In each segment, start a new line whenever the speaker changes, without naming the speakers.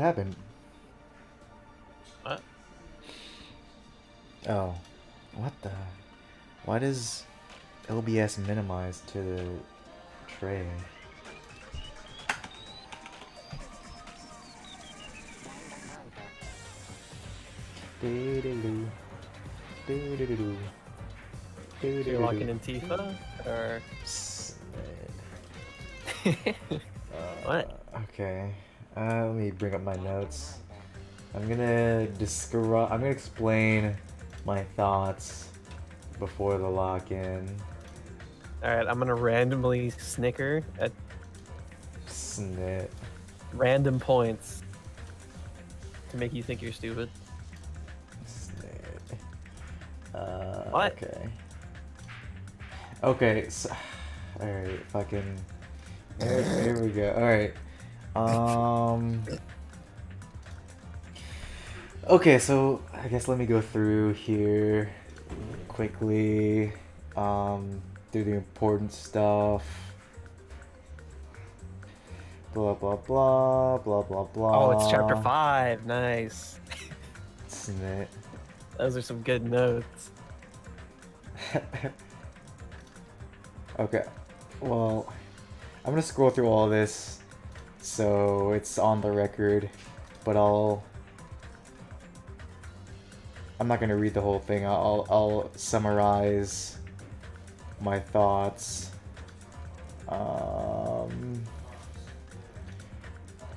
happened?
What?
Oh, what the? Why does LBS minimize to the tray? Doo-doo-doo. Doo-doo-doo-doo.
So you're locking
Doo-doo-doo-doo.
in Tifa? Or. What?
Okay. Let me bring up my notes. I'm gonna describe. I'm gonna explain my thoughts before the lock-in.
Alright, I'm gonna randomly snicker at
Snit.
random points to make you think you're stupid.
Snit.
What?
Okay. Okay. So, all right. Fucking. Here we go. All right. Okay, so I guess let me go through here quickly. Do the important stuff. Blah blah blah blah blah blah.
Oh, it's chapter 5. Nice.
Snit.
Those are some good notes.
Okay. Well, I'm gonna scroll through all this so it's on the record, but I'm not gonna read the whole thing. I'll summarize my thoughts.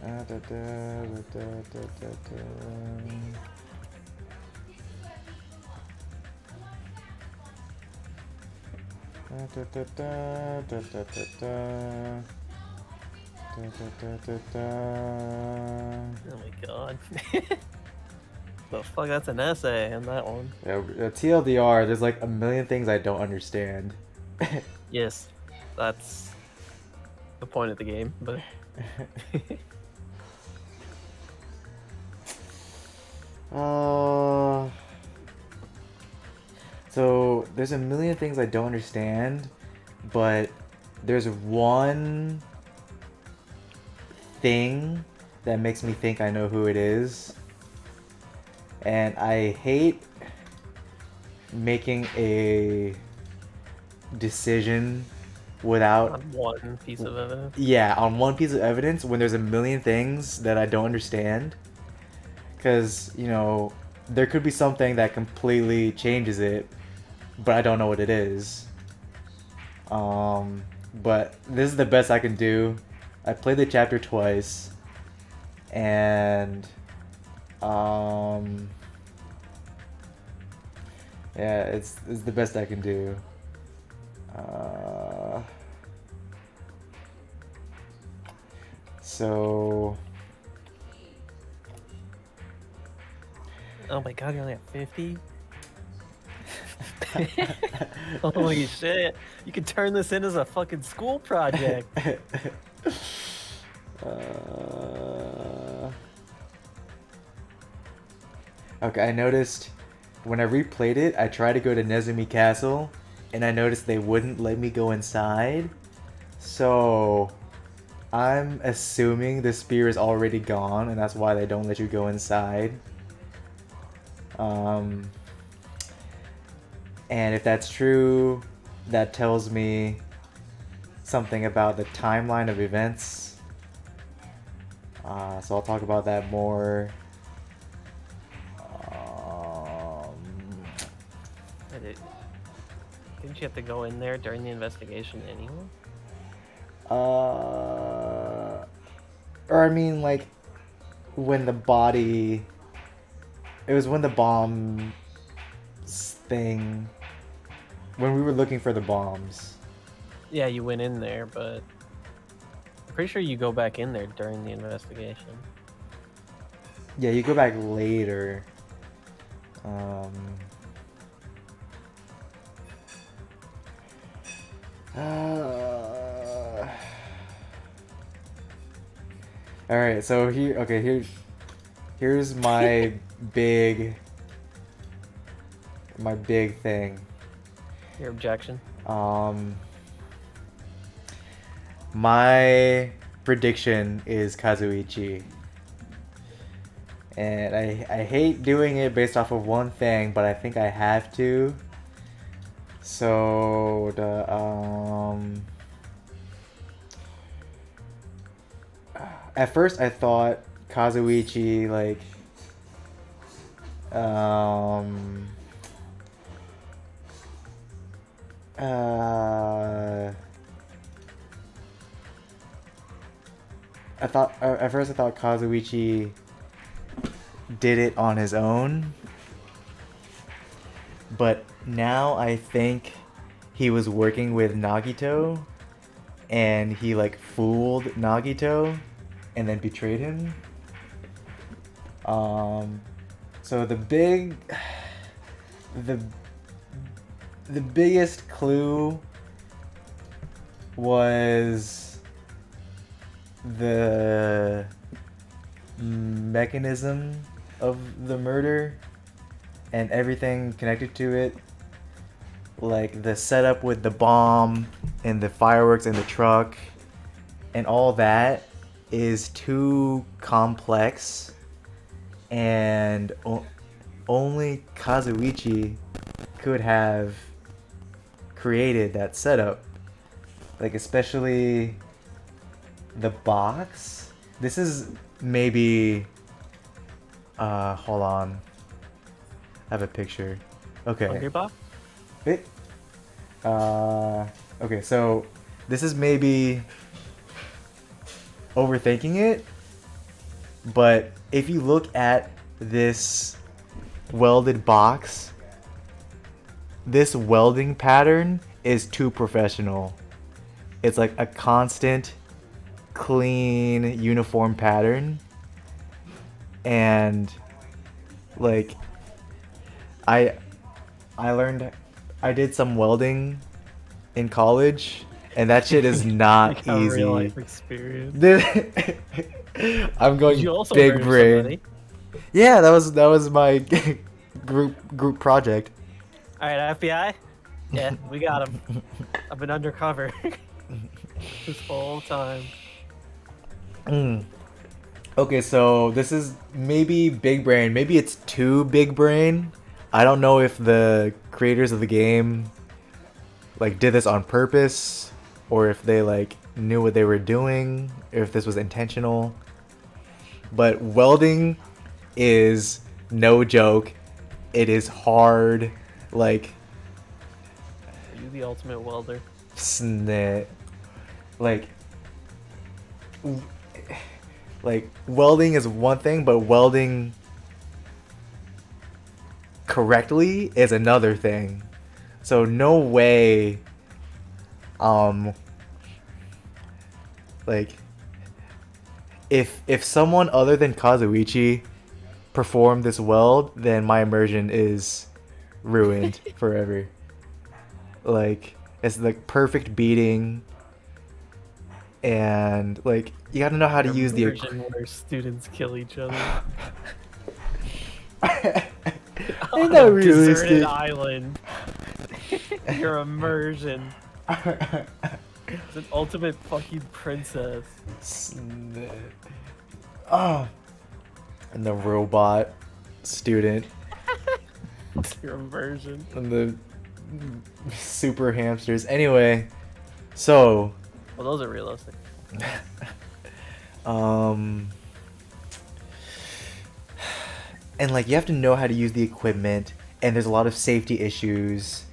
Da, da, da, da, da, da, da. Da, da, da, da, da, da, da. Da, da, da, da, da.
Oh my god. The fuck, that's an essay in that one.
Yeah, TLDR, there's like a million things I don't understand.
Yes, that's the point of the game, but
So there's a million things I don't understand, but there's one thing that makes me think I know who it is. And I hate making a decision without
on one piece of evidence.
Yeah, on one piece of evidence when there's a million things that I don't understand. Because, you know, there could be something that completely changes it, but I don't know what it is. But this is the best I can do. I played the chapter twice, and yeah, it's the best I can do. So
Oh my god, you only have 50? Holy shit. You could turn this in as a fucking school project.
Okay, I noticed when I replayed it, I tried to go to Nezumi Castle, and I noticed they wouldn't let me go inside. So I'm assuming the spear is already gone, and that's why they don't let you go inside. And if that's true, that tells me something about the timeline of events. So I'll talk about that more.
Didn't you have to go in there during the investigation anyway?
Or I mean, like, when the body... It was when the bomb thing... When we were looking for the bombs.
Yeah, you went in there, but I'm pretty sure you go back in there during the investigation.
Yeah, you go back later. All right, so here's my big thing.
Your objection?
My prediction is Kazuichi. And I hate doing it based off of one thing, but I think I have to. So the at first I thought Kazuichi like um uh at first I thought Kazuichi did it on his own, but now I think he was working with Nagito and he like fooled Nagito and then betrayed him. So the the biggest clue was the mechanism of the murder and everything connected to it, like the setup with the bomb and the fireworks in the truck and all that is too complex, and only Kazuichi could have created that setup, like especially the box. This is maybe hold on, I have a picture. Okay.
Hungry Box?
It, okay, so this is maybe overthinking it, but if you look at this welded box, this welding pattern is too professional. It's like a constant, clean, uniform pattern. And like I learned, I did some welding in college, and that shit is not
Like a
easy.
real life experience.
I'm going
Did you also
big
murder
brain.
somebody?
Yeah, that was my group project.
All right, FBI. Yeah, we got him. I've been undercover this whole time.
Okay, so this is maybe big brain. Maybe it's too big brain. I don't know if the creators of the game like did this on purpose or if they like knew what they were doing, or if this was intentional. But welding is no joke. It is hard. Like
Are you the ultimate welder?
snit. Like welding is one thing, but welding correctly is another thing. So no way like if someone other than Kazuichi performed this weld, then my immersion is ruined forever. Like it's like perfect beating, and like you got to know how to use the
version where students kill each other
Ain't
on
that
a deserted
realistic?
island. Your immersion. It's an ultimate fucking princess.
Oh. And the robot student
It's your immersion.
and the super hamsters. Anyway, so
Well, those are realistic.
and like you have to know how to use the equipment, and there's a lot of safety issues,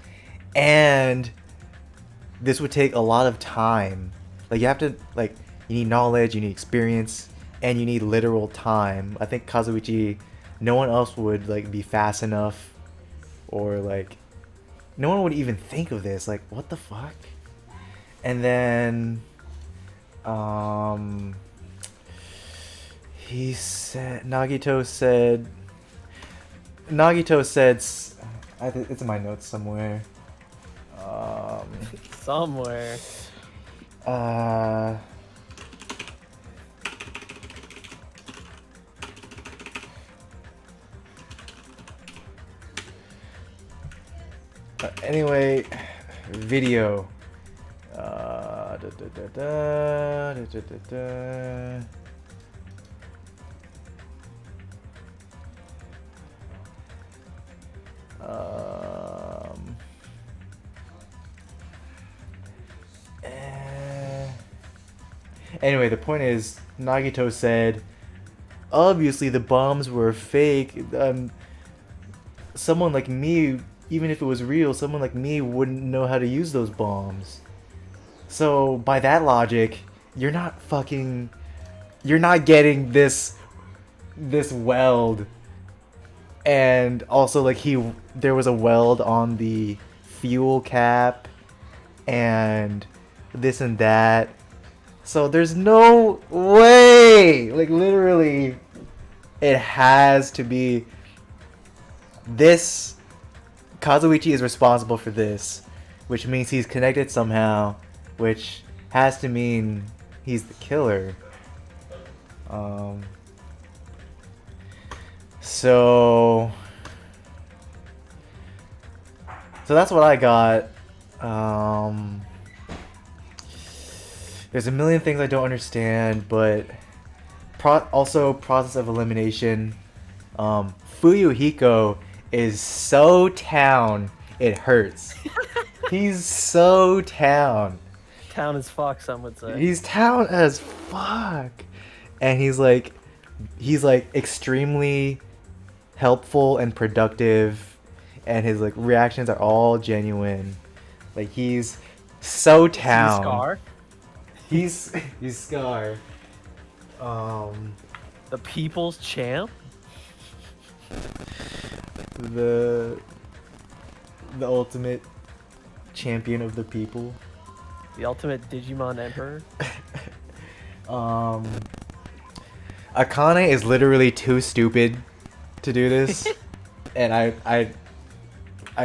and this would take a lot of time. Like you have to like you need knowledge, you need experience, and you need literal time. I think Kazuichi, no one else would like be fast enough, or like no one would even think of this. Like what the fuck? And then he said Nagito said it's in my notes somewhere.
Somewhere.
Uh anyway, video. Da, da, da, da, da, da, da, da. Um, eh. Anyway, the point is, Nagito said, obviously the bombs were fake. Someone like me, even if it was real, someone like me wouldn't know how to use those bombs. So, by that logic, you're not getting this weld. And also, like, there was a weld on the fuel cap and this and that. So there's no way, like, literally, it has to be this. Kazuichi is responsible for this, which means he's connected somehow, which has to mean he's the killer. So that's what I got. There's a million things I don't understand, but also process of elimination. Fuyuhiko is so town, it hurts. He's so town.
Town as fuck, some would say.
He's town as fuck. And he's like extremely helpful and productive, and his like reactions are all genuine. Like, he's so town.
Scar.
He's Scar.
The people's champ.
The ultimate champion of the people.
The ultimate Digimon emperor.
Akane is literally too stupid to do this, and I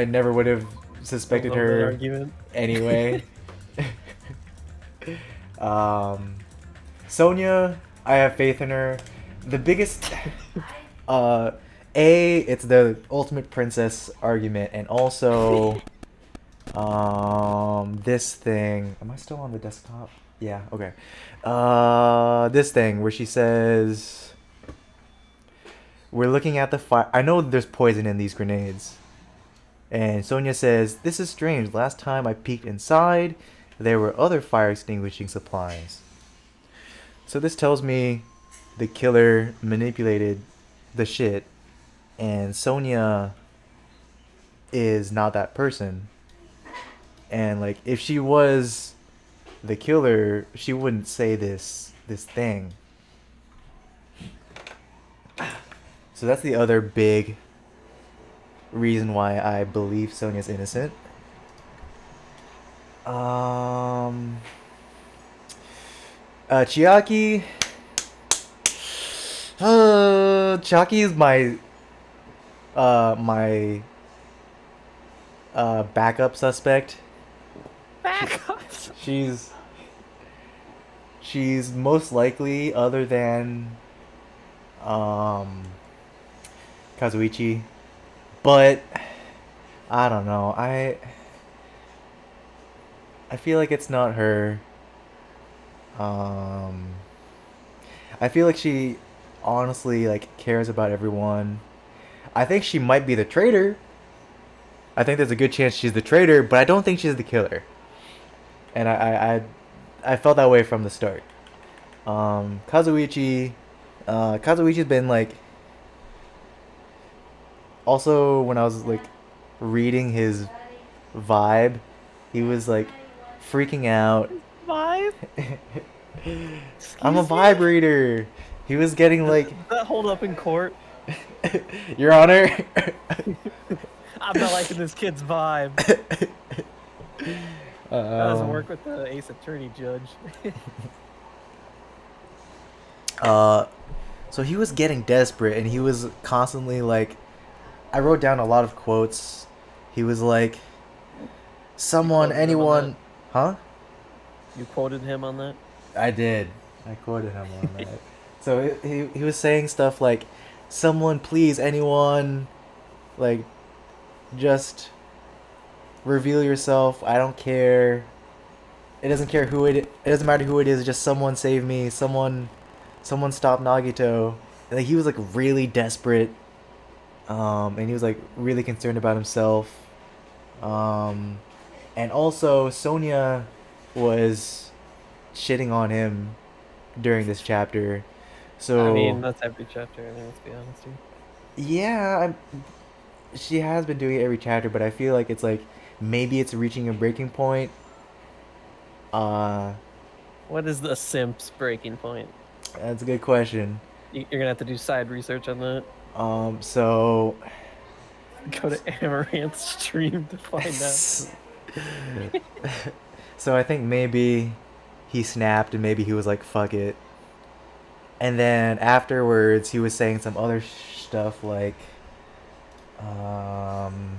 never would have suspected her
argument.
anyway. Sonya, I have faith in her. The biggest, it's the ultimate princess argument, and also, this thing. Am I still on the desktop? Yeah. Okay. This thing where she says, "We're looking at the fire. I know there's poison in these grenades." And Sonya says, "This is strange. Last time I peeked inside, there were other fire extinguishing supplies." So this tells me the killer manipulated the shit, and Sonya is not that person. And like, if she was the killer, she wouldn't say this thing. So that's the other big reason why I believe Sonya's innocent. Chiaki. Chiaki is my backup suspect.
Backups.
She's most likely, other than Kazuichi, but I don't know. I feel like it's not her. I feel like she honestly like cares about everyone. I think she might be the traitor. I think there's a good chance she's the traitor, but I don't think she's the killer. And I felt that way from the start. Kazuichi's been like, also when I was like reading his vibe, he was like freaking out.
Vibe?
I'm a vibe reader. He was getting like,
Does that hold up in court?
Your Honor.
I'm not liking this kid's vibe. That doesn't work with the ace attorney judge.
So he was getting desperate, and he was constantly like, I wrote down a lot of quotes. He was like, someone, anyone, huh?
You quoted him on that?
I did. I quoted him on that. So he was saying stuff like, someone, please, anyone, like, just reveal yourself. I don't care. It doesn't matter who it is. Just someone save me. Someone stop Nagito. And like, he was like really desperate. And he was like really concerned about himself. Um, and also Sonia was shitting on him during this chapter.
I mean,
So
that's every chapter. I mean, let's be honest here.
yeah, she has been doing it every chapter, but I feel like it's like maybe it's reaching a breaking point. Uh,
What is the simp's breaking point?
that's a good question.
You're gonna have to do side research on that.
So
Go to Amaranth's stream to find out.
so I think maybe he snapped and maybe he was like fuck it. And then afterwards he was saying some other stuff like um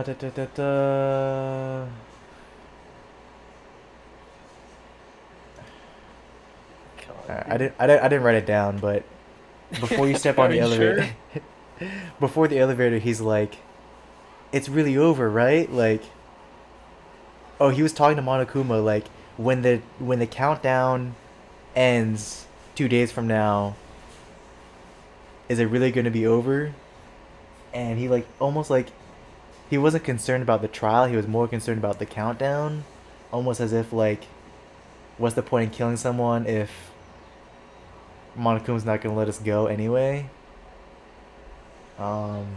da, da, da, da.
God,
I didn't write it down, but before you step on
are
the
you
elevator,
sure?
before the elevator, he's like, "It's really over, right?" Like, oh, he was talking to Monokuma like when the countdown ends 2 days from now, is it really gonna be over? And he like almost like he wasn't concerned about the trial. He was more concerned about the countdown, almost as if like, what's the point in killing someone if Monokuma's not gonna let us go anyway? Um,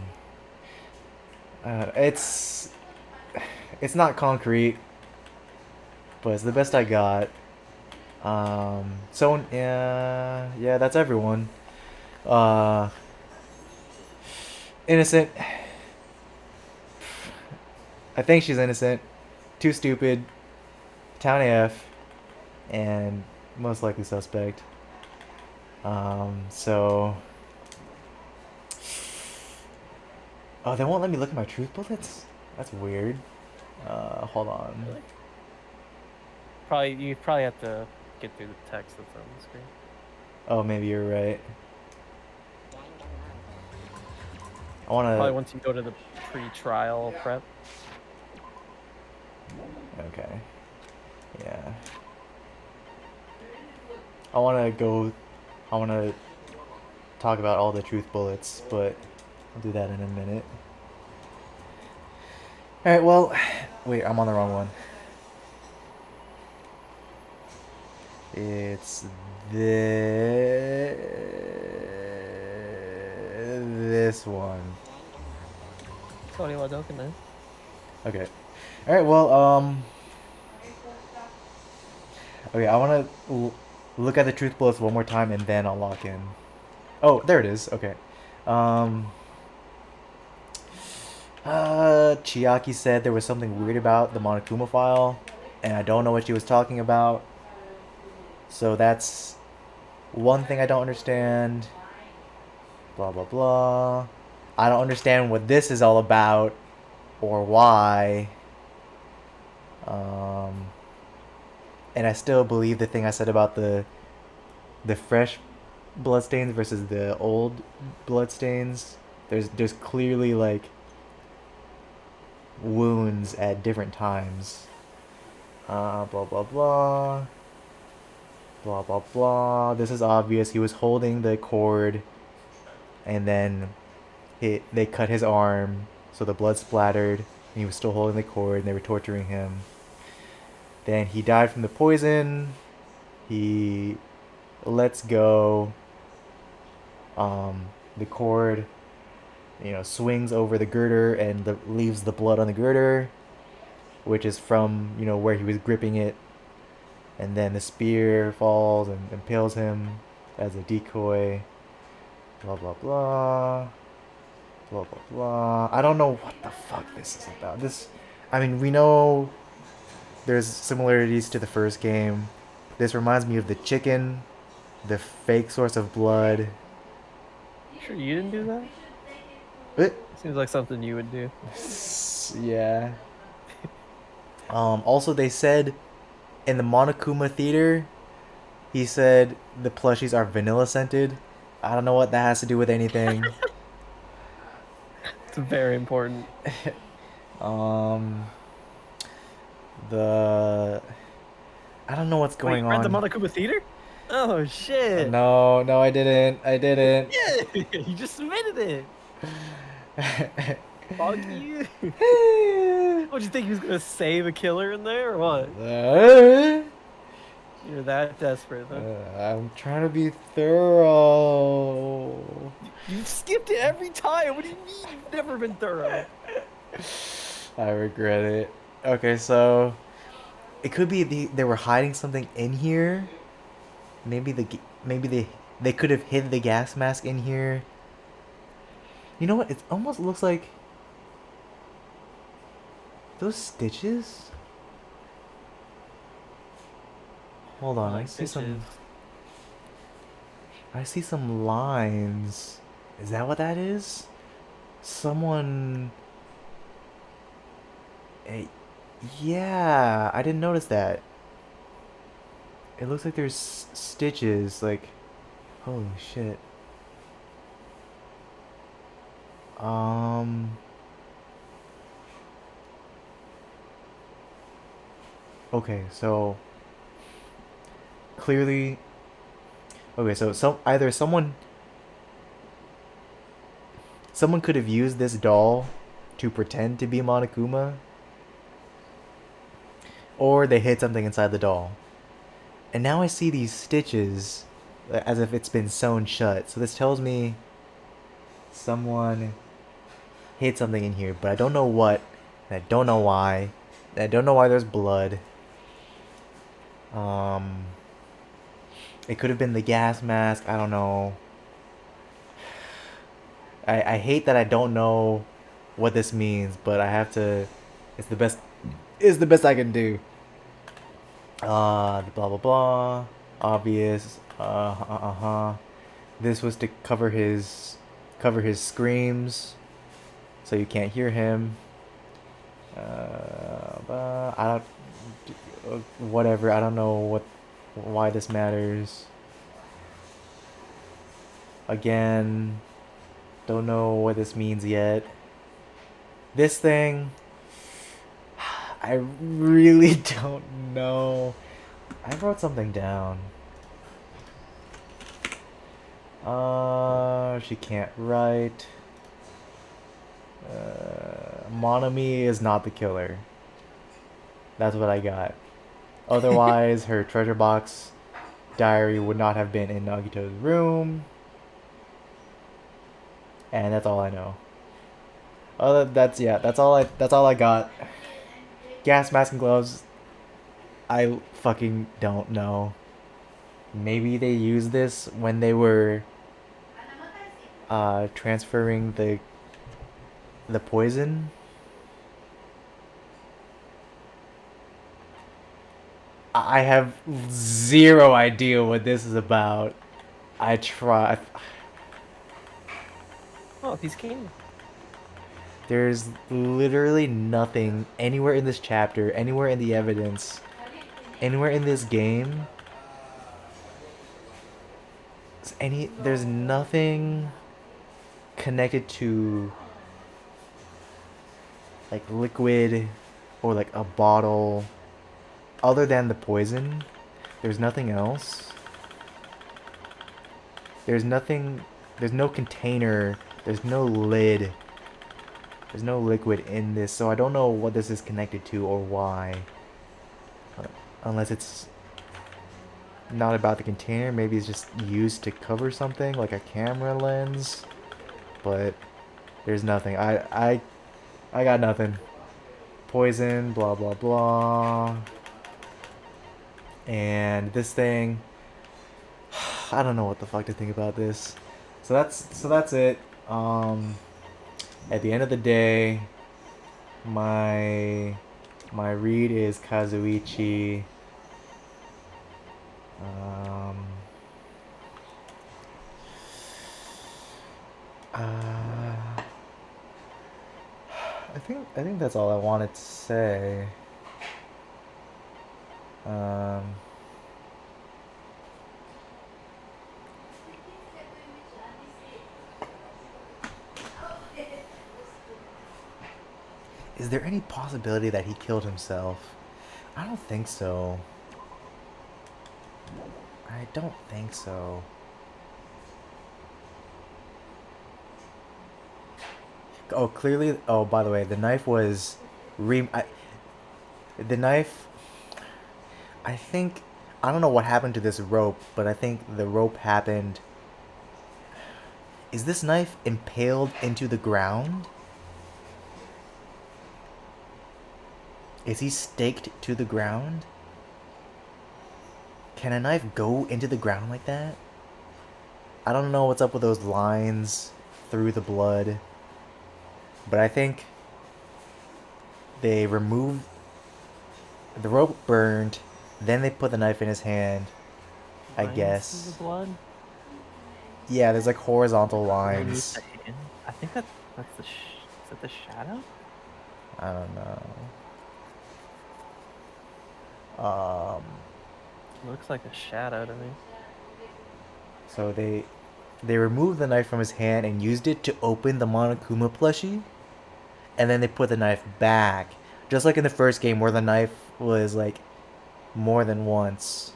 it's not concrete, but it's the best I got. So yeah, that's everyone. Uh, innocent. I think she's innocent. Too stupid. Town AF, and most likely suspect. So. Oh, they won't let me look at my truth bullets? That's weird. Hold on.
Really? Probably you probably have to get through the text that's on the screen.
Oh, maybe you're right. I
Probably
wanna.
once you go to the pre-trial prep.
Okay. Yeah. I wanna go. I wanna talk about all the truth bullets, but I'll do that in a minute. Alright, well. Wait, I'm on the wrong one. It's this one.
Tony Wadoka, man.
Okay. Alright, well, okay, I want to look at the truth bullets one more time and then I'll lock in. Oh, there it is. Okay. Um, Chiaki said there was something weird about the Monokuma file, and I don't know what she was talking about. So that's one thing I don't understand. Blah, blah, blah. I don't understand what this is all about or why. Um, and I still believe the thing I said about the fresh bloodstains versus the old bloodstains. There's clearly like wounds at different times. Blah blah blah. Blah blah blah. This is obvious. He was holding the cord, and then they cut his arm, so the blood splattered. And he was still holding the cord, and they were torturing him. Then he died from the poison. He lets go. The cord, swings over the girder and leaves the blood on the girder, which is from where he was gripping it. And then the spear falls and impales him as a decoy. Blah blah blah. Blah blah blah. I don't know what the fuck this is about. I mean, we know there's similarities to the first game. This reminds me of the chicken, the fake source of blood.
Sure, you didn't do that?
It,
Seems like something you would do.
yeah. Also, they said in the Monokuma theater, he said the plushies are vanilla scented. I don't know what that has to do with anything.
It's very important.
um, the I don't know what's
Wait,
going
you read the
on.
Monokuma Theater? Oh shit!
No, no, I didn't. I didn't.
Yeah, you just submitted it. Fuck you. What, you think he was gonna save a killer in there or what? You're that desperate, huh?
I'm trying to be thorough.
You skipped it every time. What do you mean you've never been thorough?
I regret it. Okay, so it could be they were hiding something in here. Maybe they could have hid the gas mask in here. You know what? It almost looks like those stitches. Hold on, I
Like
see
bitches.
some. I see some lines. Is that what that is? Someone. Eh, yeah, I didn't notice that. It looks like there's stitches. Like, holy shit. Um. Okay, so clearly. Okay, so either someone could have used this doll to pretend to be Monokuma, or they hid something inside the doll. And now I see these stitches as if it's been sewn shut. So this tells me someone hid something in here, but I don't know what, and I don't know why. And I don't know why there's blood. Um, it could have been the gas mask. I don't know. I hate that I don't know what this means, but I have to. It's the best. It's the best I can do. Blah blah blah. Obvious. Uh-huh. This was to cover his screams, so you can't hear him. But I don't. Whatever. I don't know why this matters. Again, don't know what this means yet. This thing, I really don't know. I wrote something down. She can't write. Monami is not the killer. That's what I got. Otherwise, her treasure box diary would not have been in Nagito's room. And that's all I know. That's all I got. Gas mask and gloves. I fucking don't know. Maybe they used this when they were transferring the poison. I have zero idea what this is about. I try.
Oh, piece of candy.
There's literally nothing anywhere in this chapter, anywhere in the evidence, anywhere in this game. There's nothing connected to like liquid or like a bottle other than the poison. There's nothing else. There's no container, there's no lid. There's no liquid in this, so I don't know what this is connected to or why. Unless it's not about the container, maybe it's just used to cover something, like a camera lens. But there's nothing. I got nothing. Poison, blah blah blah. And this thing, I don't know what the fuck to think about this. So that's it. At the end of the day, my read is Kazuichi. I think that's all I wanted to say. Is there any possibility that he killed himself? I don't think so. I don't think so. Oh, clearly. Oh, by the way, the knife was the knife. I think I don't know what happened to this rope, but I think the rope happened. Is this knife impaled into the ground? Is he staked to the ground? Can a knife go into the ground like that? I don't know what's up with those lines through the blood, but I think they removed the rope burned, then they put the knife in his hand, I
Lines through the
guess.
blood.
Yeah, there's like horizontal
Underneath
lines.
the hand. I think that's the. Is that the shadow?
I don't know.
Looks like a shadow to me.
So they removed the knife from his hand and used it to open the Monokuma plushie, and then they put the knife back, just like in the first game where the knife was like more than once.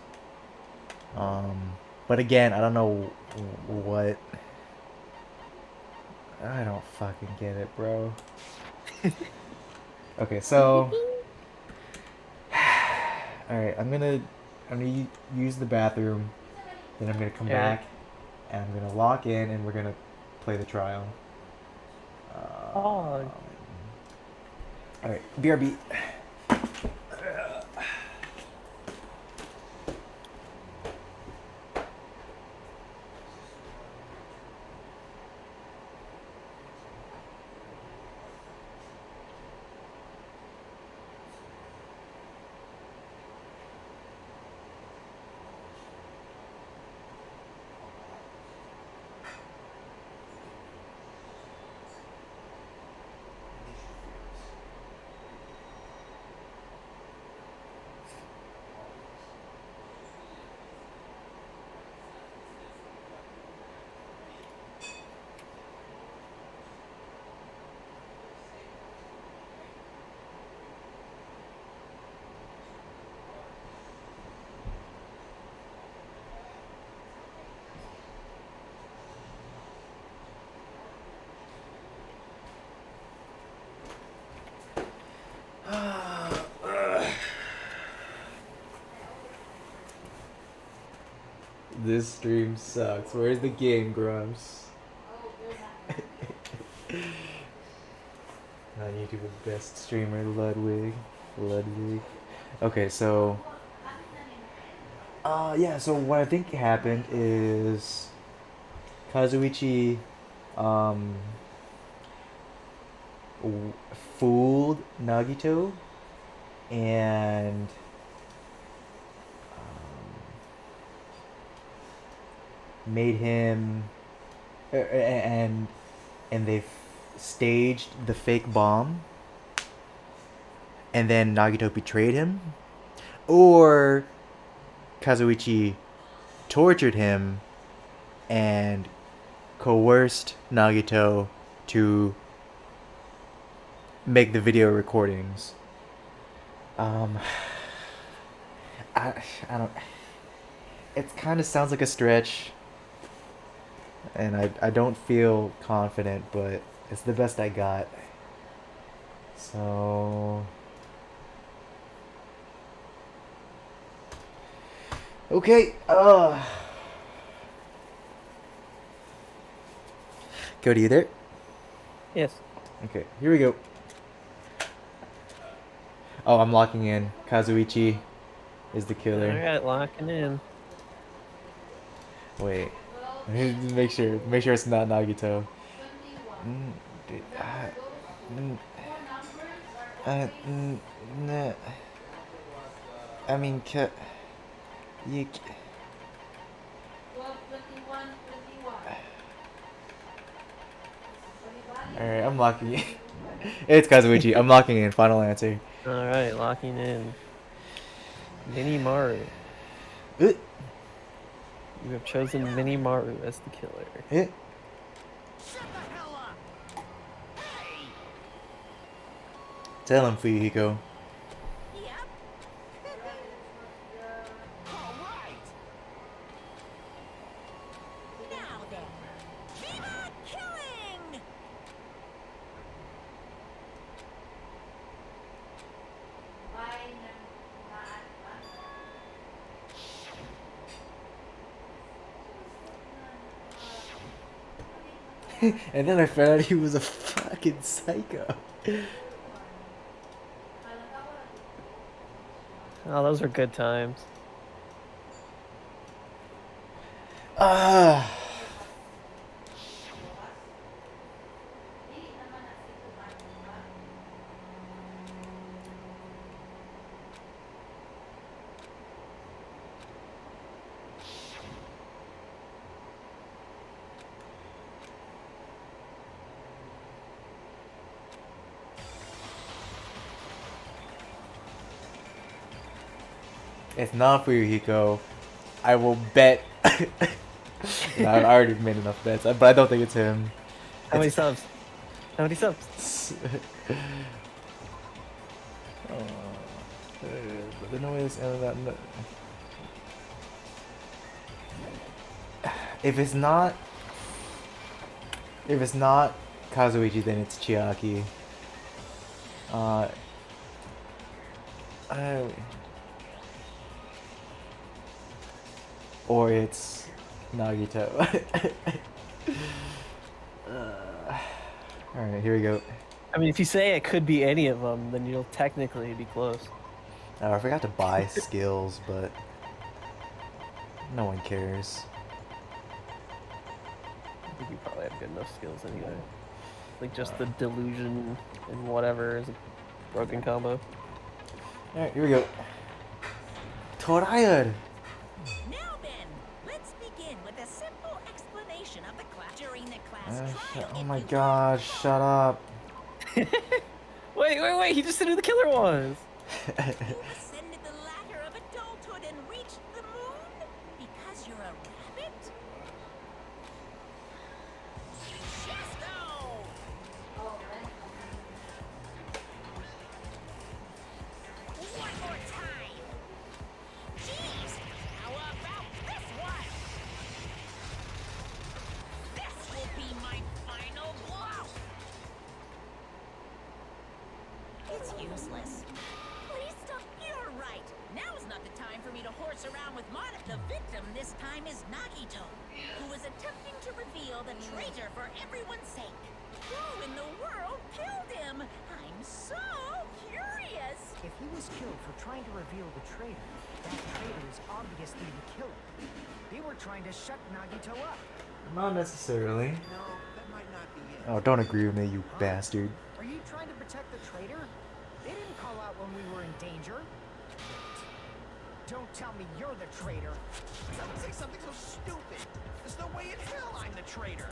But again, I don't know what. I don't fucking get it, bro. Okay, so all right, I'm gonna use the bathroom, then I'm gonna come
Okay.
back, and I'm gonna lock in, and we're gonna play the trial.
Oh,
All right, BRB. This stream sucks. Where's the game, Grumps? On YouTube, the best streamer, Ludwig. Ludwig. Okay, so. Yeah, so what I think happened is Kazuichi, um, fooled Nagito and made him, and they staged the fake bomb, and then Nagito betrayed him, or Kazuichi tortured him and coerced Nagito to make the video recordings. Um, I don't. It kind of sounds like a stretch, and I don't feel confident, but it's the best I got. So. Okay. Cody, you there?
yes.
Okay, here we go. Oh, I'm locking in. Kazuichi is the killer.
Alright, locking in.
Wait. Make sure it's not Nagito. Dude, mm, nah. I mean, you. Alright, I'm locking in. It's Kazuichi. I'm locking in. Final answer.
Alright, locking in. Mini Maru.
Uh,
You have chosen Mini Maru as the killer.
uh. Tell him, Fuyuhiko. And then I found out he was a fucking psycho.
Oh, those are good times.
Ah. If not for you, Hiko, I will bet. No, I already made enough bets, but I don't think it's him.
How many subs? How many subs?
The noise and that. If it's not Kazuichi, then it's Chiaki. Or it's Nagito. Alright, here we go.
I mean, if you say it could be any of them, then you'll technically be close.
Oh, I forgot to buy skills, but no one cares.
I think you probably have good enough skills anyway. Like just the delusion and whatever is a broken combo.
Alright, here we go. Torayur!
Now then, let's begin with a simple explanation of the class. During the class trial,
Oh
if
my
you
gosh, shut up.
Wait, he just said who the killer was!
ascended the ladder of adulthood and reached the moon because you're a rabbit? Chesto! One more time! Jeez! How about this one? This will be my final blow! It's useless. Please stop. You're right. Now's not the time for me to horse around with Moida. The victim this time is Nagito, who is attempting to reveal the traitor for everyone's sake. Who in the world killed him? I'm so curious.
If he was killed for trying to reveal the traitor, that traitor is obviously the killer. They were trying to shut Nagito up.
Not necessarily.
No, that might not be it.
Oh, don't agree with me, you bastard.
Are you trying to protect the traitor? They didn't call out when we were in danger. Don't tell me you're the traitor.
Don't say something so stupid. There's no way in hell I'm the traitor.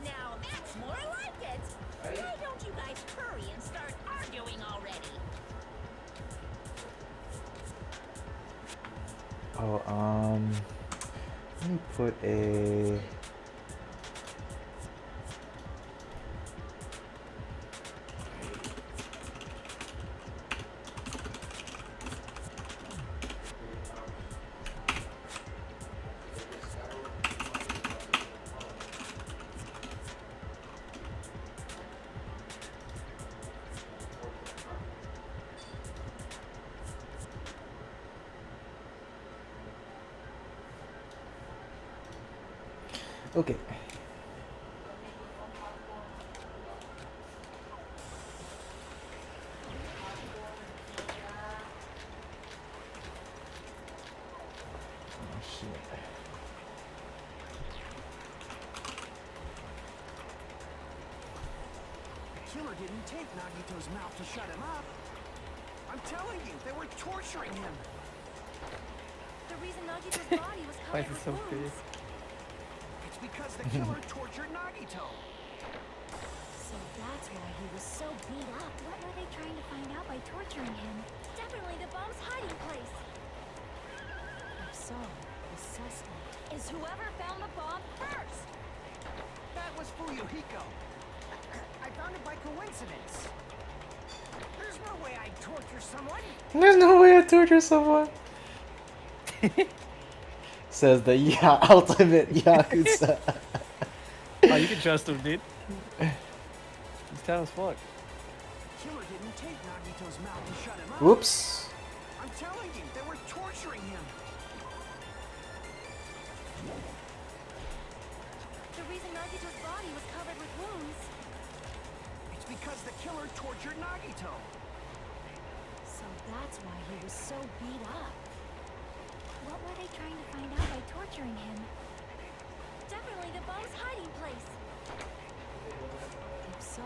Now that's more like it. Why don't you guys hurry and start arguing already?
Oh, let me put a... Okay. Oh, shit.
Killer didn't take Nagito's mouth to shut him up. I'm telling you, they were torturing him.
The reason Nagito's body was
Why
covered
is it
with
so
wounds.
fierce?
It's because the killer tortured Nagito.
So that's why he was so beat up. What were they trying to find out by torturing him? Definitely the bomb's hiding place. If so, the suspect is whoever found the bomb first.
That was Fuyuhiko.
I found it by coincidence. There's no way I'd torture someone.
There's no way I torture someone. Says the ultimate Yakuza.
Oh, you can trust him, dude. He's tough as fuck.
Killer didn't take Nagito's mouth to shut him up.
Whoops.
I'm telling you, they were torturing him.
The The reason Nagito's body was covered with wounds.
It's because the killer tortured Nagito.
So that's why he was so beat up. What were they trying to find out by torturing him? Definitely the bomb's hiding place. If so,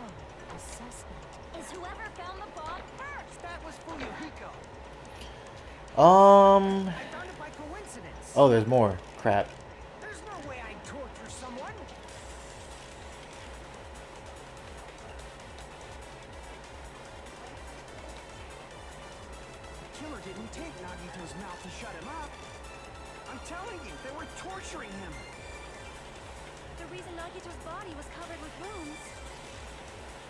the suspect is whoever found the bomb first.
That was Fuyuhiko.
Um.
I found it by coincidence.
Oh, there's more. Crap.
There's no way I'd torture someone. The killer didn't take Nagito's mouth to shut him up. I'm telling you, they were torturing him.
The reason Nagito's body was covered with wounds.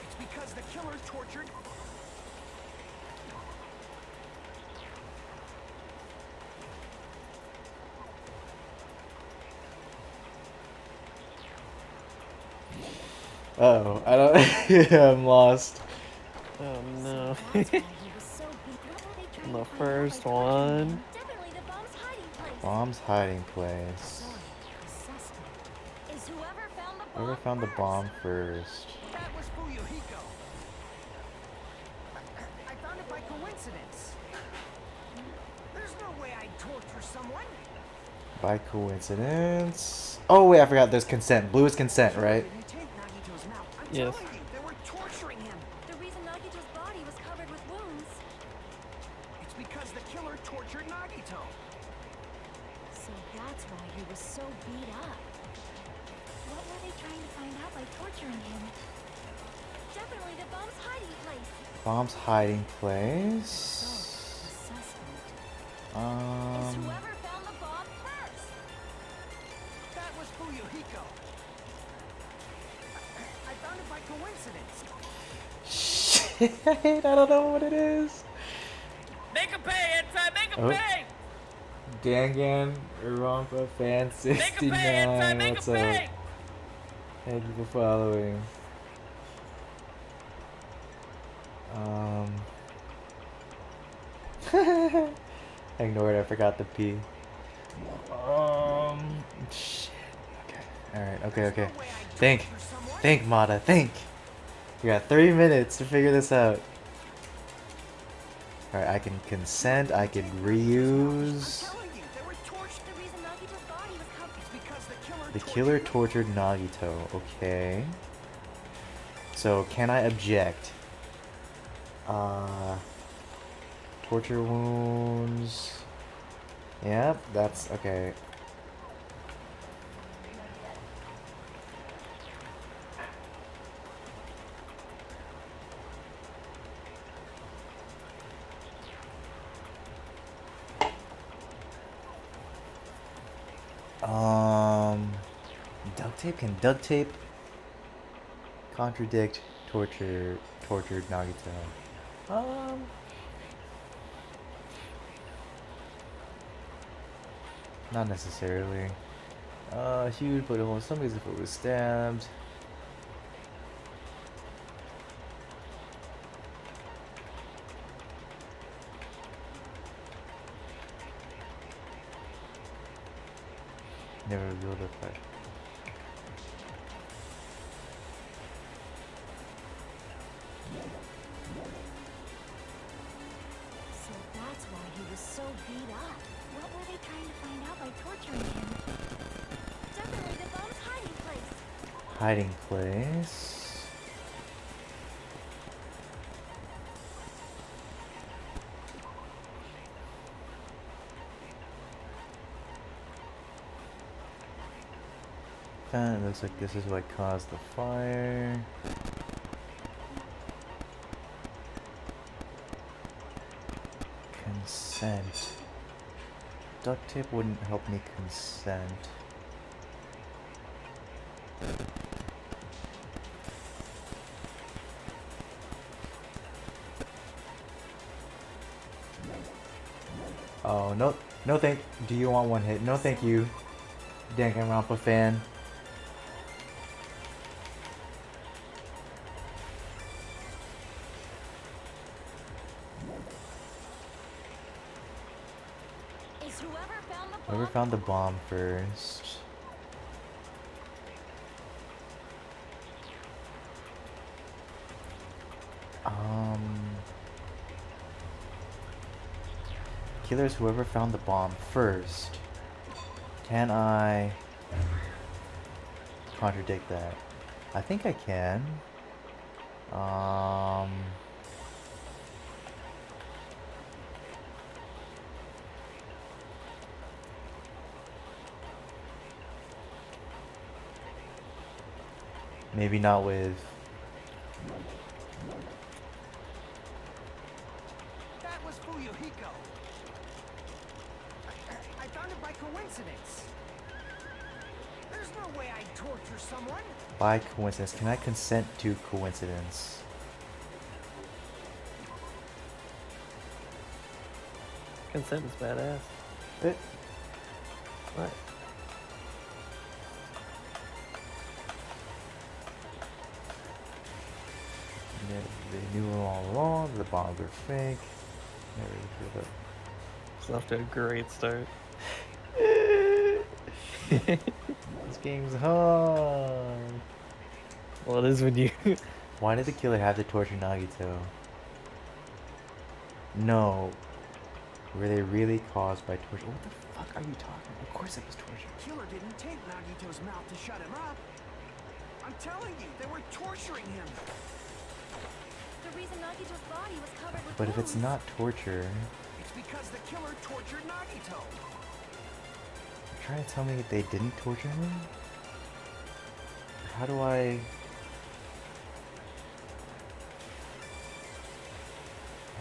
It's because the killer tortured...
Uh-oh. I don't. Yeah, I'm lost.
Oh no.
That's why he was so beat. What were they trying
The
to find out
first
by torturing
one.
him? Definitely the bomb's hiding place.
Bomb's hiding place.
So, the suspect is whoever found the bomb
Whoever found the
first.
bomb first.
That was Fuyuhiko. I found it by coincidence. There's no way I'd torture someone.
By coincidence. Oh wait, I forgot. There's consent. Blue is consent, right?
Didn't take Nagito's mouth. I'm
Yes.
telling you, they were torturing him.
The reason Nagito's body was covered with wounds.
It's because the killer tortured Nagito.
So that's why he was so beat up. What were they trying to find out by torturing him? Definitely the bomb's hiding place.
Bomb's hiding
So,
place.
the suspect is
Um.
whoever found the bomb first.
That was Fuyuhiko. I found it by coincidence.
Shit, I don't know what it is.
Make him pay, Inside! Make him
Oh.
pay!
Danganronpa fan
Make him pay,
69.
Inside! Make
What's
him
up?
pay!
Thank you for following. I ignored it, I forgot the P. Shit. Okay. Alright, okay. Think. Think, Moida, think! You got 3 minutes to figure this out. Alright, I can consent, I can reuse.
Telling you, they were tortured.
The reason Nagito's body was covered.
It's because
The killer tortured Nagito, okay. So, can I object? Torture wounds. Yep, that's okay. Duct tape? Can duct tape contradict tortured Nagito? Not necessarily. Huge put a hole in somebody's if it was stabbed. Never revealed a fight.
So that's why he was so beat up. What were they trying to find out by torturing him? Definitely the bomb's hiding place.
Hiding place. It looks like this is what caused the fire. Consent. Duct tape wouldn't help me consent. Oh, no, no thank, do you want one hit? No thank you, Danganronpa fan.
Is whoever found the bomb
Whoever found the bomb first. killer is whoever found the bomb first. Can I contradict that? I think I can. Maybe not with...
That was Fuyuhiko. I found it by coincidence. There's no way I'd torture someone.
By coincidence. Can I consent to coincidence?
Consent is badass. What?
They knew all along the bombs were fake.
It's off to a great start.
This game's hard.
Well, it is when you.
Why did the killer have to torture Nagito? No. Were they really caused by torture? What the fuck are you talking about? Of course it was torture.
Killer didn't take Nagito's mouth to shut him up. I'm telling you, they were torturing him.
The reason Nagito's body was covered with
But if it's
wounds.
not torture,
It's because the killer tortured Nagito.
you're trying to tell me that they didn't torture him? How do I...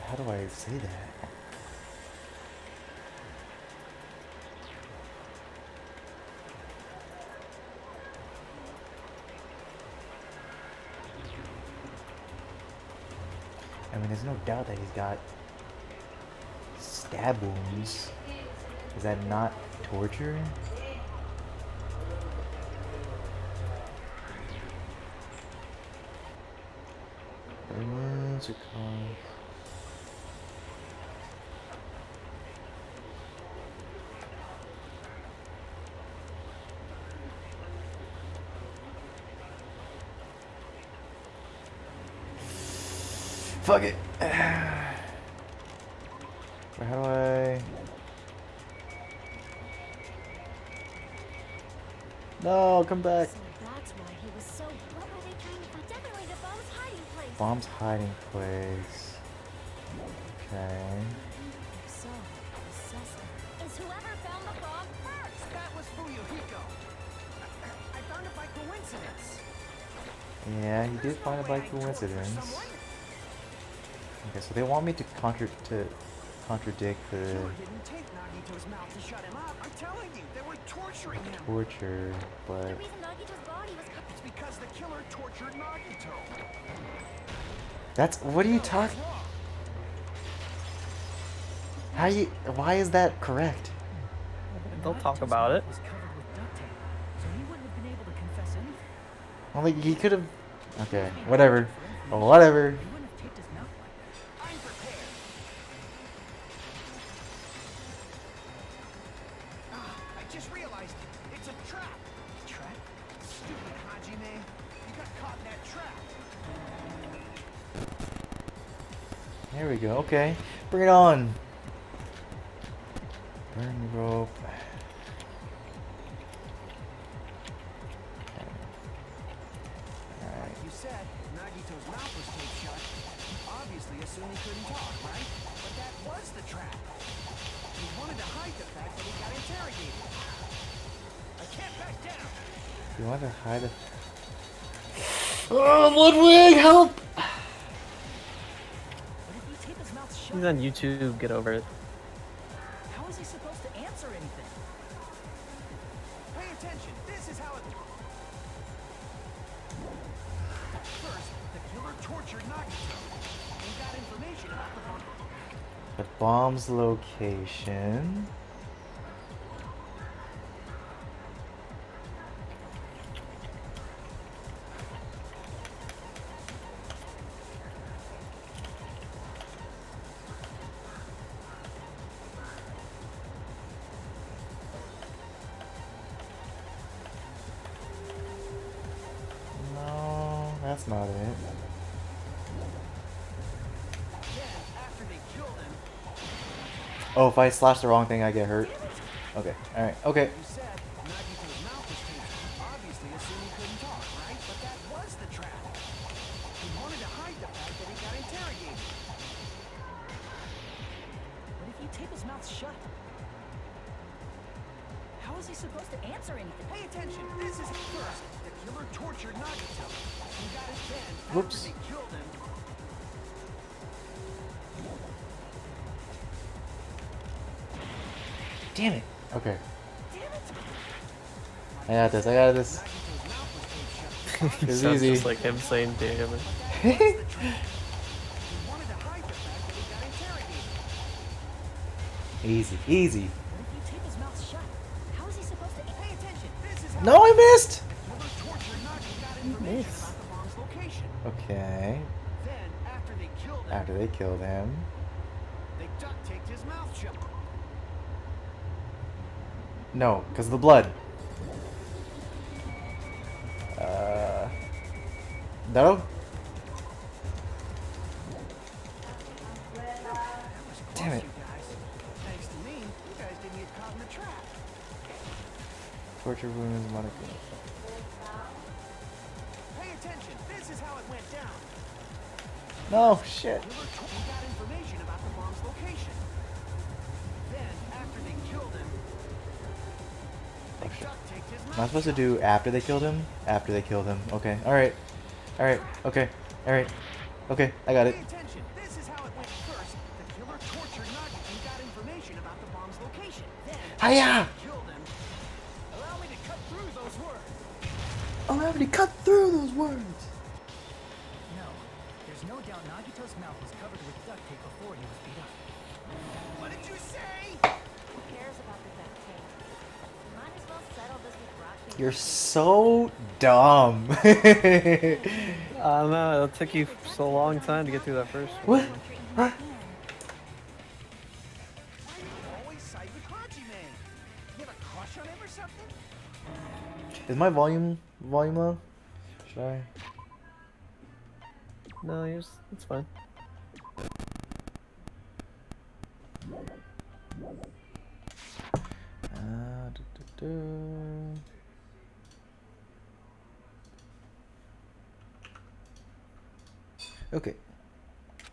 How do I say that? I mean, there's no doubt that he's got stab wounds. Is that not torture? Wounds are caused. Fuck it. How do I... No, come back.
So that's why he was so. What were they trying to find? Definitely the bomb's hiding place.
Bomb's hiding place. Okay.
If so, the suspect is whoever found the bomb first.
That was Fuyuhiko. I found it by coincidence.
Yeah, you
There's
did
no
find it
way
by
I'd torture
coincidence.
someone.
Okay, so they want me to contradict the
Killer didn't take Nagito's mouth to shut him up. I'm telling you, they were torturing him.
torture,
The
but
reason Nagito's body was covered.
It's because the killer tortured Nagito.
that's what are you talking?
Wrong.
How you? Why is that correct?
They'll talk about it.
Was covered with duct tape, so he wouldn't have been able to confess anything.
Well, like he could have. Okay, whatever. Whatever.
He wouldn't have taped his mouth like that.
I'm prepared. I just realized it's a trap.
Trap?
Stupid Hajime. You got caught in that trap.
There we go. Okay, bring it on. Burn the rope.
Like you said, Nagito's mouth was taped shut. Obviously assumed he couldn't talk, right? But that was the trap. He wanted to hide the fact that he got interrogated. I can't back down.
You want to hide it? Oh, Ludwig, help!
But if you tape his mouth shut,
He's on YouTube. Get over it.
how is he supposed to answer anything?
Pay attention. This is how it. First, the killer tortured Nagito. He got information about the bomb.
The bomb's location. No, that's not it.
Then, after they killed him,
Oh, if I slash the wrong thing, I get hurt. Okay. All right. Okay.
You said Nagito's mouth was taped shut. Obviously, assumed he couldn't talk, right? But that was the trap. He wanted to hide the fact that he got interrogated.
But if you tape his mouth shut, how is he supposed to answer anything?
Pay attention. This is first. The killer tortured Nagito. He got it then
Whoops.
after they killed him.
Damn it. Okay. I got this. I got this.
Nagito's mouth was taped shut.
It's
Sounds
easy.
just like him saying damn it.
He wanted to hide the fact that he got interrogated.
Easy. Easy.
But if you tape his mouth shut, how is he supposed to?
Pay attention. This is how
No, I missed.
killer tortured Nagi got information about the bomb's location.
Okay.
Then, after they killed him,
After they killed him.
they duct taped his mouth shut.
No, because of the blood. No? Damn it.
You guys. Thanks to me, you guys didn't get caught in the trap.
Torture wounds, Monica.
Pay attention. This is how it went down.
No, shit.
We got information about the bomb's location. Then, after they killed him, they duct taped his mouth.
Am I supposed to do after they killed him? After they killed him. Okay. Alright. Alright. Okay. Alright. Okay. I got it.
Pay attention. This is how it went first. The killer tortured Nagi and got information about the bomb's location. Then,
Hiya!
killed him. Allow me to cut through those words.
Allow me to cut through those words.
No. There's no doubt Nagito's mouth was covered with duct tape before he was beat up.
What did you say?
Who cares about the duct tape? Might as well settle this with rock paper.
You're so dumb.
I don't know. It'll take you so long time to get through that first
What?
one.
Huh?
Why do you always side with Hajime? You have a crush on him or something?
Is my volume low? Should I?
No, it's fine.
Okay.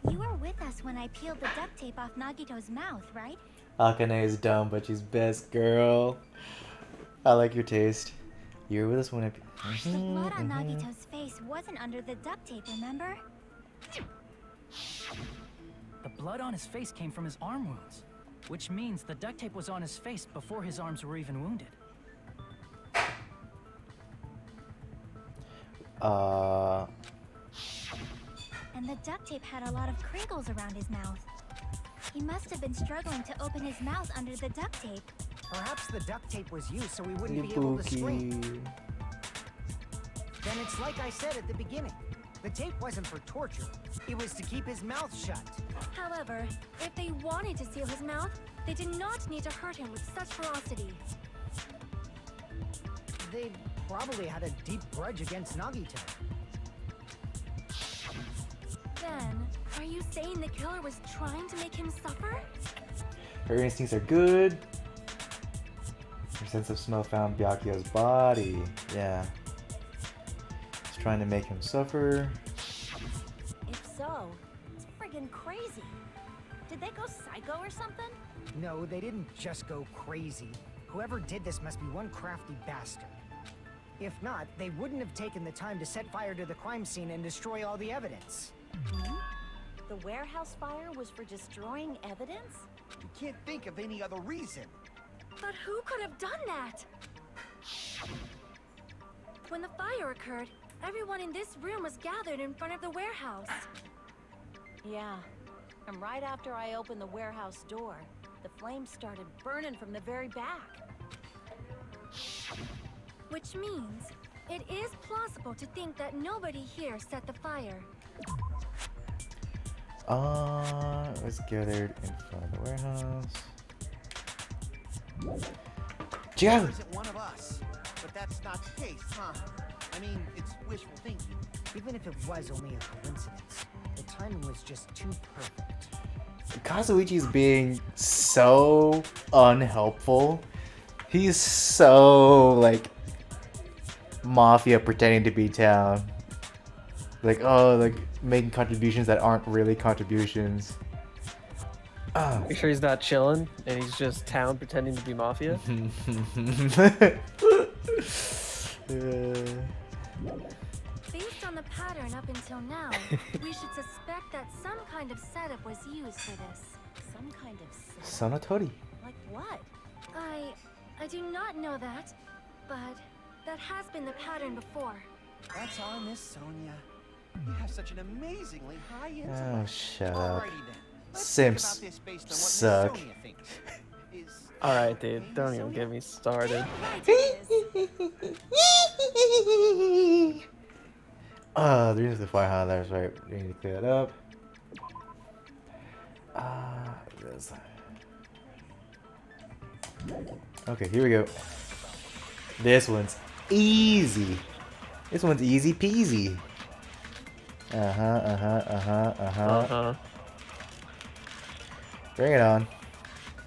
You were with us when I peeled the duct tape off Nagito's mouth, right?
Akane is dumb, but she's best girl. I like your taste. You were with us when I.
The blood on Nagito's face wasn't under the duct tape, remember?
The blood on his face came from his arm wounds, which means the duct tape was on his face before his arms were even wounded.
And the duct tape had a lot of crinkles around his mouth. He must have been struggling to open his mouth under the duct tape.
Perhaps the duct tape was used so he wouldn't be able to scream. Then it's like I said at the beginning. The tape wasn't for torture. It was to keep his mouth shut.
However, if they wanted to seal his mouth, they did not need to hurt him with such ferocity.
They probably had a deep grudge against Nagito.
Then, are you saying the killer was trying to make him suffer?
Her instincts are good. Her sense of smell found Byakuyo's body. Yeah. He's trying to make him suffer.
If so, it's friggin' crazy. Did they go psycho or something?
No, they didn't just go crazy. Whoever did this must be one crafty bastard. If not, they wouldn't have taken the time to set fire to the crime scene and destroy all the evidence.
The warehouse fire was for destroying evidence?
You can't think of any other reason.
But who could have done that? When the fire occurred, everyone in this room was gathered in front of the warehouse.
Yeah. And right after I opened the warehouse door, the flames started burning from the very back.
Which means it is plausible to think that nobody here set the fire.
It was gathered in front of the warehouse.
There
Joe!
isn't one of us. But that's not the case, huh? I mean, it's wishful thinking.
Even if it was only a coincidence, the timing was just too perfect.
Kazuichi's being so unhelpful. He's so like mafia pretending to be town. Like, oh, like making contributions that aren't really contributions. Oh.
You sure he's not chilling and he's just town pretending to be mafia?
Based on the pattern up until now, we should suspect that some kind of setup was used for this.
Some kind of set.
Sonotori.
Like what?
I do not know that, but that has been the pattern before.
That's our Miss Sonia. You have such an amazingly high intellect.
Oh, shut up.
Alrighty then. Let's
Simps
think about this based on what
suck.
Miss Sonia thinks. Is
Alright, dude, don't even get me started.
Right it is.
Oh, there's the fire highlights, right? We need to clear that up. This. Okay, here we go. This one's easy. This one's easy peasy. Bring it on.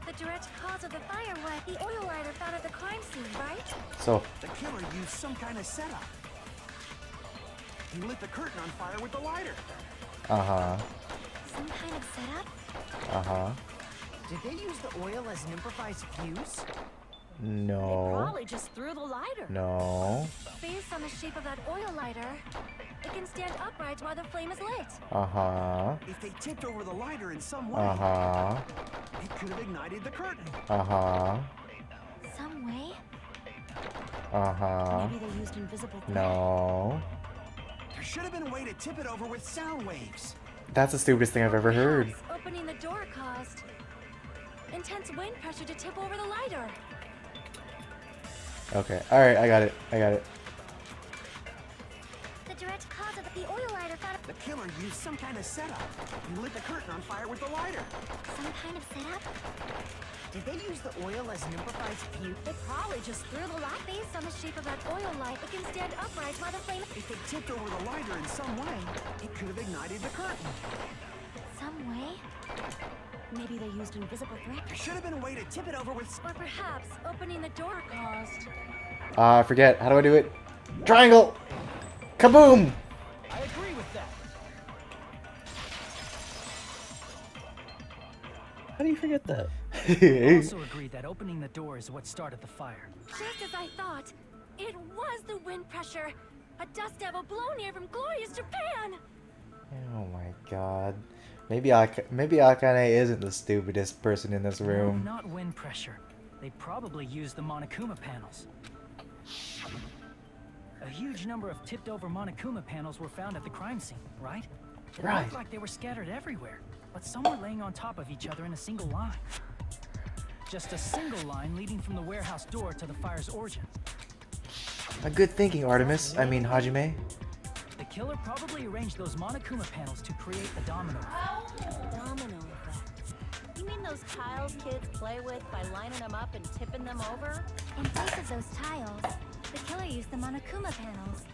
The direct cause of the fire was the oil lighter found at the crime scene, right?
So,
the killer used some kind of setup? He lit the curtain on fire with the lighter.
Some kind of setup?
Did they use the oil as an improvised fuse?
No.
Probably just threw the lighter.
No.
Based on the shape of that oil lighter, it can stand upright while the flame is lit.
If they tipped over the lighter in some way, it could have ignited the curtain.
Some way?
Maybe they used invisible thread.
No.
There should have been a way to tip it over with sound waves.
That's the stupidest thing I've ever heard.
Perhaps opening the door caused intense wind pressure to tip over the lighter.
Okay. Alright, I got it.
The direct cause of the oil lighter found
The killer used some kind of setup. He lit the curtain on fire with the lighter.
some kind of setup?
Did they use the oil as an improvised fuse?
They probably just threw the light. Based on the shape of that oil light, it can stand upright while the flame.
If they tipped over the lighter in some way, it could have ignited the curtain.
Some way?
Maybe they used invisible thread.
There should have been a way to tip it over with...
Or perhaps opening the door caused.
I forget. How do I do it? Triangle! Kaboom!
I agree with that.
How do you forget that?
I also agreed that opening the door is what started the fire.
Just as I thought, it was the wind pressure. A dust devil blown here from glorious Japan.
Oh my god. Maybe Akane isn't the stupidest person in this
No,
room.
not wind pressure. They probably used the Monokuma panels. A huge number of tipped over Monokuma panels were found at the crime scene, right? It
Right.
looked like they were scattered everywhere, but some were laying on top of each other in a single line. Just a single line leading from the warehouse door to the fire's origin.
A good thinking, Artemis. I mean, Hajime.
The killer probably arranged those Monokuma panels to create the domino effect.
Domino effect. You mean those tiles kids play with by lining them up and tipping them over?
In place of those tiles, the killer used the Monokuma panels.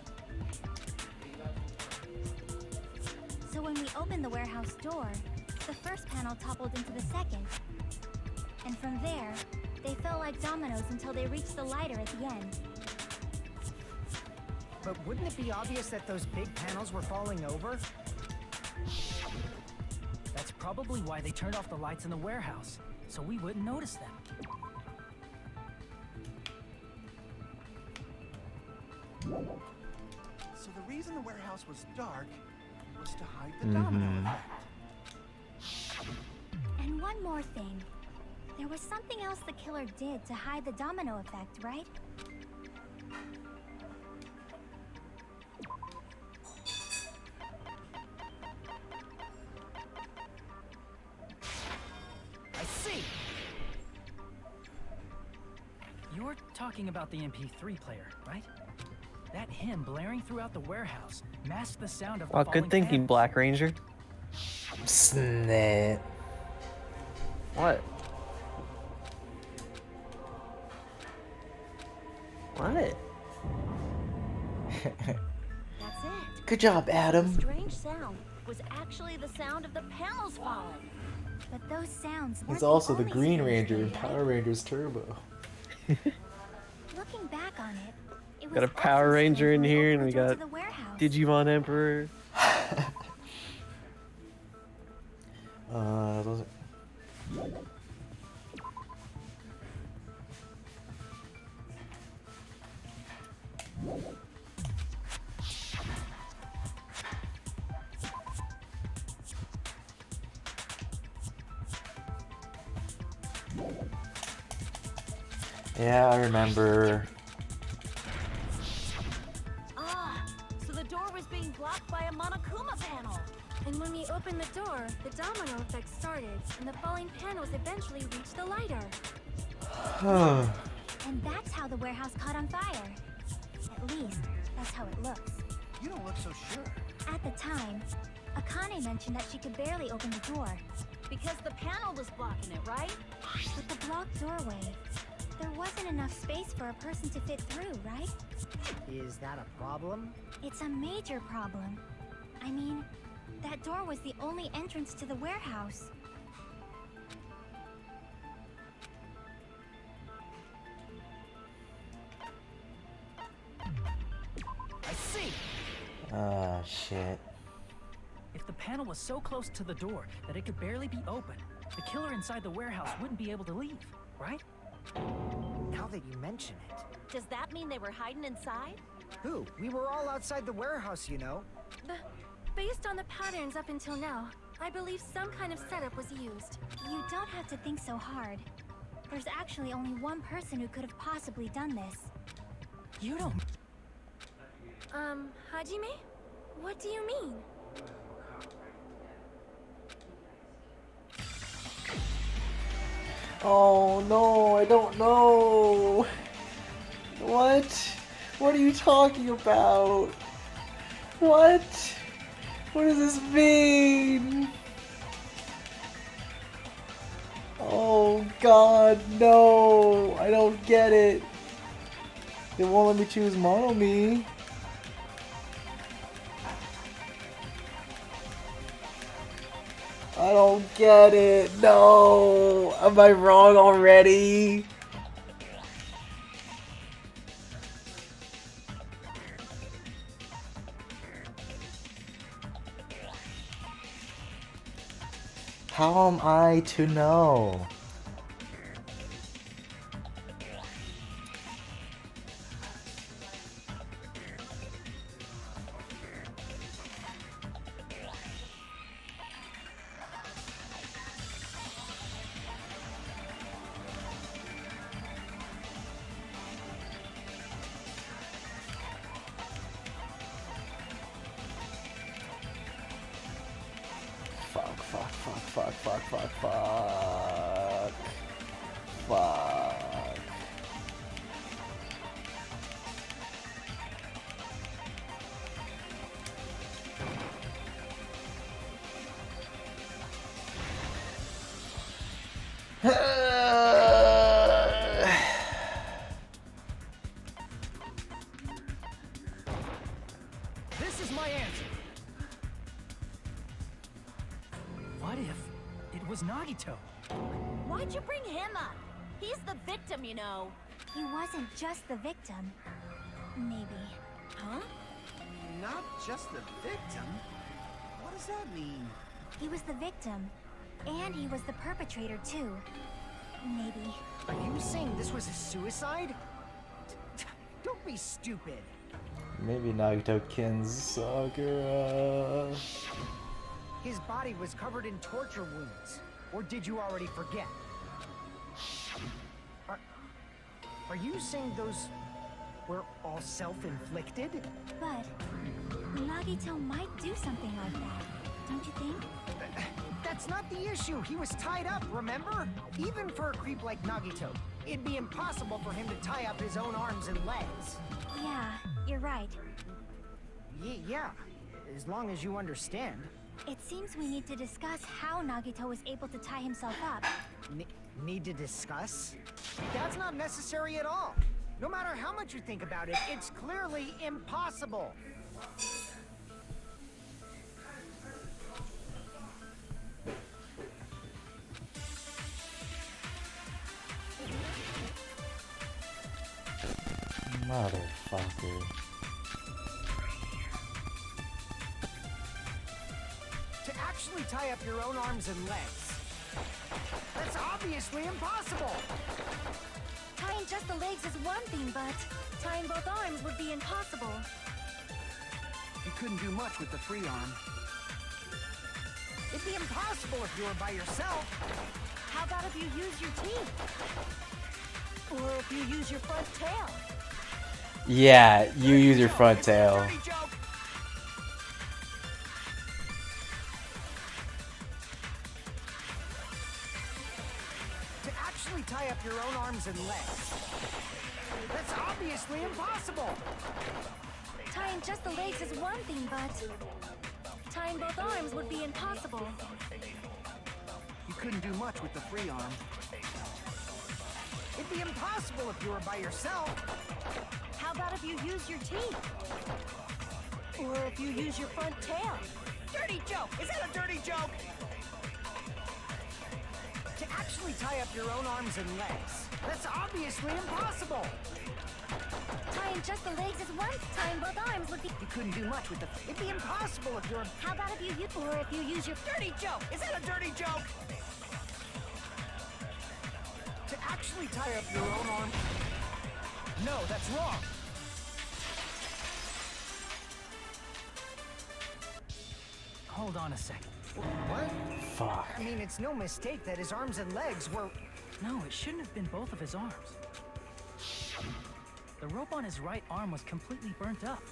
So when we opened the warehouse door, the first panel toppled into the second. And from there, they fell like dominoes until they reached the lighter at the end.
But wouldn't it be obvious that those big panels were falling over?
That's probably why they turned off the lights in the warehouse, so we wouldn't notice them.
So the reason the warehouse was dark was to hide the domino effect.
And one more thing. There was something else the killer did to hide the domino effect, right?
I see! You're talking about the MP3 player, right? That hymn blaring throughout the warehouse masked the sound of the
Oh,
falling
good thinking,
panels.
Black Ranger.
Snap.
What? What?
That's it.
Good job, Adam.
Strange sound was actually the sound of the panels falling.
But those sounds weren't
He's also the
only
Green
strange
Ranger
thing,
in
right?
Power Rangers Turbo.
Looking back on it, it was
Got a
also
Power
strange
Ranger in
when
here,
opened
and we
the door
got
to the warehouse.
Digimon Emperor.
Those are... Yeah, I remember.
Ah, so the door was being blocked by a Monokuma panel.
And when we opened the door, the domino effect started, and the falling panels eventually reached the lighter. And that's how the warehouse caught on fire. At least, that's how it looks.
You don't look so sure.
At the time, Akane mentioned that she could barely open the door.
Because the panel was blocking it, right?
With the blocked doorway, there wasn't enough space for a person to fit through, right?
Is that a problem?
It's a major problem. I mean, that door was the only entrance to the warehouse.
I see.
Ah, shit.
If the panel was so close to the door that it could barely be opened, the killer inside the warehouse wouldn't be able to leave, right?
Now that you mention it.
Does that mean they were hiding inside?
Who? We were all outside the warehouse, you know.
Based on the patterns up until now, I believe some kind of setup was used. You don't have to think so hard. There's actually only one person who could have possibly done this.
You don't...
Hajime? What do you mean?
Oh no, I don't know. What? What are you talking about? What? What does this mean? Oh god, no. I don't get it. They won't let me choose Monomi. I don't get it. No. Am I wrong already? How am I to know? Fuck.
This is my answer. What if it was Nagito?
Why'd you bring him up? He's the victim, you know.
He wasn't just the victim. Maybe.
Huh?
Not just the victim? What does that mean?
He was the victim. And he was the perpetrator, too. Maybe.
Are you saying this was a suicide? Don't be stupid.
Maybe Nagito kills Sakura.
His body was covered in torture wounds. Or did you already forget? Are you saying those were all self-inflicted?
But Nagito might do something like that, don't you think?
That's not the issue. He was tied up, remember? Even for a creep like Nagito, it'd be impossible for him to tie up his own arms and legs.
Yeah, you're right.
Yeah, as long as you understand.
It seems we need to discuss how Nagito was able to tie himself up.
Need to discuss? That's not necessary at all. No matter how much you think about it, it's clearly impossible.
Motherfucker.
To actually tie up your own arms and legs. That's obviously impossible.
Tying just the legs is one thing, but tying both arms would be impossible.
You couldn't do much with the free arm.
It'd be impossible if you were by yourself.
How about if you use your teeth? Or if you use your front tail?
Yeah, you use your front tail.
Dirty joke.
To actually tie up your own arms and legs. That's obviously impossible.
Tying just the legs is one thing, but tying both arms would be impossible.
You couldn't do much with the free arm.
It'd be impossible if you were by yourself.
How about if you use your teeth? Or if you use your front tail?
Dirty joke! Is that a dirty joke? To actually tie up your own arms and legs. That's obviously impossible.
Tying just the legs is one. Tying both arms would be.
You couldn't do much with the...
It'd be impossible if you were...
How about if you use, or if you use your
Dirty joke! Is that a dirty joke? To actually tie up your own arm... No, that's wrong.
Hold on a second.
What?
Fuck.
I mean, it's no mistake that his arms and legs were...
No, it shouldn't have been both of his arms. The rope on his right arm was completely burnt up.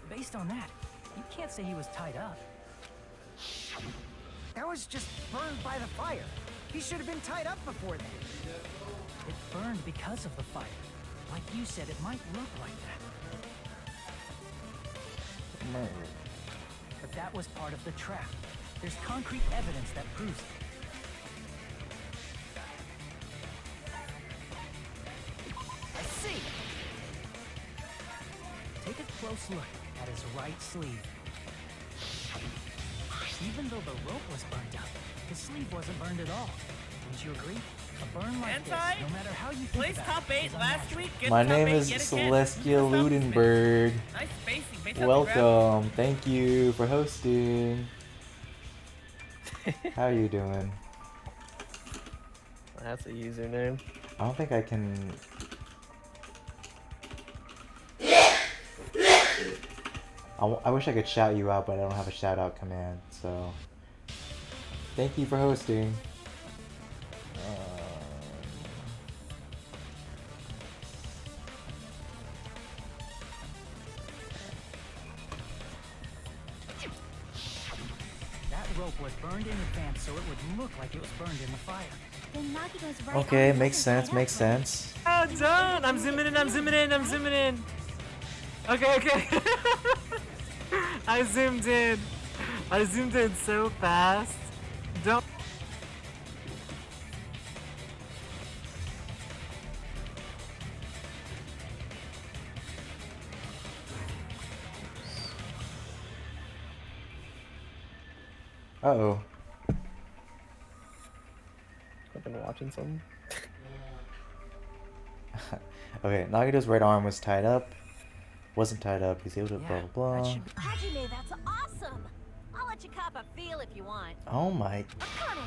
Based on that, you can't say he was tied up.
That was just burned by the fire. He should have been tied up before then.
It burned because of the fire. Like you said, it might look like that. But that was part of the trap. There's concrete evidence that proves it.
I see.
Take a close look at his right sleeve. Even though the rope was burnt up, his sleeve wasn't burned at all. Wouldn't you agree? A burn like this,
Anti?
no matter how you think
Place
about
top
it,
8
is
last
unnatural.
week. Get
My
top
name
8
is
yet again.
Celestial
Stop spacing.
Ludenberg.
Nice spacing. Base up the grab.
Welcome. Thank you for hosting. How are you doing?
That's a username.
I don't think I can... I wish I could shout you out, but I don't have a shout out command, so... Thank you for hosting.
That rope was burned in advance so it would look like it was burned in the fire.
Then Nagito's right
Okay,
arm
makes
wasn't
sense,
tied
makes
up, right?
sense.
Oh, done. I'm zooming in. I'm zooming in. I'm zooming in. Okay, okay. I zoomed in. I zoomed in so fast. Don't.
Uh-oh.
I've been watching something.
Okay, Nagito's right arm was tied up. Wasn't tied up. He's able to
Yeah,
blah blah
that
blah.
should be...
Hajime, that's awesome. I'll let you cop a feel if you want.
Oh my.
Akane,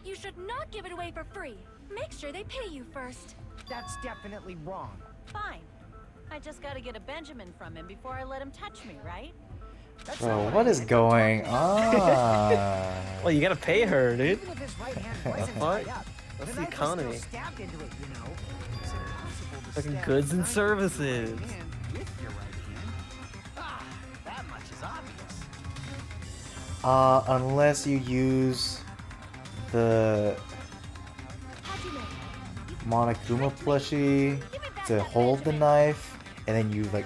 you should not give it away for free. Make sure they pay you first.
That's definitely wrong.
Fine. I just gotta get a Benjamin from him before I let him touch me, right?
That's
Bro,
not
what
I
is
meant.
going on?
Well, you gotta pay her, dude.
Even if his right hand wasn't
What?
tied up,
That's
the
the
knife was still
economy.
stabbed into it, you know. It's impossible to
Fucking
stab
goods
a
and
knife
services.
with your right hand with your right hand. Ah, that much is obvious.
Unless you use the
Hajime,
Monokuma plushie to hold the knife, and then you like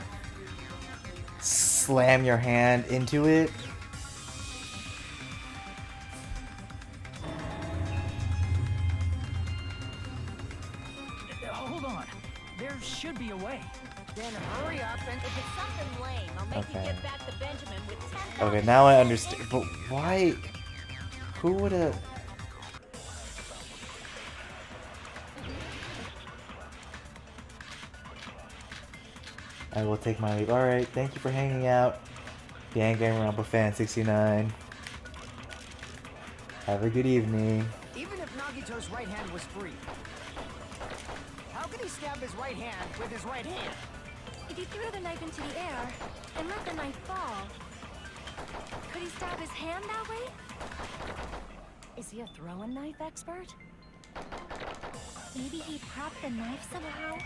slam your hand into it.
Hold on. There should be a way.
Then hurry up and...
If it's something lame, I'll make
Okay.
you give back the Benjamin with 10,000.
Okay, now I understand. But why? Who would have? I will take my leave. Alright, thank you for hanging out. Danganronpa fan 69. Have a good evening.
Even if Nagito's right hand was free, how could he stab his right hand with his right hand?
If he threw the knife into the air and let the knife fall, could he stab his hand that way? Is he a throwing knife expert? Maybe he propped the knife somehow?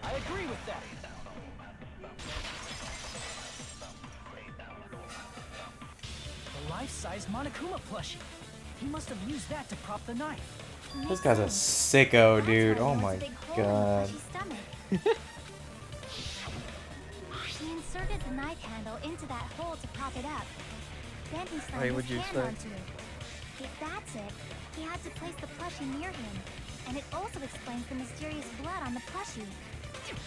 I agree with that. The life-size Monokuma plushie. He must have used that to prop the knife.
This guy's a sicko, dude.
That's why
Oh
there was
my
a big hole in the
god.
plushie's stomach. He inserted the knife handle into that hole to prop it up. Then he slammed
Wait,
his
what'd you
hand
say?
onto it. If that's it, he had to place the plushie near him. And it also explains the mysterious blood on the plushie.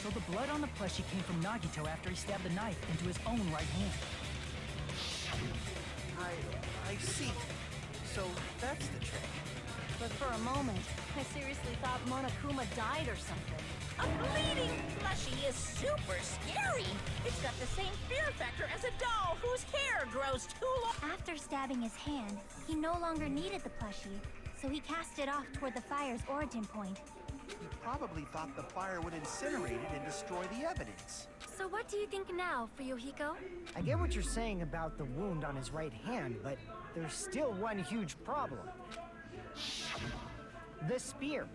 So the blood on the plushie came from Nagito after he stabbed the knife into his own right hand.
I see. So that's the trick.
But for a moment, I seriously thought Monokuma died or something.
A bleeding plushie is super scary. It's got the same fear factor as a doll whose hair grows too long.
After stabbing his hand, he no longer needed the plushie, so he cast it off toward the fire's origin point.
He probably thought the fire would incinerate it and destroy the evidence.
So what do you think now, Fuyuhiko?
I get what you're saying about the wound on his right hand, but there's still one huge problem. The spear.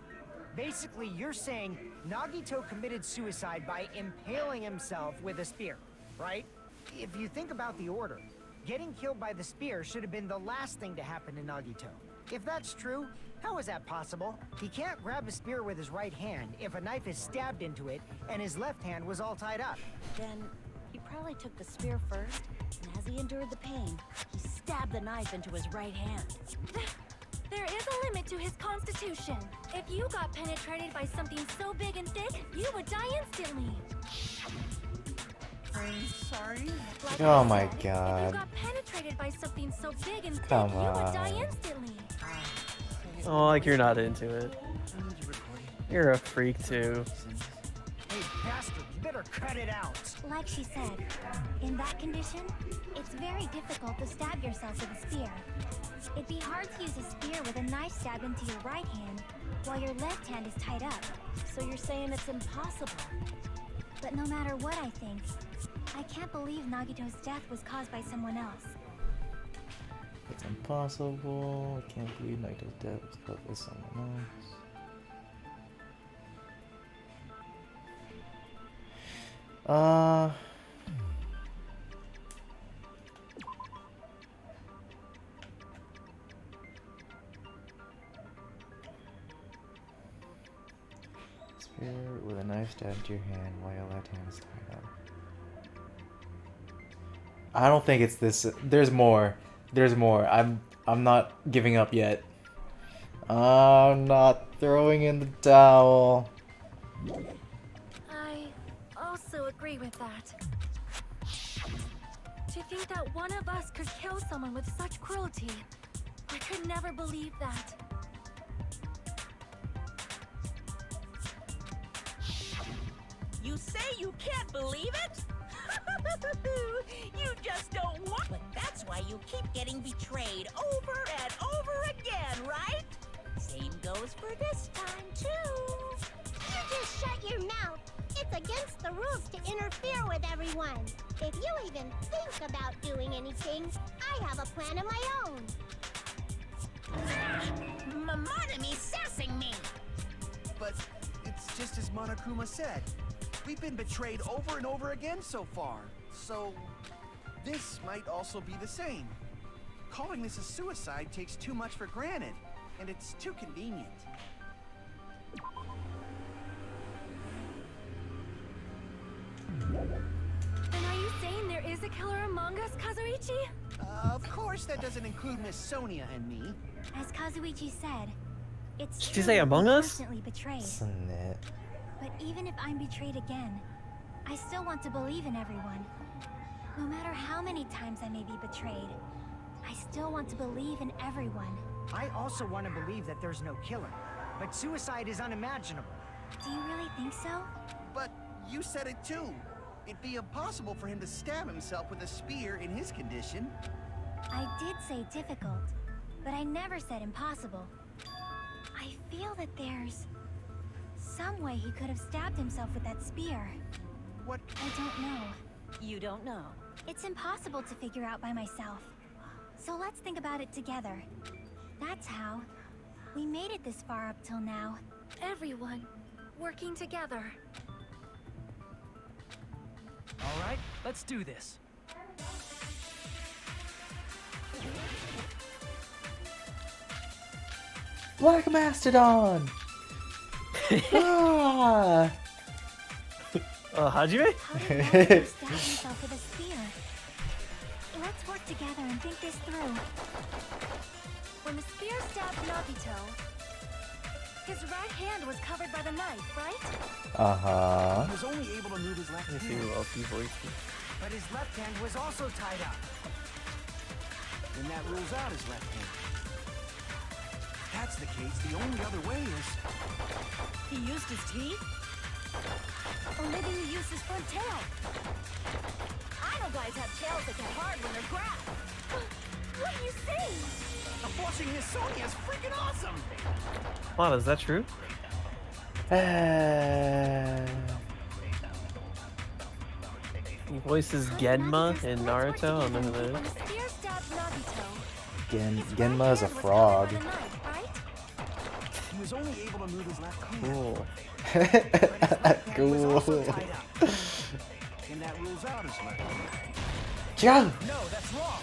Basically, you're saying Nagito committed suicide by impaling himself with a spear, right? If you think about the order, getting killed by the spear should have been the last thing to happen to Nagito. If that's true, how is that possible? He can't grab a spear with his right hand if a knife is stabbed into it and his left hand was all tied up.
Then he probably took the spear first, and as he endured the pain, he stabbed the knife into his right hand.
There is a limit to his constitution. If you got penetrated by something so big and thick, you would die instantly.
I'm sorry?
Like
Oh
I
my
said, If
god.
you got penetrated by something so big and thick,
Come
you would die
on.
instantly.
Oh, like you're not into it. You're a freak too.
Hey, bastard, you better cut it out.
Like she said, in that condition, it's very difficult to stab yourself with a spear. It'd be hard to use a spear with a knife stabbed into your right hand while your left hand is tied up.
So you're saying it's impossible?
But no matter what I think, I can't believe Nagito's death was caused by someone else.
It's impossible. I can't believe Naito's death was caused by someone else. Spear with a knife stabbed to your hand while your left hand is tied up. I don't think it's this. There's more. There's more. I'm not giving up yet. I'm not throwing in the towel.
I also agree with that. To think that one of us could kill someone with such cruelty, I could never believe that.
You say you can't believe it? You just don't want. But that's why you keep getting betrayed over and over again, right? Same goes for this time, too.
You just shut your mouth. It's against the rules to interfere with everyone. If you even think about doing anything, I have a plan of my own.
Monome's sassing me.
But it's just as Monokuma said. We've been betrayed over and over again so far. So this might also be the same. Calling this a suicide takes too much for granted, and it's too convenient.
Then are you saying there is a killer among us, Kazuichi?
Of course, that doesn't include Miss Sonia and me.
As Kazuichi said, it's
Did you
true
say
we're
among us?
constantly betrayed.
Isn't it?
But even if I'm betrayed again, I still want to believe in everyone. No matter how many times I may be betrayed, I still want to believe in everyone.
I also want to believe that there's no killer, but suicide is unimaginable.
Do you really think so?
But You said it too. It'd be impossible for him to stab himself with a spear in his condition.
I did say difficult, but I never said impossible. I feel that there's some way he could have stabbed himself with that spear.
What?
I don't know.
You don't know.
It's impossible to figure out by myself. So let's think about it together. That's how we made it this far up till now. Everyone working together.
All right, let's do this.
Black Mastodon! Ah!
Hajime?
How did Nagito stab himself with a spear? Let's work together and think this through. When the spear stabbed Nagito, his right hand was covered by the knife, right?
Uh-huh.
He was only able to move his left
Let me see
hand.
who else he voiced.
But his left hand was also tied up.
Then that rules out his left hand. If that's the case, the only other way is...
He used his teeth?
Or maybe he used his front tail.
I know guys have tails that get hard when they're grabbed.
What do you say?
Forcing his Sonya is freaking awesome!
Wow, is that true? He voices Genma in Naruto. I remember
When
that.
the spear stabbed Nagito, his right
Genma is a
hand was covered
frog.
by the knife, right?
He was only able to move his left hand.
Cool.
But his left hand was also
Cool.
tied up. And that rules out his left hand.
Joe!
No, that's wrong.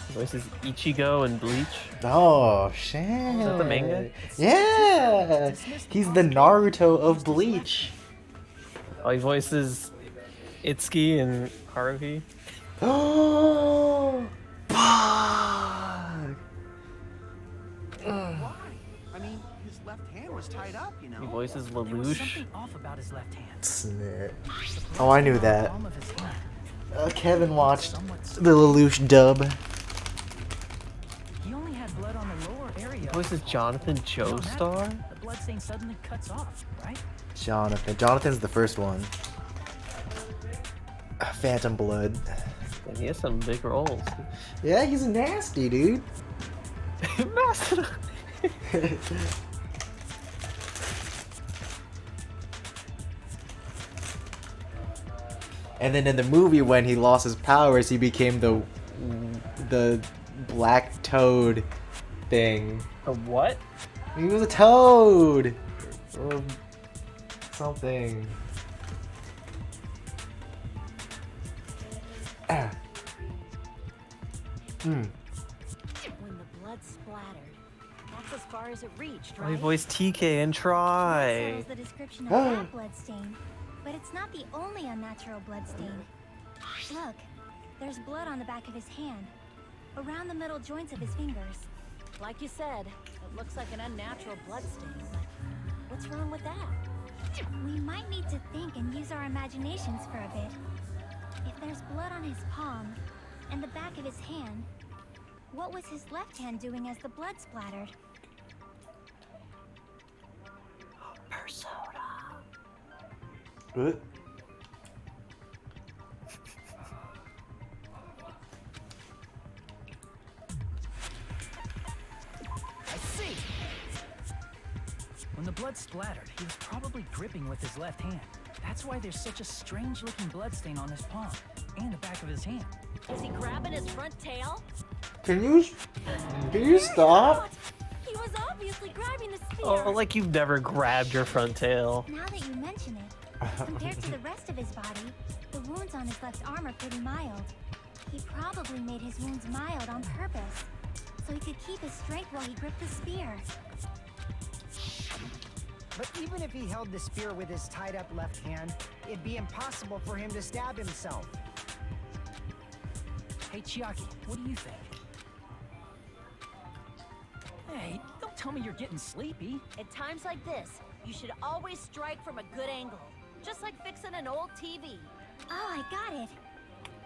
He voices Ichigo in Bleach.
Oh, shit.
Is that the manga?
Yeah! He's the Naruto of Bleach.
Oh, he voices Itsuki in Haruhi.
Oh! Fuck!
Why? I mean, his left hand was tied up, you
He
know.
voices
There was
Lelouch.
something off about his left hand.
Snap. Oh, I knew that.
Palm of his hand.
Kevin watched
Somewhat
the Lelouch dub.
He only had blood on the lower area.
He voices Jonathan Joestar.
The bloodstain suddenly cuts off, right?
Jonathan. Jonathan's the first one. Phantom Blood.
And he has some big roles.
Yeah, he's nasty, dude.
Mastodon.
And then in the movie, when he lost his powers, he became the black toad thing.
A what?
He was a toad or something. Ah. Hmm.
When the blood splattered, that's as far as it reached,
Oh, he
right?
voiced TK and
That
Try.
settles the description of that blood stain. But it's not the only unnatural blood stain. Look, there's blood on the back of his hand, around the middle joints of his fingers.
Like you said, it looks like an unnatural blood stain. But what's wrong with that?
We might need to think and use our imaginations for a bit. If there's blood on his palm and the back of his hand, what was his left hand doing as the blood splattered?
What?
I see. When the blood splattered, he was probably gripping with his left hand. That's why there's such a strange-looking bloodstain on his palm and the back of his hand.
Is he grabbing his front tail?
Can you stop?
He was obviously grabbing the spear.
Oh, like you've never grabbed your front tail.
Now that you mention it, compared to the rest of his body, the wounds on his left arm are pretty mild. He probably made his wounds mild on purpose, so he could keep his strength while he gripped the spear.
But even if he held the spear with his tied up left hand, it'd be impossible for him to stab himself.
Hey, Chiaki, what do you think? Hey, don't tell me you're getting sleepy.
At times like this, you should always strike from a good angle. Just like fixing an old TV.
Oh, I got it.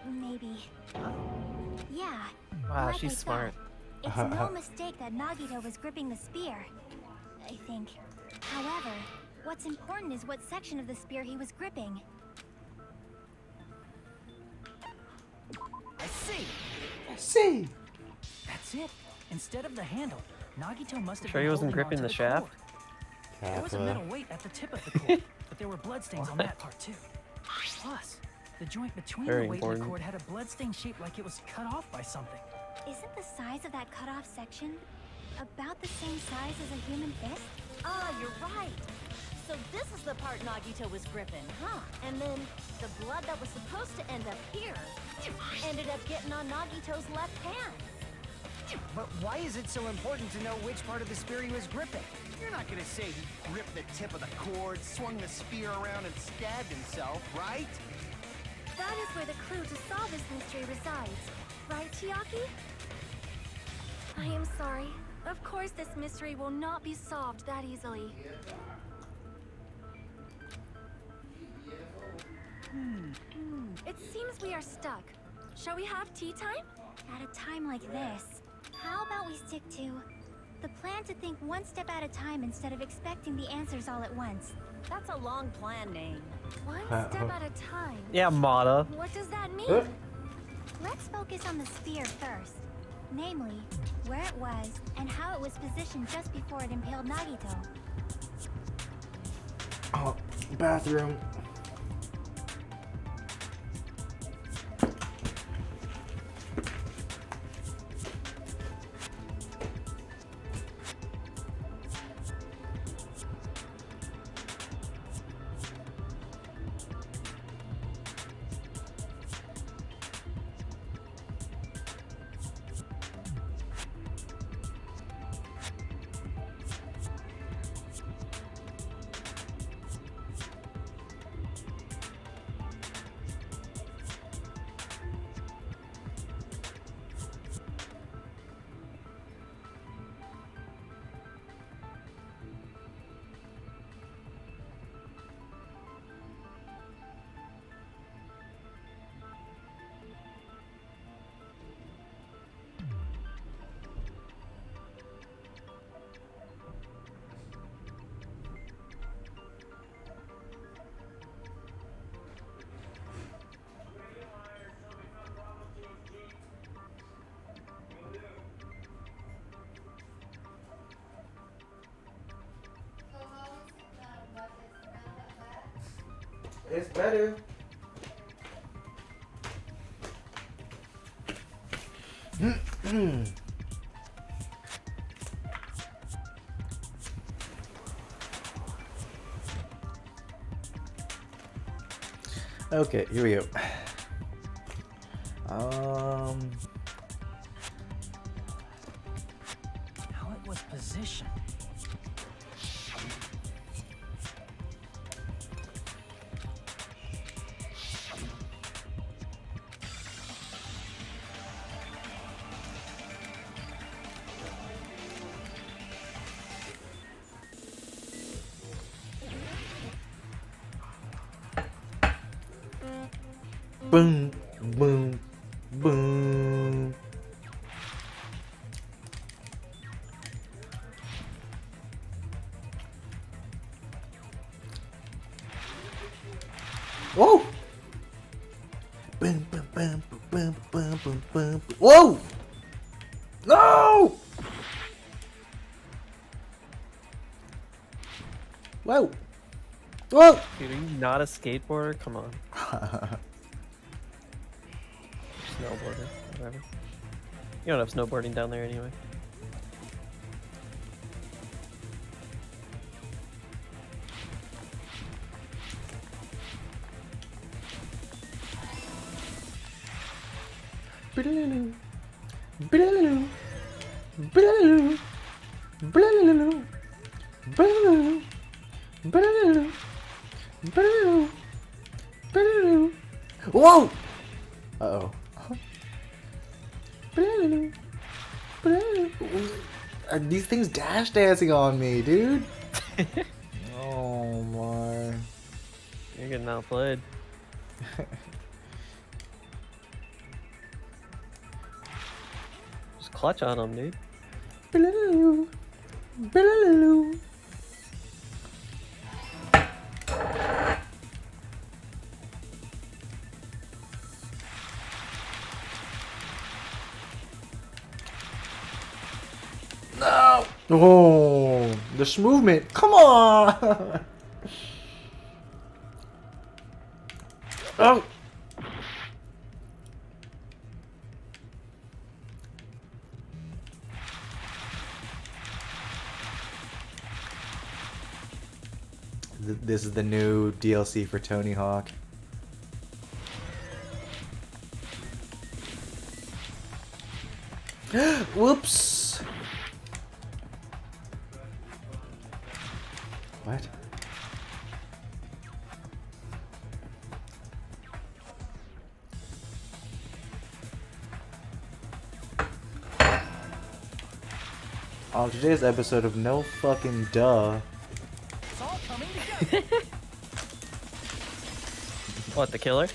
Maybe. Yeah.
Wow,
like I
she's
thought.
smart.
It's no mistake that Nagito was gripping the spear. I think. However, What's important is what section of the spear he was gripping.
I see.
See.
That's it. Instead of the handle, Nagito must have
Sure
been
he wasn't
holding
gripping
onto
the shaft?
cord. There was a
Kappa.
metal weight at the tip of the cord, but there were bloodstains on that part too. Plus, the joint between
Very
the weight and
important.
the cord had a bloodstain shaped like it was cut off by something.
Isn't the size of that cut-off section about the same size as a human fist?
Ah, you're right. So this is the part Nagito was gripping, huh? And then the blood that was supposed to end up here ended up getting on Nagito's left hand.
But why is it so important to know which part of the spear he was gripping?
You're not gonna say he ripped the tip of the cord, swung the spear around, and stabbed himself, right?
That is where the clue to solve this mystery resides. Right, Chiaki? I am sorry. Of course this mystery will not be solved that easily. It seems we are stuck. Shall we have tea time? At a time like this, how about we stick to the plan to think one step at a time instead of expecting the answers all at once?
That's a long plan name.
One step at a time.
Yeah, Moida.
What does that mean? Let's focus on the spear first. Namely, where it was and how it was positioned just before it impaled Nagito.
Oh, bathroom. It's better. Okay, here we go.
How it was positioned.
Boom, boom, boom. Whoa! Boom, boom, boom, boom, boom, boom, boom. Whoa! No! Whoa! Whoa!
Dude, are you not a skateboarder? Come on. Snowboarder, whatever. You don't have snowboarding down there anyway.
Blah-la-la. Blah-la-la. Blah-la-la. Blah-la-la. Blah-la-la. Blah-la-la. Blah-la-la. Blah-la-la. Whoa! Uh-oh. Blah-la-la. Blah-la-la. Are these things dash dancing on me, dude? Oh my.
You're getting outplayed. Just clutch on them, dude.
Blah-la-la. Blah-la-la. Oh, this movement. Come on. Oh. This is the new DLC for Tony Hawk. Whoops. What? On today's episode of No Fucking Duh.
It's all coming together.
What, the killer?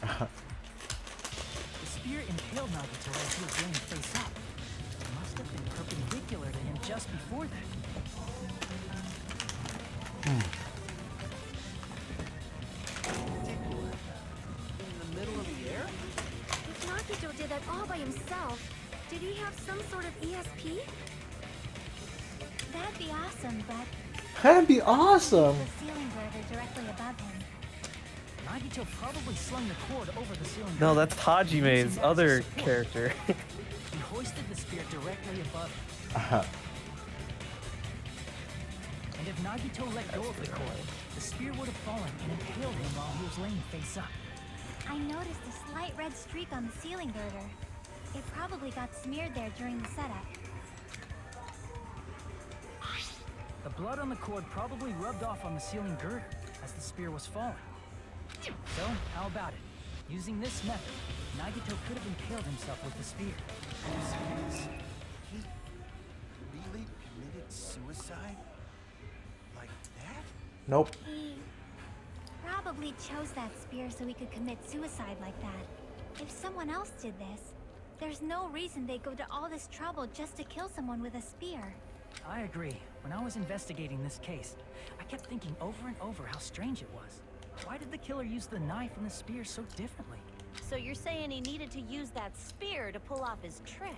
The spear impaled Nagito as he was laying face up. It must have been perpendicular to him just before that.
In the middle of the air?
If Nagito did that all by himself, did he have some sort of ESP? That'd be awesome, but
That'd be awesome.
the ceiling girder directly above him.
Nagito probably slung the cord over the ceiling.
No,
girder,
that's Hajime's
using that as a
other
support.
character.
He hoisted the spear directly above him. And if Nagito let go of the cord, the spear would have fallen and impaled him while he was laying face up.
I noticed a slight red streak on the ceiling girder. It probably got smeared there during the setup.
The blood on the cord probably rubbed off on the ceiling girder as the spear was falling. So, how about it? Using this method, Nagito could have impaled himself with the spear.
He really committed suicide? Like that?
Nope.
He probably chose that spear so he could commit suicide like that. If someone else did this, there's no reason they'd go to all this trouble just to kill someone with a spear.
I agree. When I was investigating this case, I kept thinking over and over how strange it was. Why did the killer use the knife and the spear so differently?
So you're saying he needed to use that spear to pull off his trick?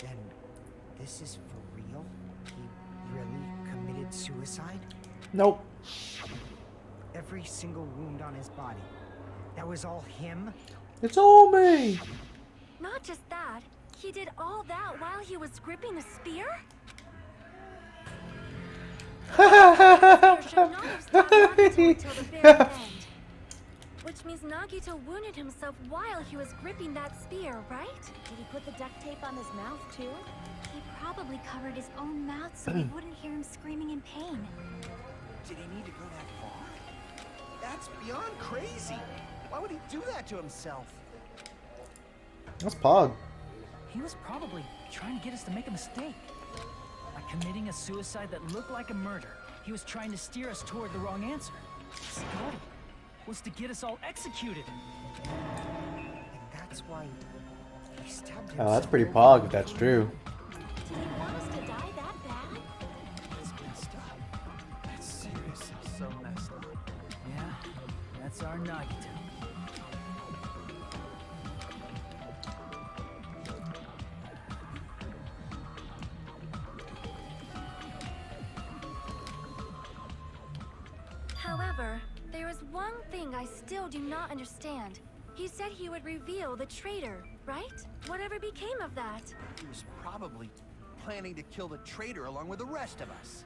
Then this is for real? He really committed suicide?
Nope.
Every single wound on his body. That was all him?
It's all me.
Not just that, he did all that while he was gripping the spear? Spear should not have stopped Nagito until the very end. Which means Nagito wounded himself while he was gripping that spear, right?
Did he put the duct tape on his mouth too?
He probably covered his own mouth so we wouldn't hear him screaming in pain.
Did he need to go that far? That's beyond crazy. Why would he do that to himself?
That's Pog.
He was probably trying to get us to make a mistake. By committing a suicide that looked like a murder, he was trying to steer us toward the wrong answer. His goal was to get us all executed.
And that's why he stabbed himself.
Oh, that's pretty Pog if that's true.
Did he want us to die that bad?
That's messed up. That's seriously so messed up.
Yeah, that's our Nagito.
However, there is one thing I still do not understand. He said he would reveal the traitor, right? Whatever became of that?
He was probably planning to kill the traitor along with the rest of us.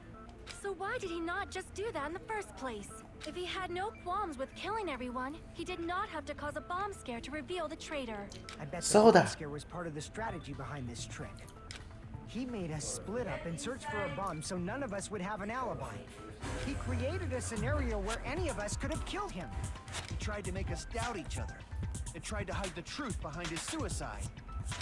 So why did he not just do that in the first place? If he had no qualms with killing everyone, he did not have to cause a bomb scare to reveal the traitor.
I bet the
Soda.
bomb scare was part of the strategy behind this trick. He made us split up and search for a bomb so none of us would have an alibi. He created a scenario where any of us could have killed him.
He tried to make us doubt each other and tried to hide the truth behind his suicide.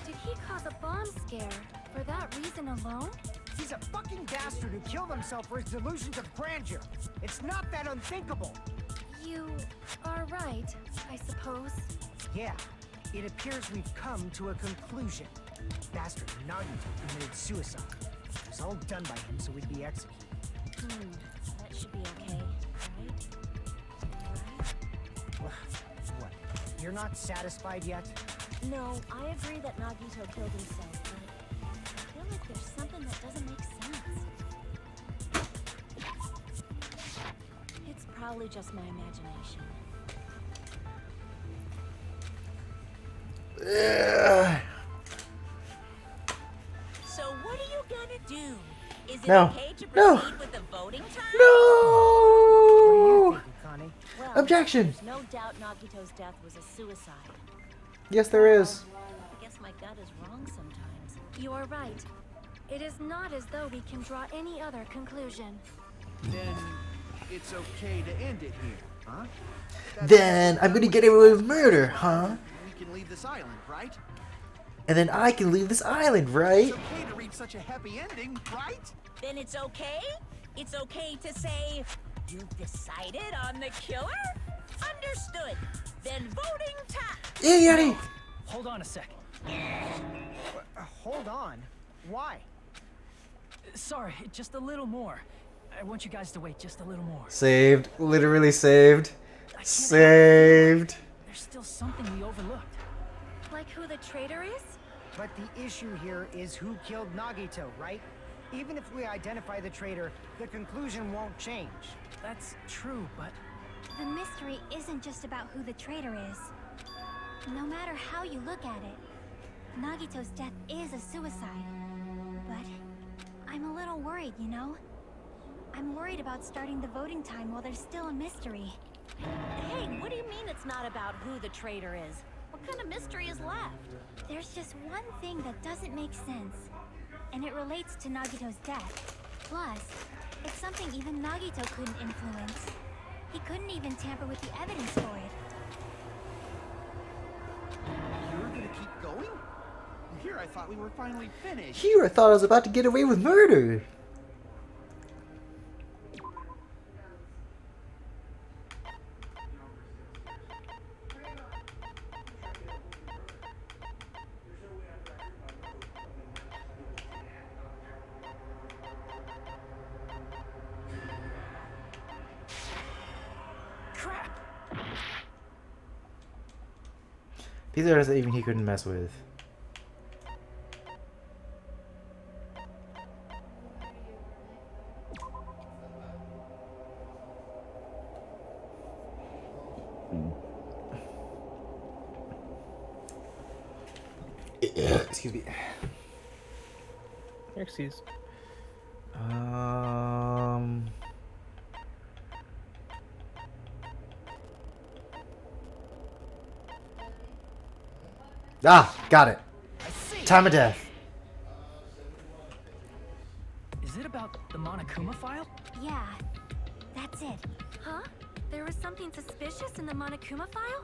Did he cause a bomb scare for that reason alone?
He's a fucking bastard who killed himself for his delusions of grandeur. It's not that unthinkable.
You are right, I suppose.
Yeah, it appears we've come to a conclusion. Bastard Nagito committed suicide. It was all done by him so we'd be executed.
That should be okay, right?
What? You're not satisfied yet?
No, I agree that Nagito killed himself, but I feel
feel like there's something that doesn't make sense.
It's probably just my imagination. So what are you gonna do? Is it
No.
okay to
No.
proceed with the voting time?
What are you
No!
thinking, Connie?
Well,
Objection.
There's no doubt Nagito's death was a suicide.
Yes, there is.
I guess my gut is wrong sometimes.
You're right. It is not as though we can draw any other conclusion.
Then it's okay to end it here, huh?
Then I'm gonna get away with murder, huh?
We can leave this island, right?
And then I can leave this island, right?
It's okay to reach such a happy ending, right?
Then it's okay? It's okay to say, you've decided on the killer? Understood. Then voting time.
Idiotic!
Hold on a sec.
Hold on. Why?
Sorry, just a little more. I want you guys to wait just a little more.
Saved. Literally saved.
I can't
Saved.
There's still something we overlooked.
Like who the traitor is?
But the issue here is who killed Nagito, right? Even if we identify the traitor, the conclusion won't change.
That's true, but
The mystery isn't just about who the traitor is. No matter how you look at it, Nagito's death is a suicide. But I'm a little worried, you know? I'm worried about starting the voting time while there's still a mystery.
Hey, what do you mean it's not about who the traitor is? What kind of mystery is left?
There's just one thing that doesn't make sense, and it relates to Nagito's death. Plus, it's something even Nagito couldn't influence. He couldn't even tamper with the evidence for it.
You're gonna keep going? Here I thought we were finally finished.
Here I thought I was about to get away with murder.
crap!
These are that even he couldn't mess with. Excuse me.
Excuse.
Got it.
I see.
Time of death.
Is it about the Monokuma file?
Yeah, that's it. Huh? There was something suspicious in the Monokuma file?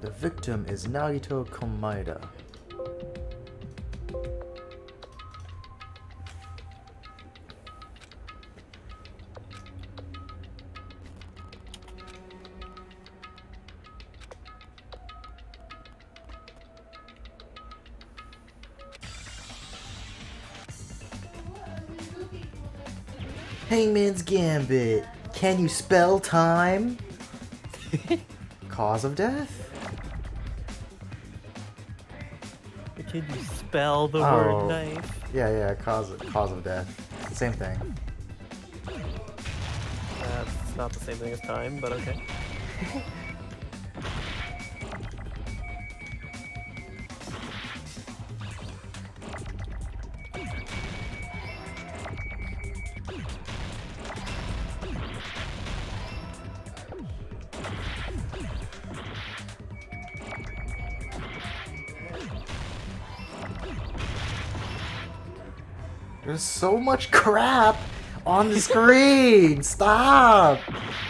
The victim is Nagito Moida. Hangman's Gambit. Can you spell time? Cause of death?
Can you spell the
Oh.
word knife?
Yeah, cause of death. Same thing.
That's not the same thing as time, but okay.
There's so much crap on the screen. Stop.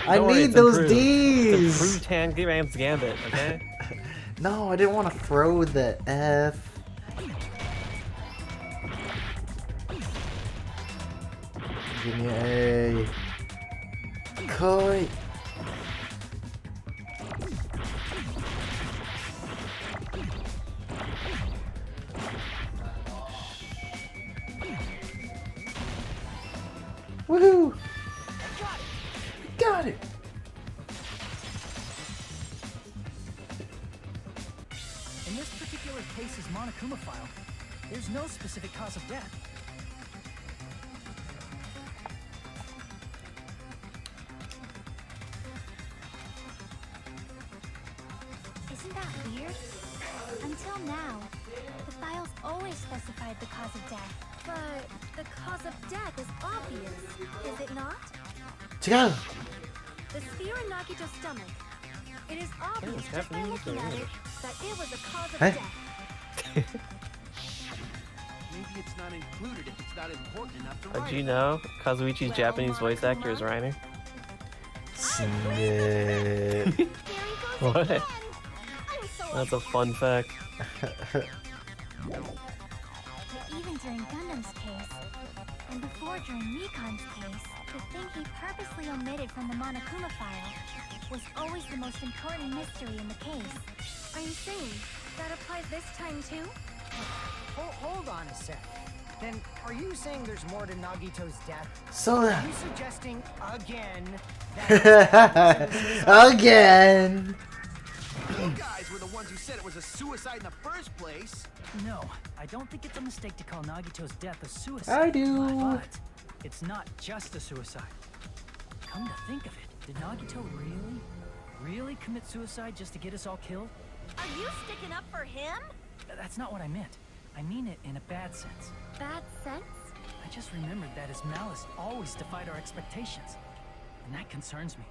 I
Don't worry,
need
it's
those
improved. It's
D's.
improved Hangman's Gambit, okay?
No, I didn't want to throw the F. Give me a kite. Woohoo! Got it!
case's Monokuma file, there's no specific cause of death.
Isn't that weird? Until now, the files always specified the cause of death. But the cause of death is obvious, is it not?
Chica!
The sphere in Nagito's stomach. It is obvious just by looking at it that it was a cause of
Huh?
death.
Maybe it's not included if it's not important enough to
Did
write.
you know Kazuichi's Japanese voice actor is Reiner?
Snip.
There he goes
What?
again. I'm so
That's a fun fact.
But even during Gundam's case, and before during Mikan's case, the thing he purposely omitted from the Monokuma file was always the most important mystery in the case. Are you saying that applies this time too?
Hold on a sec. Then, are you saying there's more to Nagito's death?
So
Are you suggesting again that
again.
You guys were the ones who said it was a suicide in the first place.
No, I don't think it's a mistake to call Nagito's death a suicide.
I do.
But it's not just a suicide. Come to think of it, did Nagito really commit suicide just to get us all killed?
Are you sticking up for him?
That's not what I meant. I mean it in a bad sense.
Bad sense?
I just remembered that his malice always defied our expectations. And that concerns me.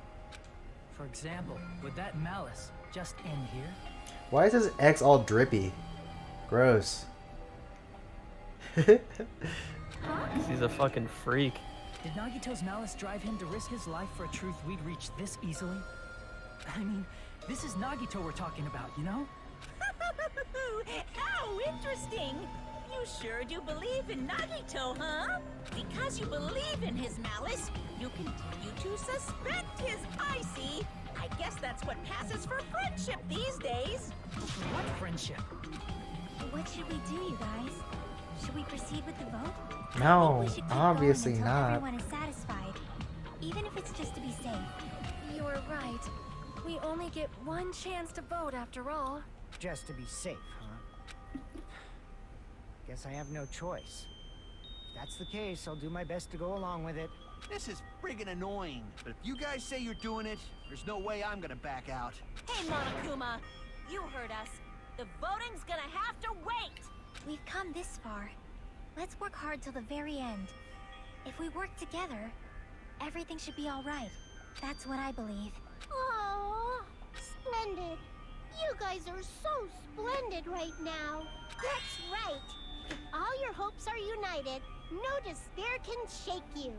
For example, would that malice just end here?
Why is his X all drippy? Gross.
'Cause he's a fucking freak.
Did Nagito's malice drive him to risk his life for a truth we'd reach this easily? I mean, this is Nagito we're talking about, you know?
How interesting! You sure do believe in Nagito, huh? Because you believe in his malice, you continue to suspect his icy. I guess that's what passes for friendship these days.
What friendship?
What should we do, you guys? Should we proceed with the vote?
No,
I think we should keep
obviously
going until
not.
everyone is satisfied, even if it's just to be safe. You're right. We only get one chance to vote after all.
just to be safe, huh? Guess I have no choice. If that's the case, I'll do my best to go along with it.
This is friggin' annoying. But if you guys say you're doing it, there's no way I'm gonna back out.
Hey, Monokuma, you heard us. The voting's gonna have to wait.
We've come this far. Let's work hard till the very end. If we work together, everything should be all right. That's what I believe.
Oh, splendid. You guys are so splendid right now. That's right. If all your hopes are united, no despair can shake you.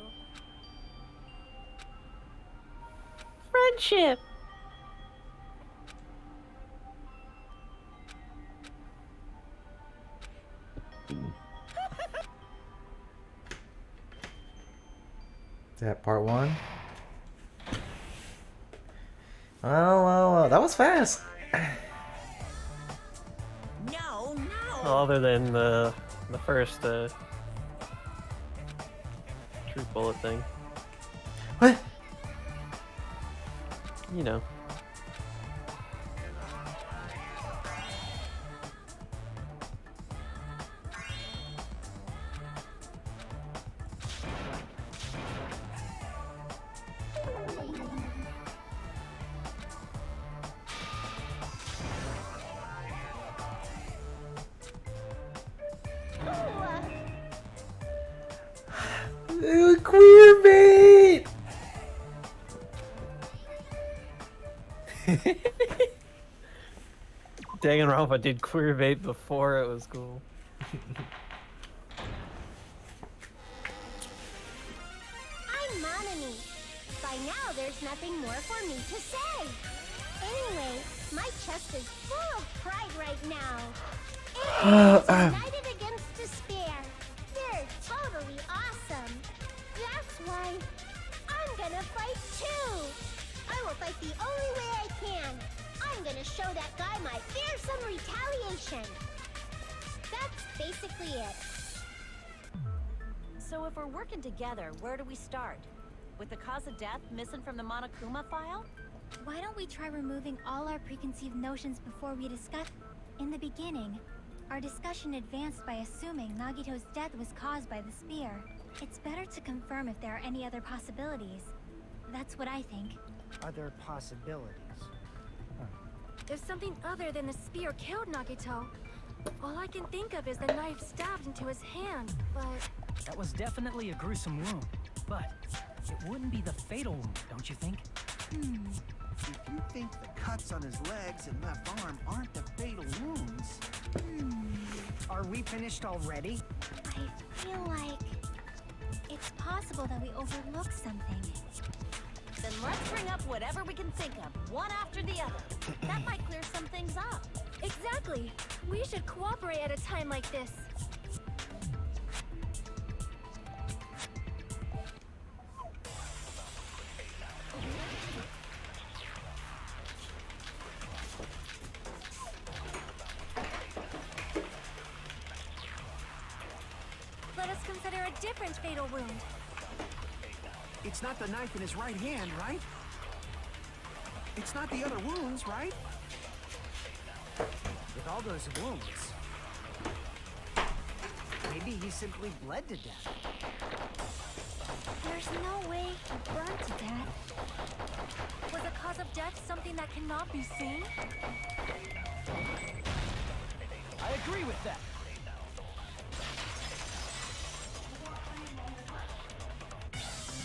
Friendship.
Is that part one? Well, that was fast.
No, no.
Well, other than the first truth bullet thing,
What?
you know.
Queer bait!
Danganronpa did queerbait before it was cool.
I'm Monami. By now, there's nothing more for me to say. Anyway, my chest is full of pride right now. It's united against despair. They're totally awesome. That's why I'm gonna fight too. I will fight the only way I can. I'm gonna show that guy my fearsome retaliation. That's basically it.
So if we're working together, where do we start? With the cause of death missing from the Monokuma file?
Why don't we try removing all our preconceived notions before we discuss in the beginning? Our discussion advanced by assuming Nagito's death was caused by the spear. It's better to confirm if there are any other possibilities. That's what I think.
Other possibilities.
If something other than the spear killed Nagito, all I can think of is the knife stabbed into his hand, but...
That was definitely a gruesome wound, but it wouldn't be the fatal wound, don't you think?
If you think the cuts on his legs and left arm aren't the fatal wounds...
Are we finished already?
I feel like... it's possible that we overlooked something.
Then let's bring up whatever we can think of, one after the other. That might clear some things up.
Exactly! We should cooperate at a time like this. Let us consider a different fatal wound.
It's not the knife in his right hand, right? It's not the other wounds, right?
With all those wounds, maybe he simply bled to death.
There's no way he burned to death. Was the cause of death something that cannot be seen?
I agree with that.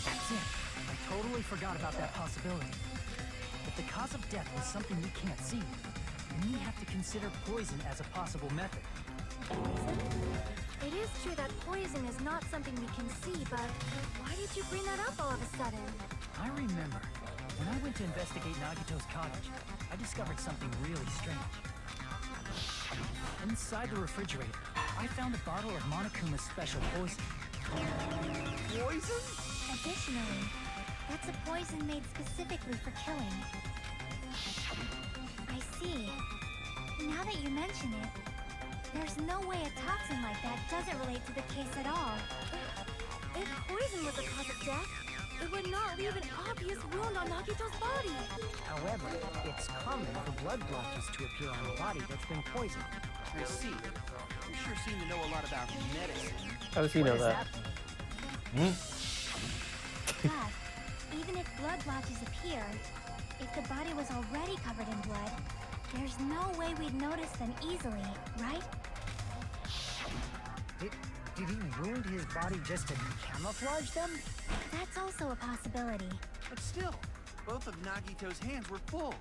That's it. I totally forgot about that possibility. If the cause of death was something we can't see, then we have to consider poison as a possible method.
Poison? It is true that poison is not something we can see, but why did you bring that up all of a sudden?
I remember, when I went to investigate Nagito's cottage, I discovered something really strange. Inside the refrigerator, I found a bottle of Monokuma's special poison.
Poison?
Additionally, that's a poison made specifically for killing. I see. Now that you mention it, there's no way a toxin like that doesn't relate to the case at all. If poison was the cause of death, it would not leave an obvious wound on Nagito's body.
However, it's common for blood blotches to appear on a body that's been poisoned.
I see. You sure seem to know a lot about medicine.
How does he know that?
But even if blood blotches appear, if the body was already covered in blood, there's no way we'd notice them easily, right?
Did he wound his body just to camouflage them?
That's also a possibility.
But still, both of Nagito's hands were full.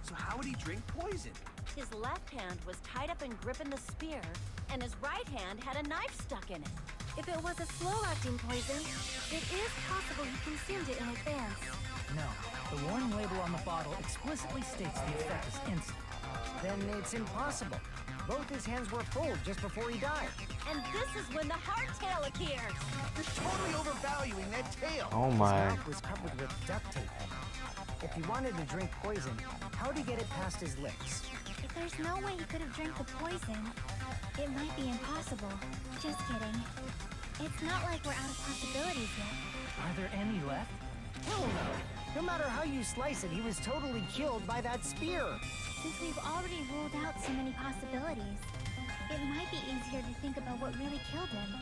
So how would he drink poison?
His left hand was tied up and gripping the spear, and his right hand had a knife stuck in it.
If it was a slow-acting poison, it is possible he consumed it in advance.
No, the warning label on the bottle explicitly states the effect is instant.
Then it's impossible. Both his hands were full just before he died.
And this is when the hardtail appears.
You're totally overvaluing that tail.
Oh
His
my.
mouth was covered with duct tape. If he wanted to drink poison, how'd he get it past his lips?
If there's no way he could have drank the poison, it might be impossible. Just kidding. It's not like we're out of possibilities yet.
Are there any left?
Hell no! No matter how you slice it, he was totally killed by that spear.
Since we've already ruled out so many possibilities, it might be easier to think about what really killed him.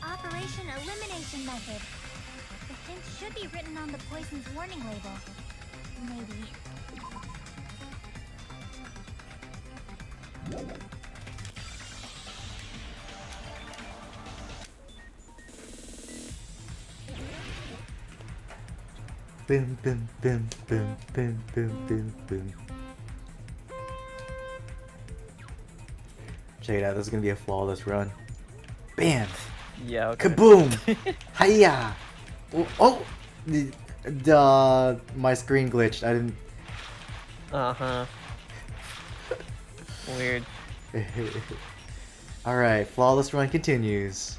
Operation Elimination Method. The hint should be written on the poison's warning label. Maybe.
Boom, boom, boom, boom, boom, boom, boom, boom. Check it out. This is gonna be a flawless run. Bam!
Yeah. Okay.
Kaboom! Hiya! Oh! My screen glitched. I didn't.
Uh-huh. Weird.
Alright, flawless run continues.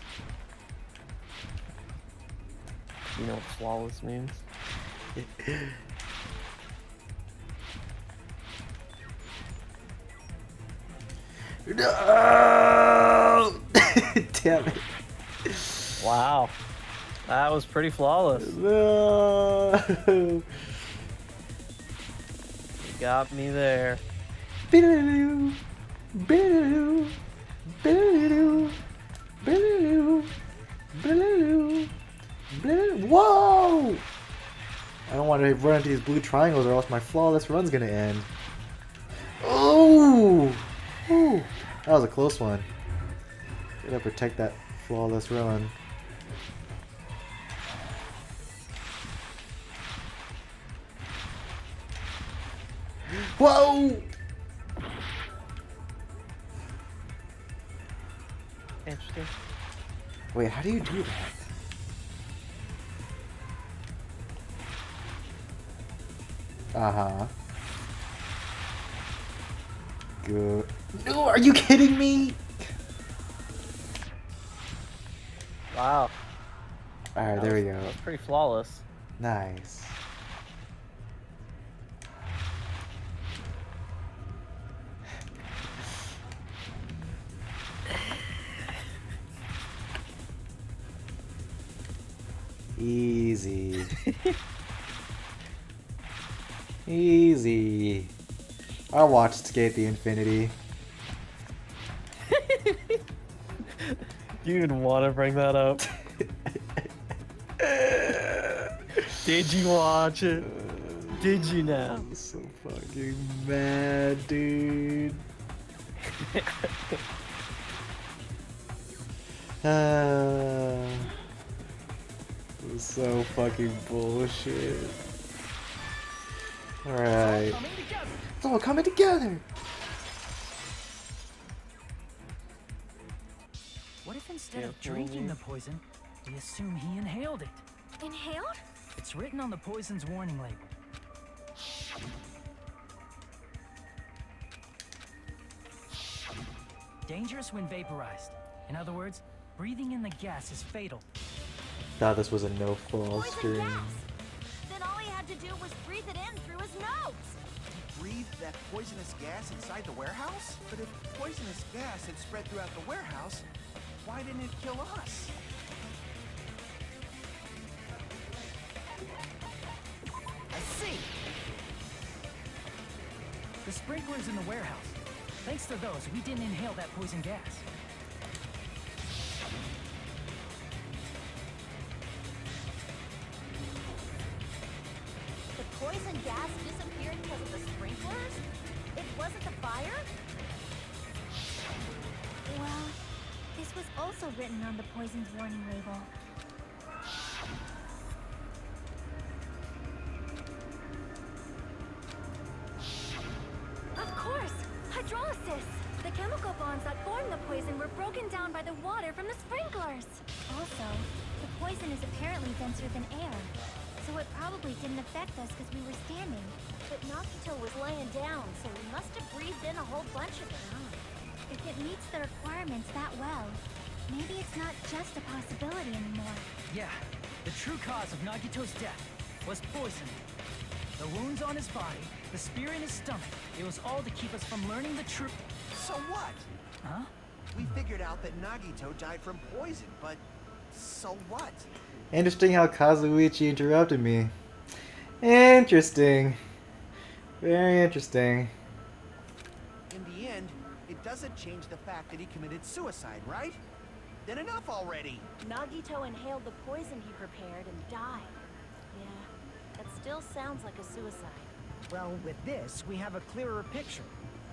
You know what flawless means?
No! Damn it.
Wow. That was pretty flawless.
No!
You got me there.
Bidoo, bidoo, Blue, blue, blue, blue. Whoa! I don't want to run into these blue triangles or else my flawless run's gonna end. Oh! Ooh. That was a close one. Gotta protect that flawless run. Whoa!
Interesting.
Wait, how do you do that? Uh-huh. Good. No, are you kidding me?
Wow.
Alright, there we go.
That's pretty flawless.
Nice. Easy. Easy. I watched Skate the Infinity.
Do you even want to bring that up? Did you watch it? Did you now?
I'm so fucking mad, dude. It was so fucking bullshit. Alright. It's all coming together!
What if instead
Yeah,
of drinking the
probably.
poison, we assume he inhaled it?
Inhaled?
It's written on the poison's warning label. Dangerous when vaporized. In other words, breathing in the gas is fatal.
Thought this was a no fall
Poison
stream.
gas. Then all he had to do was breathe it in through his nose.
Breathe that poisonous gas inside the warehouse? But if poisonous gas had spread throughout the warehouse, why didn't it kill us?
I see! The sprinklers in the warehouse. Thanks to those, we didn't inhale that poison gas.
The poison gas disappeared because of the sprinklers? It wasn't the fire?
Well, this was also written on the poison's warning label. Of course! Hydrolysis! The chemical bonds that form the poison were broken down by the water from the sprinklers! Also, the poison is apparently denser than air, so it probably didn't affect us because we were standing.
But Nagito was laying down, so he must have breathed in a whole bunch of it.
If it meets the requirements that well, maybe it's not just a possibility anymore.
Yeah, the true cause of Nagito's death was poisoning. The wounds on his body, the spear in his stomach, it was all to keep us from learning the truth.
So what?
Huh?
We figured out that Nagito died from poison, but so what?
Interesting how Kazuichi interrupted me. Interesting. Very interesting.
In the end, it doesn't change the fact that he committed suicide, right? Then enough already!
Nagito inhaled the poison he prepared and died. Yeah, that still sounds like a suicide.
Well, with this, we have a clearer picture.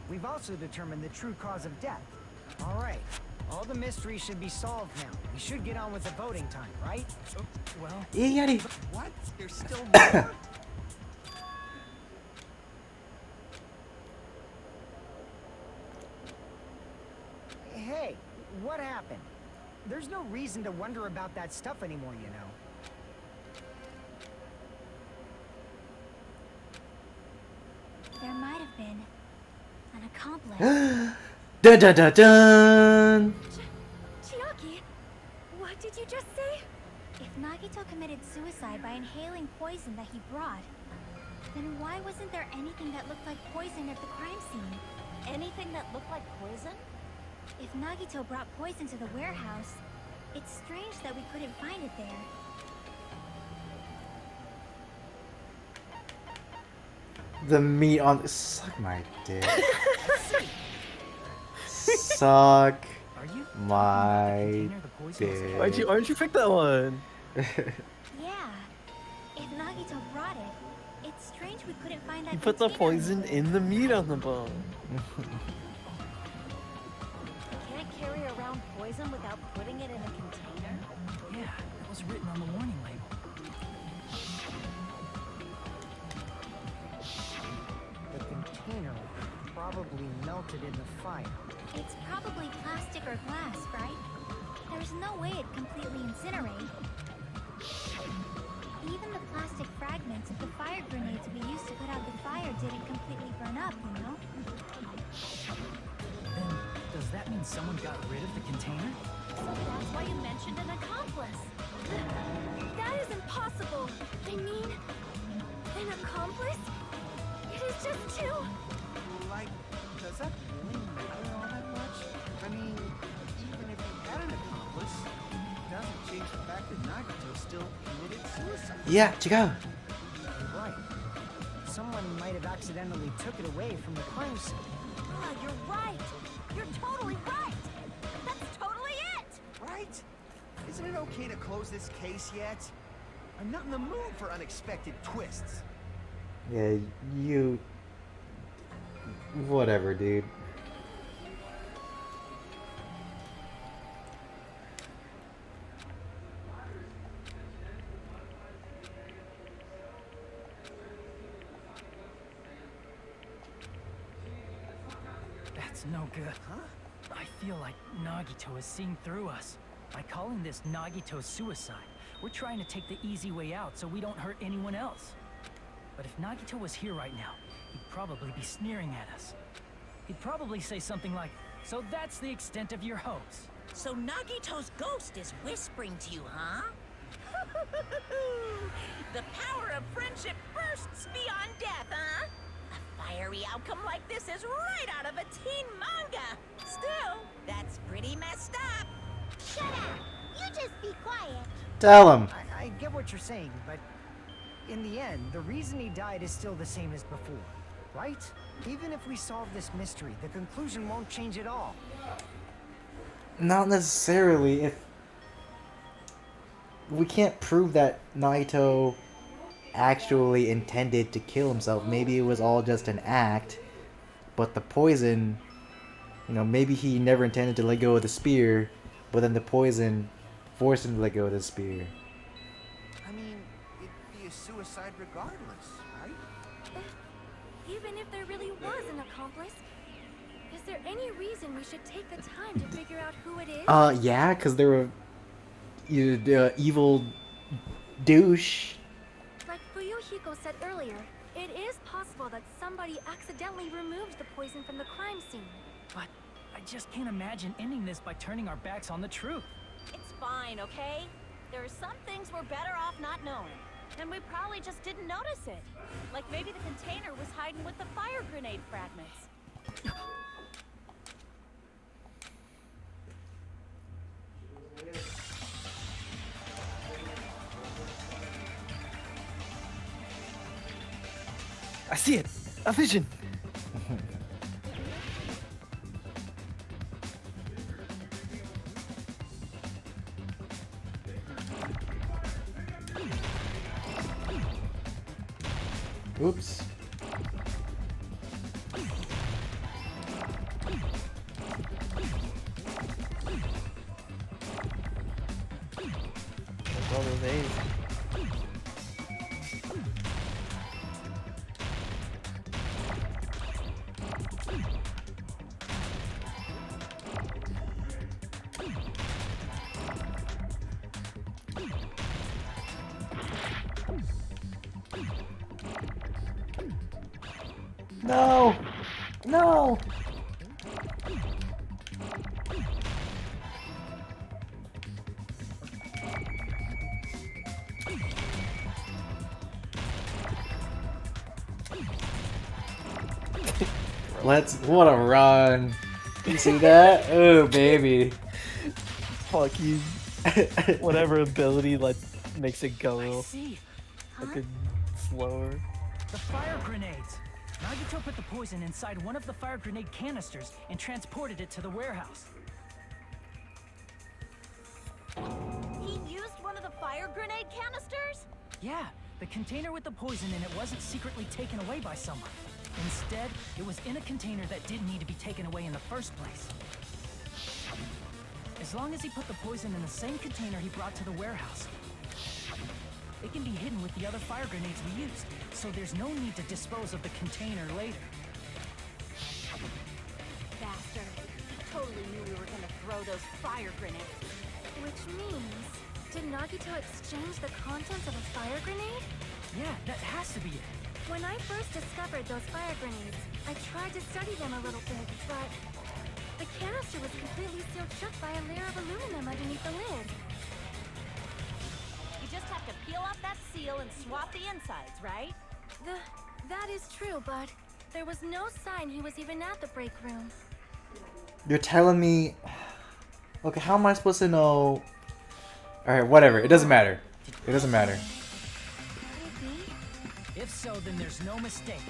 We've also determined the true cause of death. All right. All the mysteries should be solved now. We should get on with the voting time, right?
Oh, well,
Yeti.
What? There's still more?
Hey, what happened? There's no reason to wonder about that stuff anymore, you know.
There might have been an accomplice.
Dun dun dun dun!
Chiaki, what did you just say? If Nagito committed suicide by inhaling poison that he brought, then why wasn't there anything that looked like poison at the crime scene?
Anything that looked like poison?
If Nagito brought poison to the warehouse, it's strange that we couldn't find it there.
The meat on. Suck my dick. Suck My
Container the poison was in.
dick.
Why don't you pick that one?
Yeah. If Nagito brought it, it's strange we couldn't find that
You put the
container
poison
anywhere.
in the meat on the bone.
Can't carry around poison without putting it in a container?
Yeah, that was written on the warning label.
The container probably melted in the fire.
It's probably plastic or glass, right? There's no way it'd completely incinerate. Even the plastic fragments of the fire grenades we used to put out the fire didn't completely burn up, you know?
Then, does that mean someone got rid of the container?
So that's why you mentioned an accomplice. That is impossible. I mean, an accomplice? It is just too...
Like, does that really matter all that much? I mean, even if you had an accomplice, it doesn't change the fact that Nagito still committed suicide.
Yeah, chica.
You're right. Someone might have accidentally took it away from the crime scene.
Ah, you're right. You're totally right. That's totally it.
Right? Isn't it okay to close this case yet? I'm not in the mood for unexpected twists.
Yeah, you. Whatever, dude.
That's no good.
Huh?
I feel like Nagito is seeing through us. By calling this Nagito suicide, we're trying to take the easy way out so we don't hurt anyone else. But if Nagito was here right now, he'd probably be sneering at us. He'd probably say something like, "So that's the extent of your hopes."
So Nagito's ghost is whispering to you, huh? The power of friendship bursts beyond death, huh? A fiery outcome like this is right out of a teen manga. Still, that's pretty messed up.
Shut up! You just be quiet.
Tell him.
I get what you're saying, but in the end, the reason he died is still the same as before, right? Even if we solve this mystery, the conclusion won't change at all.
Not necessarily. If we can't prove that Naito actually intended to kill himself, maybe it was all just an act. But the poison, maybe he never intended to let go of the spear, but then the poison forced him to let go of the spear.
I mean, it'd be a suicide regardless, right?
Even if there really was an accomplice, is there any reason we should take the time to figure out who it is?
Yeah, because they were evil douche.
Like Fuyuhiko said earlier, it is possible that somebody accidentally removed the poison from the crime scene.
But I just can't imagine ending this by turning our backs on the truth.
It's fine, okay? There are some things we're better off not knowing. And we probably just didn't notice it. Like maybe the container was hiding with the fire grenade fragments.
I see it. A vision.
Oops.
Like all those A's.
No! No! What a run. You see that? Oh, baby.
Fuck you. Whatever ability makes it go
I see.
like a slower.
The fire grenades! Nagito put the poison inside one of the fire grenade canisters and transported it to the warehouse.
fire grenade canisters?
Yeah, the container with the poison in it wasn't secretly taken away by someone. Instead, it was in a container that didn't need to be taken away in the first place. As long as he put the poison in the same container he brought to the warehouse, it can be hidden with the other fire grenades we used, so there's no need to dispose of the container later.
Bastard. He totally knew we were gonna throw those fire grenades.
Which means, did Nagito exchange the contents of a fire grenade?
Yeah, that has to be it.
When I first discovered those fire grenades, I tried to study them a little bit, but the canister was completely sealed shut by a layer of aluminum underneath the lid.
You just have to peel off that seal and swap the insides, right?
That is true, but there was no sign he was even at the break room.
You're telling me... Okay, how am I supposed to know... Alright, whatever. It doesn't matter. It doesn't matter.
Could it be?
If so, then there's no mistake.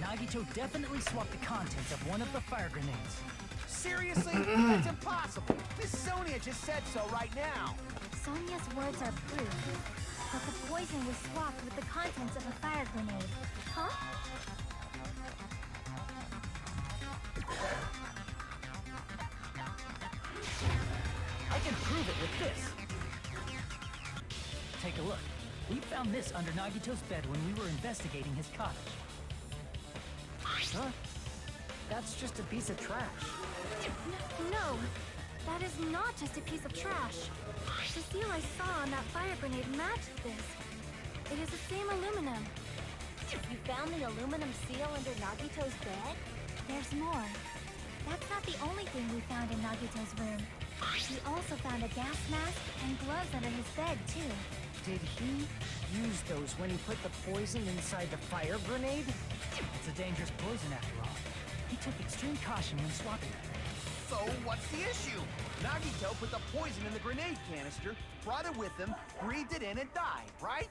Nagito definitely swapped the contents of one of the fire grenades.
Seriously? That's impossible. Miss Sonia just said so right now.
Sonia's words are proof, but the poison was swapped with the contents of a fire grenade. Huh?
I can prove it with this. Take a look. We found this under Nagito's bed when we were investigating his cottage.
Huh? That's just a piece of trash.
No, that is not just a piece of trash. The seal I saw on that fire grenade matched this. It is the same aluminum.
You found the aluminum seal under Nagito's bed?
There's more. That's not the only thing we found in Nagito's room. We also found a gas mask and gloves under his bed, too.
Did he use those when he put the poison inside the fire grenade?
It's a dangerous poison after all. He took extreme caution when swapping it.
So what's the issue? Nagito put the poison in the grenade canister, brought it with him, breathed it in and died, right?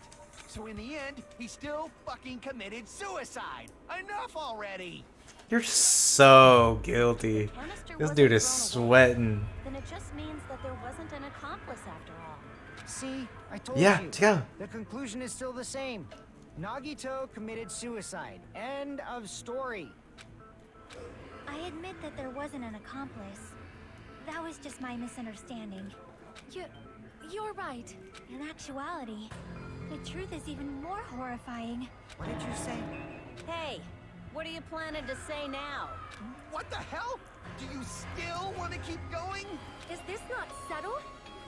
So in the end, he still fucking committed suicide. Enough already!
You're so guilty.
Canister
This
wasn't
dude is
thrown away.
sweating.
Then it just means that there wasn't an accomplice after all.
See, I told
Yeah,
you.
yeah.
The conclusion is still the same. Nagito committed suicide. End of story.
I admit that there wasn't an accomplice. That was just my misunderstanding. You're right. In actuality, the truth is even more horrifying.
What did you say?
Hey, what are you planning to say now?
What the hell? Do you still want to keep going?
Is this not settled?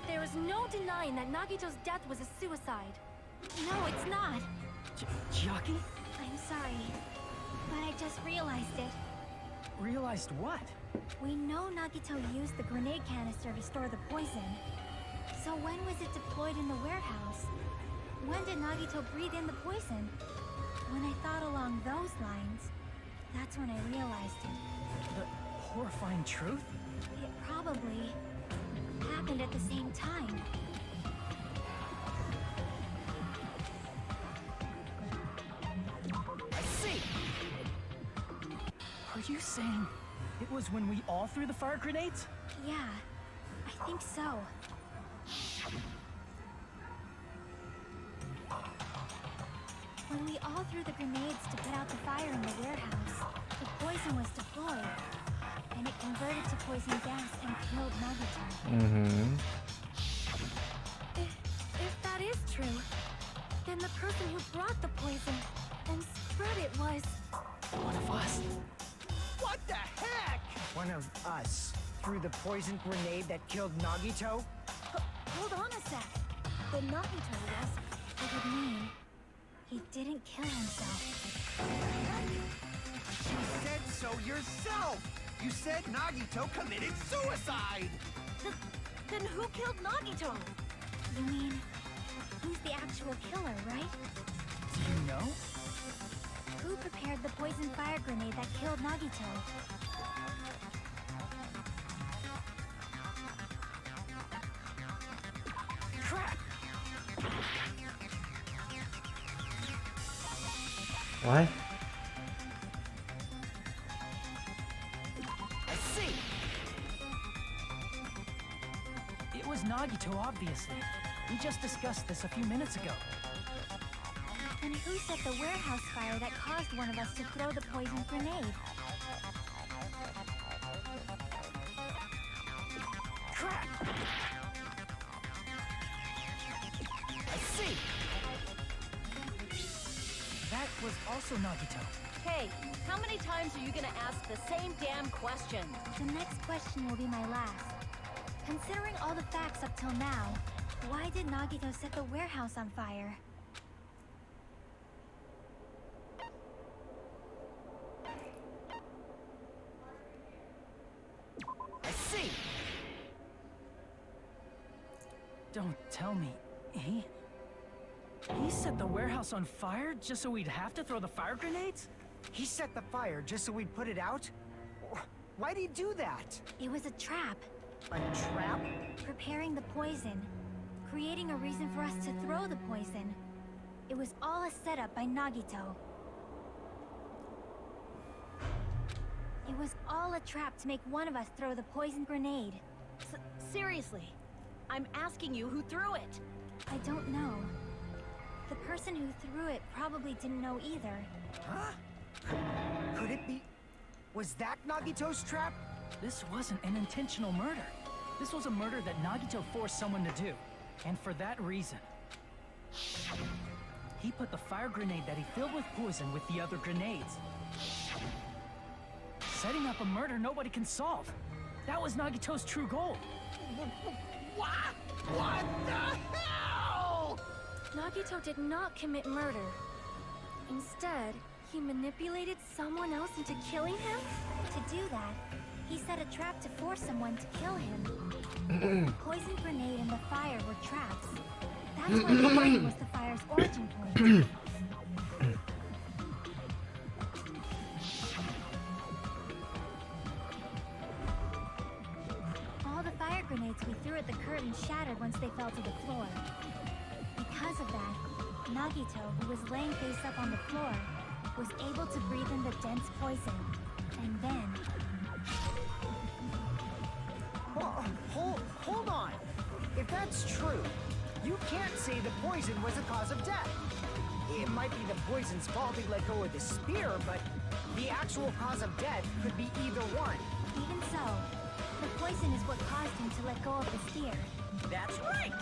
There is no denying that Nagito's death was a suicide. No, it's not.
Chiaki?
I'm sorry, but I just realized it.
Realized what?
We know Nagito used the grenade canister to store the poison. So when was it deployed in the warehouse? When did Nagito breathe in the poison? When I thought along those lines, that's when I realized it.
The horrifying truth?
It probably happened at the same time.
I see! Are you saying it was when we all threw the fire grenades?
Yeah, I think so. When we all threw the grenades to put out the fire in the warehouse, the poison was deployed, and it converted to poison gas and killed Nagito.
Mm-hmm.
If that is true, then the person who brought the poison and spread it was...
One of us.
What the heck?
One of us threw the poison grenade that killed Nagito?
Hold on a sec. The Nagito was... It would mean he didn't kill himself.
You said so yourself! You said Nagito committed suicide!
Then who killed Nagito?
You mean, who's the actual killer, right?
Do you know?
Who prepared the poison fire grenade that killed Nagito?
Crap!
What?
I see! It was Nagito, obviously. We just discussed this a few minutes ago.
And who set the warehouse fire that caused one of us to throw the poison grenade?
Crap! I see! That was also Nagito.
Hey, how many times are you gonna ask the same damn question?
The next question will be my last. Considering all the facts up till now, why did Nagito set the warehouse on fire?
I see! Don't tell me. He set the warehouse on fire just so we'd have to throw the fire grenades?
He set the fire just so we'd put it out? Why'd he do that?
It was a trap.
A trap?
Preparing the poison. Creating a reason for us to throw the poison. It was all a setup by Nagito. It was all a trap to make one of us throw the poison grenade.
Seriously, I'm asking you who threw it.
I don't know. The person who threw it probably didn't know either.
Huh? Could it be... Was that Nagito's trap?
This wasn't an intentional murder. This was a murder that Nagito forced someone to do. And for that reason, he put the fire grenade that he filled with poison with the other grenades. Setting up a murder nobody can solve. That was Nagito's true goal.
What? What the hell?
Nagito did not commit murder. Instead, he manipulated someone else into killing him? To do that, he set a trap to force someone to kill him. The poison grenade and the fire were traps. That's why the poison was the fire's origin point. All the fire grenades we threw at the curtain shattered once they fell to the floor. Because of that, Nagito, who was laying face up on the floor, was able to breathe in the dense poison. And then...
Hold on. If that's true, you can't say the poison was the cause of death. It might be the poison's fault he let go of the spear, but the actual cause of death could be either one.
Even so, the poison is what caused him to let go of the spear.
That's right!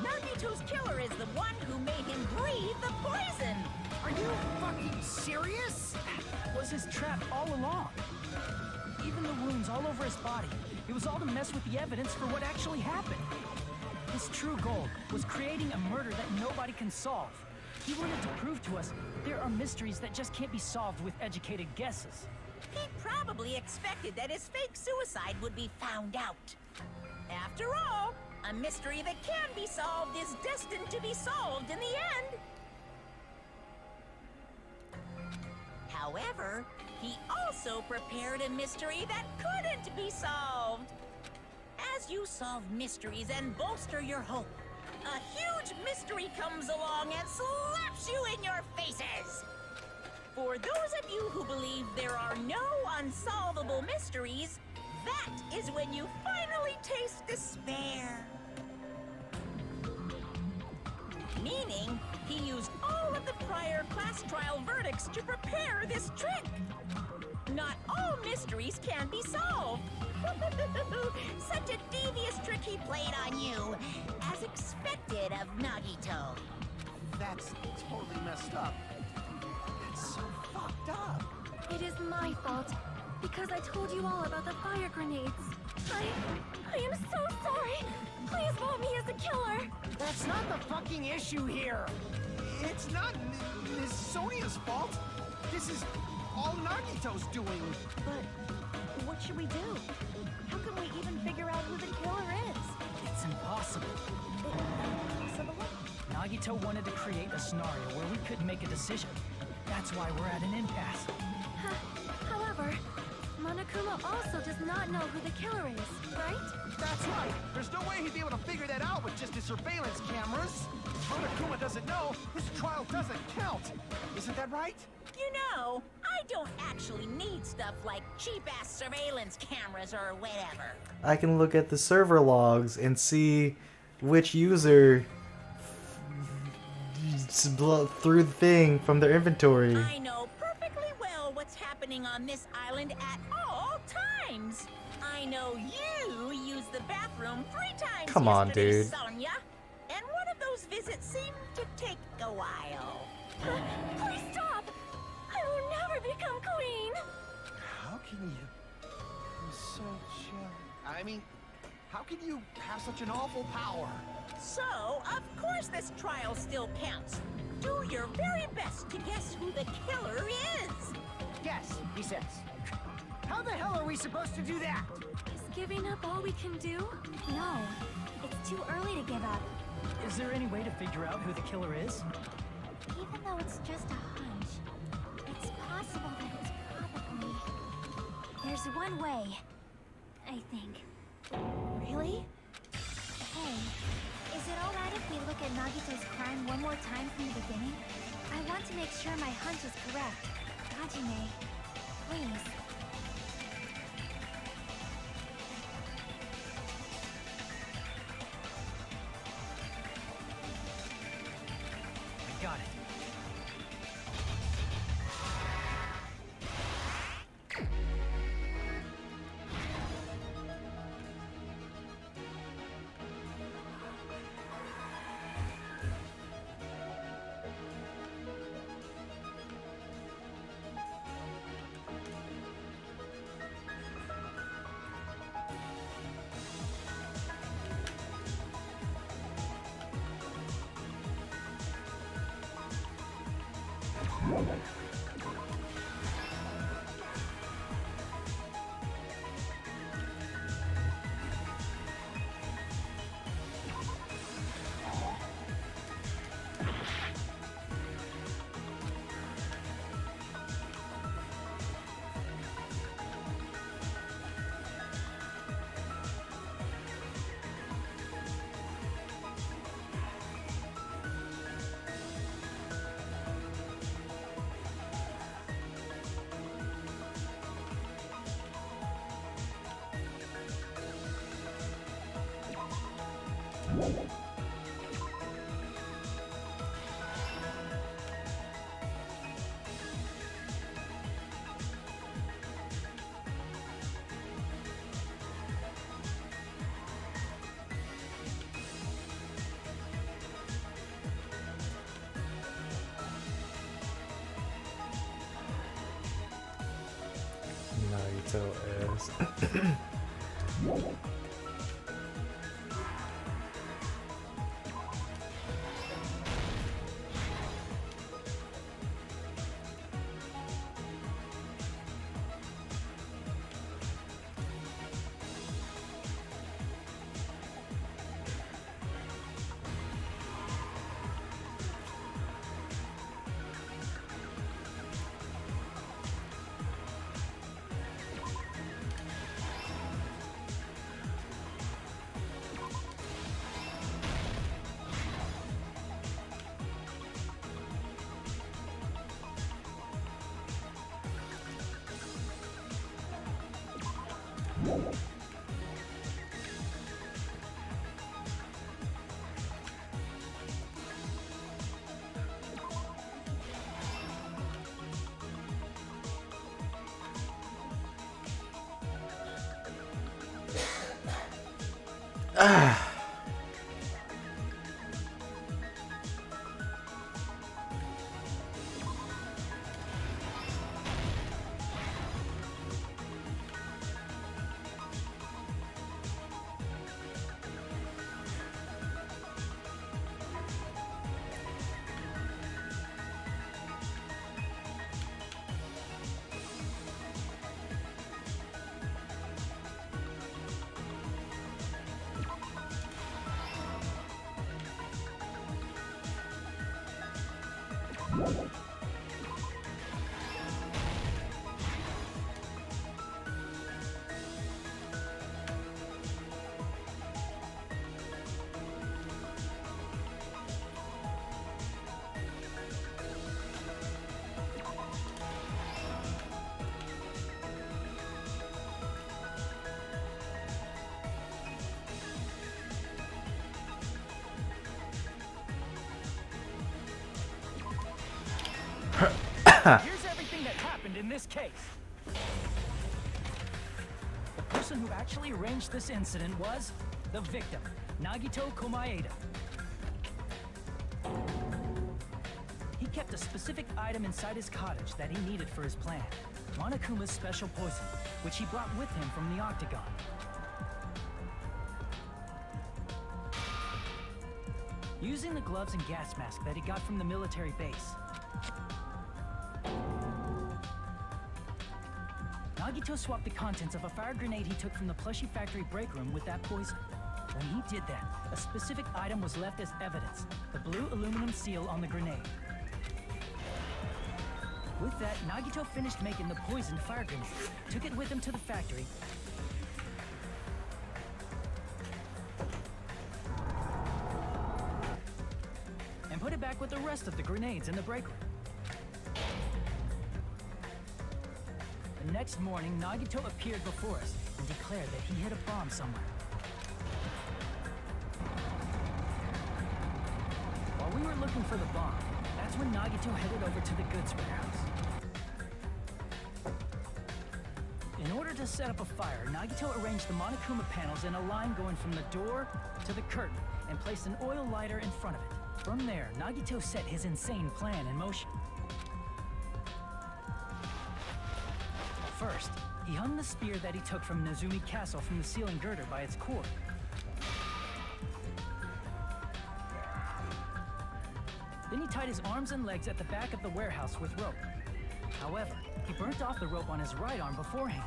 Nagito's killer is the one who made him breathe the poison!
Are you fucking serious?
Was his trap all along. Even the wounds all over his body. It was all to mess with the evidence for what actually happened. His true goal was creating a murder that nobody can solve. He wanted to prove to us there are mysteries that just can't be solved with educated guesses.
He probably expected that his fake suicide would be found out. After all, a mystery that can be solved is destined to be solved in the end. However, he also prepared a mystery that couldn't be solved. As you solve mysteries and bolster your hope, a huge mystery comes along and slaps you in your faces. For those of you who believe there are no unsolvable mysteries, that is when you finally taste despair. Meaning, he used all of the prior class trial verdicts to prepare this trick. Not all mysteries can be solved. Such a devious trick he played on you, as expected of Nagito.
That's totally messed up. That's so fucked up.
It is my fault, because I told you all about the fire grenades. I am so sorry. Please vote me as the killer.
That's not the fucking issue here.
It's not Miss Sonia's fault. This is all Nagito's doing.
But what should we do? How can we even figure out who the killer is?
It's impossible.
Impossible?
Nagito wanted to create a scenario where we couldn't make a decision. That's why we're at an impasse.
However, Monokuma also does not know who the killer is, right?
That's right. There's no way he'd be able to figure that out with just his surveillance cameras. Monokuma doesn't know. His trial doesn't count. Isn't that right?
You know, I don't actually need stuff like cheap-ass surveillance cameras or whatever.
I can look at the server logs and see which user through the thing from their inventory.
I know perfectly well what's happening on this island at all times. I know you used the bathroom 3 times
Come on,
yesterday,
dude.
Sonia. And one of those visits seemed to take a while.
Please stop! I will never become queen!
How can you? I'm such. I mean, how can you have such an awful power?
So, of course this trial still counts. Do your very best to guess who the killer is.
Yes, he says. How the hell are we supposed to do that?
Is giving up all we can do? No. It's too early to give up.
Is there any way to figure out who the killer is?
Even though it's just a hunch, it's possible that it's probably... There's one way, I think. Really? Hey, is it alright if we look at Nagito's crime one more time from the beginning? I want to make sure my hunch is correct. Hajime, please.
Got it.
Naruto is. Ah.
Here's everything that happened in this case. The person who actually arranged this incident was the victim, Nagito Komaeda. He kept a specific item inside his cottage that he needed for his plan. Monokuma's special poison, which he brought with him from the Octagon. Using the gloves and gas mask that he got from the military base, Nagito swapped the contents of a fire grenade he took from the plushie factory break room with that poison. When he did that, a specific item was left as evidence, the blue aluminum seal on the grenade. With that, Nagito finished making the poisoned fire grenade, took it with him to the factory, and put it back with the rest of the grenades in the break room. The next morning, Nagito appeared before us and declared that he hid a bomb somewhere. While we were looking for the bomb, that's when Nagito headed over to the goods warehouse. In order to set up a fire, Nagito arranged the Monokuma panels in a line going from the door to the curtain and placed an oil lighter in front of it. From there, Nagito set his insane plan in motion. First, he hung the spear that he took from Nezumi Castle from the ceiling girder by its cord. Then he tied his arms and legs at the back of the warehouse with rope. However, he burnt off the rope on his right arm beforehand.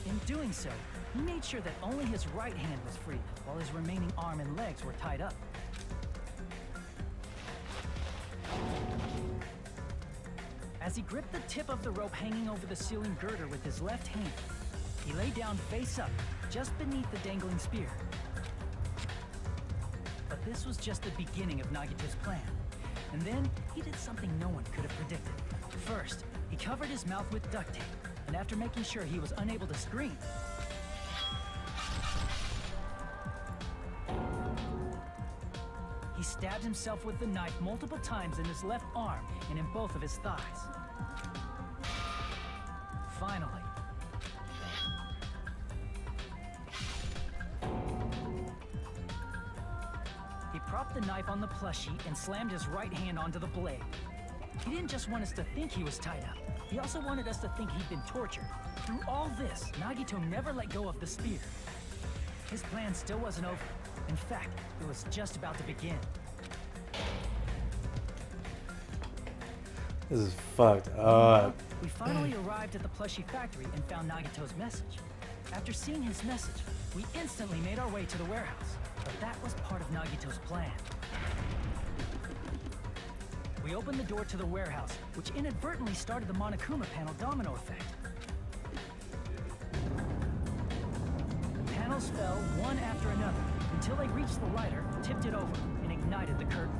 In doing so, he made sure that only his right hand was free, while his remaining arm and legs were tied up. As he gripped the tip of the rope hanging over the ceiling girder with his left hand, he lay down face up, just beneath the dangling spear. But this was just the beginning of Nagito's plan. And then, he did something no one could have predicted. First, he covered his mouth with duct tape, and after making sure he was unable to scream, he stabbed himself with the knife multiple times in his left arm and in both of his thighs. Finally, he propped the knife on the plushie and slammed his right hand onto the blade. He didn't just want us to think he was tied up. He also wanted us to think he'd been tortured. Through all this, Nagito never let go of the spear. His plan still wasn't over. In fact, it was just about to begin.
This is fucked up.
We finally arrived at the plushie factory and found Nagito's message. After seeing his message, we instantly made our way to the warehouse. But that was part of Nagito's plan. We opened the door to the warehouse, which inadvertently started the Monokuma panel domino effect. Panels fell one after another until they reached the lighter, tipped it over, and ignited the curtain.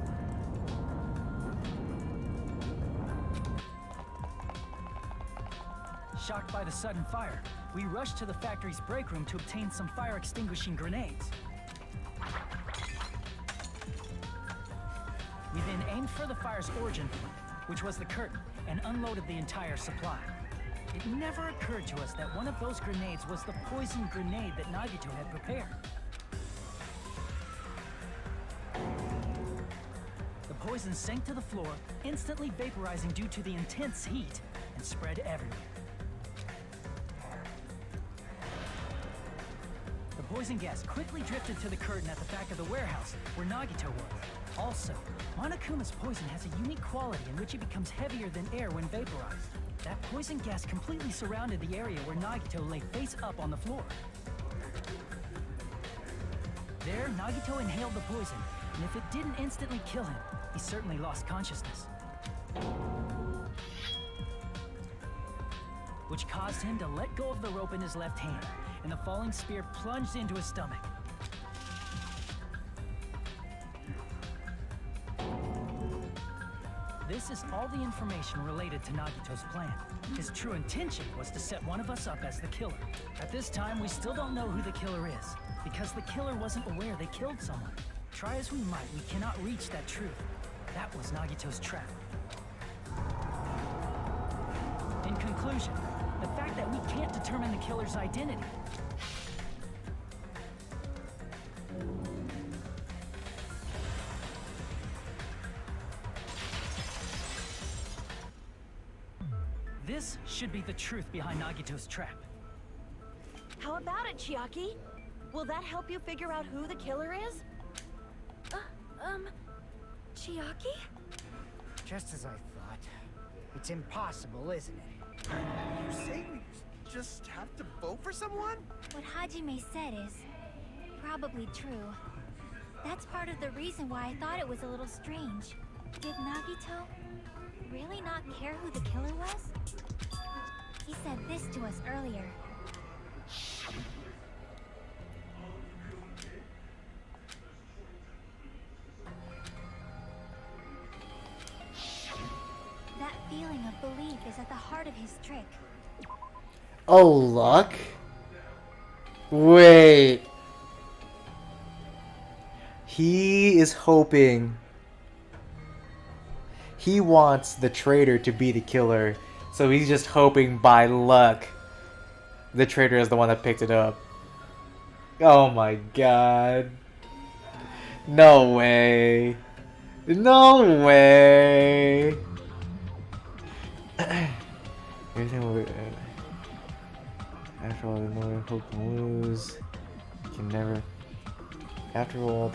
Shocked by the sudden fire, we rushed to the factory's break room to obtain some fire-extinguishing grenades. We then aimed for the fire's origin point, which was the curtain, and unloaded the entire supply. It never occurred to us that one of those grenades was the poison grenade that Nagito had prepared. The poison sank to the floor, instantly vaporizing due to the intense heat, and spread everywhere. The poison gas quickly drifted to the curtain at the back of the warehouse, where Nagito was. Also, Monokuma's poison has a unique quality in which it becomes heavier than air when vaporized. That poison gas completely surrounded the area where Nagito lay face up on the floor. There, Nagito inhaled the poison, and if it didn't instantly kill him, he certainly lost consciousness. Which caused him to let go of the rope in his left hand, and the falling spear plunged into his stomach. This is all the information related to Nagito's plan. His true intention was to set one of us up as the killer. At this time, we still don't know who the killer is, because the killer wasn't aware they killed someone. Try as we might, we cannot reach that truth. That was Nagito's trap. In conclusion, the fact that we can't determine the killer's identity. This should be the truth behind Nagito's trap.
How about it, Chiaki? Will that help you figure out who the killer is?
Chiaki?
Just as I thought. It's impossible, isn't it?
You say we just have to vote for someone?
What Hajime said is probably true. That's part of the reason why I thought it was a little strange. Did Nagito really not care who the killer was? He said this to us earlier. That feeling of belief is at the heart of his trick.
Oh, luck? Wait. He is hoping. He wants the traitor to be the killer, so he's just hoping by luck the traitor is the one that picked it up. Oh my god. No way. No way. Everything we after all, there's no way hope can lose. Can never. After all,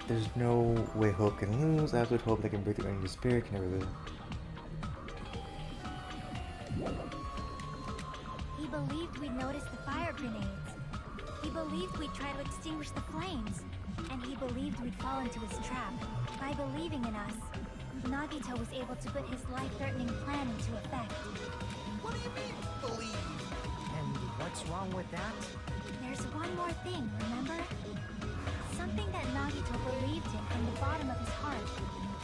there's no way hope can lose. Absolute hope that can break the enemy spirit can never lose.
He believed we'd notice the fire grenades. He believed we'd try to extinguish the flames. And he believed we'd fall into his trap. By believing in us, Nagito was able to put his life-threatening plan into effect.
What do you mean, believe?
And what's wrong with that?
There's one more thing, remember? Something that Nagito believed in from the bottom of his heart.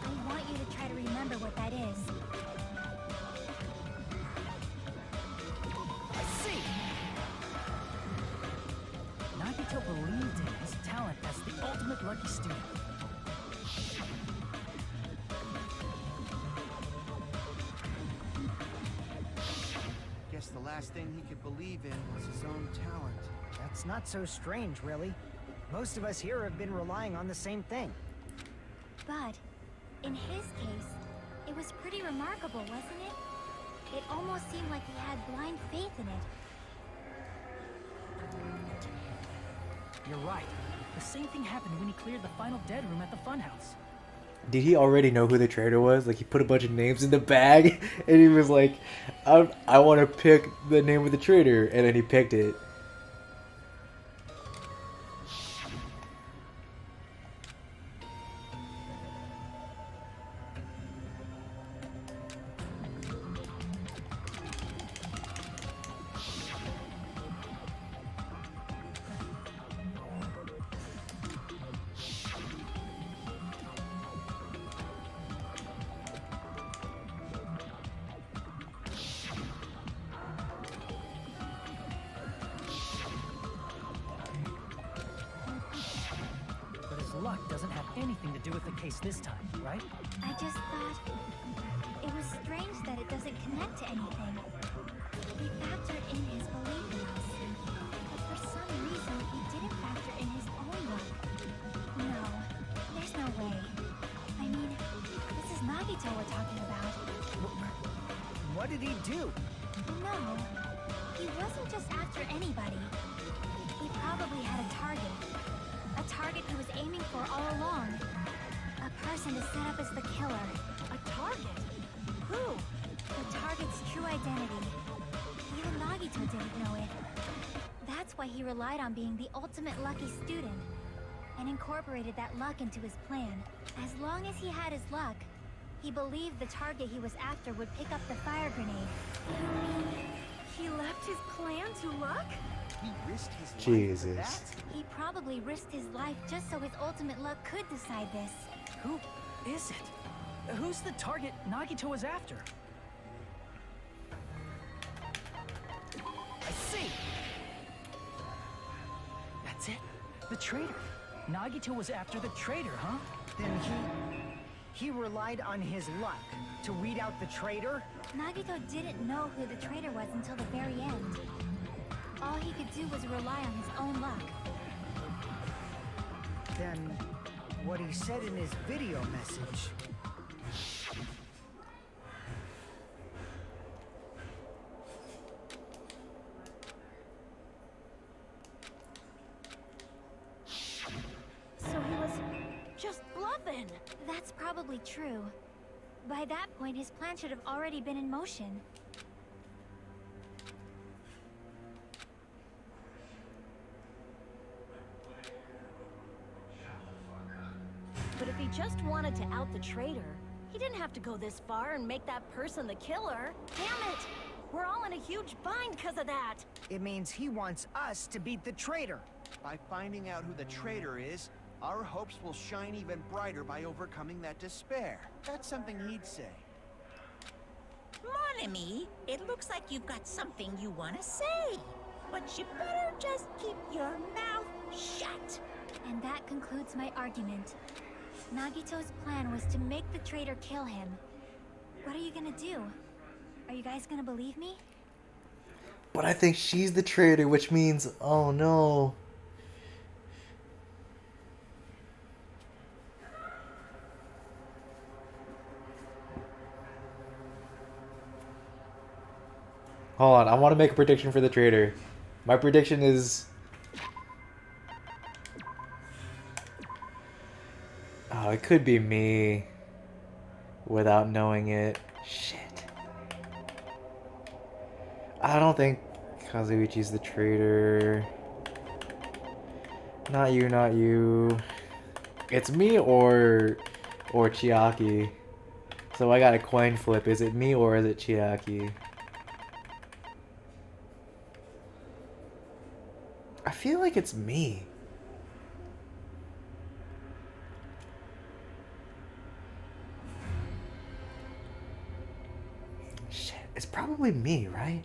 I want you to try to remember what that is.
I see! Nagito believed in his talent as the ultimate lucky student.
Guess the last thing he could believe in was his own talent.
That's not so strange, really. Most of us here have been relying on the same thing.
But, in his case, it was pretty remarkable, wasn't it? It almost seemed like he had blind faith in it.
You're right. The same thing happened when he cleared the final dead room at the funhouse.
Did he already know who the traitor was? Like, he put a bunch of names in the bag, and he was like, I want to pick the name of the traitor, and then he picked it.
But his luck doesn't have anything to do with the case this time, right?
I just thought it was strange that it doesn't connect to anything. He factored in his belief in us, but for some reason he didn't factor in his own luck. No, there's no way. I mean, this is Nagito we're talking about.
What did he do?
No, he wasn't just after anybody. He probably had a target. A target he was aiming for all along. A person to set up as the killer. A target? Who? The target's true identity. Even Nagito didn't know it. That's why he relied on being the ultimate lucky student, and incorporated that luck into his plan. As long as he had his luck, he believed the target he was after would pick up the fire grenade.
He left his plan to luck?
He risked his life for
Jesus.
that?
He probably risked his life just so his ultimate luck could decide this.
Who is it? Who's the target Nagito was after? I see! That's it. The traitor. Nagito was after the traitor, huh?
Then he relied on his luck to weed out the traitor?
Nagito didn't know who the traitor was until the very end. All he could do was rely on his own luck.
Then what he said in his video message.
So he was just bluffing.
That's probably true. By that point, his plan should have already been in motion.
But if he just wanted to out the traitor, he didn't have to go this far and make that person the killer. Damn it! We're all in a huge bind because of that.
It means he wants us to beat the traitor.
By finding out who the traitor is, our hopes will shine even brighter by overcoming that despair. That's something he'd say.
Mon ami, it looks like you've got something you want to say. But you better just keep your mouth shut.
And that concludes my argument. Nagito's plan was to make the traitor kill him. What are you gonna do? Are you guys gonna believe me?
But I think she's the traitor, which means, oh no. Hold on, I want to make a prediction for the traitor. My prediction is... Oh, it could be me. Without knowing it. Shit. I don't think Kazuichi's the traitor. Not you, not you. It's me or Chiaki. So I got a coin flip. Is it me or is it Chiaki? I feel like it's me. Shit, it's probably me, right?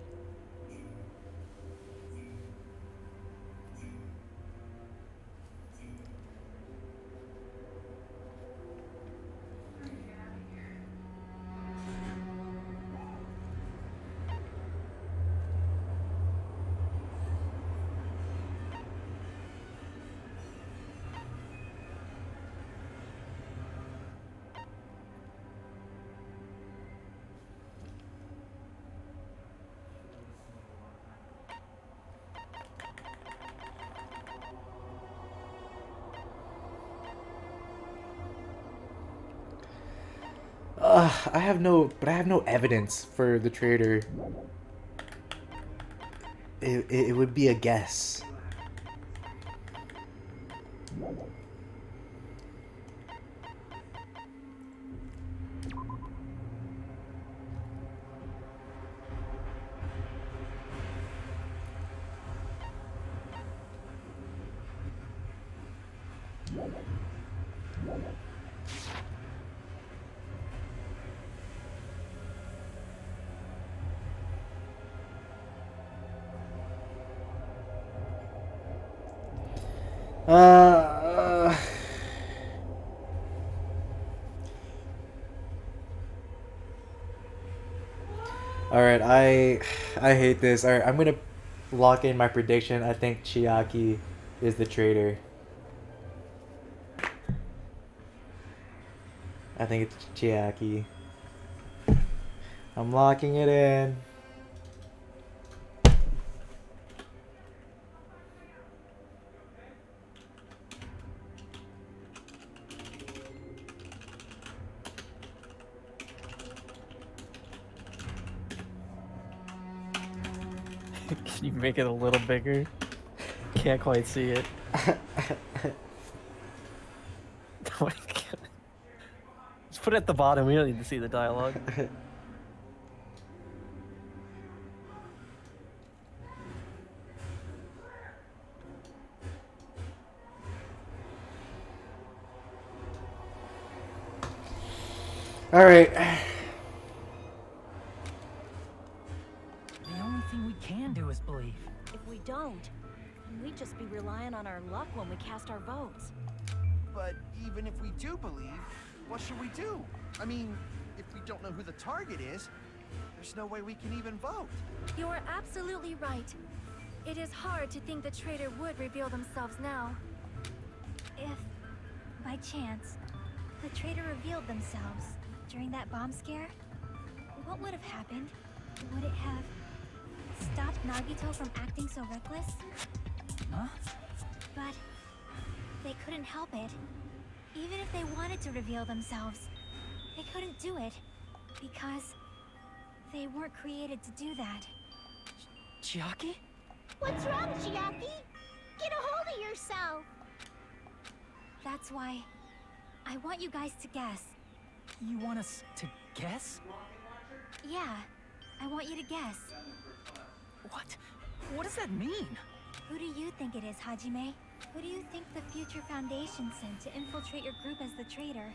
I have no evidence for the traitor. It would be a guess. Alright, I hate this. Alright, I'm gonna lock in my prediction. I think Chiaki is the traitor. I think it's Chiaki. I'm locking it in.
Can you make it a little bigger? Can't quite see it. Oh my god. Just put it at the bottom, we don't need to see the dialogue.
Alright.
The only thing we can do is believe.
If we don't, then we'd just be relying on our luck when we cast our votes.
But even if we do believe, what should we do? I mean, if we don't know who the target is, there's no way we can even vote.
You are absolutely right. It is hard to think the traitor would reveal themselves now. If, by chance, the traitor revealed themselves during that bomb scare, what would have happened? Would it have stopped Nagito from acting so reckless?
Huh?
But they couldn't help it. Even if they wanted to reveal themselves, they couldn't do it because they weren't created to do that.
Chiaki?
What's wrong, Chiaki? Get a hold of yourself.
That's why I want you guys to guess.
You want us to guess?
Yeah, I want you to guess.
What? What does that mean?
Who do you think it is, Hajime? Who do you think the Future Foundation sent to infiltrate your group as the traitor?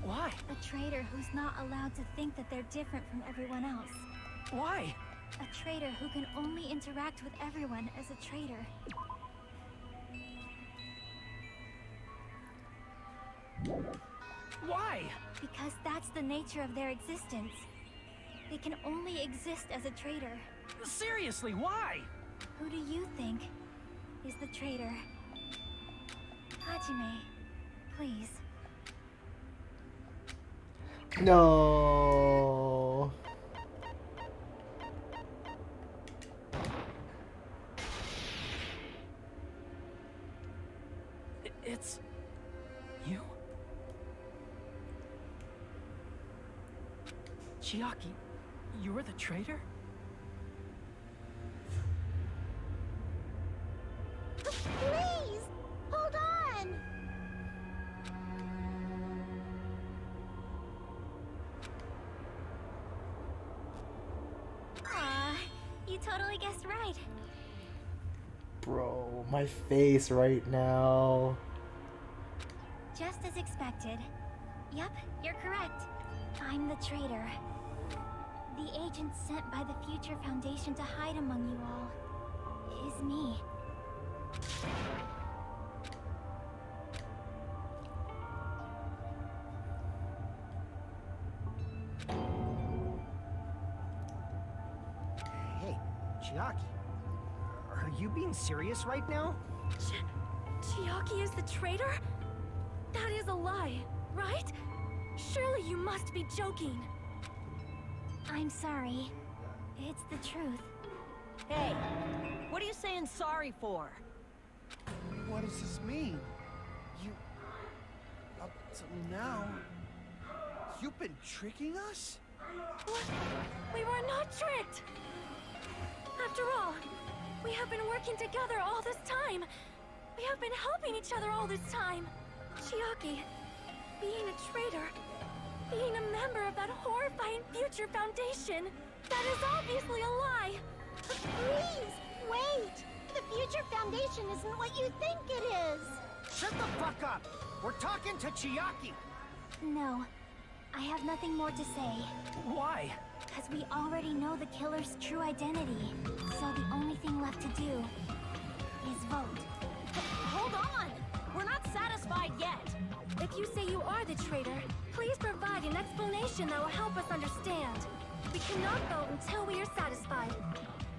Why?
A traitor who's not allowed to think that they're different from everyone else.
Why?
A traitor who can only interact with everyone as a traitor.
Why?
Because that's the nature of their existence. They can only exist as a traitor.
Seriously, why?
Who do you think is the traitor? Hajime, please.
No.
It's you? Chiaki, you're the traitor?
Please, hold on.
Aw, you totally guessed right.
Bro, my face right now.
Just as expected. Yep, you're correct. I'm the traitor. The agent sent by the Future Foundation to hide among you all is me.
Hey, Chiaki. Are you being serious right now?
Chiaki is the traitor? That is a lie, right? Surely you must be joking. I'm sorry. It's the truth.
Hey, what are you saying sorry for?
What does this mean? You... Up till now... You've been tricking us?
What? We were not tricked! After all, we have been working together all this time. We have been helping each other all this time. Chiaki, being a traitor, being a member of that horrifying Future Foundation, that is obviously a lie.
Please, wait. The Future Foundation isn't what you think it is.
Shut the fuck up! We're talking to Chiaki!
No, I have nothing more to say.
Why?
Because we already know the killer's true identity. So the only thing left to do is vote.
Hold on! We're not satisfied yet!
If you say you are the traitor, please provide an explanation that will help us understand. We cannot vote until we are satisfied.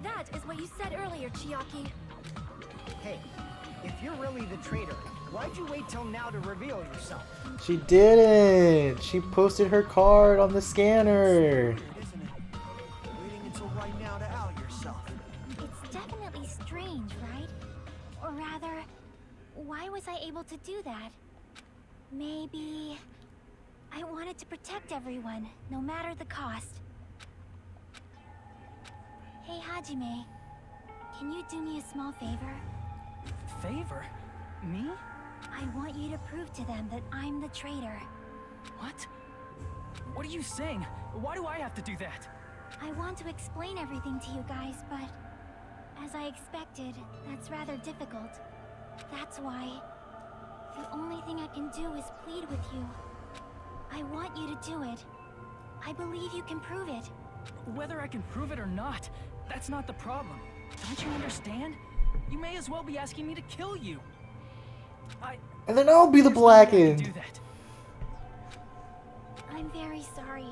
That is what you said earlier, Chiaki.
Hey, if you're really the traitor, why'd you wait till now to reveal yourself?
She didn't. She posted her card on the scanner.
Weird, isn't it? Waiting until right now to out yourself.
It's definitely strange, right? Or rather, why was I able to do that? Maybe I wanted to protect everyone, no matter the cost. Hey, Hajime, can you do me a small favor?
Favor? Me?
I want you to prove to them that I'm the traitor.
What? What are you saying? Why do I have to do that?
I want to explain everything to you guys, but As I expected, that's rather difficult. That's why the only thing I can do is plead with you. I want you to do it. I believe you can prove it.
Whether I can prove it or not, that's not the problem. Don't you understand? You may as well be asking me to kill you.
And then I'll be the
There's no way I can
blackened.
do that.
I'm very sorry,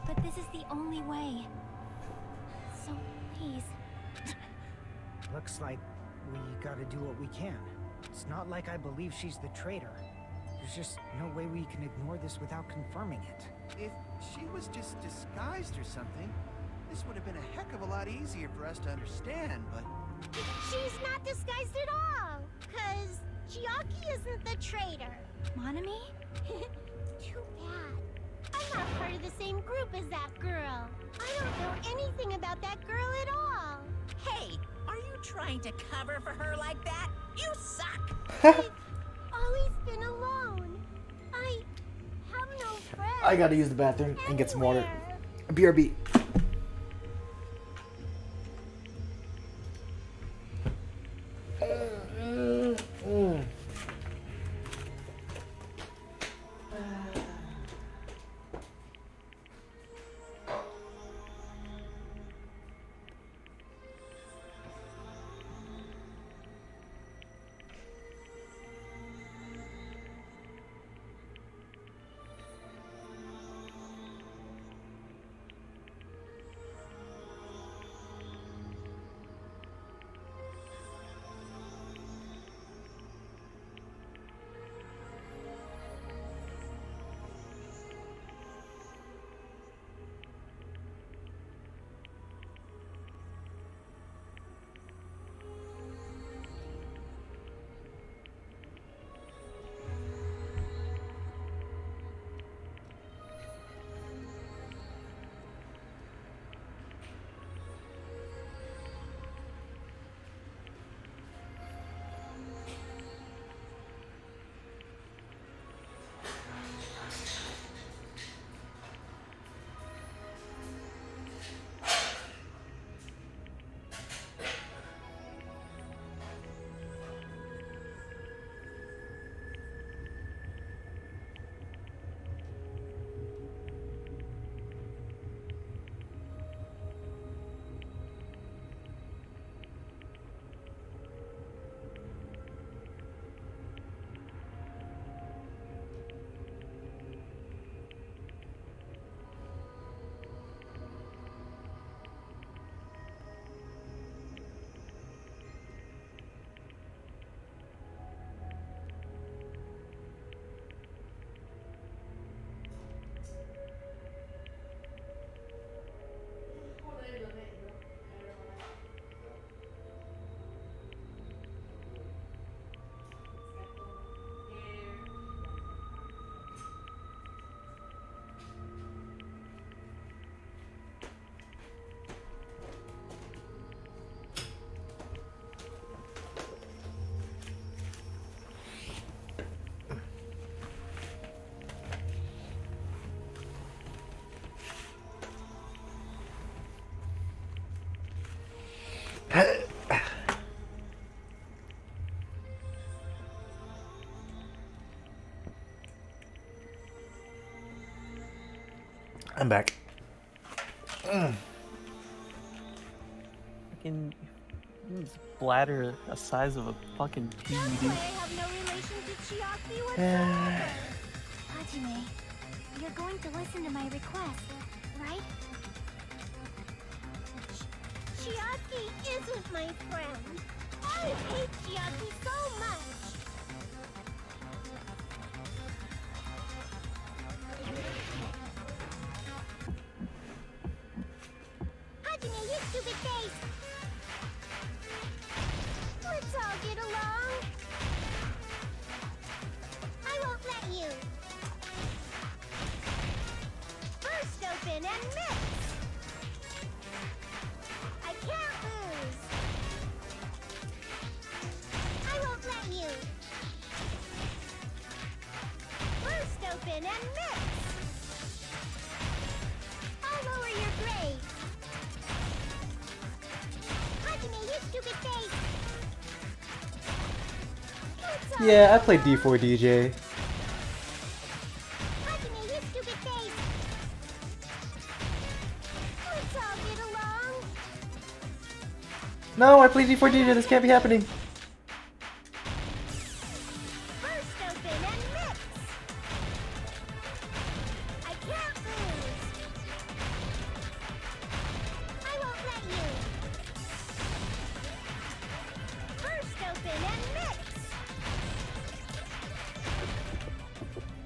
but this is the only way. So, please.
Looks like we gotta do what we can. It's not like I believe she's the traitor. There's just no way we can ignore this without confirming it.
If she was just disguised or something, this would have been a heck of a lot easier for us to understand, but...
She's not disguised at all, 'cause Chiaki isn't the traitor.
Monami?
Too bad. I'm not part of the same group as that girl. I don't know anything about that girl at all.
Hey, are you trying to cover for her like that? You suck!
I've always been alone. I have no friends.
I gotta use the bathroom and get some water.
anywhere.
BRB. I'm back.
Fucking bladder the size of a fucking
That's why I
PUD.
have no relation to Chiaki whatsoever.
Hajime, you're going to listen to my request, right?
Chiaki isn't my friend. I hate Chiaki so much. Hajime, you stupid face! Let's all get along. I won't let you. Burst open and mix. I can't lose. I won't let you. Burst open and mix. I'll lower your grade. Hajime, you stupid
Yeah, I played D4 DJ.
Hajime, you stupid face! Let's all get along.
No, I played D4 DJ. This can't be happening.
First open and mix. I can't lose. I won't let you. First open and mix.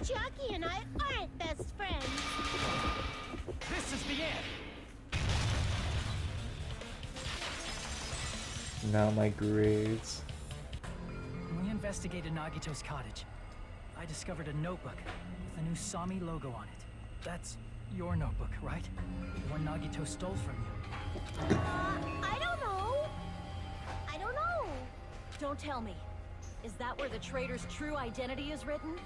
Chucky and I aren't best friends.
This is the end.
Not my grades.
When we investigated Nagito's cottage, I discovered a notebook with the new Sami logo on it. That's your notebook, right? The one Nagito stole from you.
I don't know. I don't know.
Don't tell me. Is that where the traitor's true identity is written?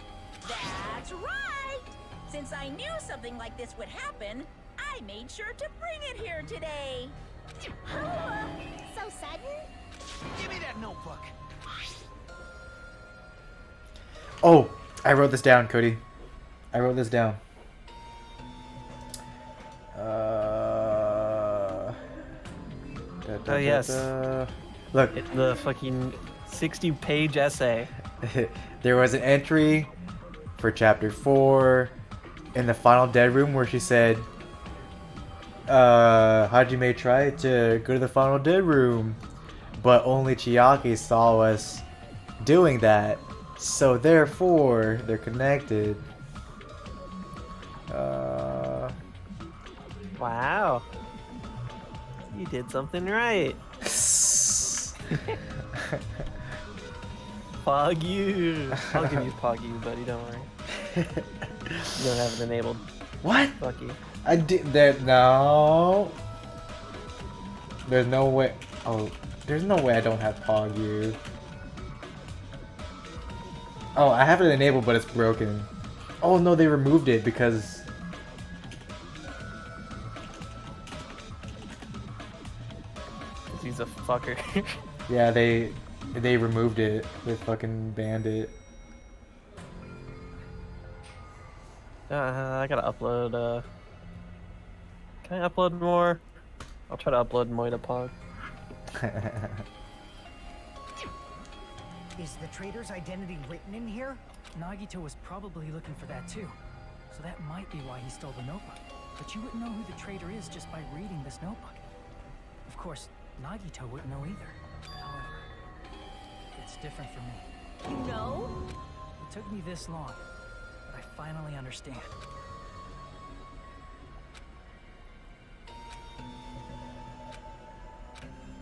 That's right! Since I knew something like this would happen, I made sure to bring it here today.
So sudden?
Give me that notebook.
Oh, I wrote this down, Cody. I wrote this down.
Oh, yes.
Look,
The fucking 60-page essay.
there was an entry for chapter 4 in the final dead room where she said, Hajime tried to go to the final dead room, but only Chiaki saw us doing that, so therefore they're connected.
Wow. You did something right. Pog you. I'll give you Pog you, buddy, don't worry. You don't have it enabled.
What?
Fuck you.
I did that. No. There's no way. Oh, there's no way I don't have Pog you. Oh, I have it enabled, but it's broken. Oh no, they removed it because.
He's a fucker.
Yeah, they removed it. They fucking banned it.
I gotta upload, can I upload more? I'll try to upload Moida Pog.
Is the traitor's identity written in here?
Nagito was probably looking for that too. So that might be why he stole the notebook. But you wouldn't know who the traitor is just by reading this notebook. Of course, Nagito wouldn't know either. However, it's different for me.
You know?
It took me this long, but I finally understand.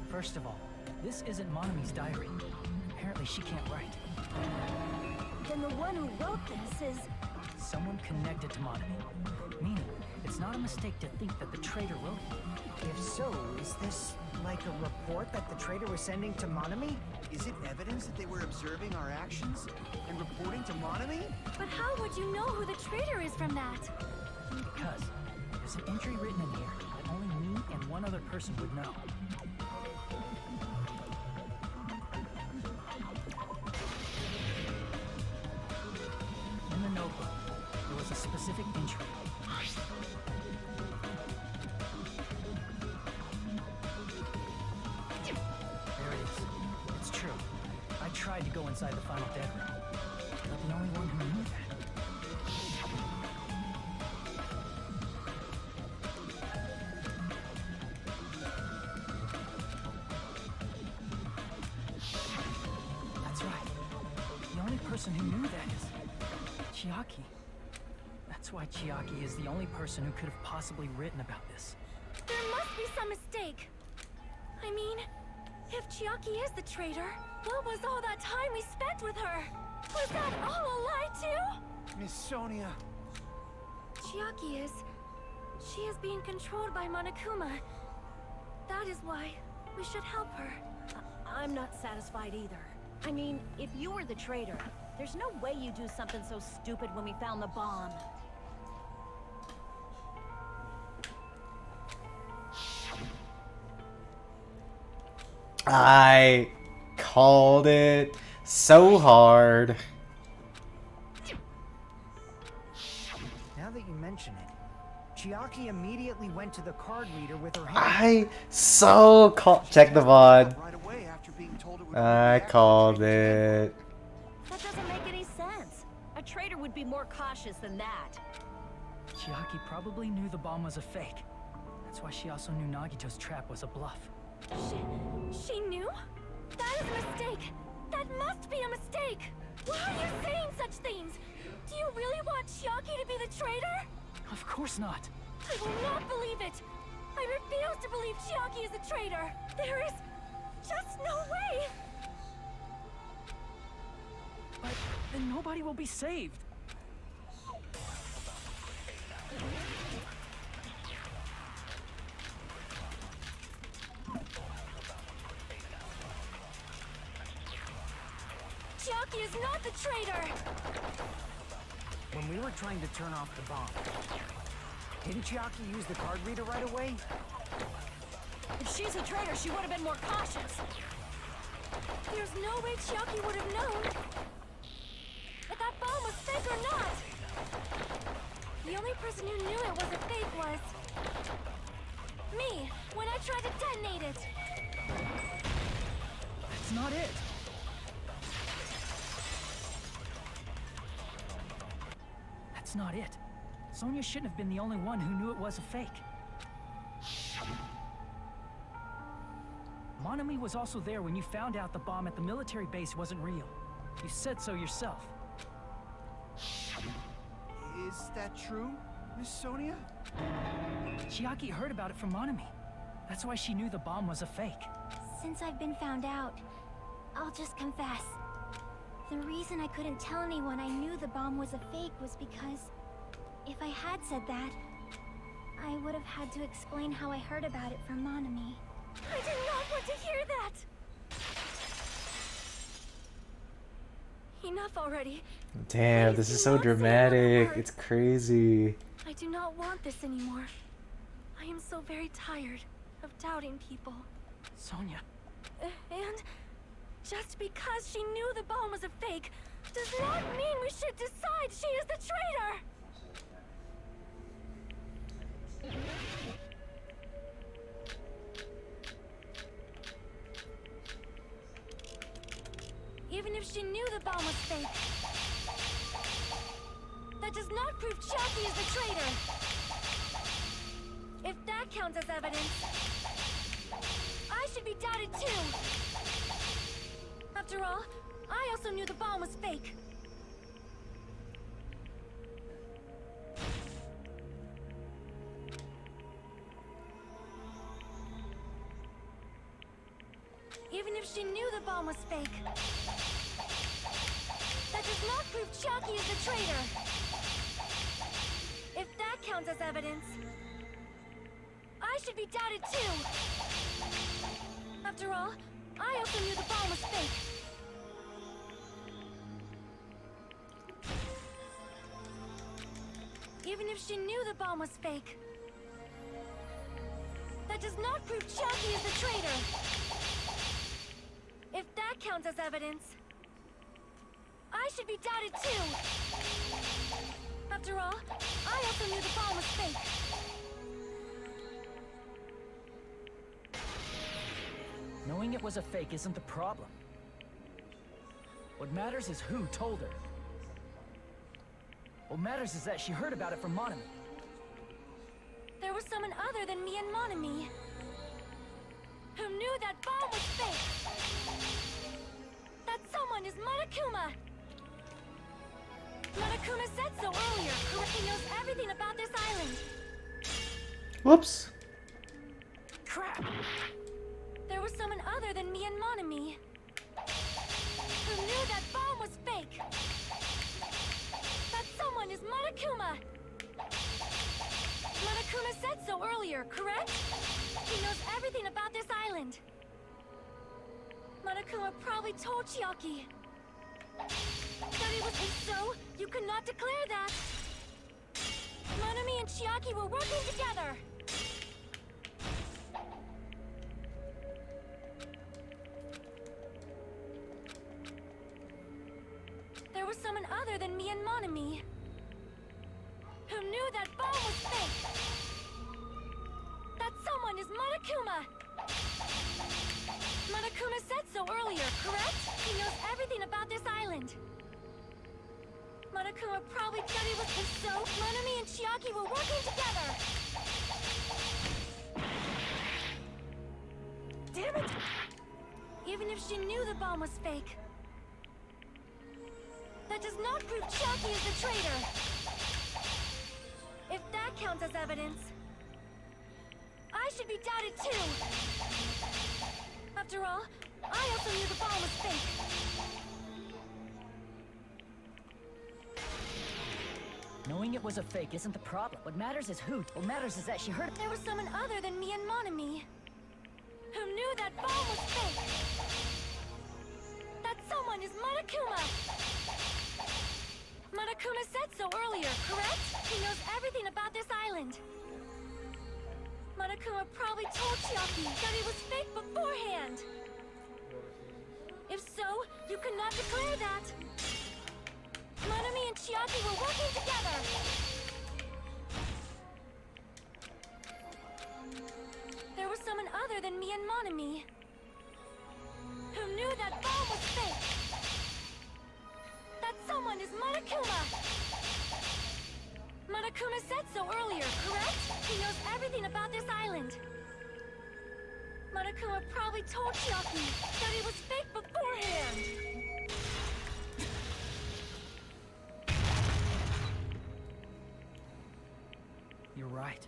First of all, this isn't Monami's diary. Apparently she can't write.
Then the one who wrote this is...
Someone connected to Monami. Meaning, it's not a mistake to think that the traitor wrote it.
If so, is this like a report that the traitor was sending to Monami?
Is it evidence that they were observing our actions and reporting to Monami?
But how would you know who the traitor is from that?
Because there's an entry written in here that only me and one other person would know. In the notebook, there was a specific entry. There it is. It's true. I tried to go inside the final dead room, but the only one who knew that. That's right. The only person who knew that is Chiaki. That's why Chiaki is the only person who could have possibly written about this.
There must be some mistake. I mean, if Chiaki is the traitor, what was all that time we spent with her? Was that all a lie too?
Miss Sonia.
Chiaki is... She is being controlled by Monokuma. That is why we should help her. I'm not satisfied either. I mean, if you were the traitor, there's no way you'd do something so stupid when we found the bomb.
I called it. so hard.
Now that you mention it, Chiaki immediately went to the card reader with her hand.
Check the VOD.
Right away after being told it would
I
only
called
deactivate
it.
That doesn't make any sense. A traitor would be more cautious than that.
Chiaki probably knew the bomb was a fake. That's why she also knew Nagito's trap was a bluff.
She knew? That is a mistake. That must be a mistake. Why are you saying such things? Do you really want Chiaki to be the traitor?
Of course not.
I will not believe it. I refuse to believe Chiaki is a traitor. There is just no way.
But then nobody will be saved.
Chiaki is not the traitor.
When we were trying to turn off the bomb, didn't Chiaki use the card reader right away?
If she's a traitor, she would have been more cautious.
There's no way Chiaki would have known if that bomb was fake or not. The only person who knew it was a fake was me, when I tried to detonate it.
That's not it. That's not it. Sonya shouldn't have been the only one who knew it was a fake. Monami was also there when you found out the bomb at the military base wasn't real. You said so yourself.
Is that true, Miss Sonia?
Chiaki heard about it from Monami. That's why she knew the bomb was a fake.
Since I've been found out, I'll just confess. The reason I couldn't tell anyone I knew the bomb was a fake was because if I had said that, I would have had to explain how I heard about it from Monami. I did not want to hear that! Enough already.
Damn,
Please
this
do
is so
not say another
dramatic.
word.
It's crazy.
I do not want this anymore. I am so very tired of doubting people.
Sonya.
And just because she knew the bomb was a fake does not mean we should decide she is the traitor! Even if she knew the bomb was fake, that does not prove Chiaki is the traitor! If that counts as evidence, I should be doubted too! After all, I also knew the bomb was fake. Even if she knew the bomb was fake, that does not prove Chiaki is the traitor. If that counts as evidence, I should be doubted too. After all, I also knew the bomb was fake. Even if she knew the bomb was fake, that does not prove Chiaki is the traitor. If that counts as evidence, I should be doubted too. After all, I also knew the bomb was fake.
Knowing it was a fake isn't the problem. What matters is who told her. What matters is that she heard about it from Monami.
There was someone other than me and Monami who knew that bomb was fake. That someone is Monokuma. Monokuma said so earlier. He knows everything about this island.
Whoops.
Crap!
There was someone other than me and Monami who knew that bomb was fake. That someone is Monokuma. Monokuma said so earlier, correct? He knows everything about this island. Monokuma probably told Chiaki that it was so you could not declare that. Monami and Chiaki were working together. was someone other than me and Monami who knew that bomb was fake. That someone is Monokuma. Monokuma said so earlier, correct? He knows everything about this island. Monokuma probably thought he was. If so, Monami and Chiaki were working together. Damn it! Even if she knew the bomb was fake, that does not prove Chiaki is the traitor. If that counts as evidence, I should be doubted too. After all, I also knew the bomb was fake.
Knowing it was a fake isn't the problem. What matters is who. What matters is that she heard.
There was someone other than me and Monami who knew that bomb was fake. That someone is Monokuma. Monokuma said so earlier, correct? He knows everything about this island. Monokuma probably told Chiaki that it was fake beforehand. If so, you cannot declare that. Monami and Chiaki were working together. There was someone other than me and Monami who knew that bomb was fake. That someone is Monokuma. Monokuma said so earlier, correct? He knows everything about this island. Monokuma probably told Chiaki that it was fake beforehand.
You're right.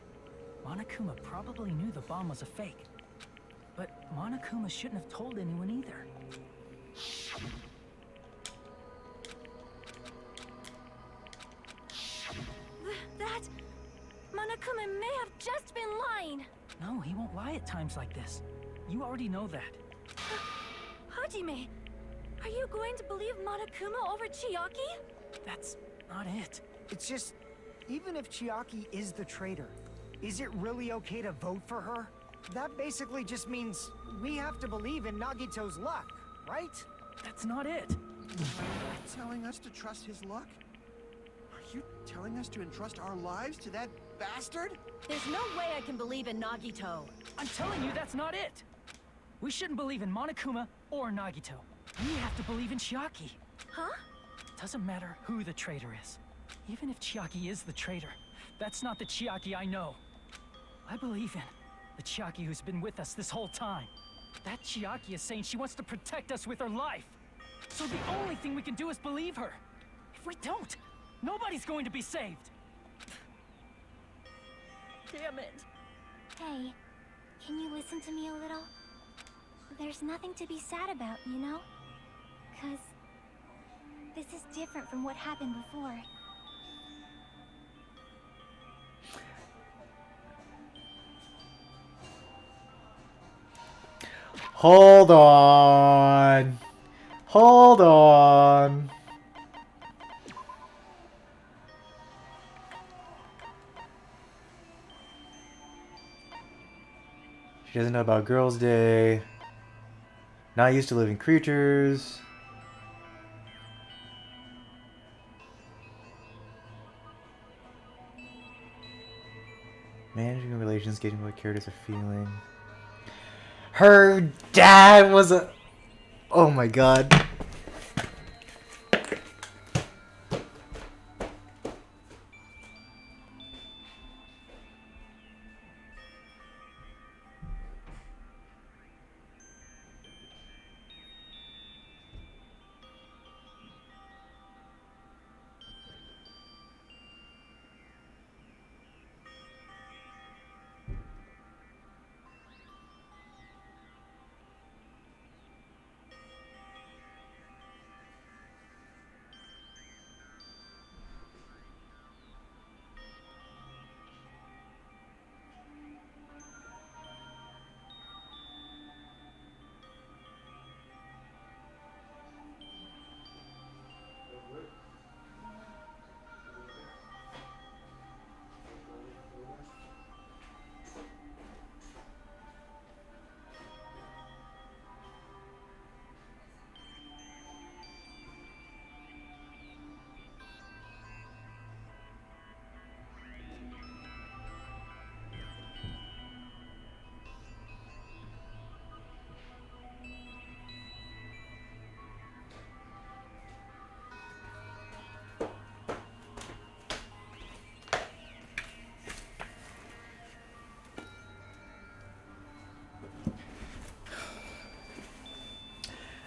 Monokuma probably knew the bomb was a fake. But Monokuma shouldn't have told anyone either.
That... Monokuma may have just been lying.
No, he won't lie at times like this. You already know that.
Hajime, are you going to believe Monokuma over Chiaki?
That's not it.
It's just, even if Chiaki is the traitor, is it really okay to vote for her? That basically just means we have to believe in Nagito's luck, right?
That's not it.
Telling us to trust his luck? Are you telling us to entrust our lives to that bastard?
There's no way I can believe in Nagito.
I'm telling you, that's not it. We shouldn't believe in Monokuma or Nagito. We have to believe in Chiaki.
Huh?
Doesn't matter who the traitor is. Even if Chiaki is the traitor, that's not the Chiaki I know. I believe in the Chiaki who's been with us this whole time. That Chiaki is saying she wants to protect us with her life. So the only thing we can do is believe her. If we don't, nobody's going to be saved.
Damn it.
Hey, can you listen to me a little? There's nothing to be sad about, you know? 'Cause this is different from what happened before.
Hold on. Hold on. She doesn't know about Girls' Day. Not used to living creatures. Managing relations, getting what characters are feeling. Her dad was a... Oh my god.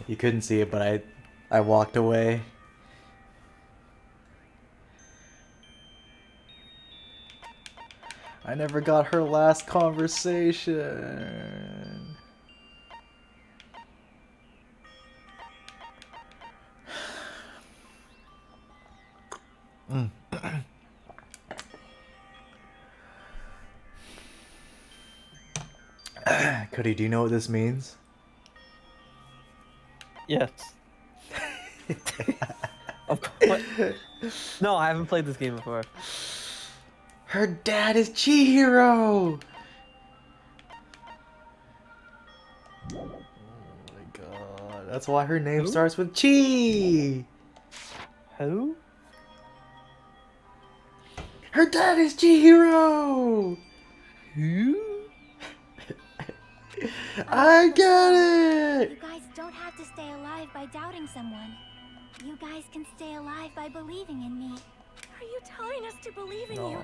You couldn't see it, but I walked away. I never got her last conversation. Cody, do you know what this means?
Yes. Of course. No, I haven't played this game before.
Her dad is Chihiro! Oh my god. That's why her name starts with Chi!
Who?
Her dad is Chihiro!
Who?
I get it!
You guys don't have to stay alive by doubting someone. You guys can stay alive by believing in me.
Are you telling us to believe in you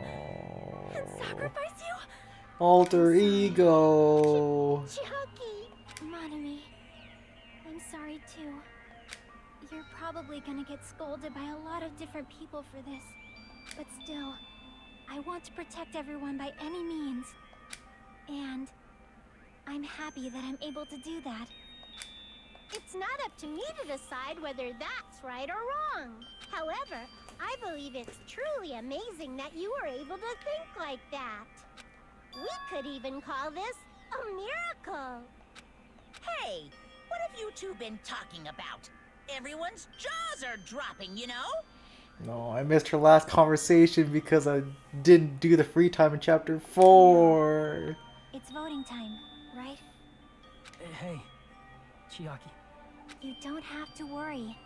and sacrifice you?
Alter ego.
Chucky.
Monami, I'm sorry too. You're probably gonna get scolded by a lot of different people for this. But still, I want to protect everyone by any means. And I'm happy that I'm able to do that.
It's not up to me to decide whether that's right or wrong. However, I believe it's truly amazing that you were able to think like that. We could even call this a miracle.
Hey, what have you two been talking about? Everyone's jaws are dropping, you know?
No, I missed her last conversation because I didn't do the free time in chapter 4.
It's voting time, right?
Hey, Chiaki.
You don't have to worry.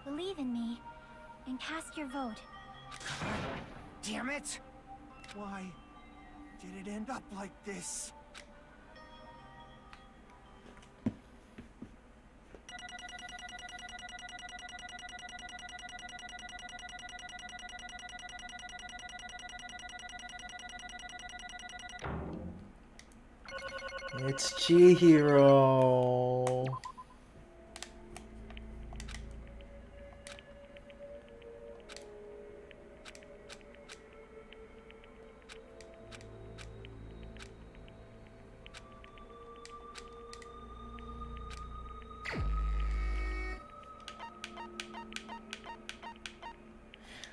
Believe in me and cast your vote.
Damn it! Why did it end up like this?
It's Chihiro.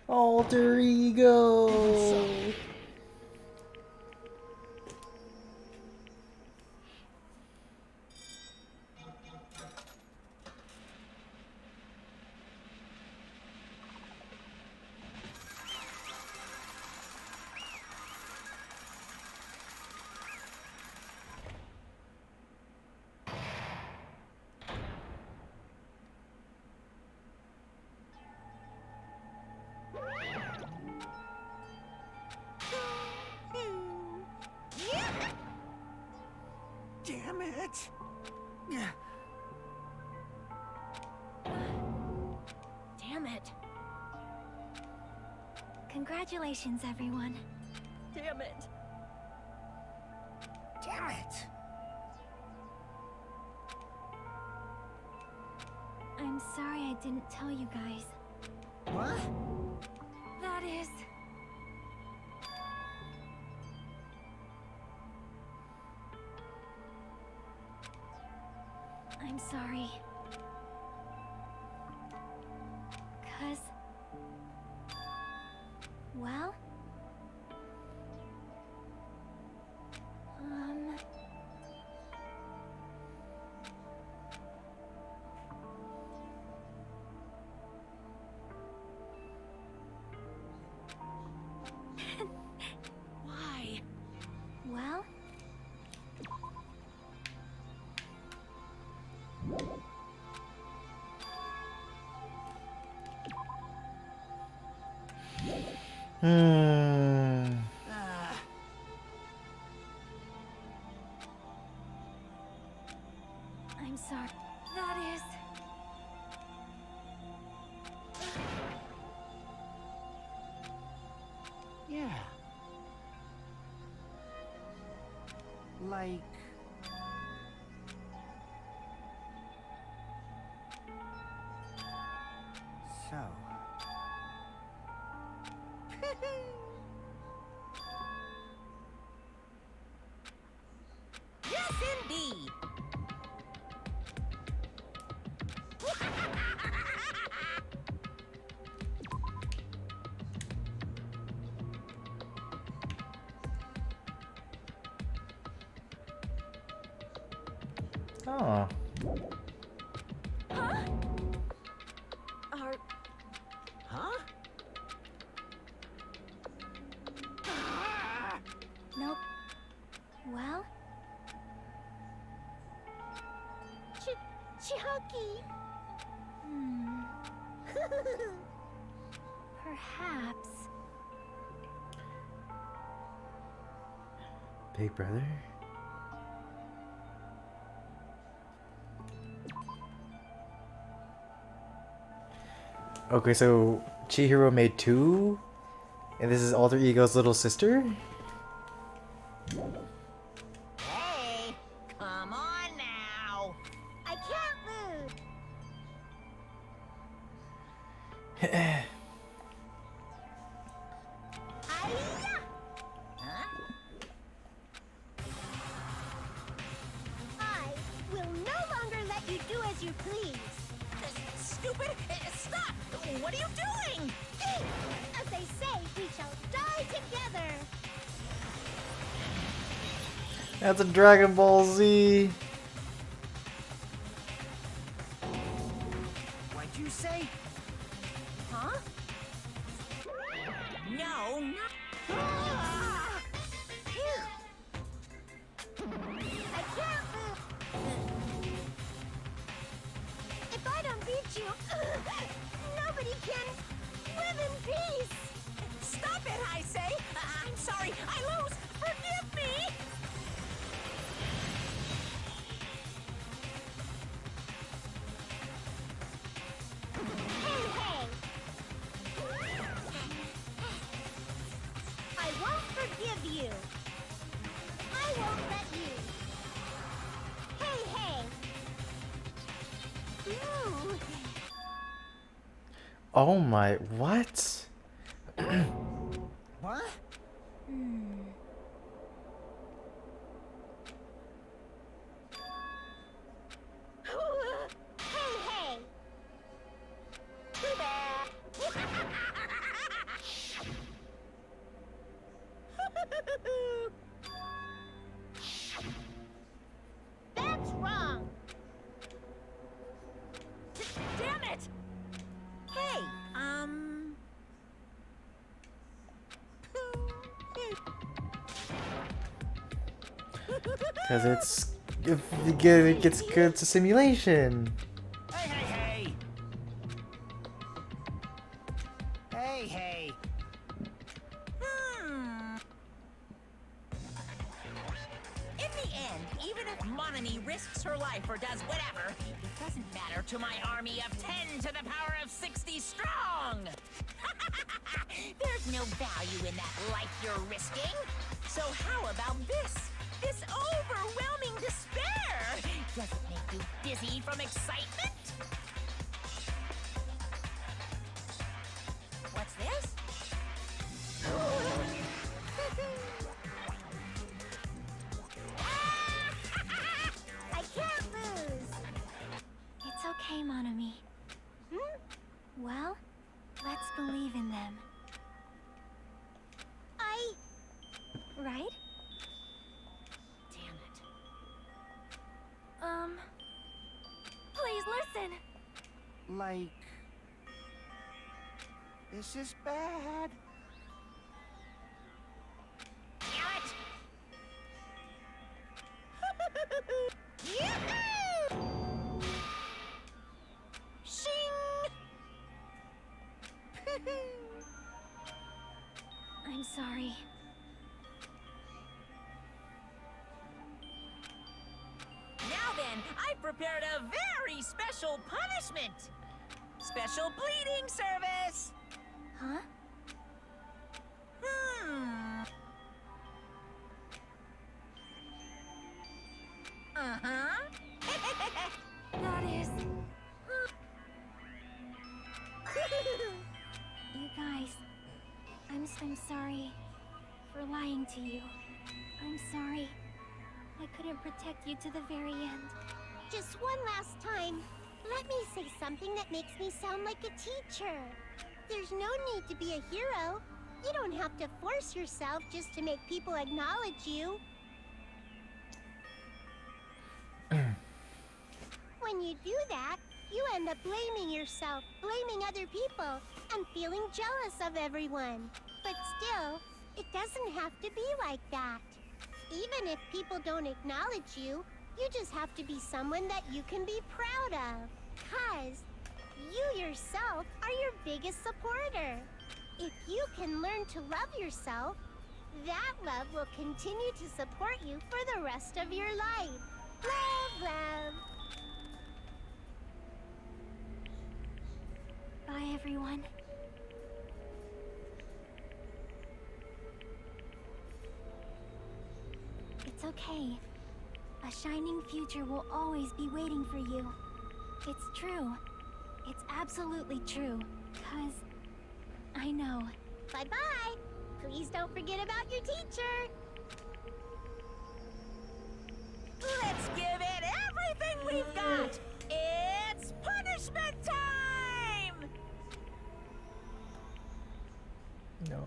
Alter ego.
Damn it!
Damn it.
Congratulations, everyone.
Damn it.
Damn it!
I'm sorry I didn't tell you guys.
What?
That is... I'm sorry. 'Cause... Well...
Why?
Well... I'm sorry. That is...
Yeah. Like...
Yes, indeed.
Oh.
Huh? Are...
Huh?
Nope. Well?
Chucky.
Perhaps.
Big brother? Okay, so Chihiro made two, and this is Alter Ego's little sister?
Hey, come on now.
I can't lose. Hi-ya!
Huh?
I will no longer let you do as you please.
Stupid! Stop! What are you doing?
As they say, we shall die together.
That's a Dragon Ball Z!
What'd you say?
Huh? No, not. Ah! Phew.
I can't move. If I don't beat you, nobody can live in peace.
Stop it, I say! I'm sorry, I lose! Forgive me!
Hey, hey! I won't forgive you. I won't let you. Hey, hey! Ooh.
Oh my, what?
What?
Hey, hey! Too bad. That's wrong.
Damn it! Hey,
Because it gets good to simulation.
Hey, hey, hey! Hey, hey!
In the end, even if Monami risks her life or does whatever, it doesn't matter to my army of 10 to the power of 60 strong! There's no value in that life you're risking. So how about this? This overwhelming despair! Does it make you dizzy from excitement? What's this?
I can't lose.
It's okay, Monami. Well, let's believe in them. Right?
Damn it.
Please listen.
Like... This is bad.
Damn it! Shing!
I'm sorry.
Now then, I've prepared a very special punishment. Special bleeding service.
Huh?
Uh-huh.
That is... You guys... I'm sorry for lying to you. I'm sorry. I couldn't protect you to the very end.
Just one last time, let me say something that makes me sound like a teacher. There's no need to be a hero. You don't have to force yourself just to make people acknowledge you. When you do that, you end up blaming yourself, blaming other people, and feeling jealous of everyone. But still, it doesn't have to be like that. Even if people don't acknowledge you, you just have to be someone that you can be proud of. 'Cause you yourself are your biggest supporter. If you can learn to love yourself, that love will continue to support you for the rest of your life. Love, love.
Bye, everyone. It's okay. A shining future will always be waiting for you. It's true. It's absolutely true. 'Cause I know.
Bye-bye. Please don't forget about your teacher.
Let's give it everything we've got! It's punishment time!
No.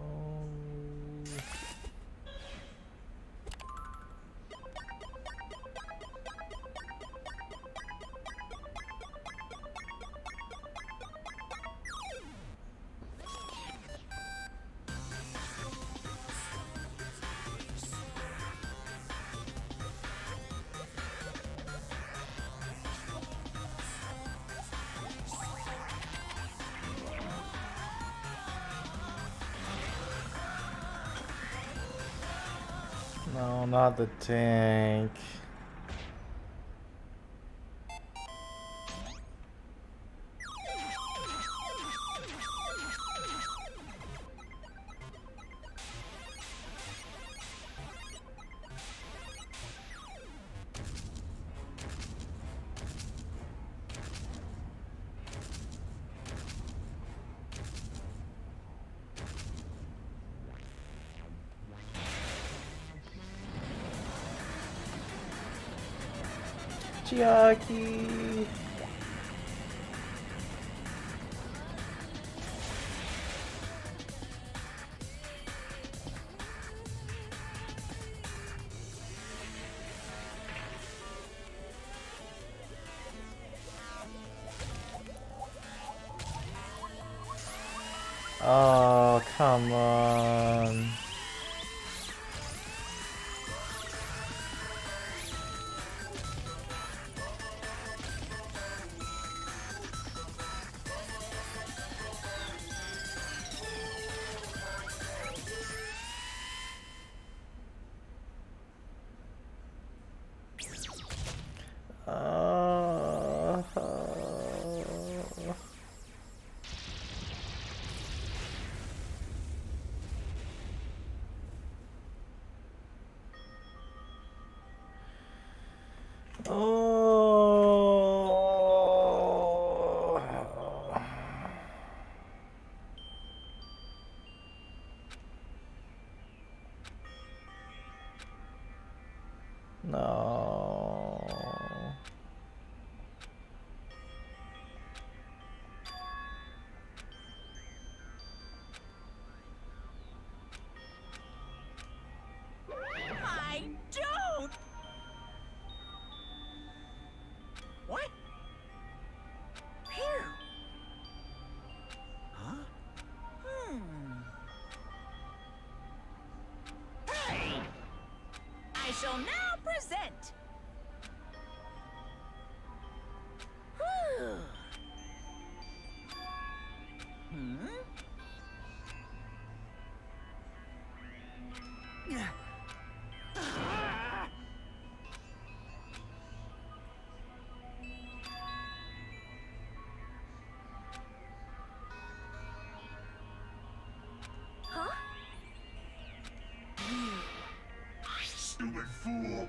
No, not the tank. Chiaki. Oh, come on. No.
I don't! What? Phew. Huh? Hey! I shall now present. Whew.
Huh?
Stupid fool!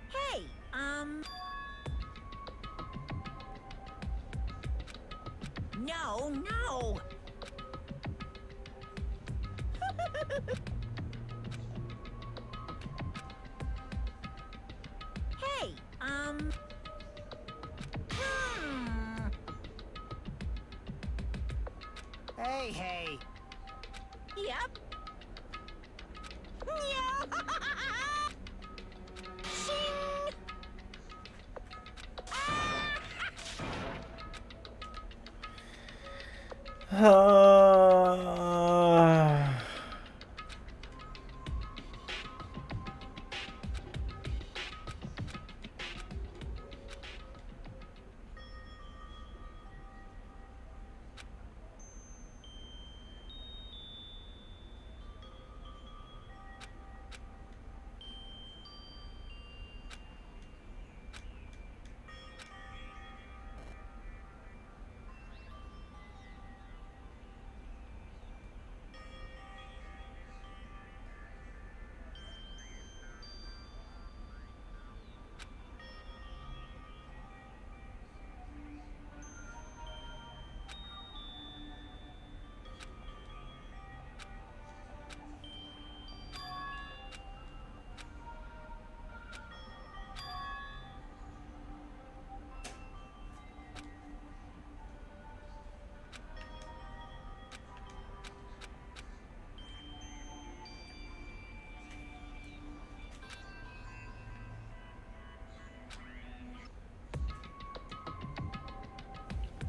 Hey, No, no! Hey,
Hey, hey.
Yep. Yeah. Shing.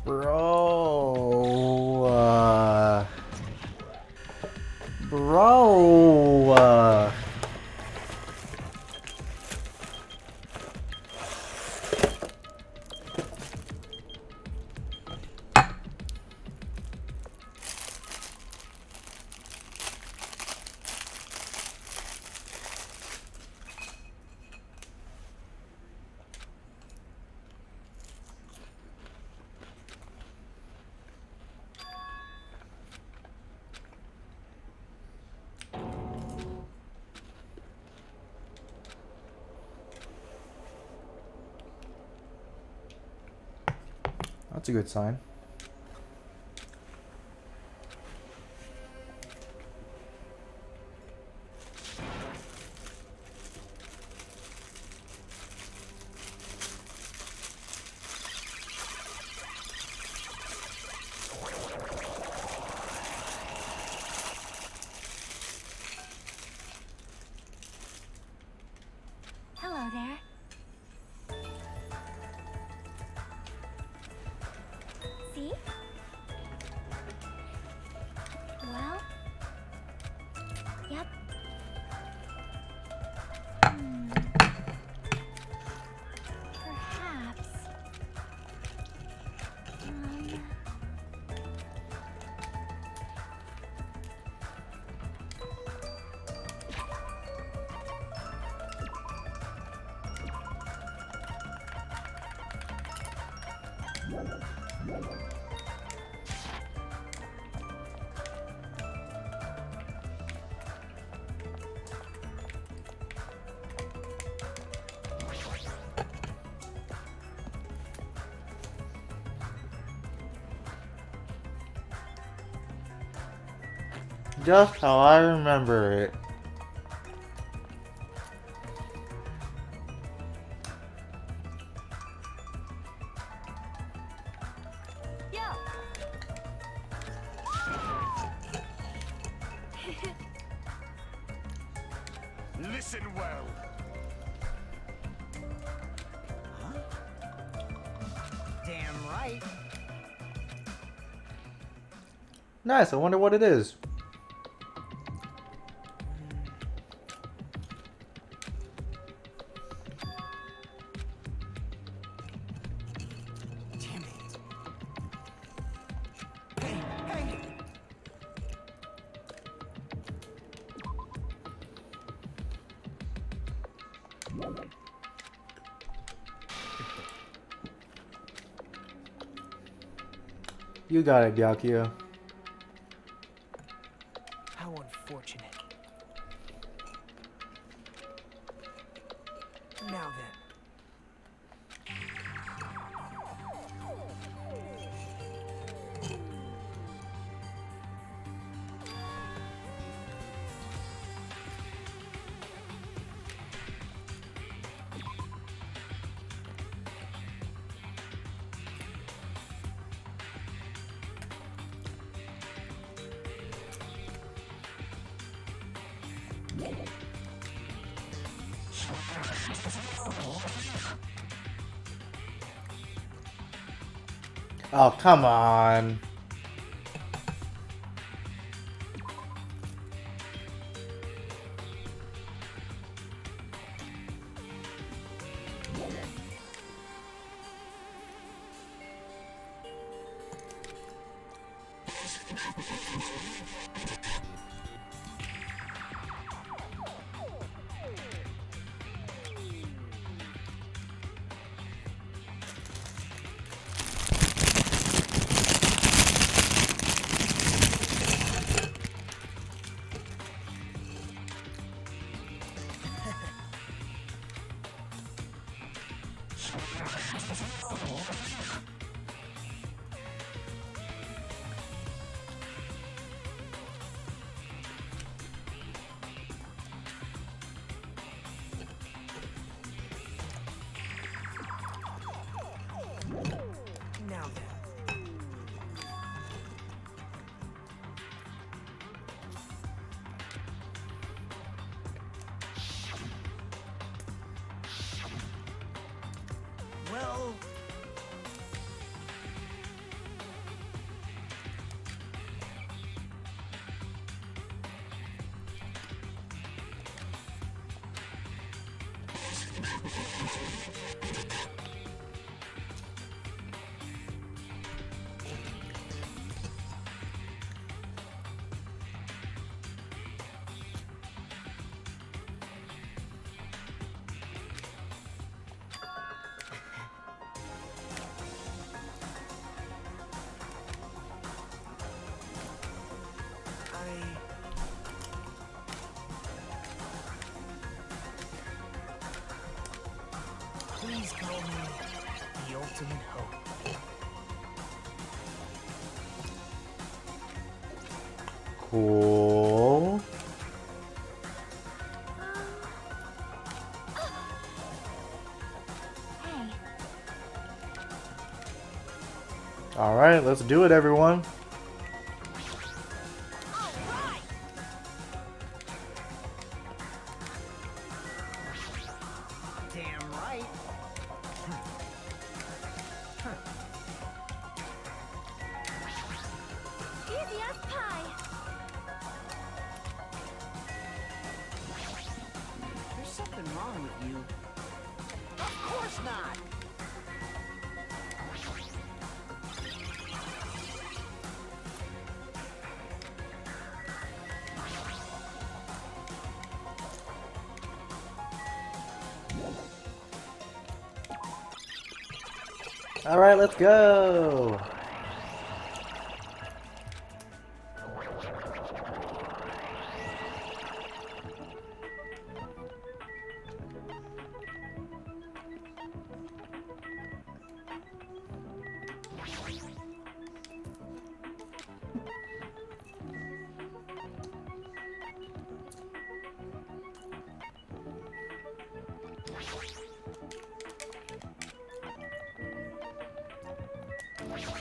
Bro. Bro. That's a good sign.
Hello there. See? Well? Yep. Perhaps.
Just how I remember it.
Yo!
Listen well.
Damn right.
Nice, I wonder what it is.
Damn it. Hey, hey!
You got it, Gyakio.
How unfortunate. Now then.
Oh, come on.
Now then. Well, please call me the ultimate hope.
Cool.
Hey,
Alright, let's do it, everyone.
Damn right.
easy as pie.
There's something wrong with you.
Of course not.
Alright, let's go.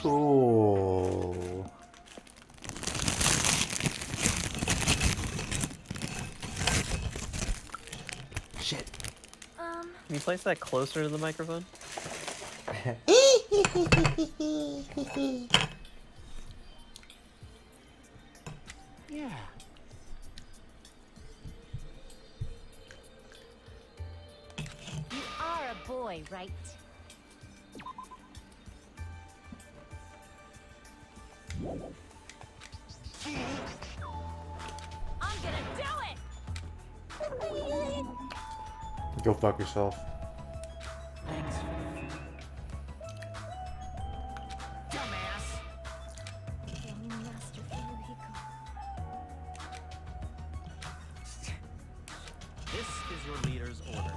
Cool. Shit.
Can you place that closer to the microphone?
Yeah.
You are a boy, right?
I'm gonna do it!
Go fuck yourself.
Thanks for the food. Dumbass!
Master Federico.
This is your leader's order.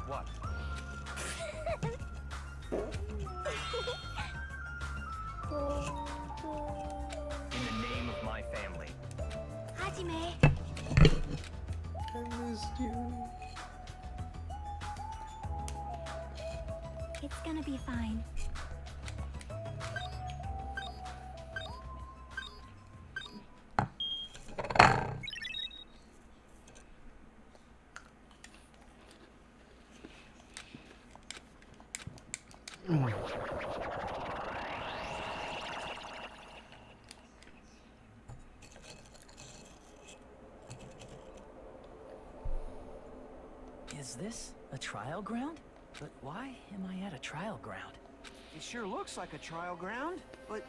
What? In the name of my family.
Hajime.
I missed you.
It's gonna be fine.
Is this a trial ground? But why am I at a trial ground?
It sure looks like a trial ground, but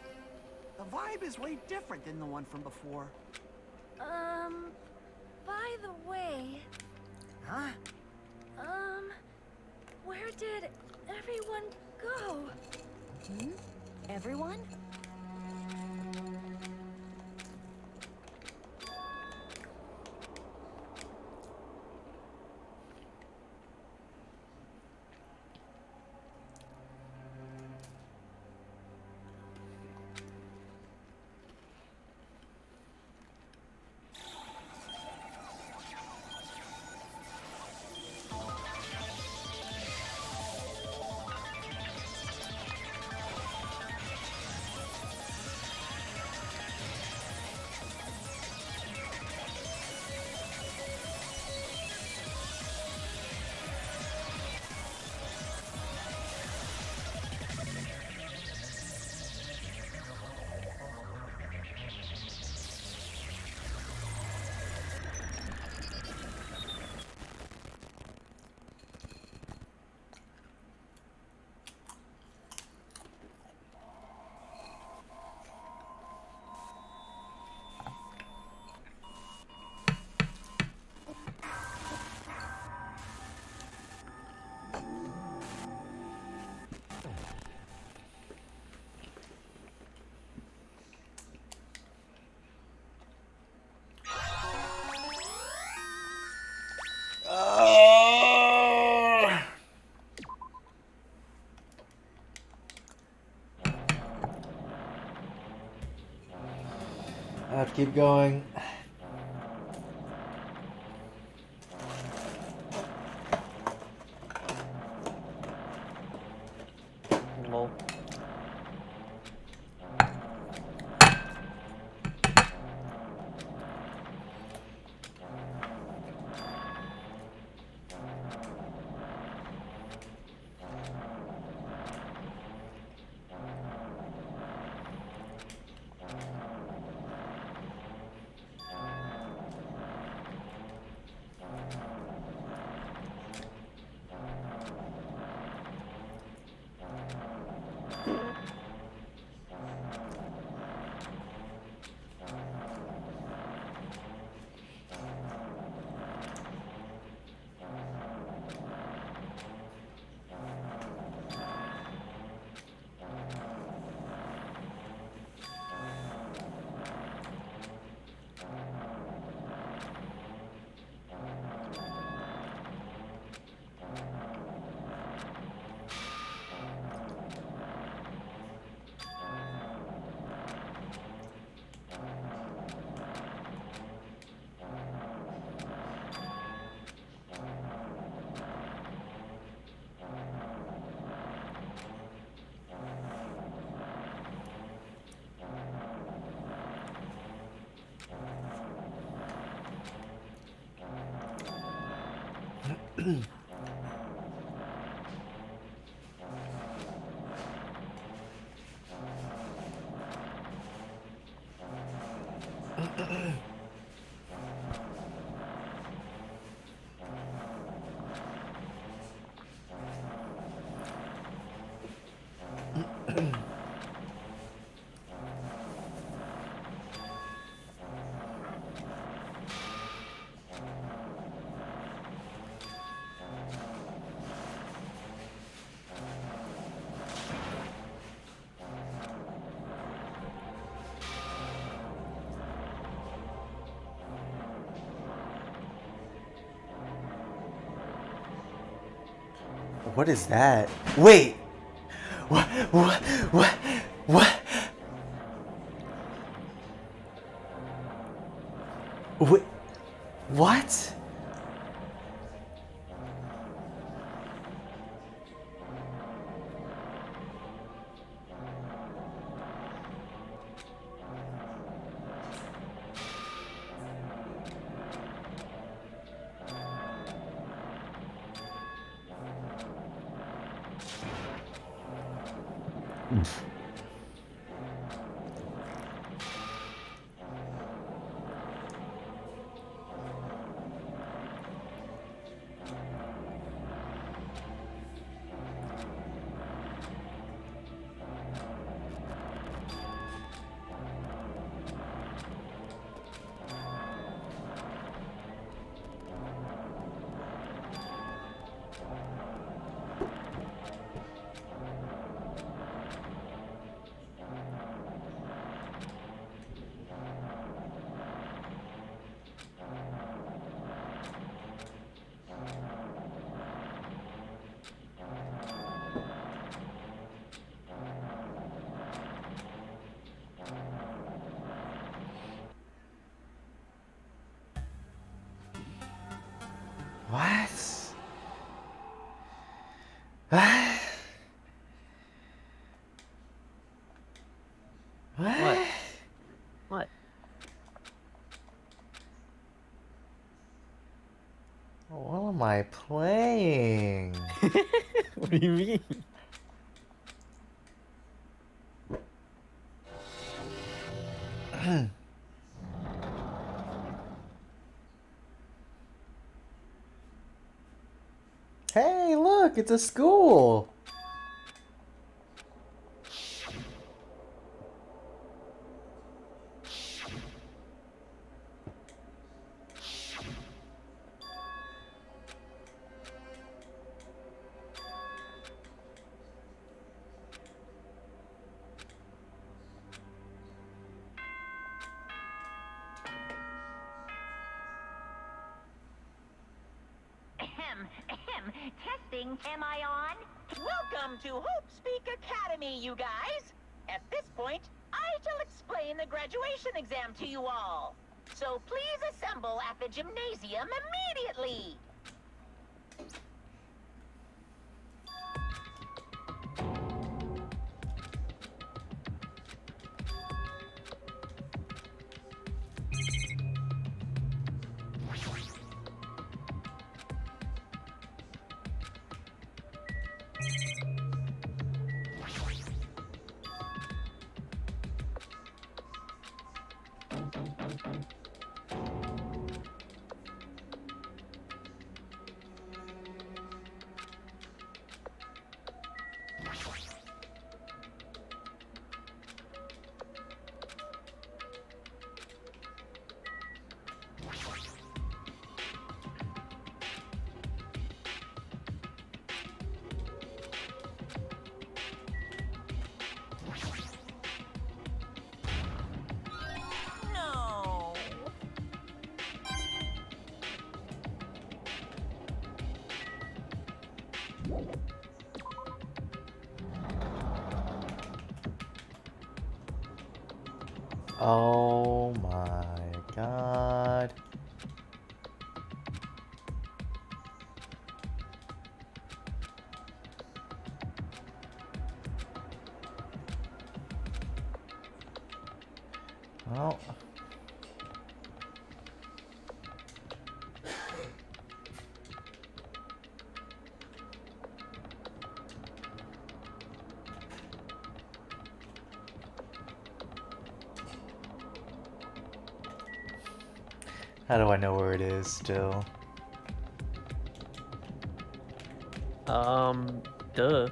the vibe is way different than the one from before.
By the way,
Huh?
where did everyone go?
Everyone?
I have to keep going.
Lol.
What is that? Wait! What? What? What? What? Wait. What? What? What?
What? What?
What am I playing?
What do you mean?
Hey, look, it's a school.
Testing, am I on? Welcome to Hope Speak Academy, you guys. At this point, I shall explain the graduation exam to you all. So please assemble at the gymnasium immediately. No.
Oh my god. Well. How do I know where it is still?
Duh.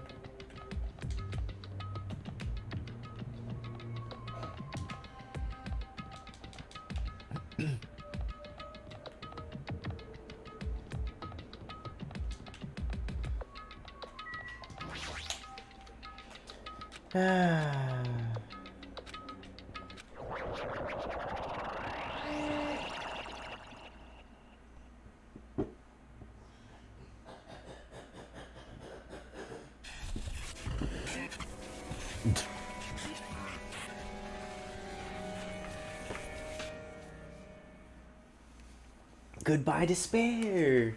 Goodbye, despair.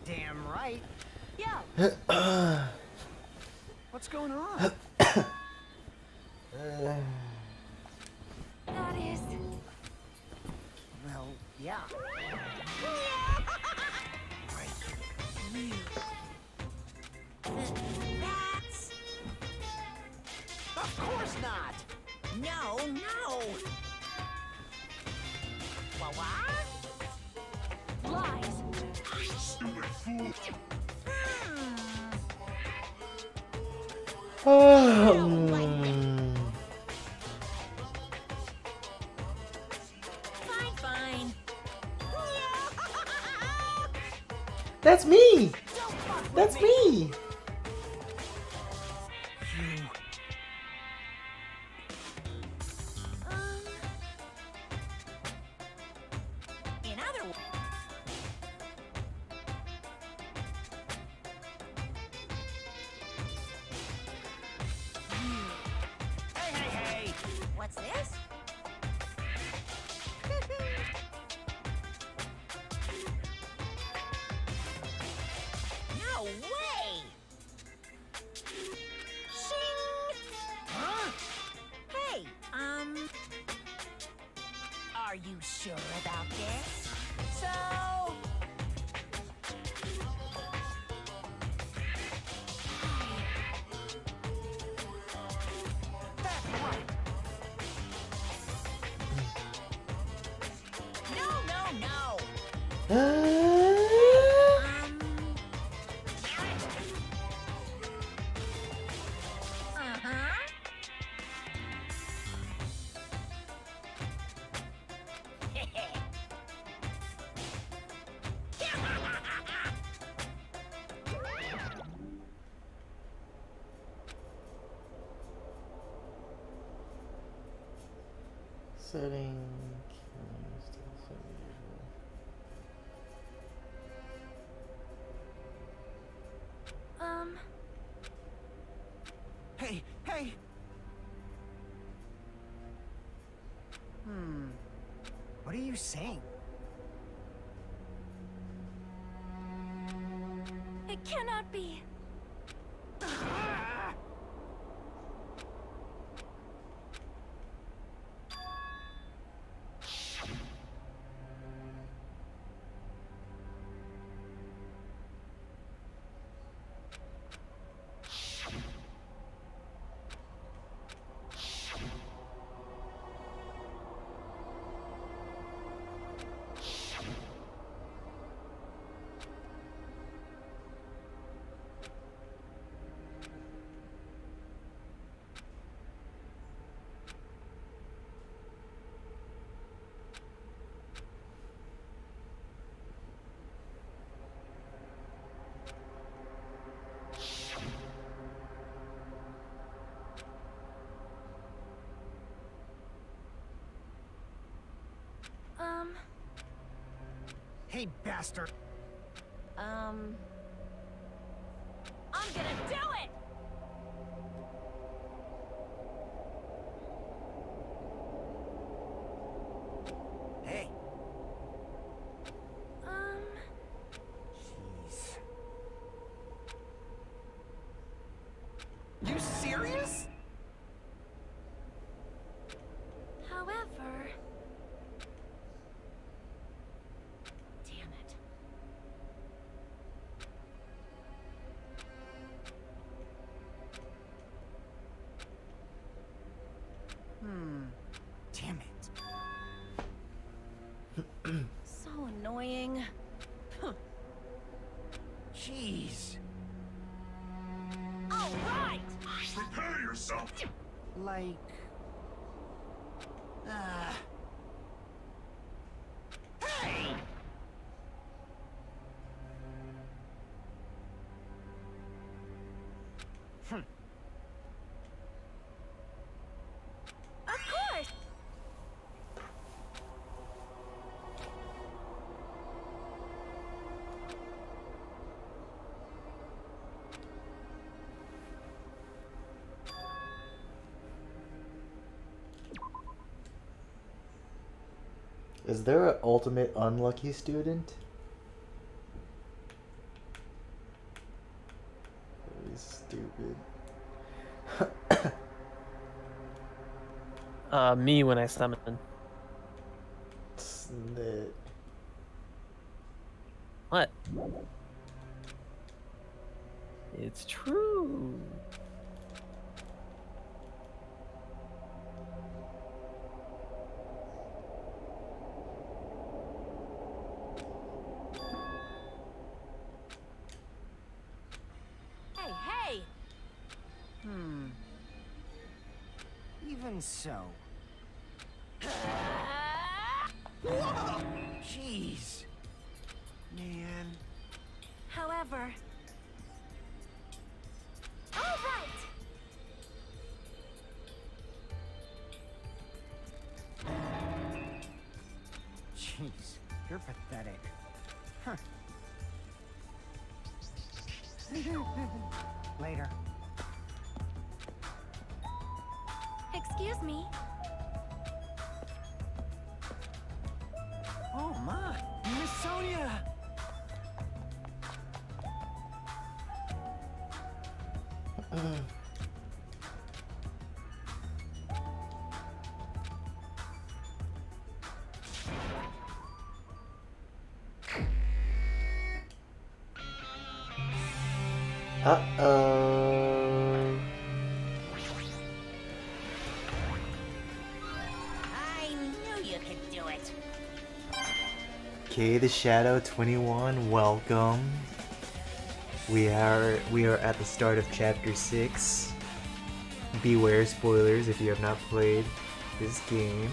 Damn right.
Yeah. What's going on?
That is...
Well, yeah.
Of course not!
No, no! What?
Lies.
Stupid fool.
Fine, fine.
That's me!
Don't fuck with
That's me!
In other words,
Hey, hey, hey!
what's this? No way! Shing!
Huh?
Hey, are you sure about this? So,
That's right!
no, no, no. Uh-huh.
Setting.
Hey, hey!
What are you saying?
It cannot be.
Hey, bastard!
I'm gonna do it!
Hey! Jeez. You serious?
However,
Damn it.
Damn it.
So annoying.
Jeez.
All right!
Prepare yourself.
Like... Hey!
of course.
Is there an ultimate unlucky student? Really stupid.
Me when I summon.
Snit.
What? It's true.
Even so. Jeez.
Man.
However... All right!
Jeez, you're pathetic. Huh. Later.
Excuse me.
Oh my, Miss Sonia!
Uh-oh.
I knew you could do it.
Okay, the Shadow 21, welcome. We are at the start of chapter 6. Beware spoilers if you have not played this game.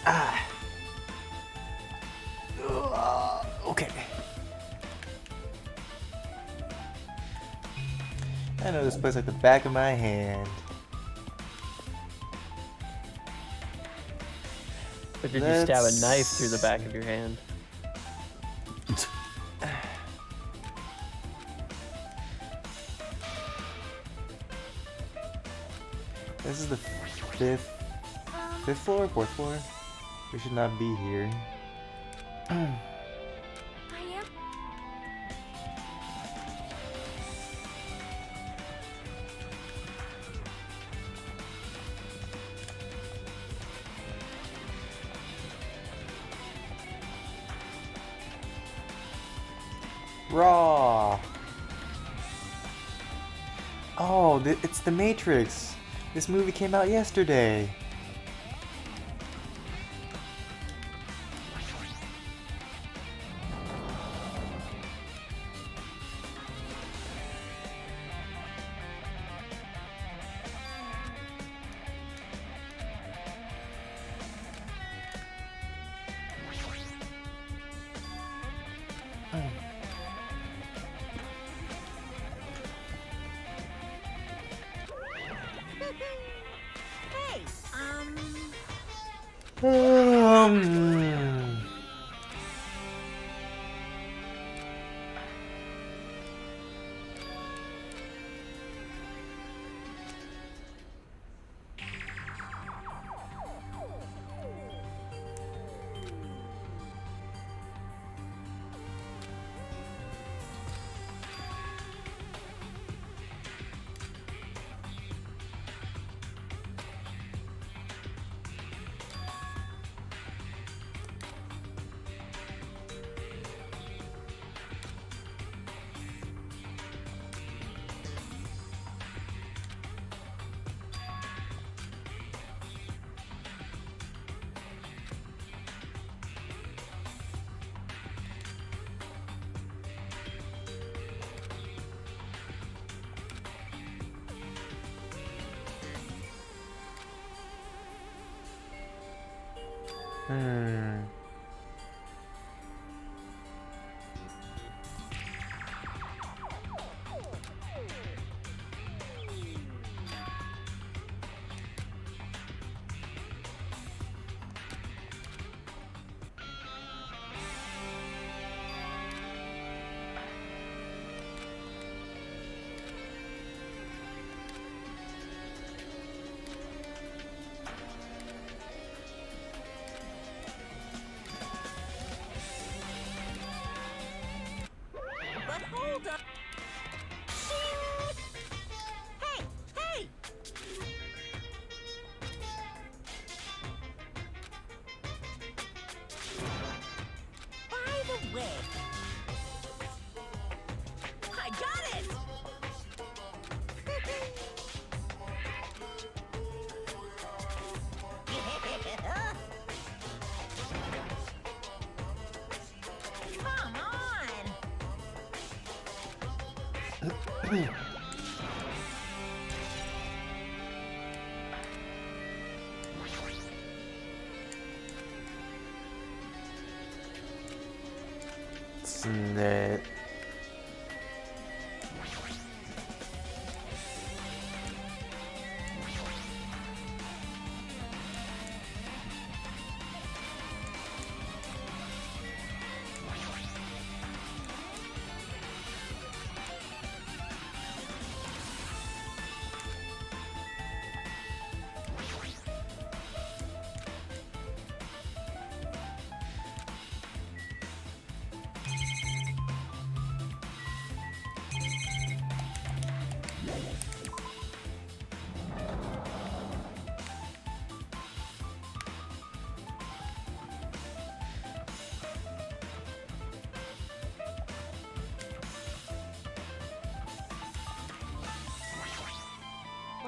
Ah. Okay. I know this place like the back of my hand.
But did you stab a knife through the back of your hand?
This is the fifth floor, fourth floor. We should not be here.
I am...
Raw. Oh, it's The Matrix. This movie came out yesterday.
Hey, but hold up. Hey, hey! By the way, I got it! Come on!
Snit.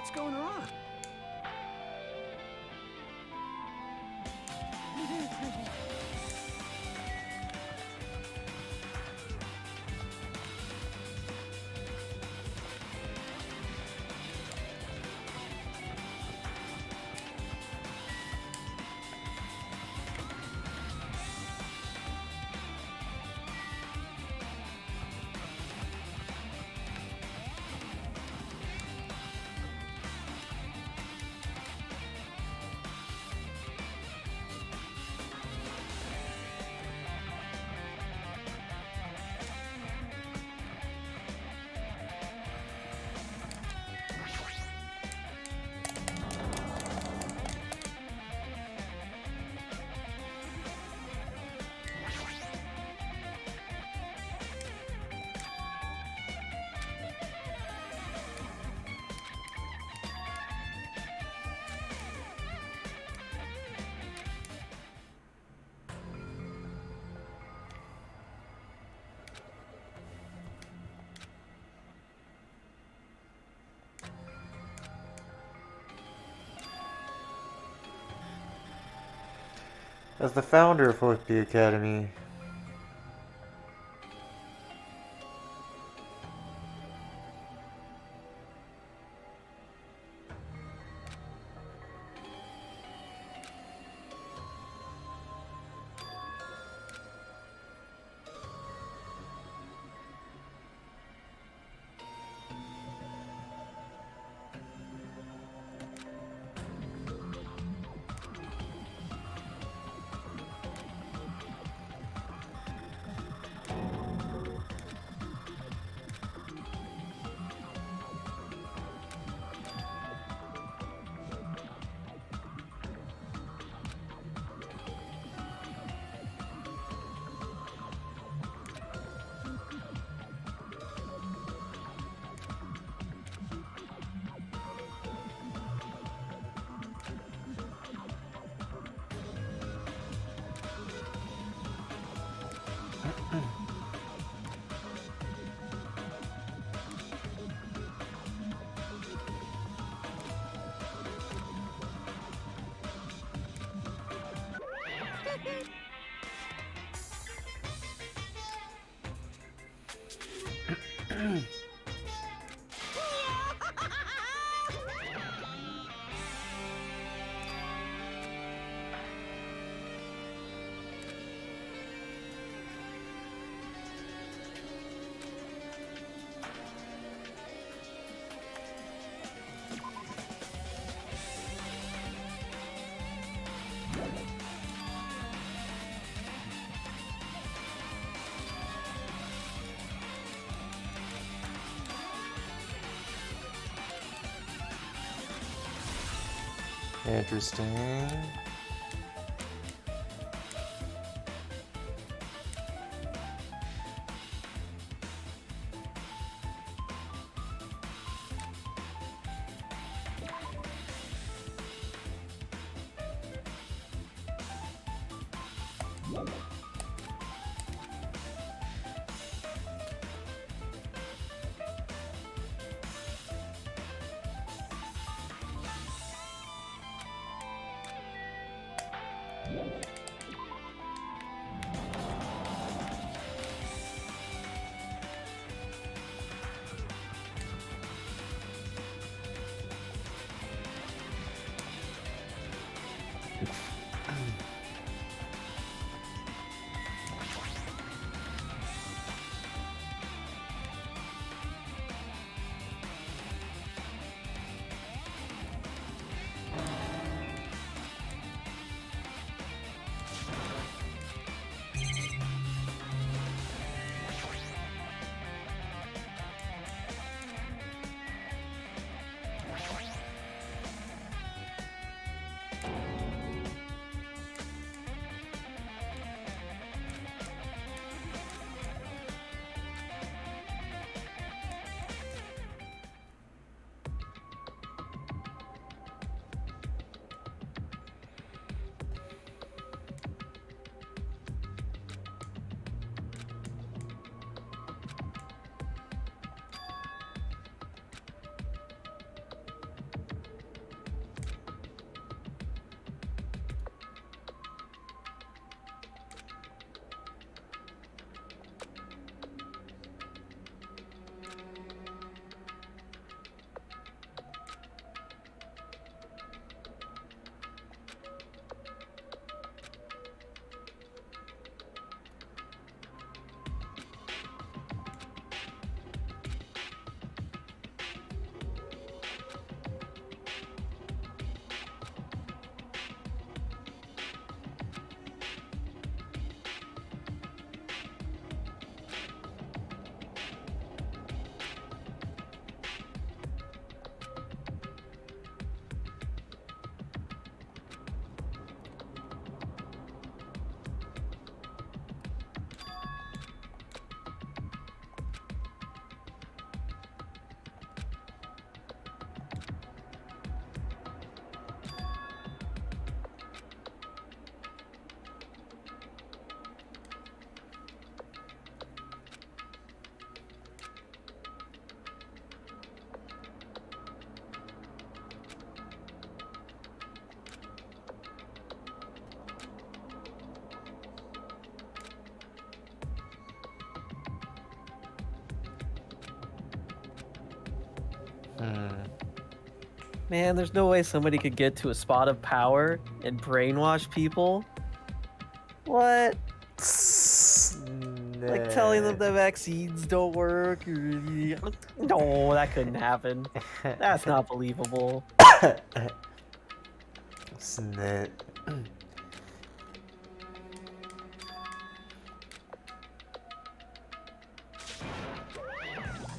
What's going on?
As the founder of the Academy, interesting.
Man, there's no way somebody could get to a spot of power and brainwash people. What? Like telling them the vaccines don't work? No, that couldn't happen. That's not believable.
Snit.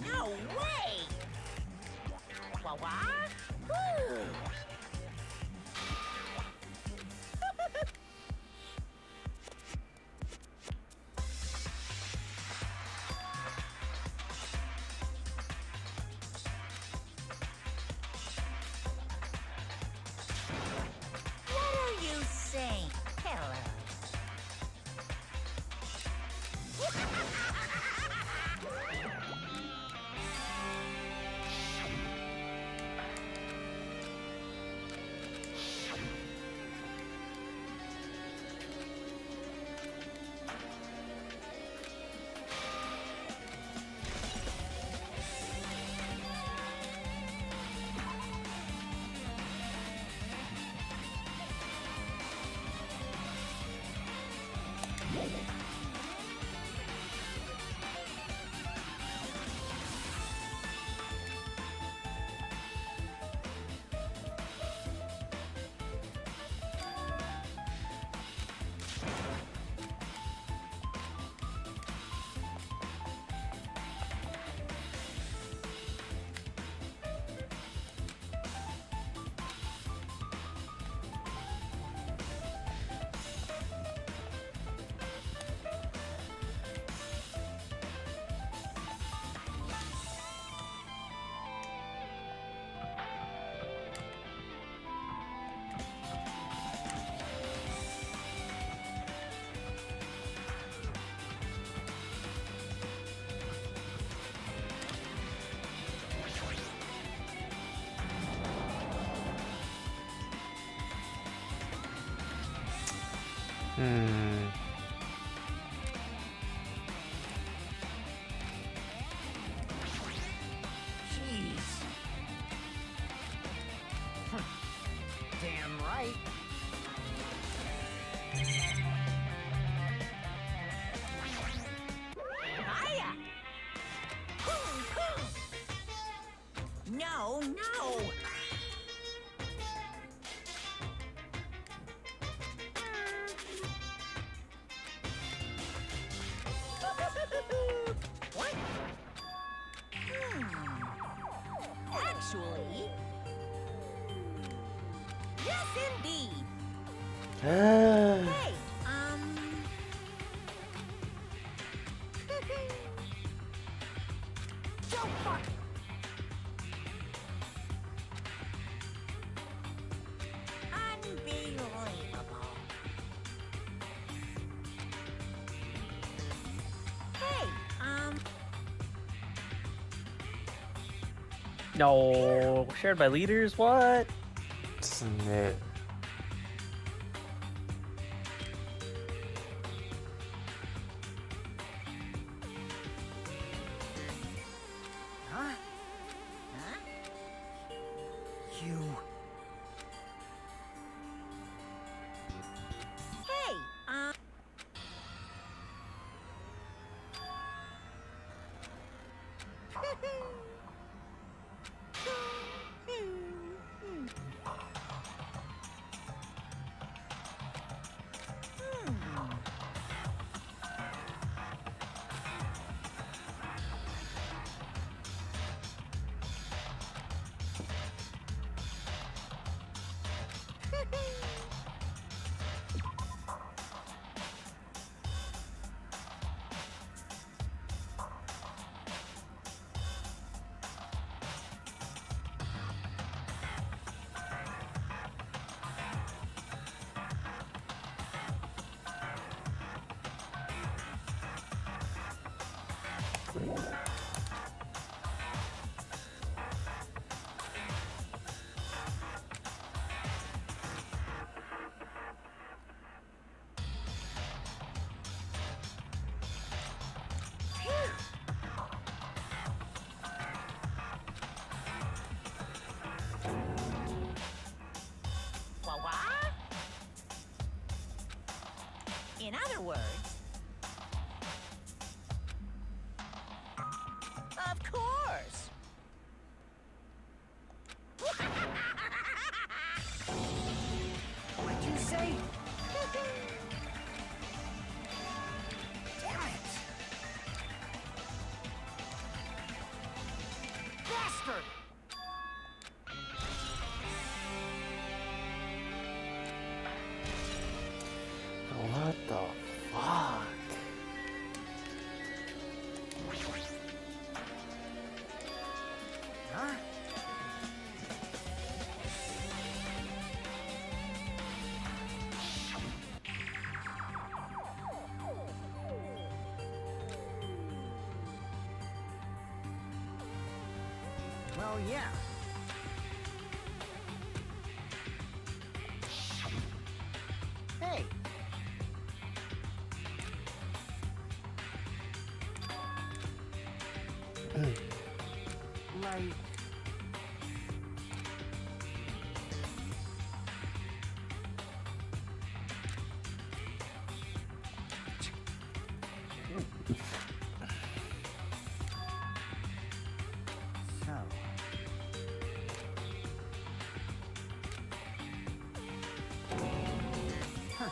No way! What? Whew. What are you saying? Hello. Jeez.
Damn right.
Hiya! No, no! What? Actually... Yes, indeed! Hey, Don't fuck! Unbelievable. Hey,
No, shared by leaders? What?
Snit.
Huh?
huh?
You...
Hey, Of course.
What'd you say? Damn it! Bastard!
What the fuck?
Huh? Well, yeah. Hey! Like... So... Huh.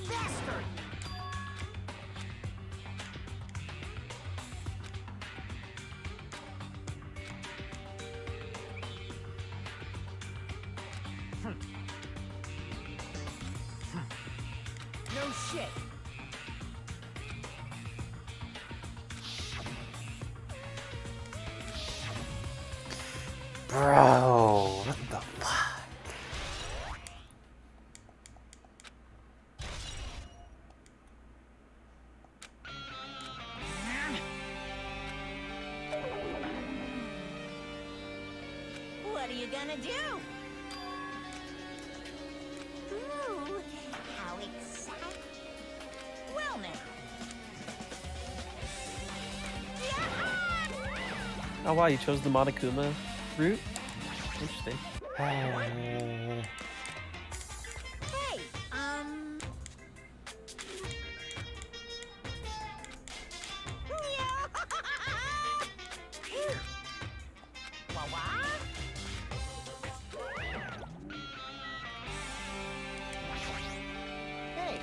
Bastard! No shit!
Bro, what the fuck?
What are you gonna do? Ooh, how exciting. Well now.
Oh wow, you chose the Monokuma route? Interesting.
Hey,
Hey!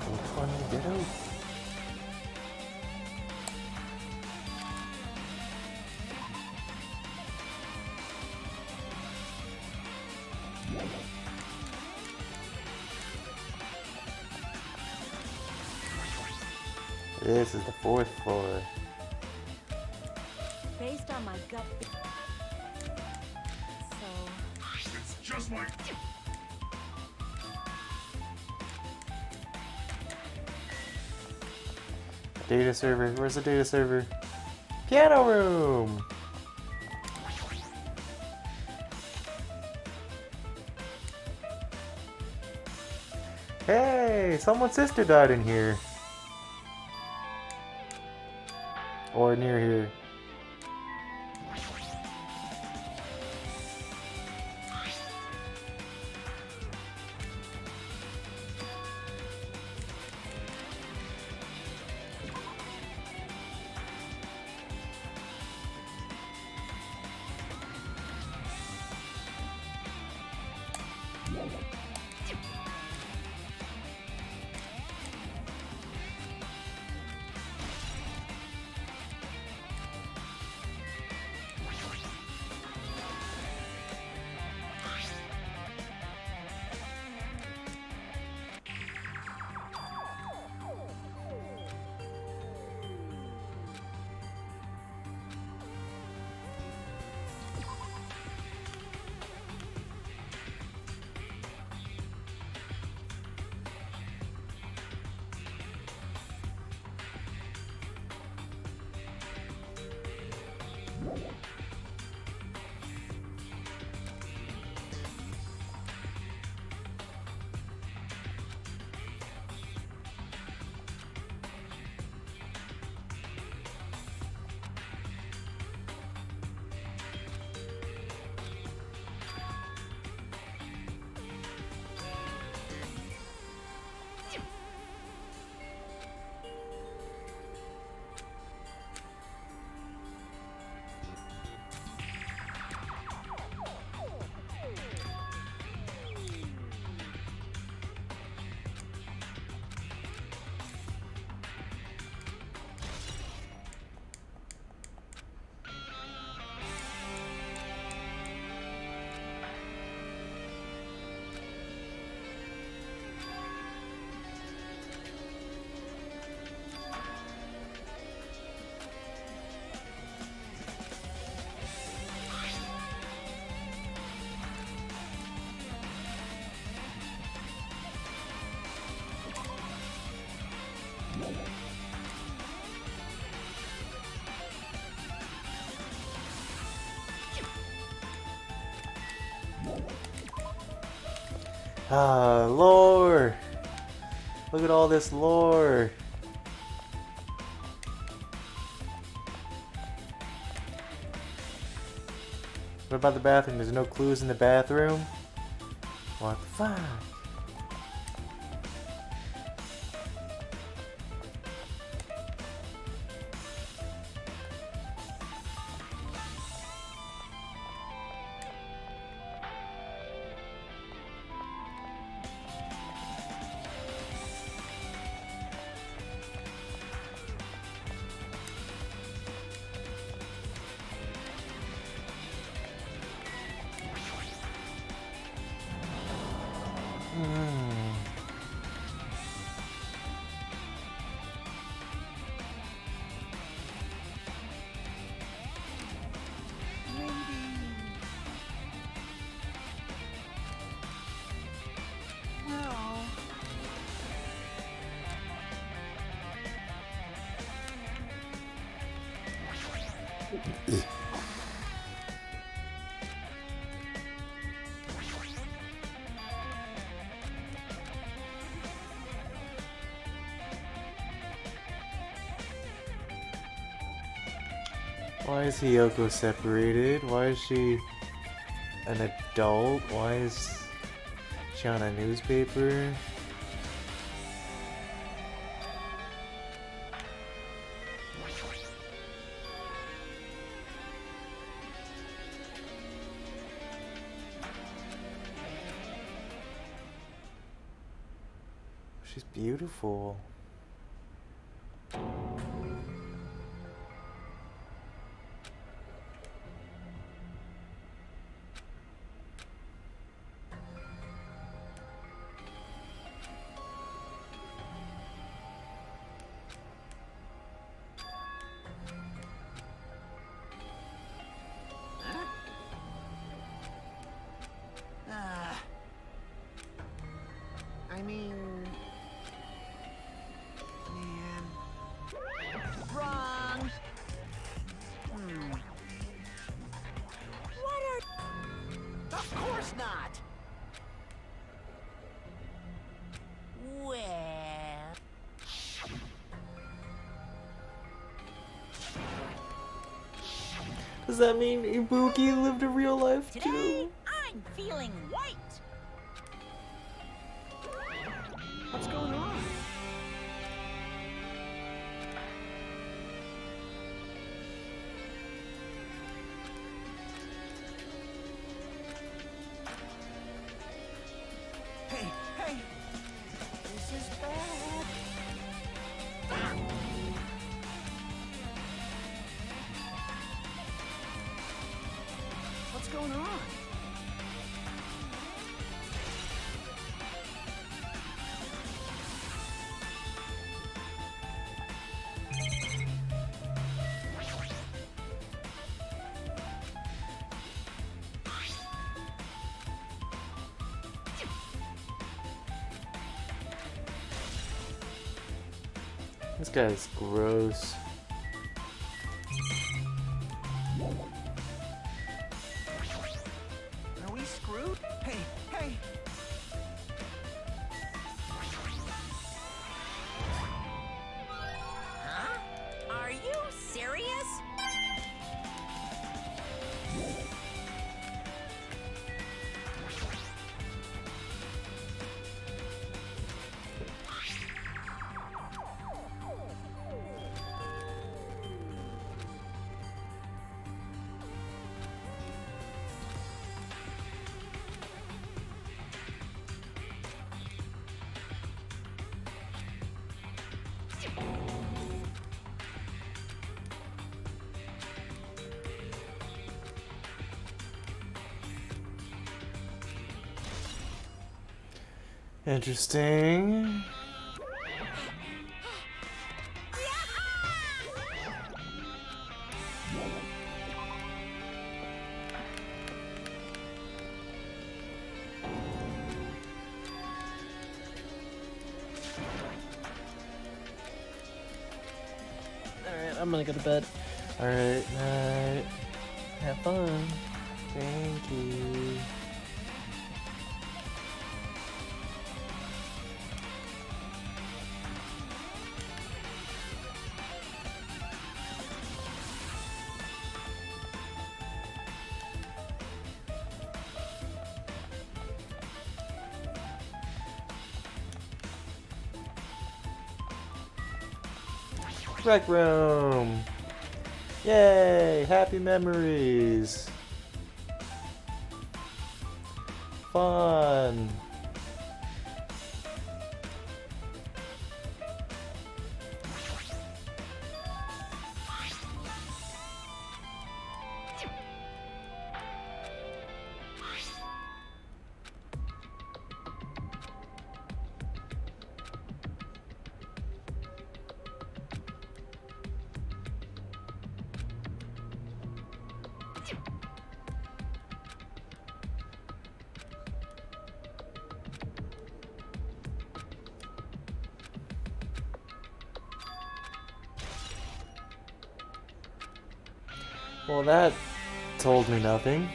Which one did it? This is the 4th floor.
Based on my gut. So.
It's just like...
Data server. Where's the data server? Piano room! Hey! Someone's sister died in here. Or near here. Ah, lore! Look at all this lore! What about the bathroom? There's no clues in the bathroom? What the fuck? Why is Hiyoko separated? Why is she an adult? Why is she on a newspaper? She's beautiful.
I mean... Man...
Wrong. What are...
Of course not!
Well...
Does that mean Ibuki lived a real life
Today,
too?
I'm feeling white.
What's going on? Hey, hey! This is bad. What's going on?
This guy's gross.
Are we screwed? Hey, hey!
Huh? Are you serious?
Interesting.
Alright, I'm gonna go to bed.
Alright, night.
Have fun.
Thank you. Rec room! Yay! Happy memories! Fun! Well, that told me nothing.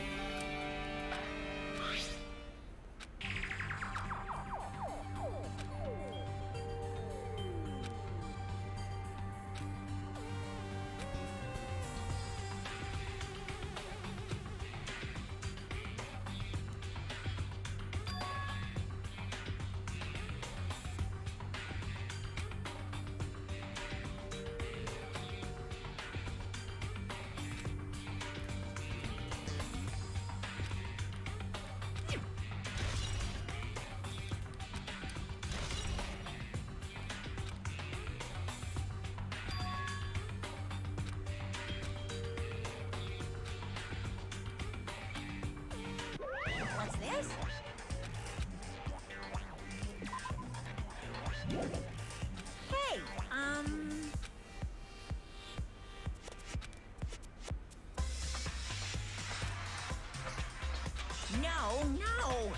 What's this? Hey, No, no!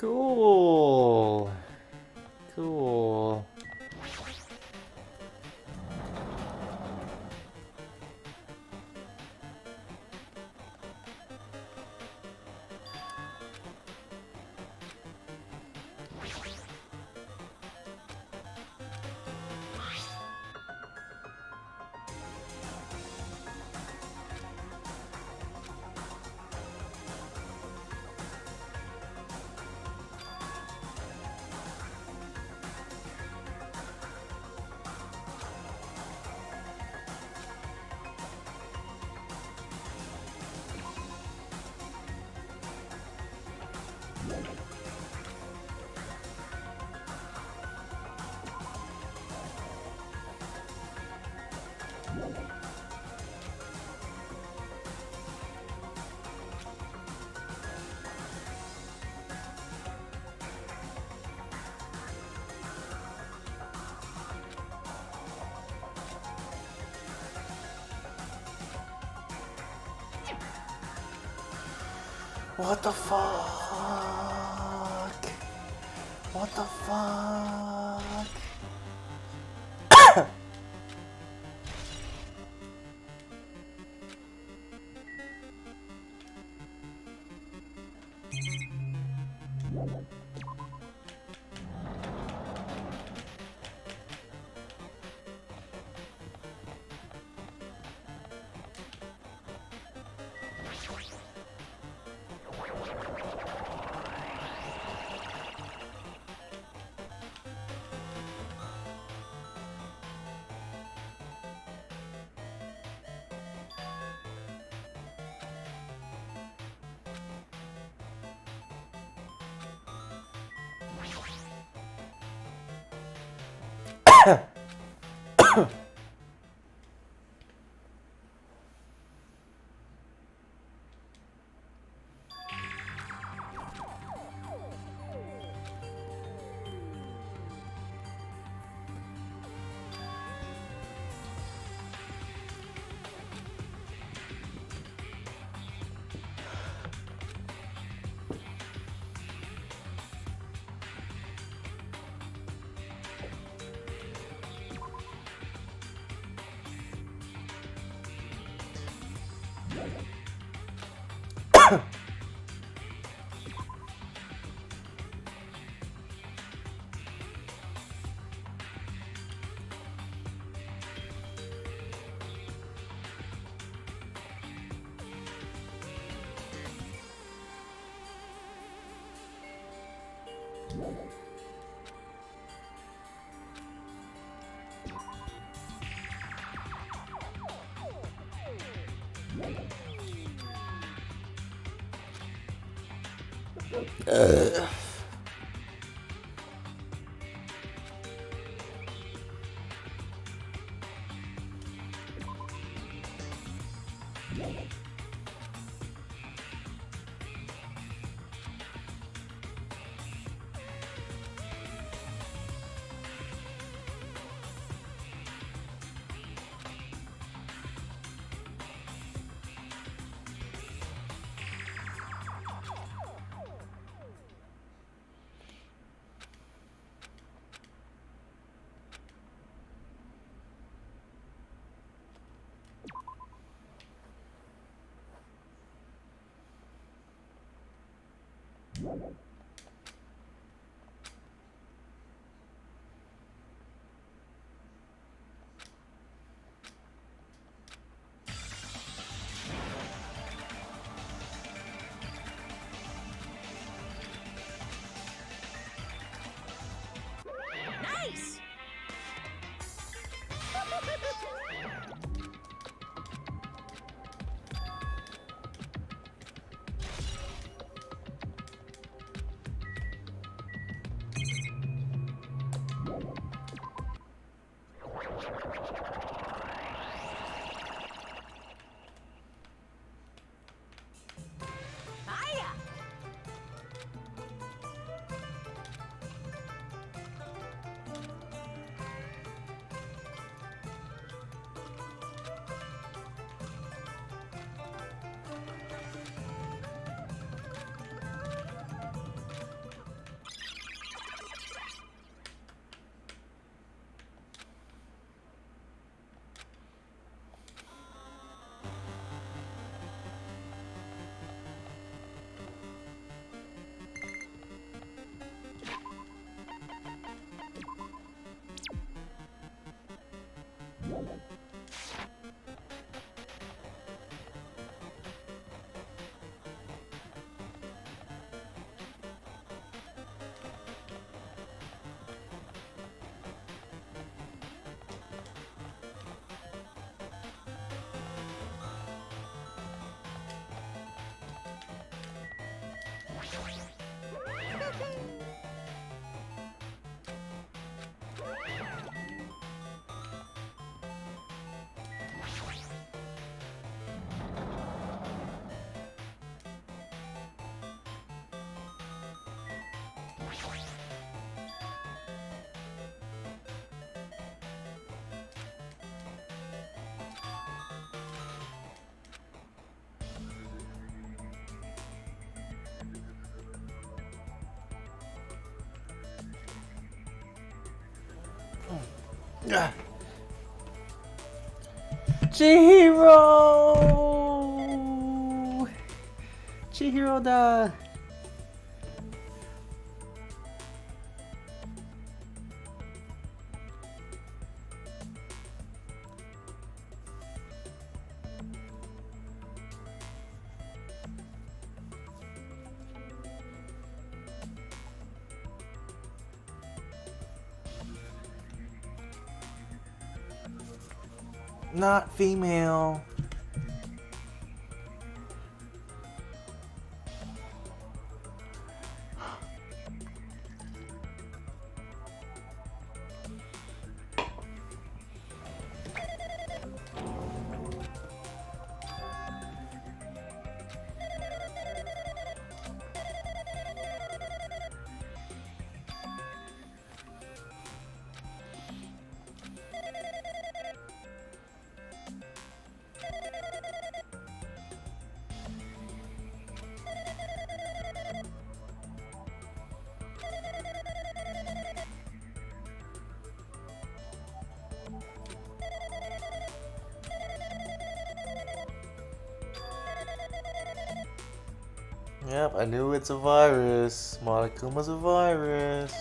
Cool. Cool. What the fuck? What the fuck?
Nice! Hiya!
Chihiro! Chihiro da! Not female. Yep, I knew it's a virus. Monokuma's a virus.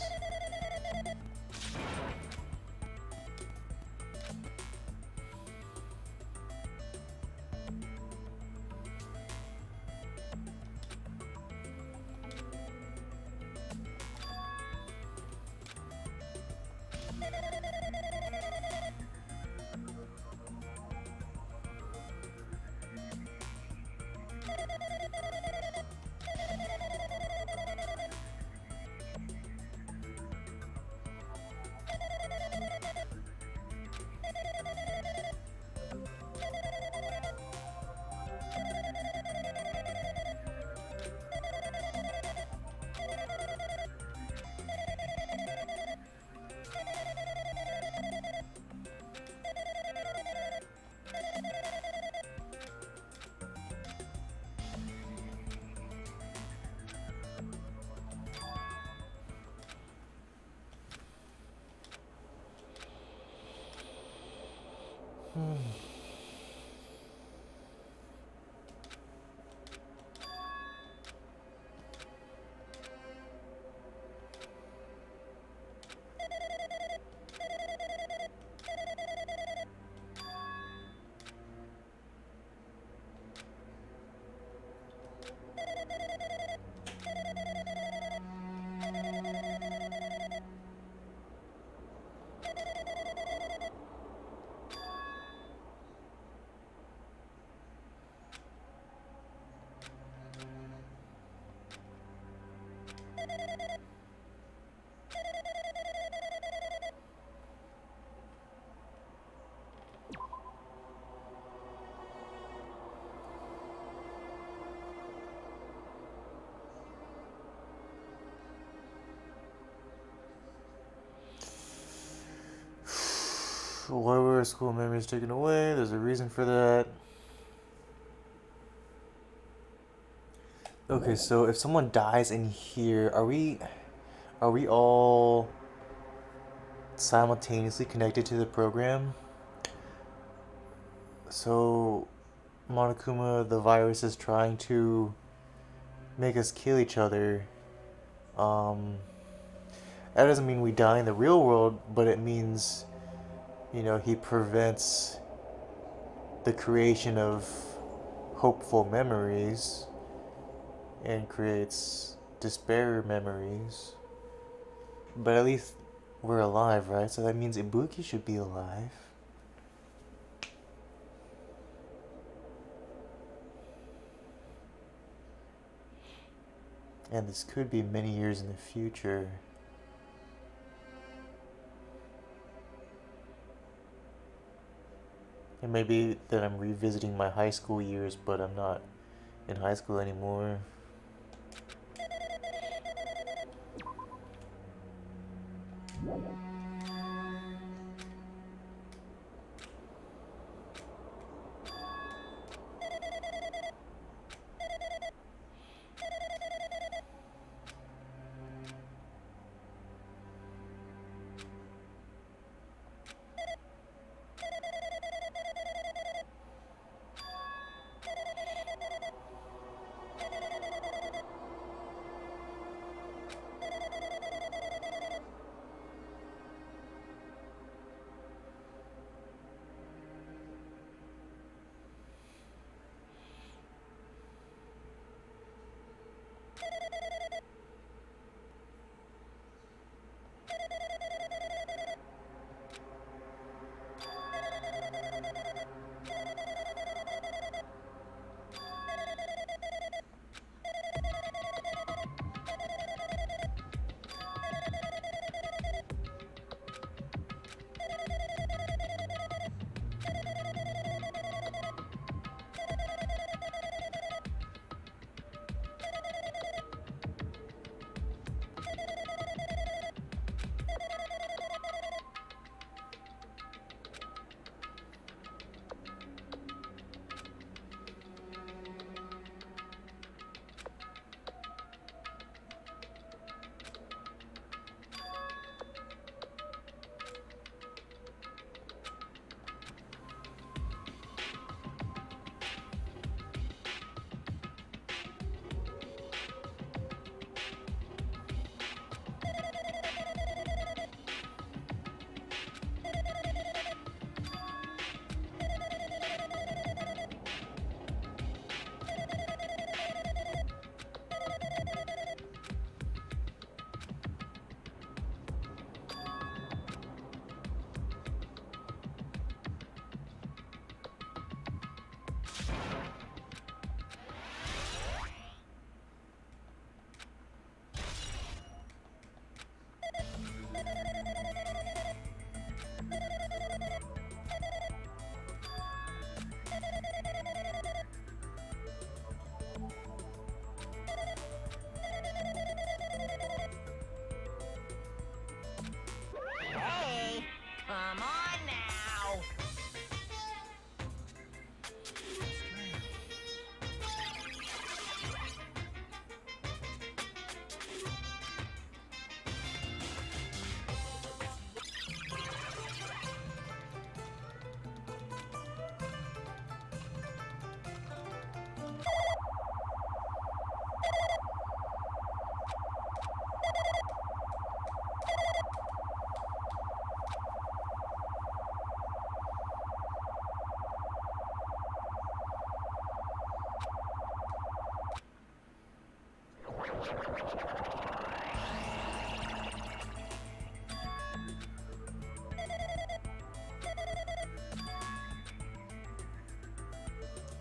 Why were school memories taken away? There's a reason for that. Okay, so if someone dies in here, are we all simultaneously connected to the program? So Monokuma, the virus, is trying to make us kill each other. Um, that doesn't mean we die in the real world, but it means, he prevents the creation of hopeful memories and creates despair memories. But at least we're alive, right? So that means Ibuki should be alive. And this could be many years in the future. It may be that I'm revisiting my high school years, but I'm not in high school anymore.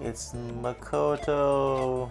It's Makoto.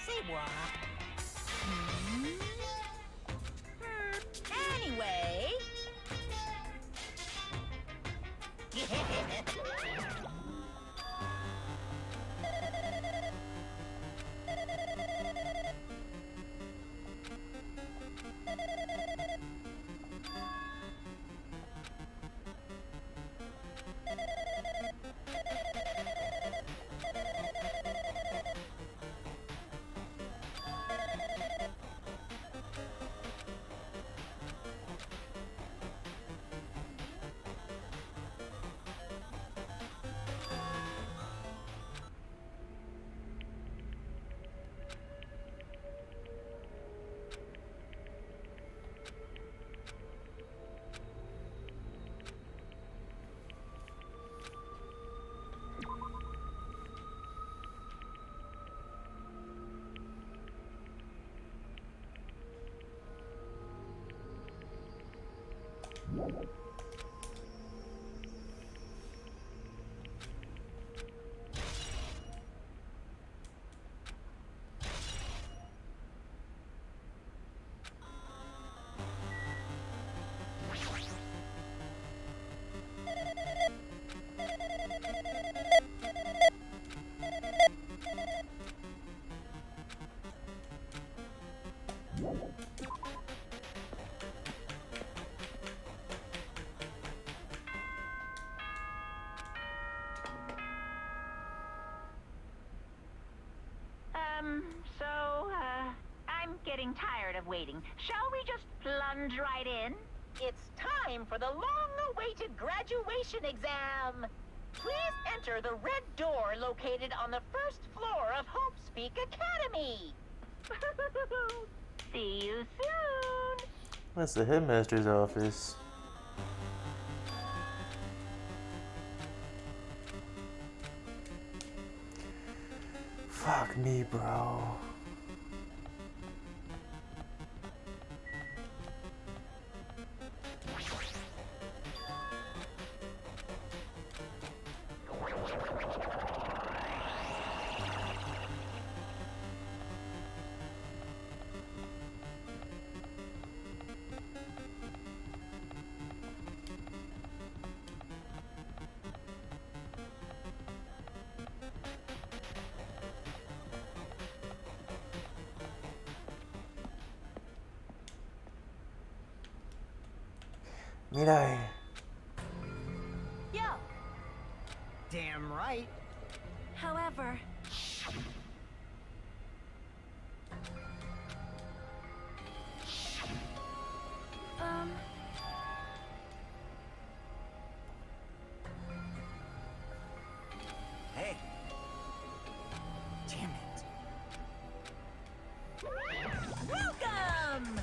Say what? Anyway. getting tired of waiting. Shall we just plunge right in? It's time for the long-awaited graduation exam. Please enter the red door located on the first floor of Hopespeak Academy. See you soon.
That's the headmaster's office. Fuck me, bro. Mirai.
Yo!
Damn right.
However,
Hey. Damn it.
Welcome!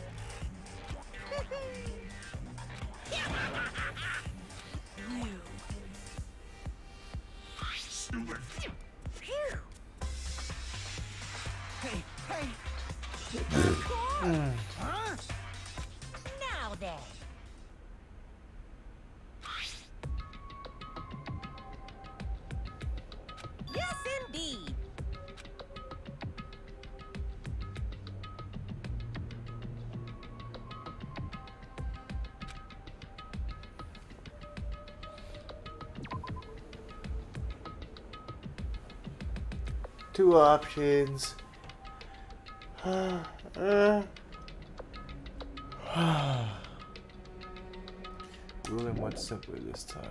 Stupid.
Phew!
Hey, hey.
Huh?
Now then. Yes, indeed.
Two options. Ruling much simpler this time.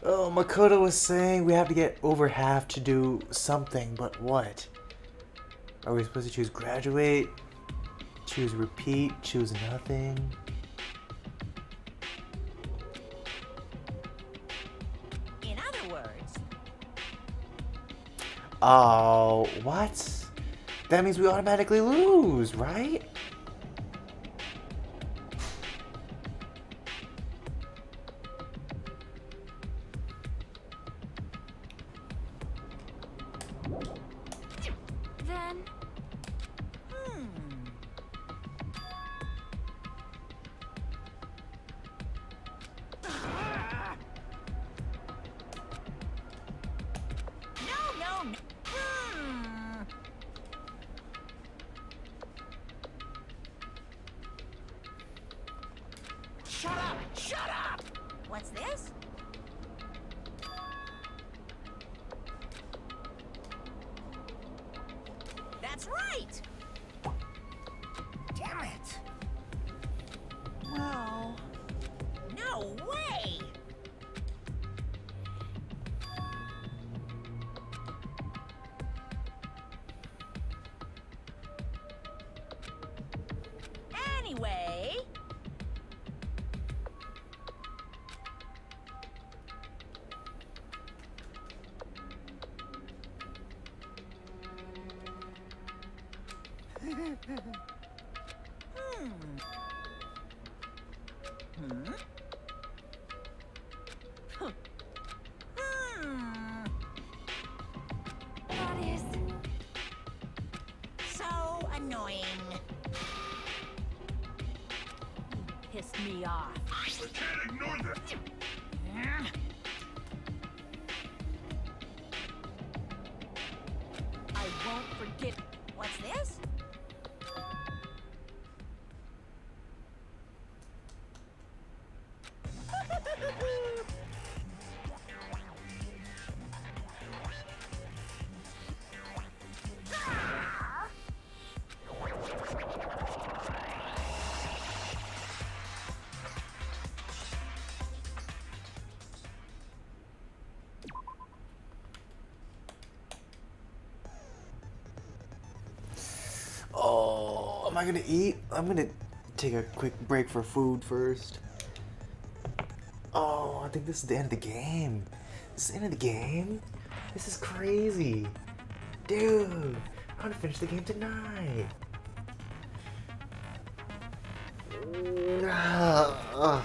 Oh, Makoto was saying we have to get over half to do something, but what? Are we supposed to choose graduate? Choose repeat? Choose nothing?
In other words,
Oh, what? That means we automatically lose, right?
then
no.
Shut up! Shut up!
What's this? That's right!
Damn it!
No. No way! Anyway...
that is
So annoying.
Pissed me off.
I can't ignore that.
I won't forget.
What's this?
I gonna eat? I'm gonna take a quick break for food first. Oh, I think this is the end of the game. This is the end of the game? This is crazy. Dude, I wanna finish the game tonight. Ah.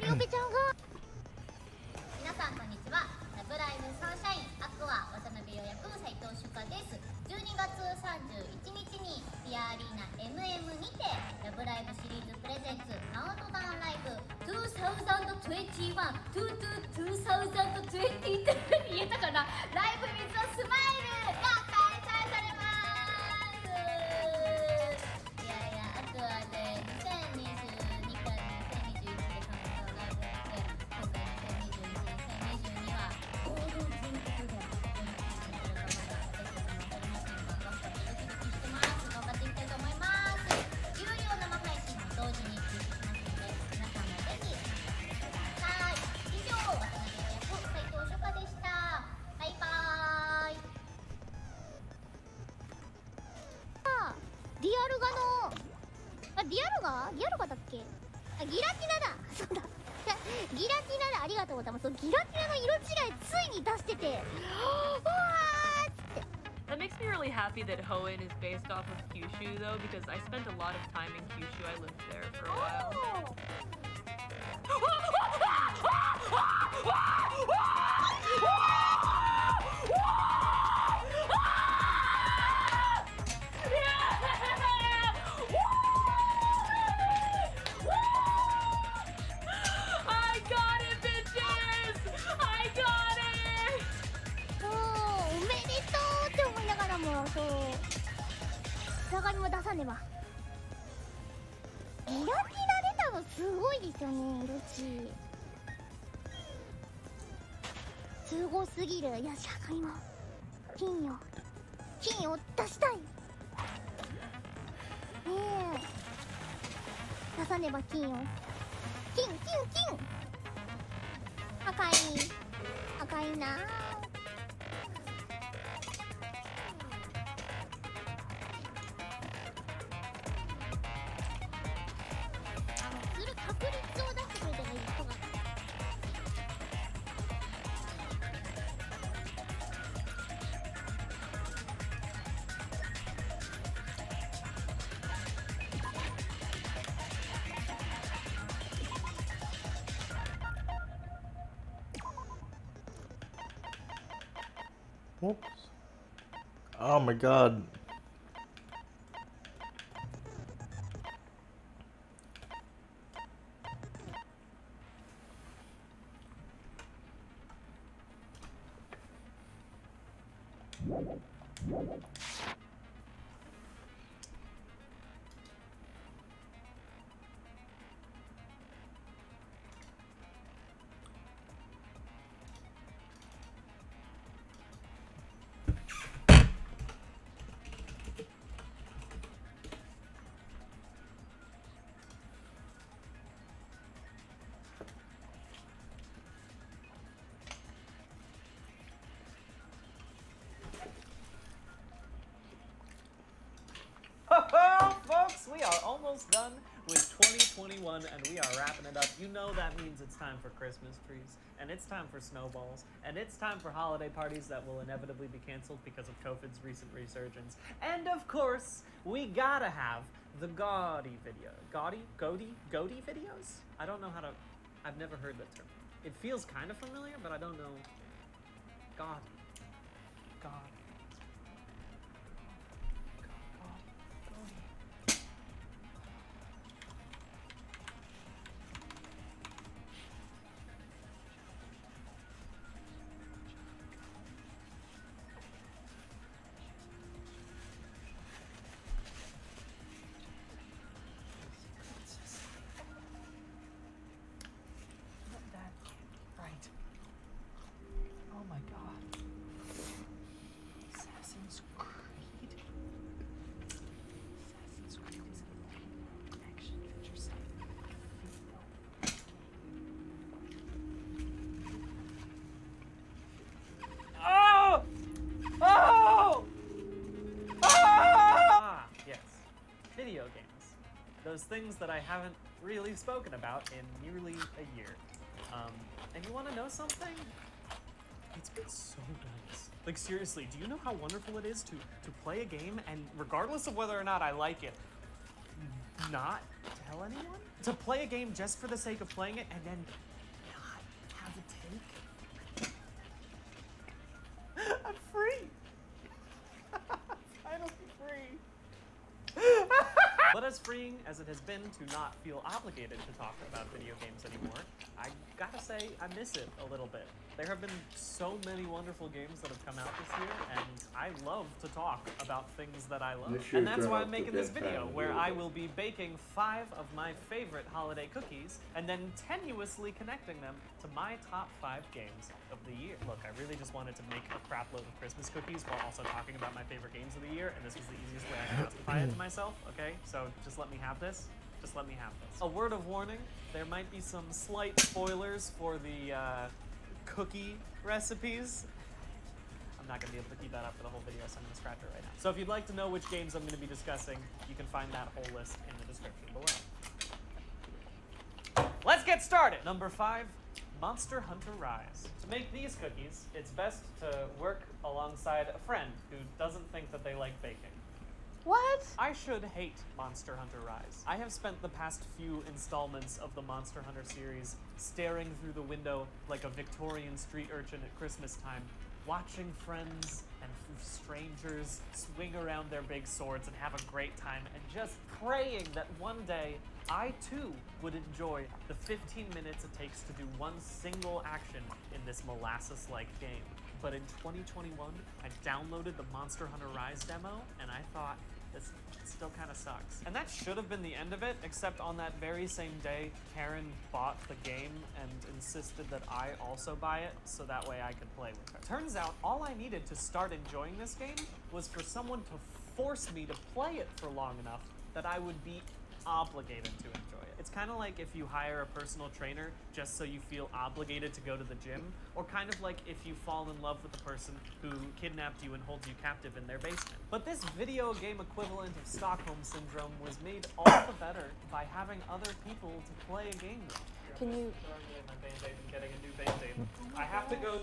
りおぺちゃんが皆さんこんにちは。ラブライブサンシャインアクア渡辺予約斉藤朱夏です。12月31日にピアアリーナ MM にてラブライブシリーズプレゼンツカウントダウンライブ2021 2022言えたかな、ライブウィズスマイルが開催されます。いやいや、アクアで2022から2021でカウントダウンライブやって、今回2021、2022は合同ということで、どんな感じになるかまだ私たちも分かりませんが、頑張ってドキドキしてます。頑張っていきたいと思います。有料生配信も同時に実施しますので、皆さんもぜひ参加してください。以上、渡辺予約斉藤朱夏でした。バイバーイ。ディアルガのディアルガだっけ、ギラティナだそうだギラティナだ、ありがとうございます。ギラティナの色違いついに出してて、うわーっつって。
That makes me really happy that Hoenn is based off of Kyushu though, because I spent a lot of time in Kyushu. I lived there for a while. I got it, bitches! I got it!
そうおめでとうって思いながらも、そう下がりも出さねば。ギラティナ出たのすごいですよね、色地すごすぎる。いや、社会も金を出したいねえ、出さねば金を。金赤いなあ。する確率を出してくれたらいい人が。
Oops. Oh my god.
Folks, we are almost done with 2021 and we are wrapping it up. You know that means it's time for Christmas trees, and it's time for snowballs, and it's time for holiday parties that will inevitably be canceled because of COVID's recent resurgence. And of course, we gotta have the gaudy video. Goaty videos? I don't know how to, I've never heard that term. It feels kind of familiar, but I don't know. Gaudy. Oh my god. Assassin's Creed. Assassin's Creed is an action adventure site. Oh! Oh! Oh! Ah, yes. Video games. Those things that I haven't really spoken about in nearly a year. And you want to know something? It's been so nice. Like, seriously, do you know how wonderful it is to play a game and regardless of whether or not I like it, not tell anyone? To play a game just for the sake of playing it and then not have a take? I'm free! Finally free! But as freeing as it has been to not feel obligated to talk about video games anymore, I gotta say I miss it a little bit. There have been so many wonderful games that have come out this year, and I love to talk about things that I love. And that's why I'm making this video, where I will be baking 5 of my favorite holiday cookies, and then tenuously connecting them to my top 5 games of the year. Look, I really just wanted to make a crap load of Christmas cookies while also talking about my favorite games of the year, and this was the easiest way I could justify it to myself, okay? So just let me have this. Just let me have this. A word of warning, there might be some slight spoilers for the cookie recipes. I'm not gonna be able to keep that up for the whole video, so I'm gonna scratch it right now. So if you'd like to know which games I'm gonna be discussing, you can find that whole list in the description below. Let's get started! Number 5, Monster Hunter Rise. To make these cookies, it's best to work alongside a friend who doesn't think that they like baking.
What?
I should hate Monster Hunter Rise. I have spent the past few installments of the Monster Hunter series staring through the window like a Victorian street urchin at Christmas time, watching friends and strangers swing around their big swords and have a great time, and just praying that one day I too would enjoy the 15 minutes it takes to do one single action in this molasses-like game. But in 2021, I downloaded the Monster Hunter Rise demo, and I thought, this still kind of sucks. And that should have been the end of it, except on that very same day, Karen bought the game and insisted that I also buy it, so that way I could play with her. Turns out, all I needed to start enjoying this game was for someone to force me to play it for long enough that I would be obligated to enjoy it. It's kind of like if you hire a personal trainer just so you feel obligated to go to the gym, or kind of like if you fall in love with the person who kidnapped you and holds you captive in their basement. But this video game equivalent of Stockholm Syndrome was made all the better by having other people to play a game with.
Can you...
Throwing away my Band-Aid and getting a new Band-Aid. I have to go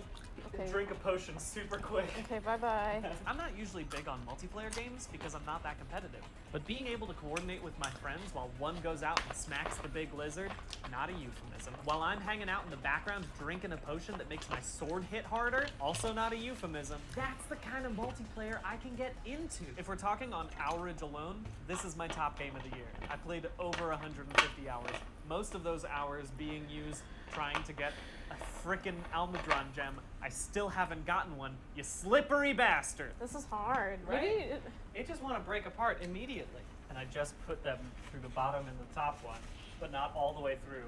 drink a potion super quick.
Okay, bye-bye.
I'm not usually big on multiplayer games because I'm not that competitive. But being able to coordinate with my friends while one goes out and smacks the big lizard, not a euphemism. While I'm hanging out in the background drinking a potion that makes my sword hit harder, also not a euphemism. That's the kind of multiplayer I can get into. If we're talking on hourage alone, this is my top game of the year. I played over 150 hours Most of those hours being used trying to get a frickin' Almudron gem. I still haven't gotten one, you slippery bastard.
This is hard,
Right?
Maybe
They just want to break apart immediately. And I just put them through the bottom and the top one, but not all the way through.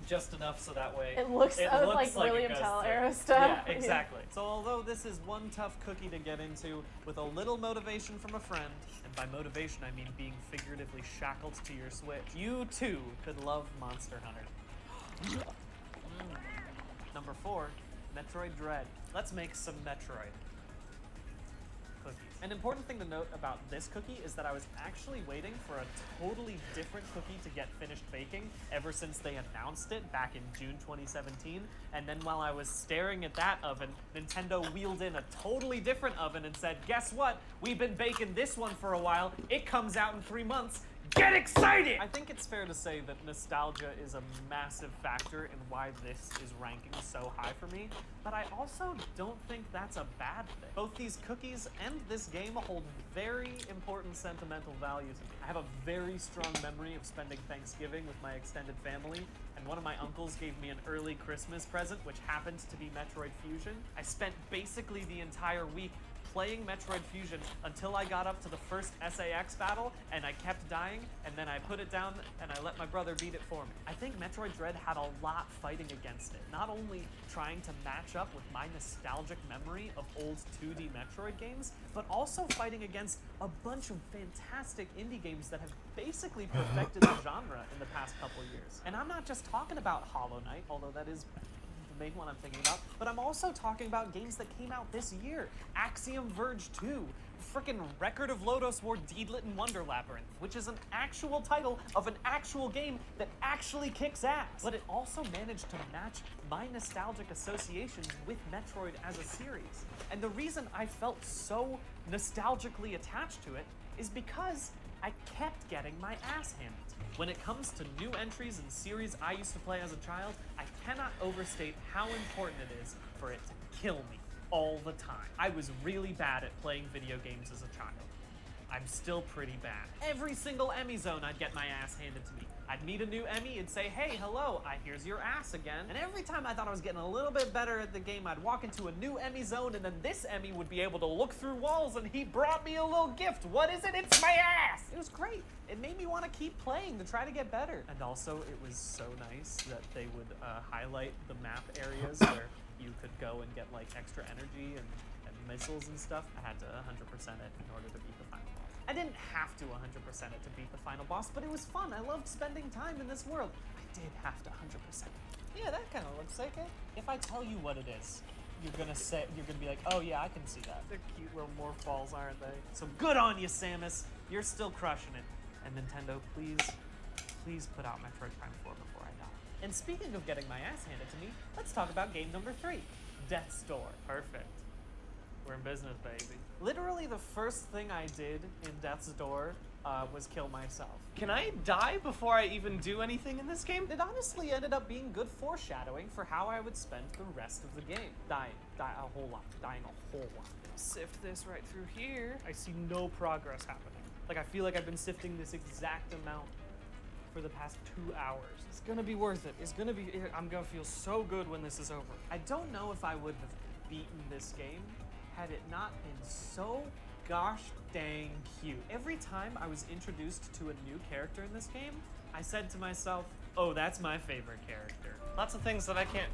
Just enough so that way
it looks like William
it goes
Tell
through.
era stuff.
Yeah, exactly. So although this is one tough cookie to get into, with a little motivation from a friend, and by motivation I mean being figuratively shackled to your Switch, you too could love Monster Hunter. Number 4, Metroid Dread. Let's make some Metroid cookies. An important thing to note about this cookie is that I was actually waiting for a totally different cookie to get finished baking ever since they announced it back in June 2017. And then while I was staring at that oven, Nintendo wheeled in a totally different oven and said, guess what? We've been baking this one for a while. It comes out in 3 months. Get excited! I think it's fair to say that nostalgia is a massive factor in why this is ranking so high for me, but I also don't think that's a bad thing. Both these cookies and this game hold very important sentimental value to me. I have a very strong memory of spending Thanksgiving with my extended family, and one of my uncles gave me an early Christmas present, which happened to be Metroid Fusion. I spent basically the entire week playing Metroid Fusion until I got up to the first SAX battle, and I kept dying, and then I put it down and I let my brother beat it for me. I think Metroid Dread had a lot fighting against it, not only trying to match up with my nostalgic memory of old 2D Metroid games, but also fighting against a bunch of fantastic indie games that have basically perfected the genre in the past couple years. And I'm not just talking about Hollow Knight, although that is the main one I'm thinking about, but I'm also talking about games that came out this year. Axiom Verge 2, frickin' Record of Lodoss War Deedlit and Wonder Labyrinth, which is an actual title of an actual game that actually kicks ass. But it also managed to match my nostalgic associations with Metroid as a series. And the reason I felt so nostalgically attached to it is because I kept getting my ass handed. When it comes to new entries in series I used to play as a child, I cannot overstate how important it is for it to kill me all the time. I was really bad at playing video games as a child. I'm still pretty bad. Every single Emmy zone I'd get my ass handed to me. I'd meet a new Emmy, it'd say, hey, hello, here's your ass again. And every time I thought I was getting a little bit better at the game, I'd walk into a new Emmy zone, and then this Emmy would be able to look through walls, and he brought me a little gift. What is it? It's my ass! It was great. It made me want to keep playing to try to get better. And also, it was so nice that they would highlight the map areas where you could go and get like extra energy and missiles and stuff. I had to 100% it in order to beat the final boss. I didn't have to 100% it to beat the final boss, but it was fun. I loved spending time in this world. I did have to 100% it. Yeah, that kind of looks like it. If I tell you what it is, you're gonna be like, oh yeah, I can see that. They're cute little morph balls, aren't they? So good on you, Samus. You're still crushing it. And Nintendo, please put out Metroid Prime 4 before I die. And speaking of getting my ass handed to me, let's talk about game number 3, Death's Door. Perfect. We're in business, baby. Literally the first thing I did in Death's Door was kill myself.
Can I die before I even do anything in this game?
It honestly ended up being good foreshadowing for how I would spend the rest of the game. Dying a whole lot. Sift this right through here. I see no progress happening. Like, I feel like I've been sifting this exact amount for the past 2 hours. It's gonna be worth it. I'm gonna feel so good when this is over. I don't know if I would have beaten this game had it not been so gosh dang cute. Every time I was introduced to a new character in this game, I said to myself, oh, that's my favorite character.
Lots of things that I can't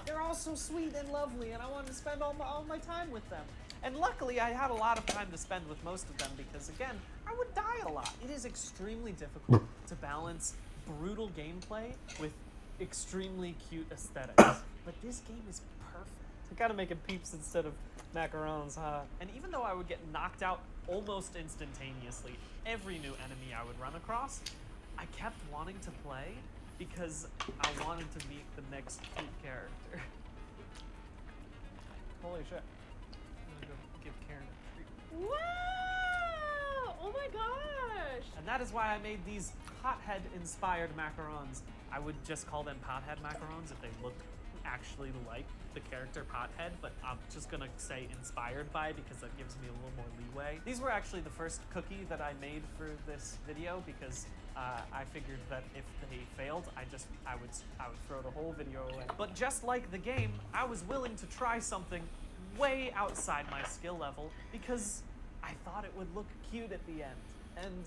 They're all so sweet and lovely, and I wanted to spend all my time with them. And luckily, I had a lot of time to spend with most of them because, again, I would die a lot. It is extremely difficult to balance brutal gameplay with extremely cute aesthetics. But this game is perfect. I gotta make it peeps instead of macarons, huh? And even though I would get knocked out almost instantaneously every new enemy I would run across, I kept wanting to play because I wanted to meet the next cute character. Holy shit. I'm gonna go give Karen a treat.
Wow! Oh my gosh!
And that is why I made these pothead-inspired macarons. I would just call them pothead macarons if they look actually like the character Pothead, but I'm just gonna say inspired by because that gives me a little more leeway. These were actually the first cookie that I made for this video because I figured that if they failed, I would throw the whole video away. But just like the game, I was willing to try something way outside my skill level because I thought it would look cute at the end. And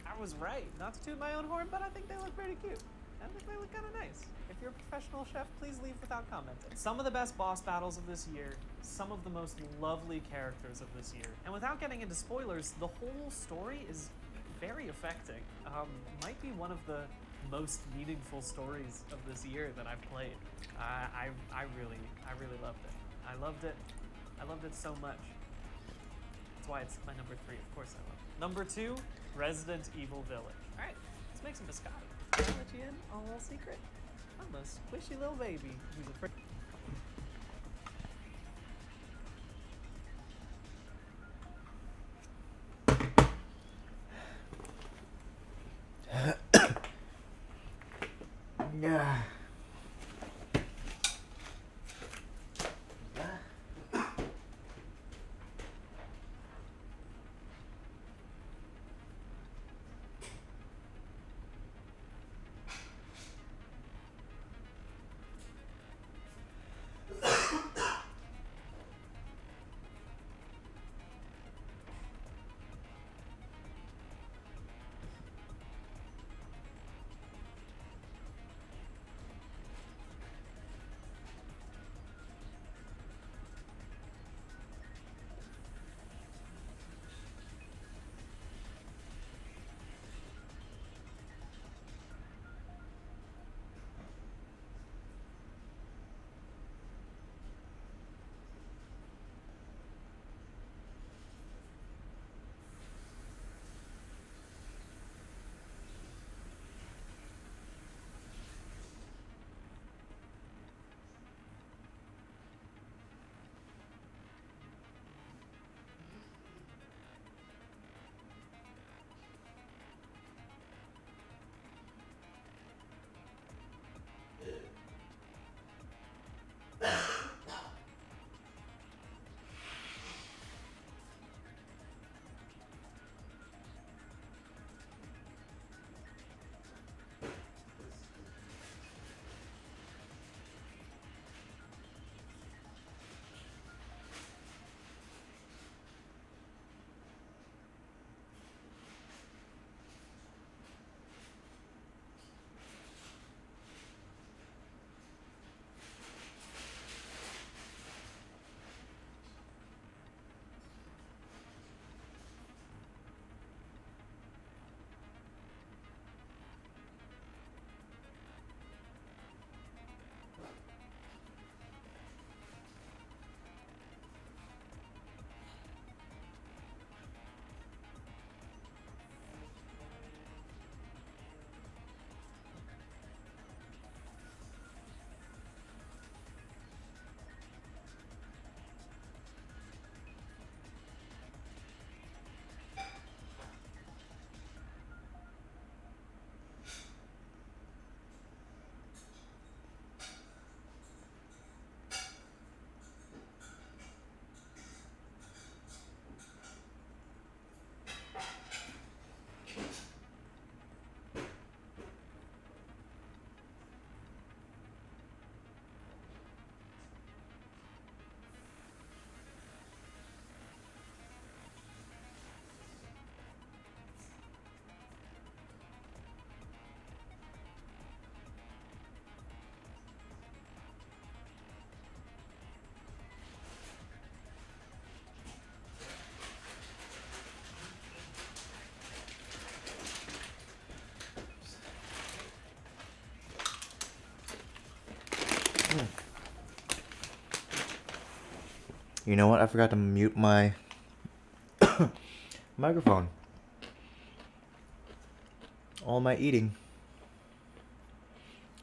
I was right. Not to toot my own horn, but I think they look pretty cute. I think they look kind of nice. If you're a professional chef, please leave without commenting. Some of the best boss battles of this year, some of the most lovely characters of this year. And without getting into spoilers, the whole story is very affecting. Might be one of the most meaningful stories of this year that I've played. I really loved it. I loved it so much. That's why it's my number 3. Of course I love it. Number 2, Resident Evil Village. All right, let's make some biscotti. Can I let you in on a little secret? I'm a squishy little baby who's afraid.
Yeah. You know what? I forgot to mute my microphone. All my eating.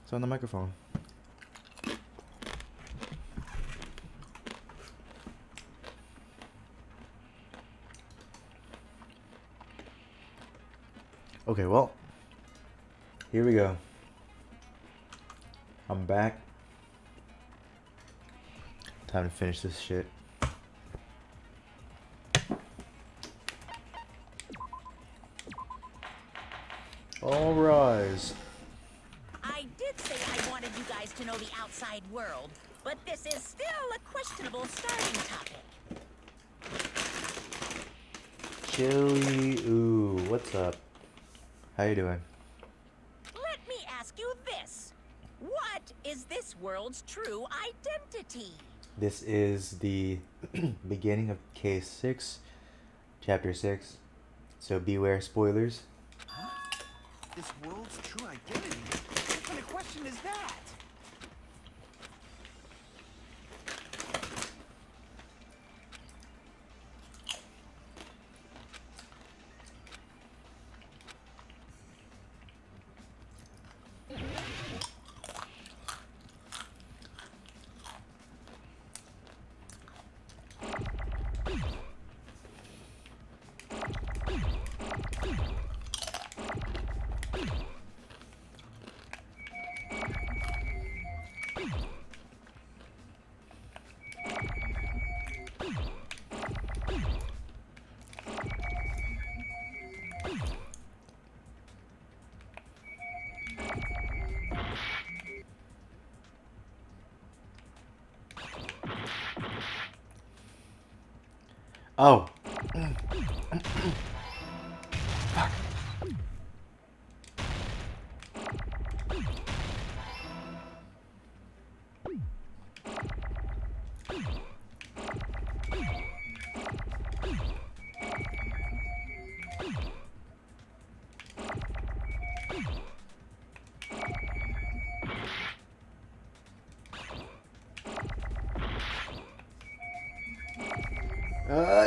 It's on the microphone. Okay, well, here we go. I'm back. Time to finish this shit. All rise.
I did say I wanted you guys to know the outside world, but this is still a questionable starting topic.
Chili, ooh, what's up? How you doing?
Let me ask you this. What is this world's true identity?
This is the beginning of Case 6, Chapter 6. So beware spoilers.
This world's true identity? What kind of question is that?
Oh.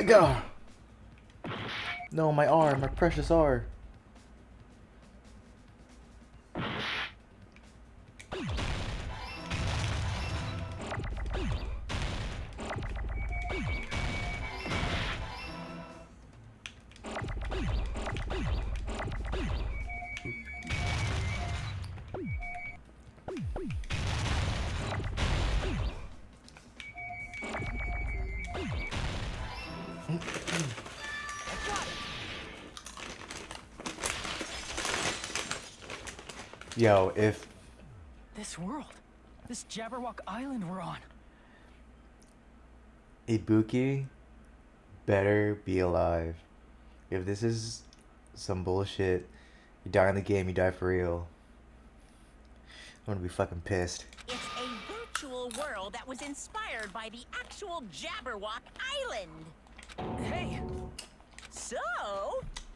Go. No, my arm, my precious R. Yo, if
This world. This Jabberwock Island we're on.
Ibuki better be alive. If this is some bullshit, you die in the game, you die for real. I'm gonna be fucking pissed.
It's a virtual world that was inspired by the actual Jabberwock Island.
Hey!
So,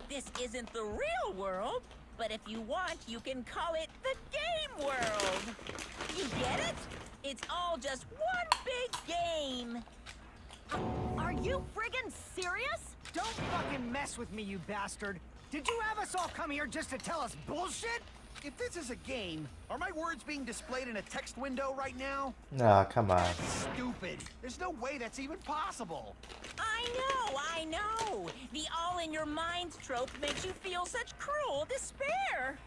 this isn't the real world, but if you want, you can call it the game world. You get it? It's all just one big game.
Are you friggin' serious?
Don't fucking mess with me, you bastard! Did you have us all come here just to tell us bullshit?
If this is a game, are my words being displayed in a text window right now?
Nah, come on.
That's stupid. There's no way that's even possible.
I know. The all-in-your-mind trope makes you feel such cruel despair.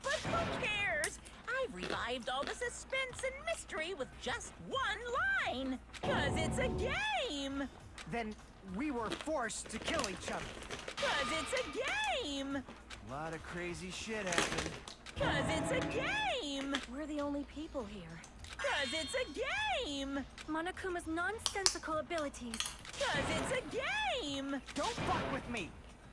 But who cares? I've revived all the suspense and mystery with just one line. 'Cause it's a game.
Then we were forced to kill each other.
'Cause it's a game.
A lot of crazy shit happened.
'Cause it's a game.
We're the only people here.
'Cause it's a game.
Monokuma's nonsensical abilities.
'Cause it's a game.
Don't fuck with me!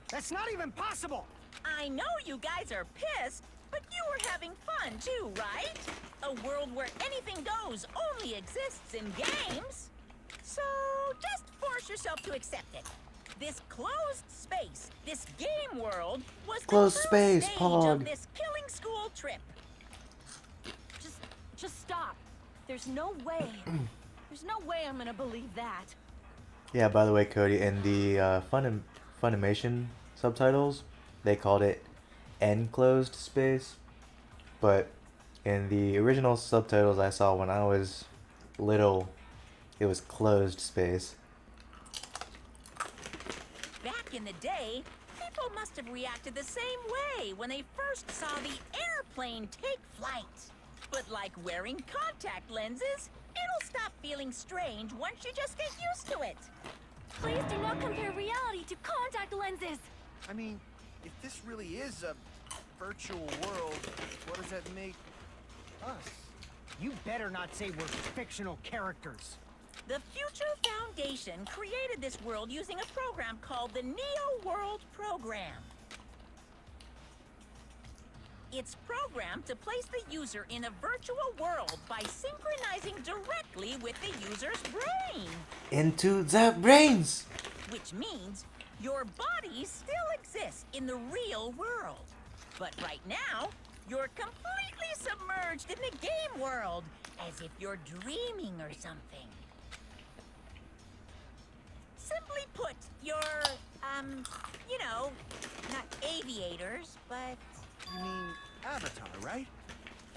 That's not even possible!
I know you guys are pissed, but you were having fun too, right? A world where anything goes only exists in games. So just force yourself to accept it. This closed space, this game world, was
Closed
the true
space,
stage
Pog.
of this killing school trip.
Just stop. There's no way. There's no way I'm gonna believe that.
Yeah, by the way, Cody, in the Funimation subtitles, they called it enclosed space, but in the original subtitles I saw when I was little, it was closed space.
Back in the day, people must have reacted the same way when they first saw the airplane take flight. But like wearing contact lenses, it'll stop feeling strange once you just get used to it.
Please do not compare reality to contact lenses.
I mean, if this really is a virtual world, what does that make us?
You better not say we're fictional characters.
The Future Foundation created this world using a program called the Neo World Program. It's programmed to place the user in a virtual world by synchronizing directly with the user's brain.
Into the brains!
Which means your body still exists in the real world. But right now, you're completely submerged in the game world, as if you're dreaming or something. Simply put, you're, you know, not aviators, but...
You mean Avatar, right?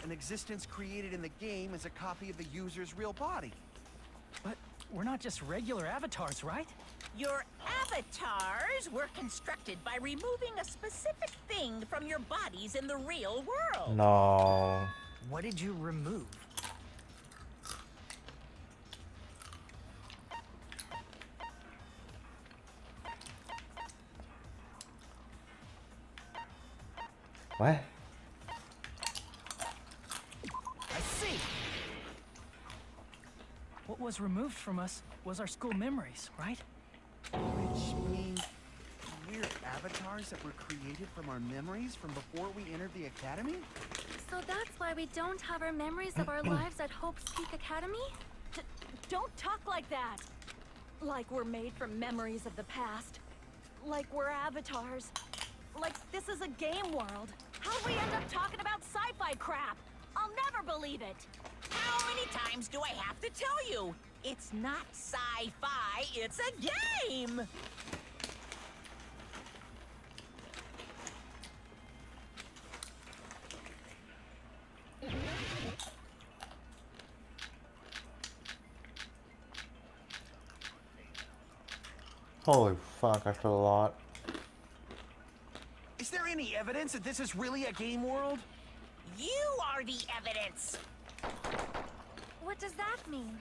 An existence created in the game is a copy of the user's real body.
But we're not just regular avatars, right?
Your avatars were constructed by removing a specific thing from your bodies in the real world.
No.
What did you remove?
What?
I see. What was removed from us was our school memories, right?
Which means we're avatars that were created from our memories from before we entered the academy?
So that's why we don't have our memories of our lives at Hope's Peak Academy?
Don't talk like that! Like we're made from memories of the past. Like we're avatars. Like this is a game world. How'd we end up talking about sci-fi crap? I'll never believe it!
How many times do I have to tell you? It's not sci-fi, it's a game!
Holy fuck, I feel a lot.
Is there any evidence that this is really a game world?
You are the evidence!
What does that mean?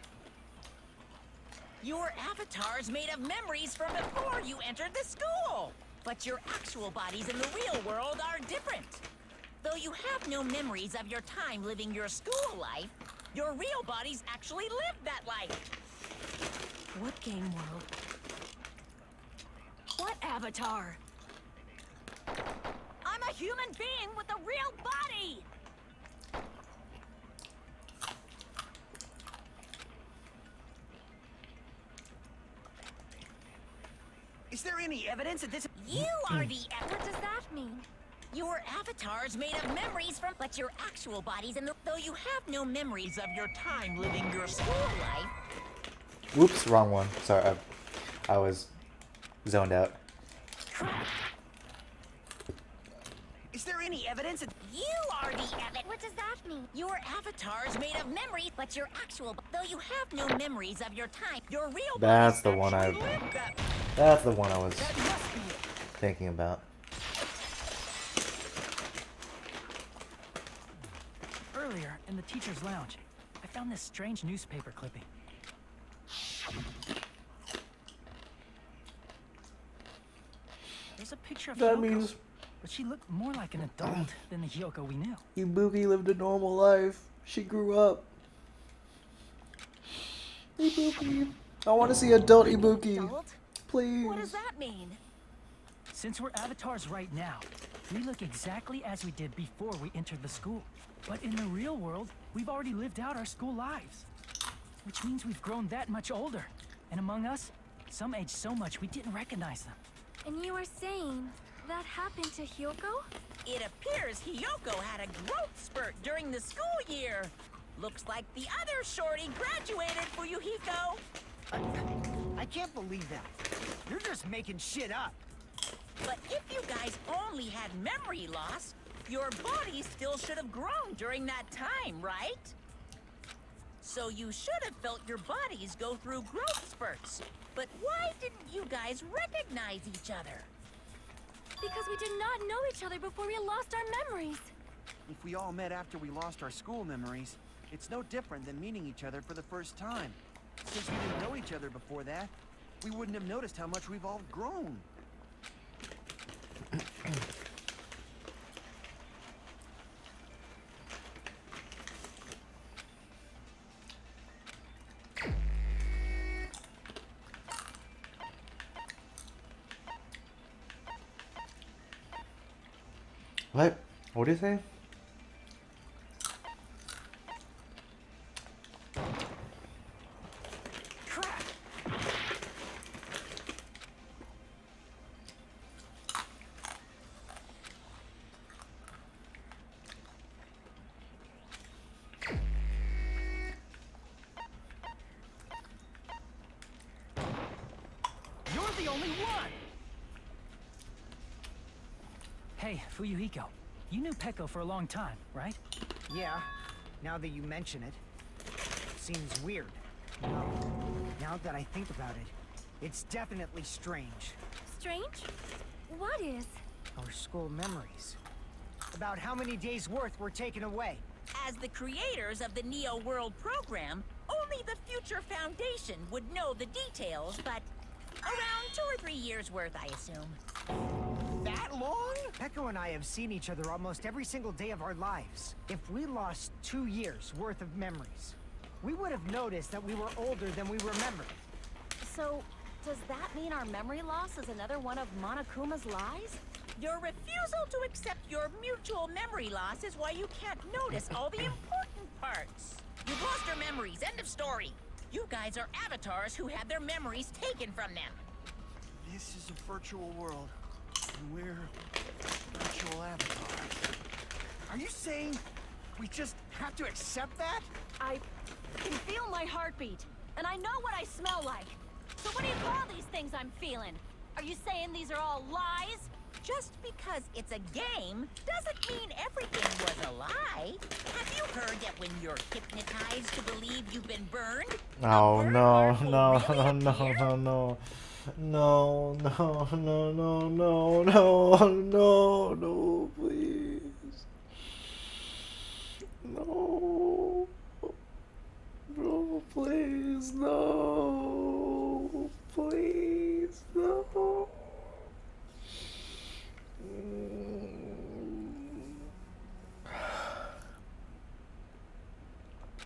Your avatar's made of memories from before you entered the school! But your actual bodies in the real world are different. Though you have no memories of your time living your school life, your real bodies actually lived that life.
What game world? What avatar? I'm a human being with a real body!
Is there any evidence that this...
You are the
What does that mean?
Your avatar's made of memories from... But your actual bodies in the... Though you have no memories of your time living your school life...
Whoops, wrong one. Sorry, I was zoned out.
Is there any evidence that...
You are the evidence...
What does that mean?
Your avatar's made of memories, but your actual... Though you have no memories of your time, your real
That's
bodies
the one I...
actually lived that...
That's the one I was
That must be it.
thinking about.
Earlier, in the teacher's lounge, I found this strange newspaper clipping. There's a picture of
That
Hyoko,
means
but she looked more like an adult than the Hyoko we knew.
Ibuki lived a normal life. She grew up. Ibuki. I want to see adult Ibuki.
Adult?
Please.
What does that mean?
Since we're avatars right now, we look exactly as we did before we entered the school. But in the real world, we've already lived out our school lives. Which means we've grown that much older. And among us, some aged so much we didn't recognize them.
And you were saying that happened to Hyoko?
It appears Hiyoko had a growth spurt during the school year. Looks like the other shorty graduated for Yuhiko.
I can't believe that. You're just making shit up.
But if you guys only had memory loss, your body still should have grown during that time, right? So you should have felt your bodies go through growth spurts. But why didn't you guys recognize each other?
Because we did not know each other before we lost our memories.
If we all met after we lost our school memories, it's no different than meeting each other for the first time. Since we didn't know each other before that, we wouldn't have noticed how much we've all grown.
What? What did you say?
Crap!
You're the only one! Hey, Fuyuhiko. You knew Peko for a long time, right?
Yeah, now that you mention it. Seems weird. No, now that I think about it, it's definitely strange.
Strange? What is?
Our school memories. About how many days' worth were taken away.
As the creators of the Neo World program, only the future Foundation would know the details, but around 2 or 3 years worth, I assume.
That long? Peko and I have seen each other almost every single day of our lives. If we lost 2 years worth of memories, we would have noticed that we were older than we remembered.
So, does that mean our memory loss is another one of Monokuma's lies?
Your refusal to accept your mutual memory loss is why you can't notice all the important parts. You've lost your memories, end of story. You guys are avatars who had their memories taken from them.
This is a virtual world, and we're virtual avatars. Are you saying we just have to accept that?
I can feel my heartbeat, and I know what I smell like. So what do you call these things I'm feeling? Are you saying these are all lies?
Just because it's a game doesn't mean everything was a lie. Have you heard that when you're hypnotized to believe you've been burned?
Oh
the burn
no,
mark will
no,
really
no,
appear?
no, no. No, no, no, no, no, no, no, no, please. No. No, please, no. Please, no.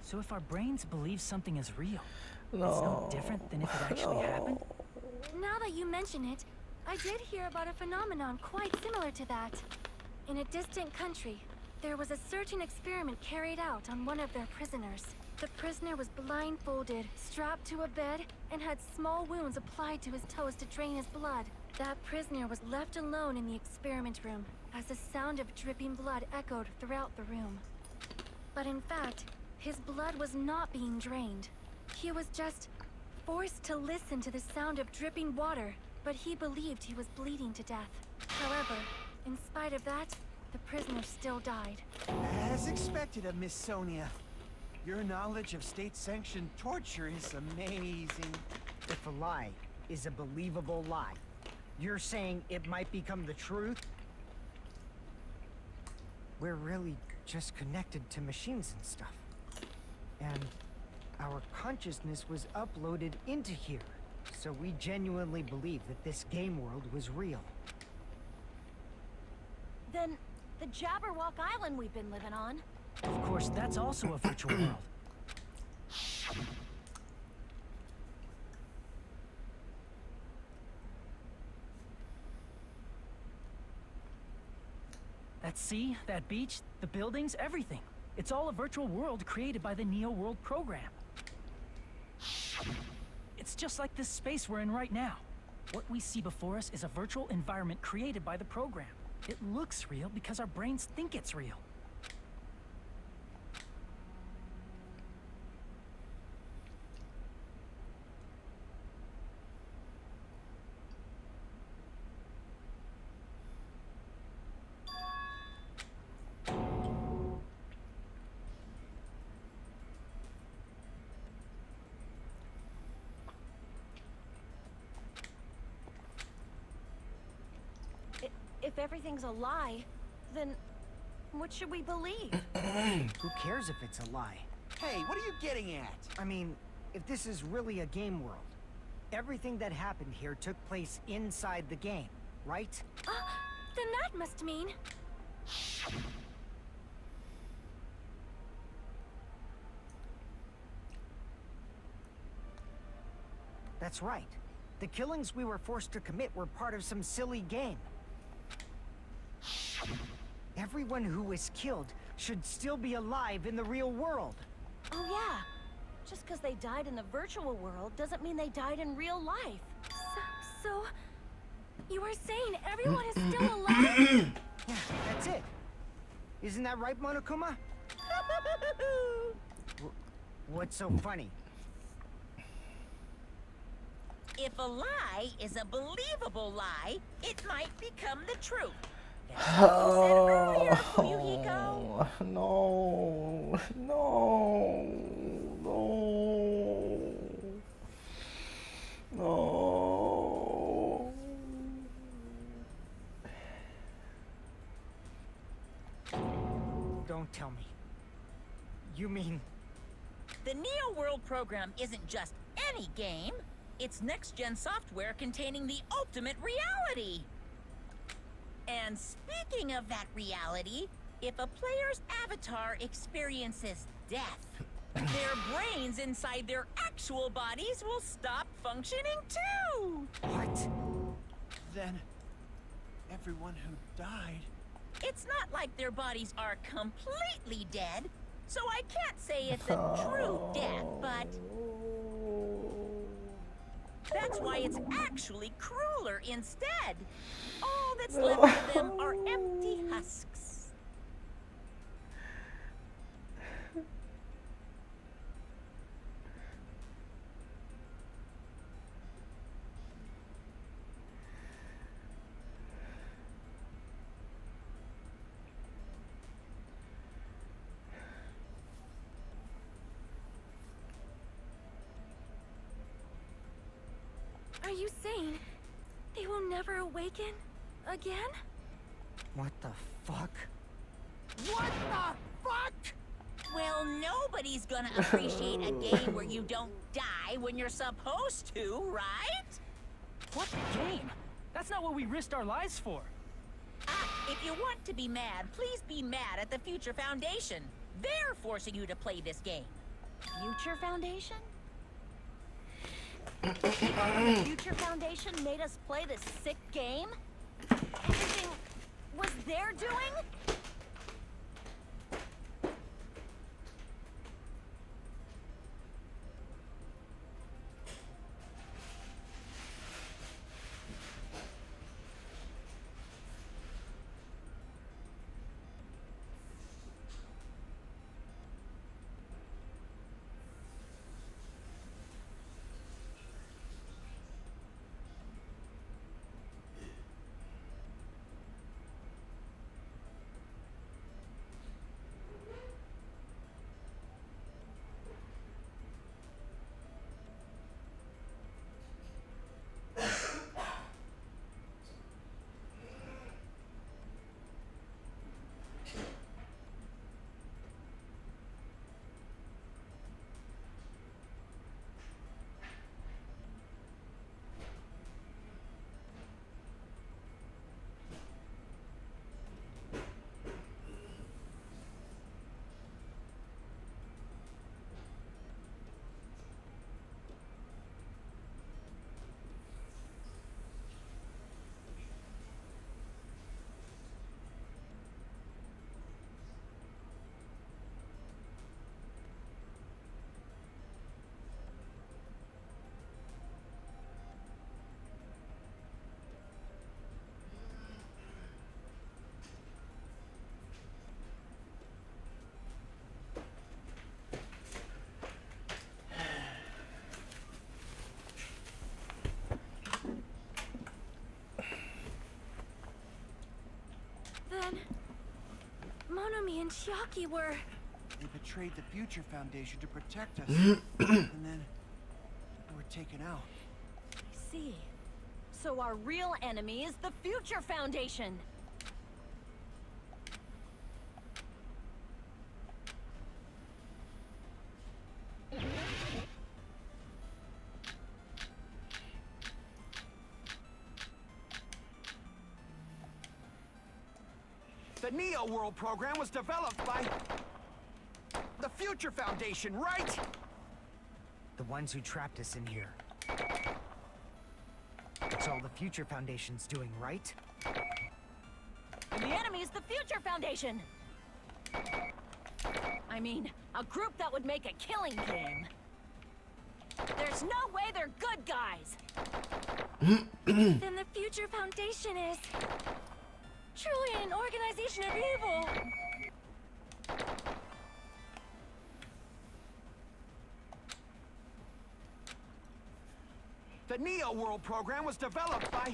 So if our brains believe something is real,
No.
it's no different than if it actually happened?
Now that you mention it, I did hear about a phenomenon quite similar to that. In a distant country, there was a certain experiment carried out on one of their prisoners. The prisoner was blindfolded, strapped to a bed, and had small wounds applied to his toes to drain his blood. That prisoner was left alone in the experiment room, as the sound of dripping blood echoed throughout the room. But in fact, his blood was not being drained. He was just forced to listen to the sound of dripping water, but he believed he was bleeding to death. However, in spite of that, the prisoner still died.
As expected of Miss Sonia. Your knowledge of state-sanctioned torture is amazing.
If a lie is a believable lie, you're saying it might become the truth? We're really just connected to machines and stuff. And our consciousness was uploaded into here. So we genuinely believe that this game world was real.
Then, the Jabberwock Island we've been living on.
Of course, that's also a virtual world. That sea, that beach, the buildings, everything. It's all a virtual world created by the Neo World program. It's just like this space we're in right now. What we see before us is a virtual environment created by the program. It looks real because our brains think it's real.
If everything's a lie, then what should we believe?
Who cares if it's a lie?
Hey, what are you getting at?
I mean, if this is really a game world, everything that happened here took place inside the game, right?
Then that must mean...
That's right. The killings we were forced to commit were part of some silly game. Everyone who was killed should still be alive in the real world.
Oh yeah. Just because they died in the virtual world doesn't mean they died in real life. So you are saying everyone is still alive?
Yeah, that's it. Isn't that right, Monokuma? What's so funny?
If a lie is a believable lie, it might become the truth. That's what you said earlier, Fuyuhiko.
No, no, no, no.
Don't tell me. You mean...
The Neo World program isn't just any game. It's next-gen software containing the ultimate reality. And speaking of that reality, if a player's avatar experiences death, their brains inside their actual bodies will stop functioning too!
What?
Then, everyone who died...
It's not like their bodies are completely dead, so I can't say it's a true death, but... That's why it's actually crueler instead. All that's left of them are empty husks.
Are you saying they will never awaken again?
What the fuck?
What the fuck?
Well, nobody's gonna appreciate a game where you don't die when you're supposed to, right?
What game? That's not what we risked our lives for.
If you want to be mad, please be mad at the Future Foundation. They're forcing you to play this game.
Future Foundation? The Future Foundation made us play this sick game? Everything was their doing?
Then Monomi and Chiaki were...
They betrayed the Future Foundation to protect us. And then... we were taken out.
I see. So our real enemy is the Future Foundation.
The Neo World program was developed by... the Future Foundation, right?
The ones who trapped us in here. That's all the Future Foundation's doing, right?
And the enemy is the Future Foundation. I mean, a group that would make a killing game. There's no way they're good guys.
Then the Future Foundation is truly an organization of evil.
The Neo World program was developed by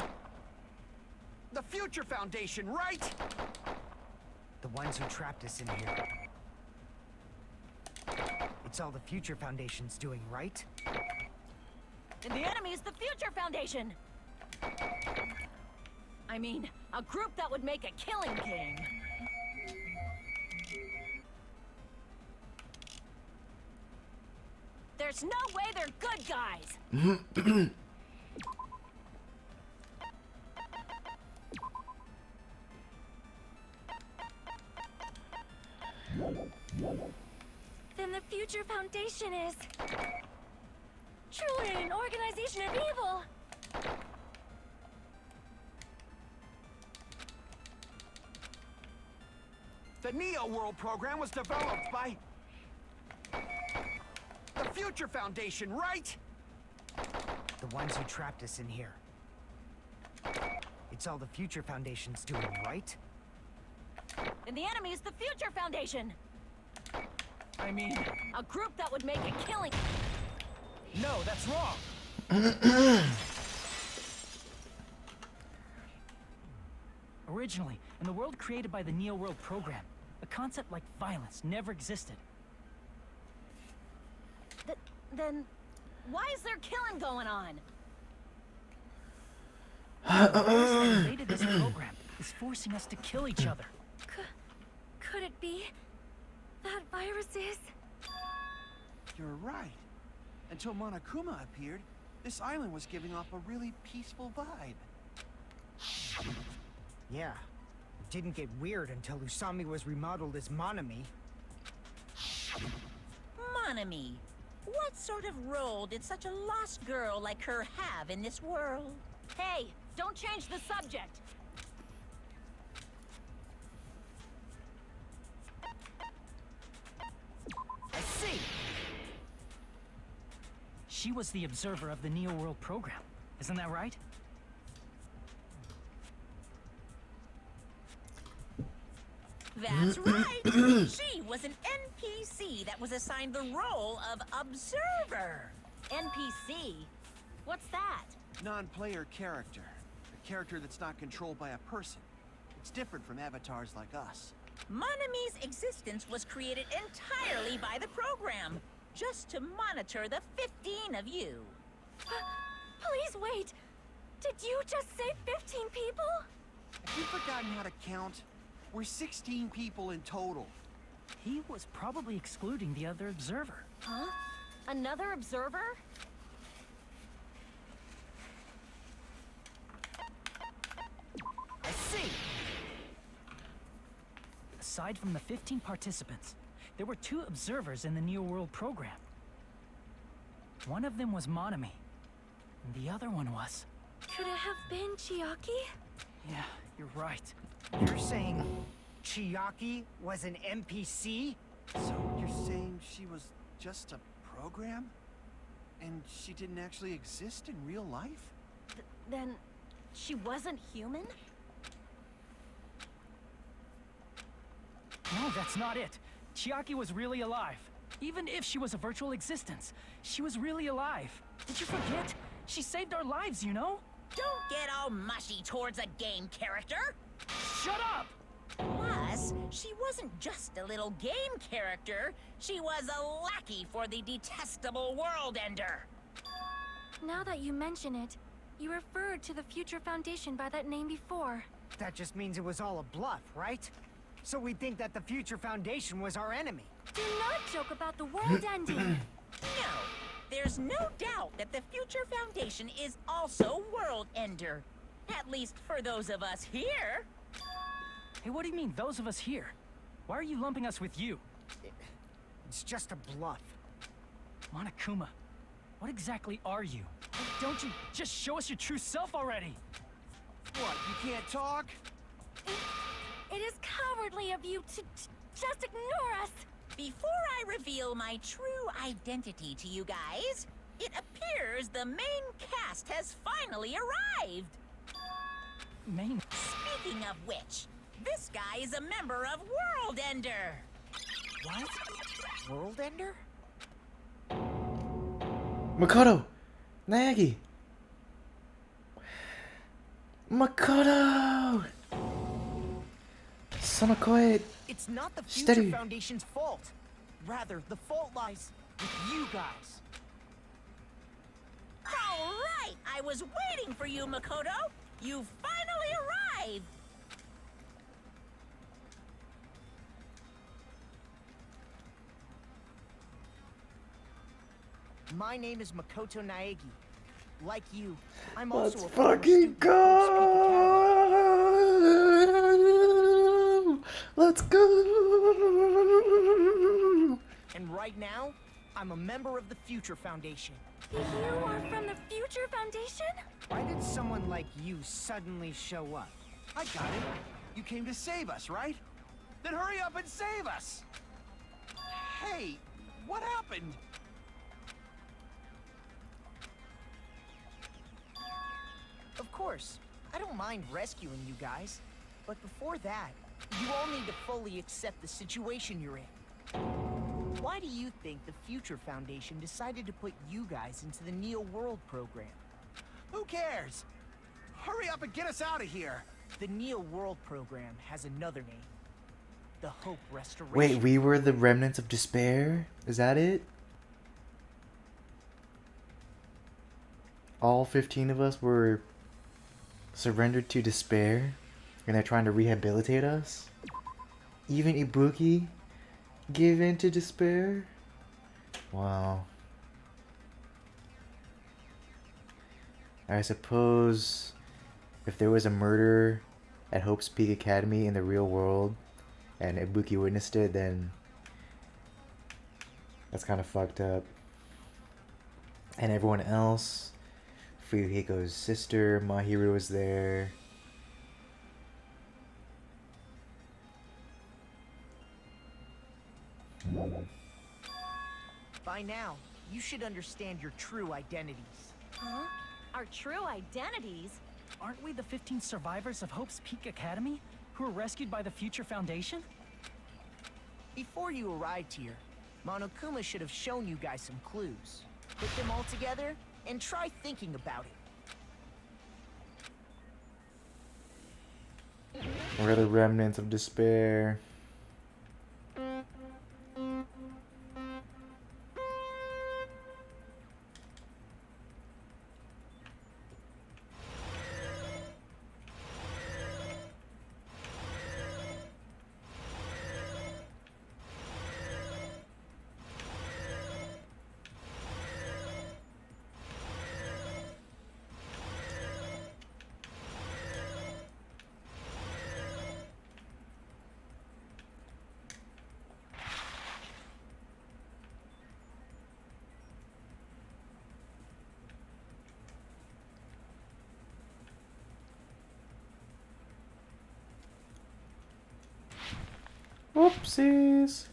the Future Foundation, right?
The ones who trapped us in here. It's all the Future Foundation's doing, right?
And the enemy is the Future Foundation. I mean, a group that would make a killing game. There's no way they're good guys.
Then the Future Foundation is truly an organization of evil.
The Neo World program was developed by the Future Foundation, right?
The ones who trapped us in here. It's all the Future Foundation's doing, right?
And the enemy is the Future Foundation.
I mean,
A group that would make a killing...
no, that's wrong. Originally, in the world created by the Neo World program, a concept like violence never existed.
Then, why is there killing going on?
The virus that invaded this program is forcing us to kill each other.
Could it be that virus is?
You're right. Until Monokuma appeared, this island was giving off a really peaceful vibe.
Yeah. It didn't get weird until Usami was remodeled as Monami.
Monami, what sort of role did such a lost girl like her have in this world?
Hey, don't change the subject.
I see.
She was the observer of the Neo World program. Isn't that right?
That's right! She was an NPC that was assigned the role of Observer.
NPC? What's that?
Non-player character. A character that's not controlled by a person. It's different from avatars like us.
Monami's existence was created entirely by the program, just to monitor the 15 of you.
Please wait. Did you just say 15 people?
Have you forgotten how to count? We're 16 people in total.
He was probably excluding the other observer.
Huh? Another observer?
I see.
Aside from the 15 participants, there were 2 observers in the Neo World program. One of them was Monami, and the other one was...
Could it have been Chiaki?
Yeah, you're right.
You're saying Chiaki was an NPC?
So you're saying she was just a program? And she didn't actually exist in real life?
Then, she wasn't human?
No, that's not it. Chiaki was really alive. Even if she was a virtual existence, she was really alive. Did you forget? She saved our lives, you know?
Don't get all mushy towards a game character.
Shut up!
Plus, she wasn't just a little game character. She was a lackey for the detestable World Ender.
Now that you mention it, you referred to the Future Foundation by that name before.
That just means it was all a bluff, right? So we think that the Future Foundation was our enemy.
Do not joke about the world ending.
No, there's no doubt that the Future Foundation is also World Ender. At least for those of us here.
Hey, what do you mean, those of us here? Why are you lumping us with you?
It's just a bluff.
Monokuma, what exactly are you? Don't you just show us your true self already?
What, you can't talk?
It is cowardly of you to just ignore us.
Before I reveal my true identity to you guys, it appears the main cast has finally arrived.
Main.
Speaking of which, this guy is a member of World Ender.
What? World Ender?
Makoto! Naegi! Makoto! Sonokoe!
It's not the Future
Steady.
Foundation's fault. Rather, the fault lies with you guys.
All right, I was waiting for you, Makoto. You finally arrived.
My name is Makoto Naegi. Like you, I'm
Let's
also a former
fucking
student at Hope's Peak Academy.
go! Let's go!
And right now, I'm a member of the Future Foundation.
You are from the Future Foundation?
Why did someone like you suddenly show up?
I got it. You came to save us, right? Then hurry up and save us! Hey, what happened?
Of course, I don't mind rescuing you guys. But before that, you all need to fully accept the situation you're in. Why do you think the Future Foundation decided to put you guys into the Neo World program?
Who cares? Hurry up and get us out of here!
The Neo World program has another name. The Hope Restoration.
Wait, we were the remnants of despair? Is that it? All 15 of us were surrendered to despair? And they're trying to rehabilitate us? Even Ibuki gave in to despair? Wow. I suppose if there was a murder at Hope's Peak Academy in the real world and Ibuki witnessed it, then that's kind of fucked up. And everyone else, Fuyuhiko's sister, Mahiru was there.
By now, you should understand your true identities.
Huh? Our true identities?
Aren't we the 15 survivors of Hope's Peak Academy who were rescued by the Future Foundation?
Before you arrived here, Monokuma should have shown you guys some clues. Put them all together and try thinking about it.
We're the remnants of despair. Whoopsies.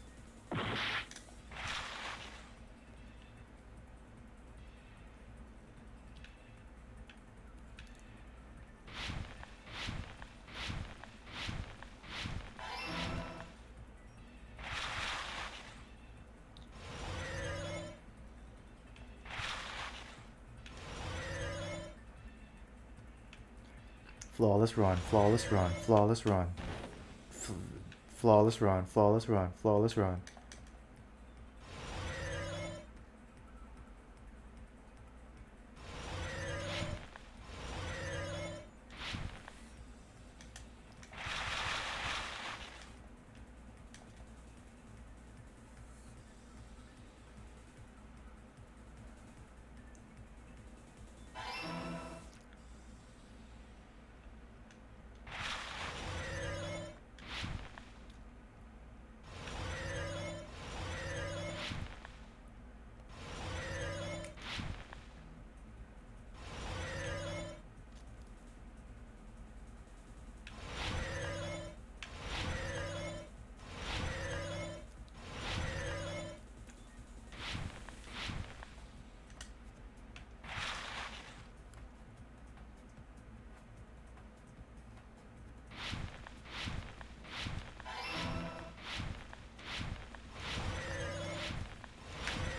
Flawless run, flawless run, flawless run. Flawless run, flawless run, flawless run.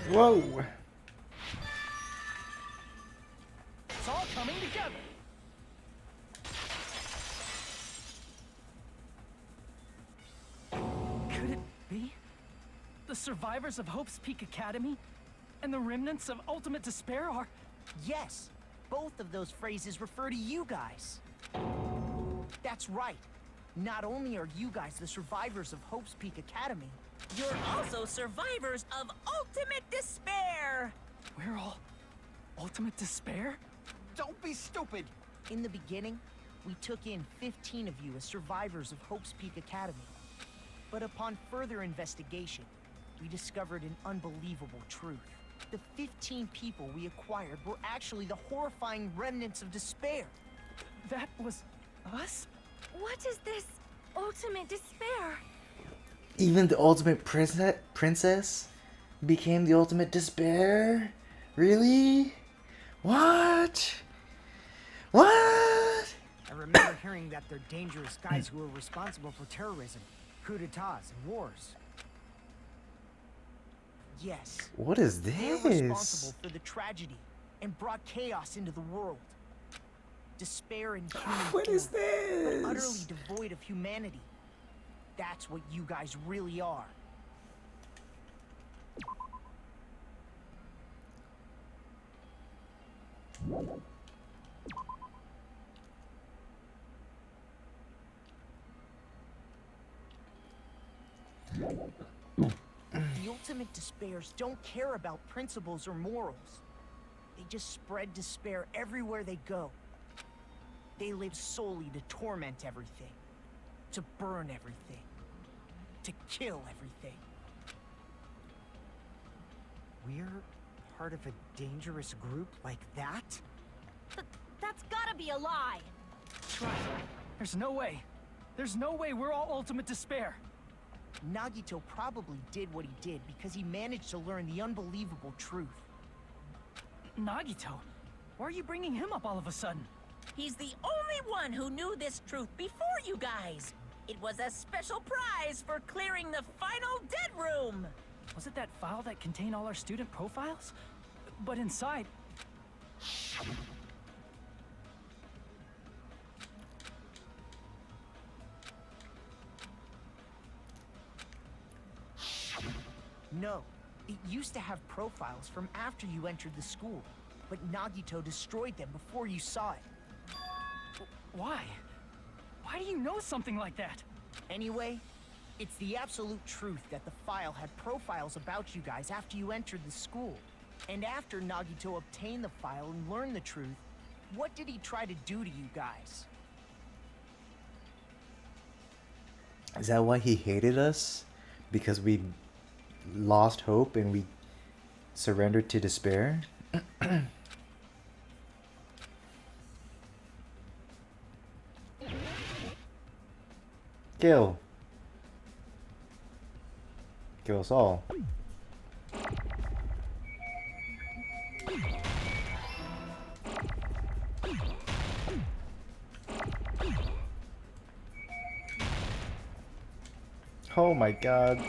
Whoa!
It's all coming together. Could it be? The survivors of Hope's Peak Academy and the remnants of Ultimate Despair are...
Yes, both of those phrases refer to you guys. That's right. Not only are you guys the survivors of Hope's Peak Academy,
You're also survivors of Ultimate Despair!
We're all Ultimate Despair?
don't be stupid. In the beginning, we took in 15 of you as survivors of Hope's Peak Academy. But upon further investigation, we discovered an unbelievable truth. The 15 people we acquired were actually the horrifying remnants of despair.
That was us?
What is this ultimate despair?
Even the ultimate princess became the ultimate despair? Really? What? What?
I remember hearing that they're dangerous guys who are responsible for terrorism, coup d'etats, and wars. Yes.
What is
They're
this?
responsible for the tragedy and brought chaos into the world. Despair and human
What is
form,
this?
but utterly devoid of humanity. That's what you guys really are. The ultimate despairs don't care about principles or morals. They just spread despair everywhere they go. They live solely to torment everything, to burn everything, to kill everything. We're part of a dangerous group like that?
That's gotta be a lie.
That's right. There's no way. There's no way we're all Ultimate Despair.
Nagito probably did what he did because he managed to learn the unbelievable truth.
Nagito? Why are you bringing him up all of a sudden?
He's the only one who knew this truth before you guys. It was a special prize for clearing the final dead room.
Was it that file that contained all our student profiles? But inside...
No, it used to have profiles from after you entered the school, but Nagito destroyed them before you saw it.
Why? Why do you know something like that?
Anyway, it's the absolute truth that the file had profiles about you guys after you entered the school. And after Nagito obtained the file and learned the truth, what did he try to do to you guys?
Is that why he hated us? Because we lost hope and we surrendered to despair? Kill. Kill us all. Oh my god.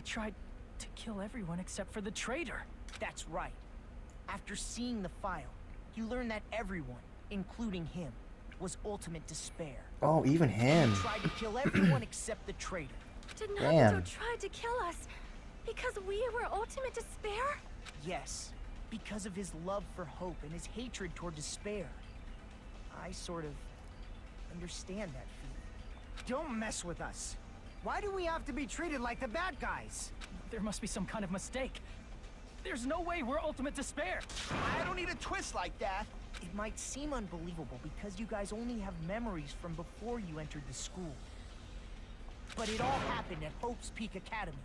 tried to kill everyone except for the traitor.
That's right. After seeing the file, you learn that everyone, including him, was ultimate despair.
Oh, even him.
He tried to kill everyone except the traitor.
Did
Damn.
Nagito try to kill us because we were ultimate despair?
Yes, because of his love for hope and his hatred toward despair. I sort of understand that feeling. Don't mess with us. Why do we have to be treated like the bad guys?
There must be some kind of mistake. There's no way we're ultimate despair.
I don't need a twist like that.
It might seem unbelievable because you guys only have memories from before you entered the school. But it all happened at Hope's Peak Academy.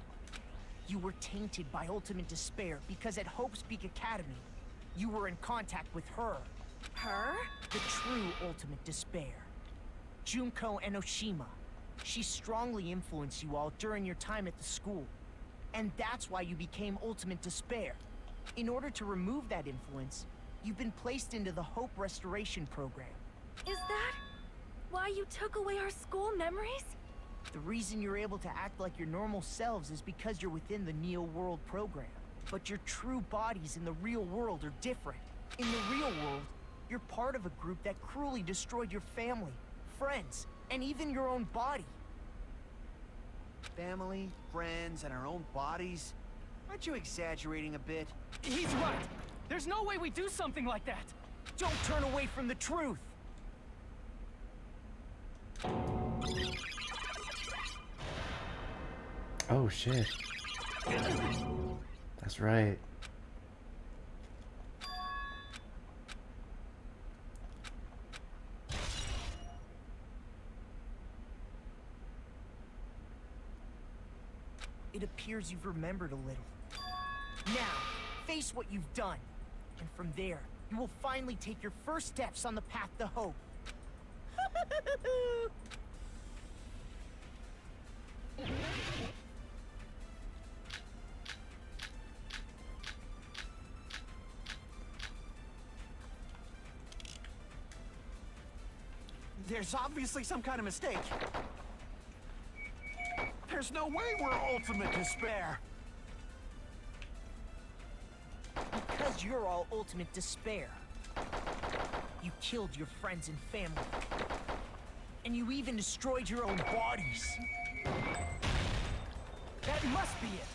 You were tainted by ultimate despair because at Hope's Peak Academy, you were in contact with her.
Her?
The true ultimate despair. Junko Enoshima. She strongly influenced you all during your time at the school. And that's why you became ultimate despair. In order to remove that influence, you've been placed into the Hope Restoration Program.
Is that why you took away our school memories?
The reason you're able to act like your normal selves is because you're within the Neo World program. But your true bodies in the real world are different. In the real world, you're part of a group that cruelly destroyed your family, friends, and even your own body.
Family, friends, and our own bodies? Aren't you exaggerating a bit?
He's right. There's no way we do something like that.
Don't turn away from the truth.
Oh shit. That's right.
It appears you've remembered a little. Now, face what you've done. And from there, you will finally take your first steps on the path to hope.
There's obviously some kind of mistake. There's no way we're ultimate despair.
Because you're all ultimate despair. You killed your friends and family. And you even destroyed your own bodies.
That must be it.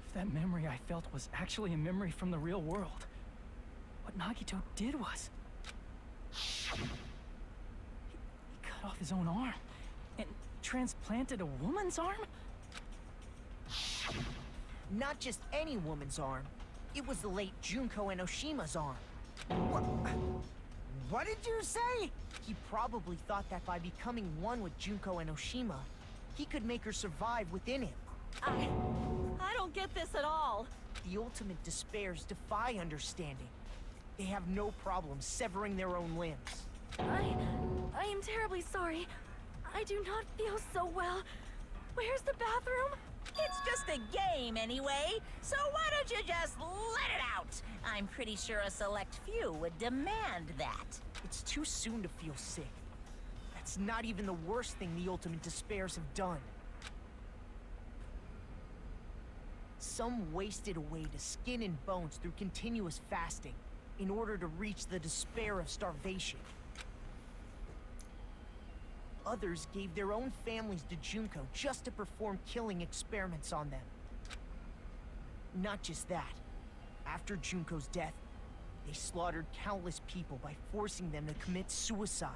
If that memory I felt was actually a memory from the real world, what Nagito did was... He cut off his own arm and transplanted a woman's arm?
Not just any woman's arm. It was the late Junko Enoshima's arm. What did you say? He probably thought that by becoming one with Junko Enoshima, he could make her survive within him.
I don't get this at all.
The ultimate despairs defy understanding. They have no problem severing their own limbs.
I am terribly sorry. I do not feel so well. Where's the bathroom?
It's just a game anyway, so why don't you just let it out? I'm pretty sure a select few would demand that.
It's too soon to feel sick. That's not even the worst thing the ultimate despairs have done. Some wasted away to skin and bones through continuous fasting in order to reach the despair of starvation. Others gave their own families to Junko just to perform killing experiments on them. Not just that. After Junko's death, they slaughtered countless people by forcing them to commit suicide.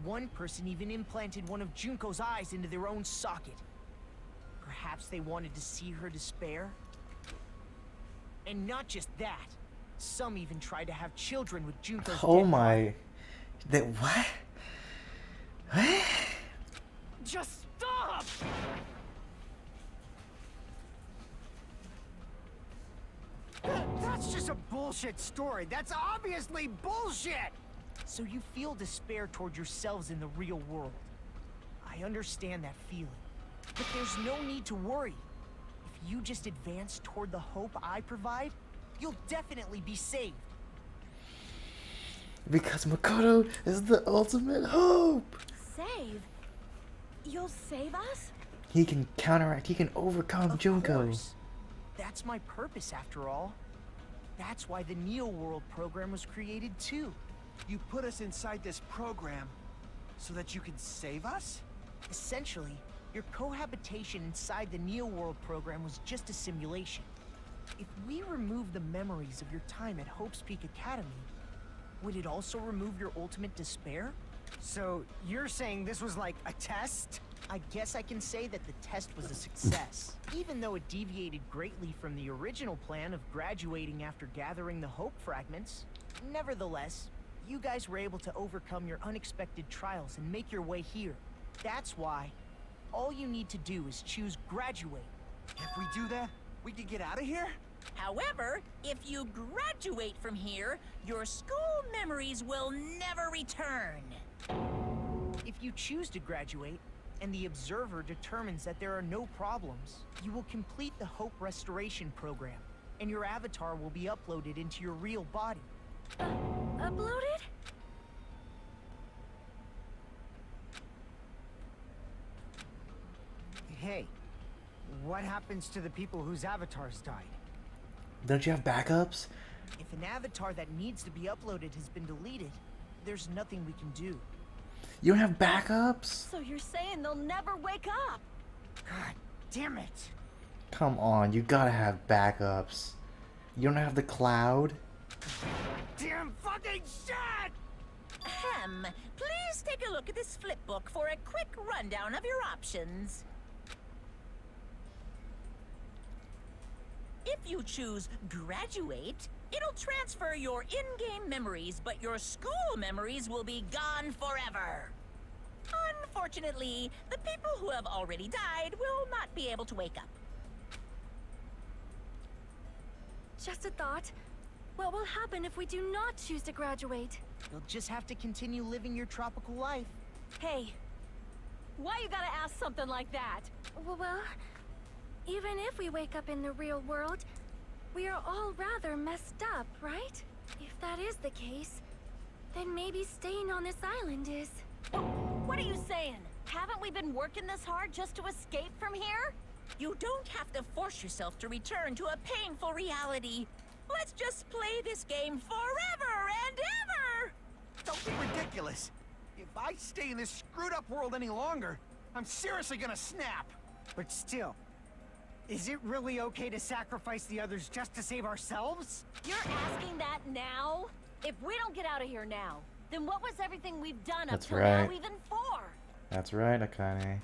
One person even implanted one of Junko's eyes into their own socket. Perhaps they wanted to see her despair? And not just that. Some even tried to have children with Junko's
Oh
dead
my... That what? What?
Just stop!
That's just a bullshit story. That's obviously bullshit! So you feel despair toward yourselves in the real world. I understand that feeling. But there's no need to worry. If you just advance toward the hope I provide, you'll definitely be saved.
Because Makoto is the ultimate hope.
Save? You'll save us?
He can counteract, he can overcome
Of
Junko.
course. That's my purpose, after all. That's why the Neo World program was created, too.
You put us inside this program so that you can save us?
Essentially, your cohabitation inside the Neo World program was just a simulation. If we remove the memories of your time at Hope's Peak Academy, would it also remove your ultimate despair? So, you're saying this was like a test? I guess I can say that the test was a success. Even though it deviated greatly from the original plan of graduating after gathering the Hope fragments, nevertheless, you guys were able to overcome your unexpected trials and make your way here. That's why all you need to do is choose graduate.
If we do that, we can get out of here?
However, if you graduate from here, your school memories will never return.
If you choose to graduate, and the observer determines that there are no problems, you will complete the Hope Restoration program, and your avatar will be uploaded into your real body.
Uploaded?
Hey, what happens to the people whose avatars died?
Don't you have backups?
If an avatar that needs to be uploaded has been deleted, there's nothing we can do.
You don't have backups?
So you're saying they'll never wake up?
God damn it!
Come on, you gotta have backups. You don't have the cloud?
Damn fucking shit!
Please take a look at this flip book for a quick rundown of your options. If you choose graduate, it'll transfer your in-game memories, but your school memories will be gone forever. Unfortunately, the people who have already died will not be able to wake up.
Just a thought. What will happen if we do not choose to graduate?
You'll just have to continue living your tropical life.
Hey, why you gotta ask something like that?
Well, even if we wake up in the real world, we are all rather messed up, right? If that is the case, then maybe staying on this island is...
What are you saying? Haven't we been working this hard just to escape from here?
You don't have to force yourself to return to a painful reality. Let's just play this game forever and ever!
Don't be ridiculous. If I stay in this screwed up world any longer, I'm seriously gonna snap.
But still, is it really okay to sacrifice the others just to save ourselves?
You're asking that now? If we don't get out of here now, then what was everything we've done
That's
up till
right.
now even for?
That's right, Akane.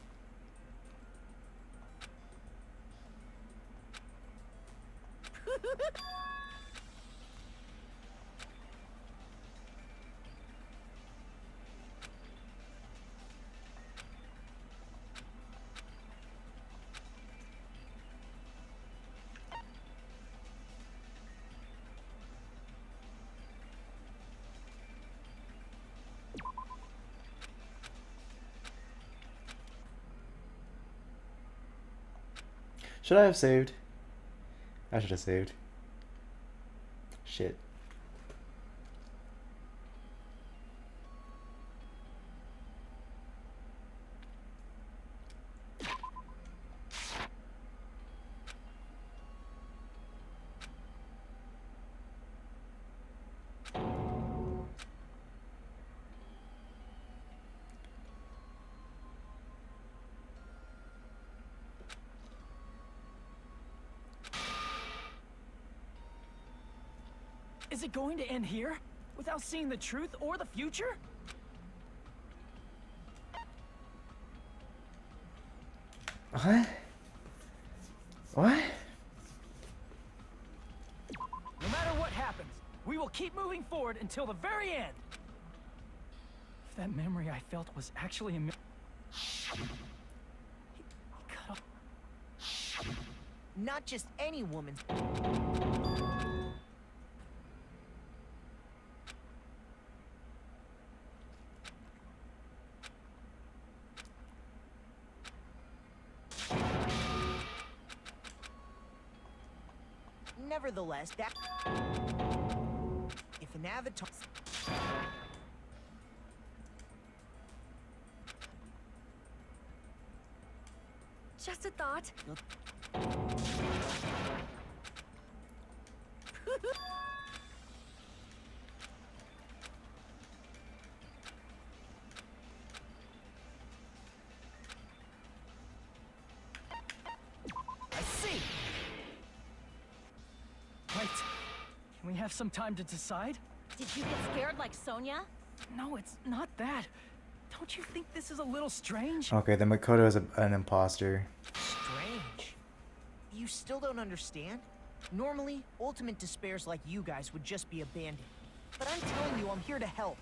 Should I have saved? I should have saved. Shit.
Is it going to end here? Without seeing the truth or the future?
What? What?
No matter what happens, we will keep moving forward until the very end. If that memory I felt was actually a He cut off.
Not just any woman's... Nevertheless, that... If if an avatar...
Just a thought.
I see. Wait. Can we have some time to decide?
Did you get scared like Sonia?
No, it's not that. Don't you think this is a little strange?
Okay, then Makoto is an imposter.
Strange. You still don't understand? Normally, ultimate despairs like you guys would just be abandoned. But I'm telling you, I'm here to help.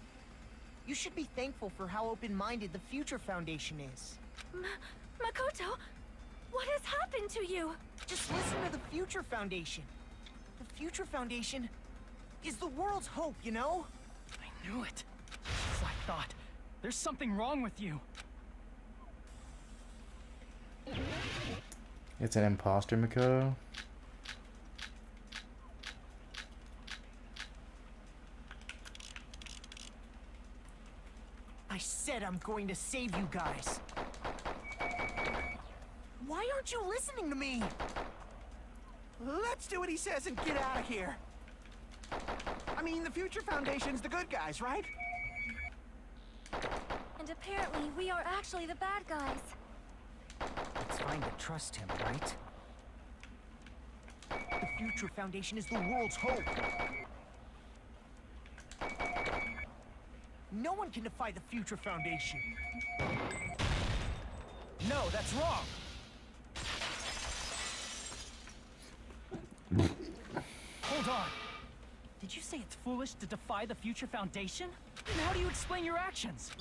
You should be thankful for how open-minded the Future Foundation is.
Makoto, what has happened to you?
Just listen to the Future Foundation. The Future Foundation is the world's hope, you know?
I knew it. As I thought. There's something wrong with you.
It's an imposter, Makoto.
I said I'm going to save you guys. Why aren't you listening to me?
Let's do what he says and get out of here. I mean, the Future Foundation's the good guys, right?
And apparently, we are actually the bad guys.
It's fine to trust him, right? The Future Foundation is the world's hope. No one can defy the Future Foundation.
No, that's wrong. Hold on. Did you say it's foolish to defy the Future Foundation? Then how do you explain your actions?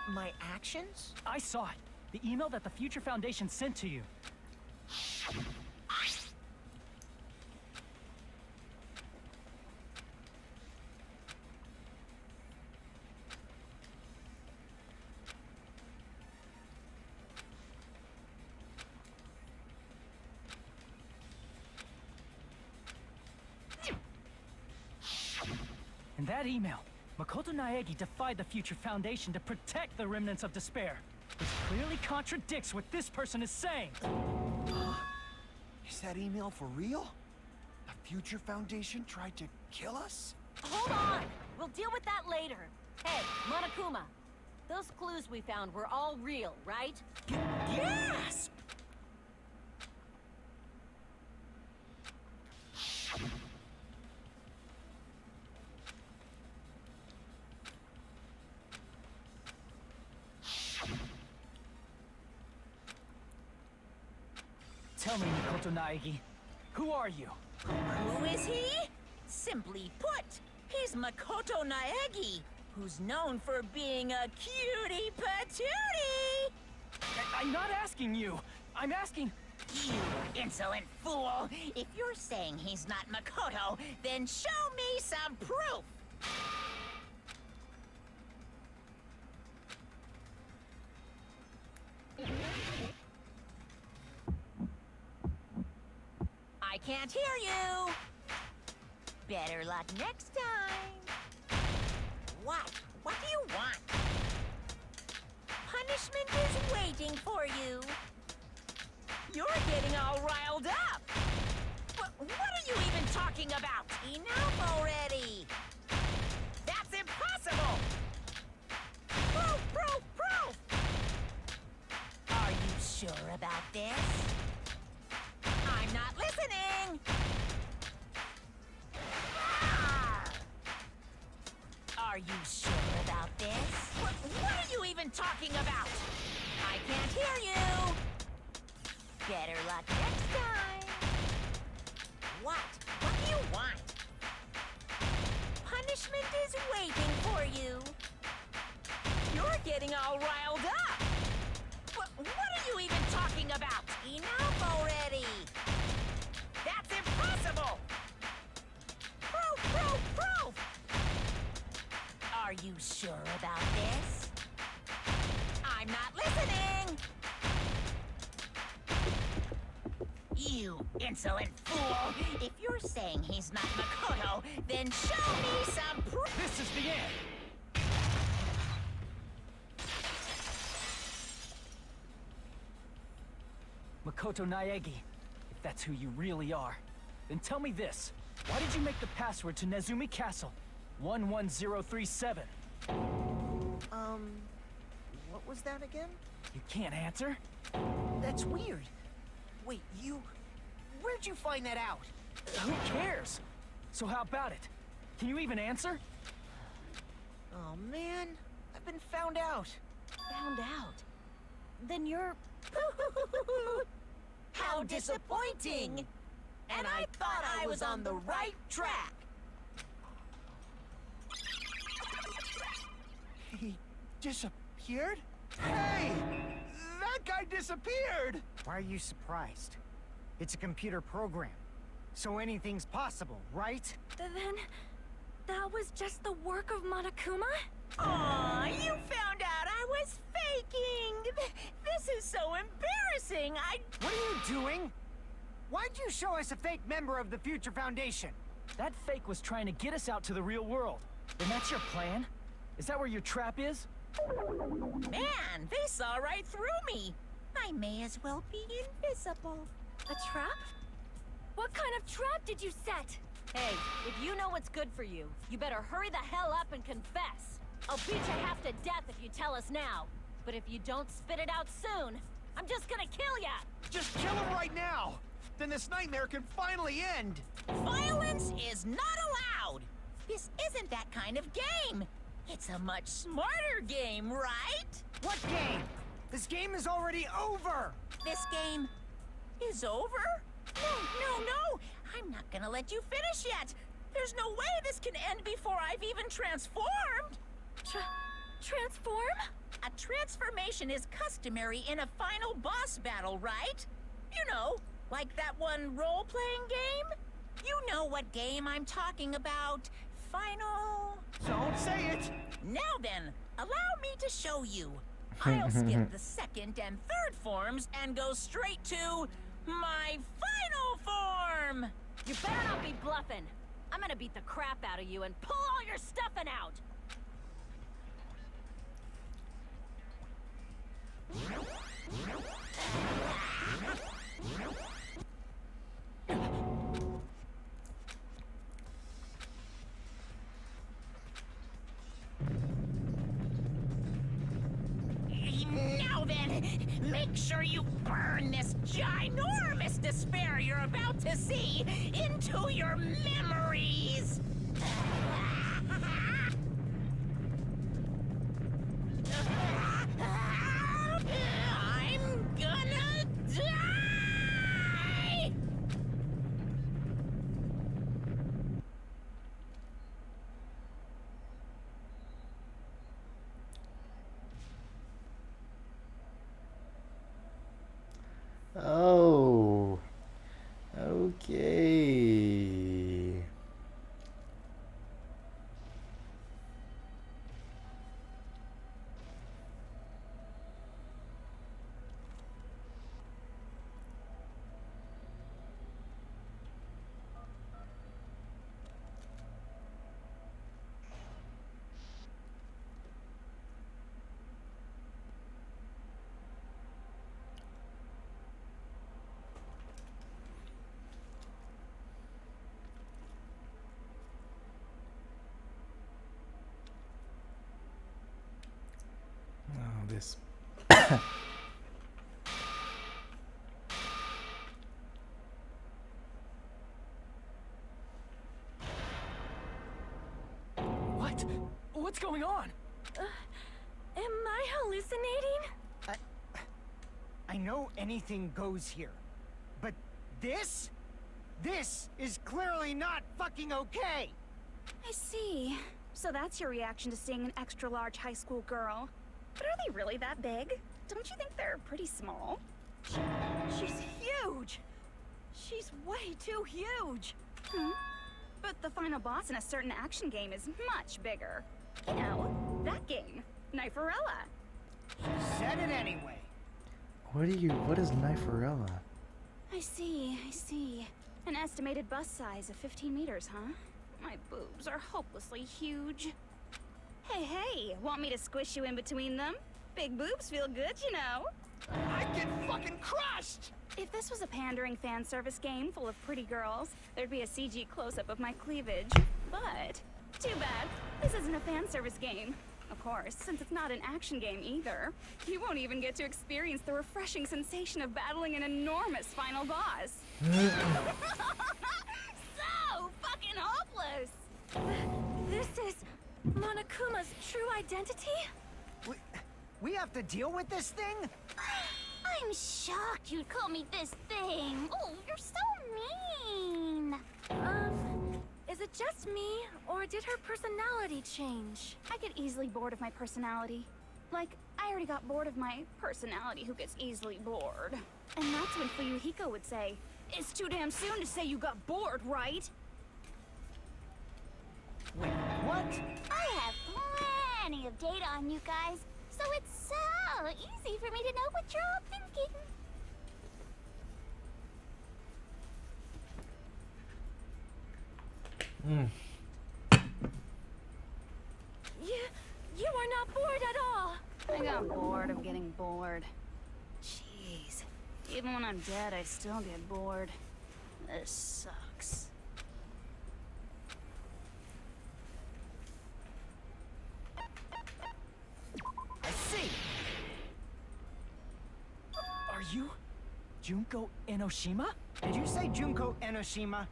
My actions?
I saw it. The email that the Future Foundation sent to you. In that email, Makoto Naegi defied the Future Foundation to protect the remnants of despair, which clearly contradicts what this person is saying.
Is that email for real? The Future Foundation tried to kill us?
Hold on! We'll deal with that later. Hey, Monokuma, those clues we found were all real, right?
Yes!
Tell me, Makoto Naegi, who are you?
Who is he? Simply put, he's Makoto Naegi, who's known for being a cutie patootie!
I'm not asking you. I'm asking...
You insolent fool! If you're saying he's not Makoto, then show me some proof! I can't hear you! Better luck next time! What? What do you want? Punishment is waiting for you! You're getting all riled up! What are you even talking about? Enough already! That's impossible! Proof, proof, proof! Are you sure about this? I'm not listening! Are you sure about this? What are you even talking about? I can't hear you! Better luck next time! What? What do you want? Punishment is waiting for you! You're getting all riled up! What are you even talking about? Enough already! That's impossible! Proof, proof, proof! Are you sure about this? I'm not listening! You You insolent fool! If you're saying he's not Makoto, then show me some proof!
This is the end!
Makoto Naegi, if that's who you really are, then tell me this. Why did you make the password to Nezumi Castle? 11037.
What was that again?
You can't answer?
That's weird. Wait, where'd you find that out?
Who cares? So how about it? Can you even answer?
Oh man, I've been found out.
Found out. Then you're...
How disappointing! And I thought I was on the right track!
He disappeared? Hey! That guy disappeared!
Why are you surprised? It's a computer program, so anything's possible, right?
Then that was just the work of Monokuma?
Aw, you found out I was faking! This is so embarrassing!
What are you doing? Why'd you show us a fake member of the Future Foundation?
That fake was trying to get us out to the real world. And that's your plan? Is that where your trap is?
Man, they saw right through me! I may as well be invisible.
A trap? What kind of trap did you set?
Hey, if you know what's good for you, you better hurry the hell up and confess. I'll beat you half to death if you tell us now. But if you don't spit it out soon, I'm just gonna kill ya!
Just kill him right now! Then this nightmare can finally end!
Violence is not allowed! This isn't that kind of game! It's a much smarter game, right?
What game? This game is already over!
This game is over? No! I'm not gonna let you finish yet! There's no way this can end before I've even transformed!
Transform?
A transformation is customary in a final boss battle, right? You know, like that one role-playing game? You know what game I'm talking about. Final...
Don't say it!
Now then, allow me to show you. I'll skip the second and third forms and go straight to my final form!
You better not be bluffing. I'm gonna beat the crap out of you and pull all your stuffing out!
Now then, make sure you burn this ginormous despair you're about to see into your memories! I'm gonna die!
Oh, okay. Oh, this.
What? What's going on?
Am I hallucinating?
I know anything goes here, but this is clearly not fucking okay!
I see. So that's your reaction to seeing an extra-large high school girl. But are they really that big? Don't you think they're pretty small?
She's huge! She's way too huge!
But the final boss in a certain action game is much bigger. You know, that game, Kniferella.
Said it anyway.
What is Kniferella?
I see. An estimated bust size of 15 meters, huh? My boobs are hopelessly huge. Hey, want me to squish you in between them? Big boobs feel good, you know.
I'd get fucking crushed!
If this was a pandering fan service game full of pretty girls, there'd be a CG close-up of my cleavage. But, too bad, this isn't a fan service game. Of course, since it's not an action game either, you won't even get to experience the refreshing sensation of battling an enormous final boss. So fucking hopeless! This is Monokuma's true identity?
We have to deal with this thing?
I'm shocked you'd call me this thing. Oh, you're so mean.
Is it just me, or did her personality change? I get easily bored of my personality. Like, I already got bored of my personality who gets easily bored. And that's when Fuyuhiko would say, "It's too damn soon to say you got bored, right?"
Wait, what?
I have plenty of data on you guys, so it's so easy for me to know what you're all thinking.
You are not bored at all. I got bored of getting bored. Jeez. Even when I'm dead, I still get bored. This sucks.
I see.
Are you Junko Enoshima?
Did you say Junko Enoshima?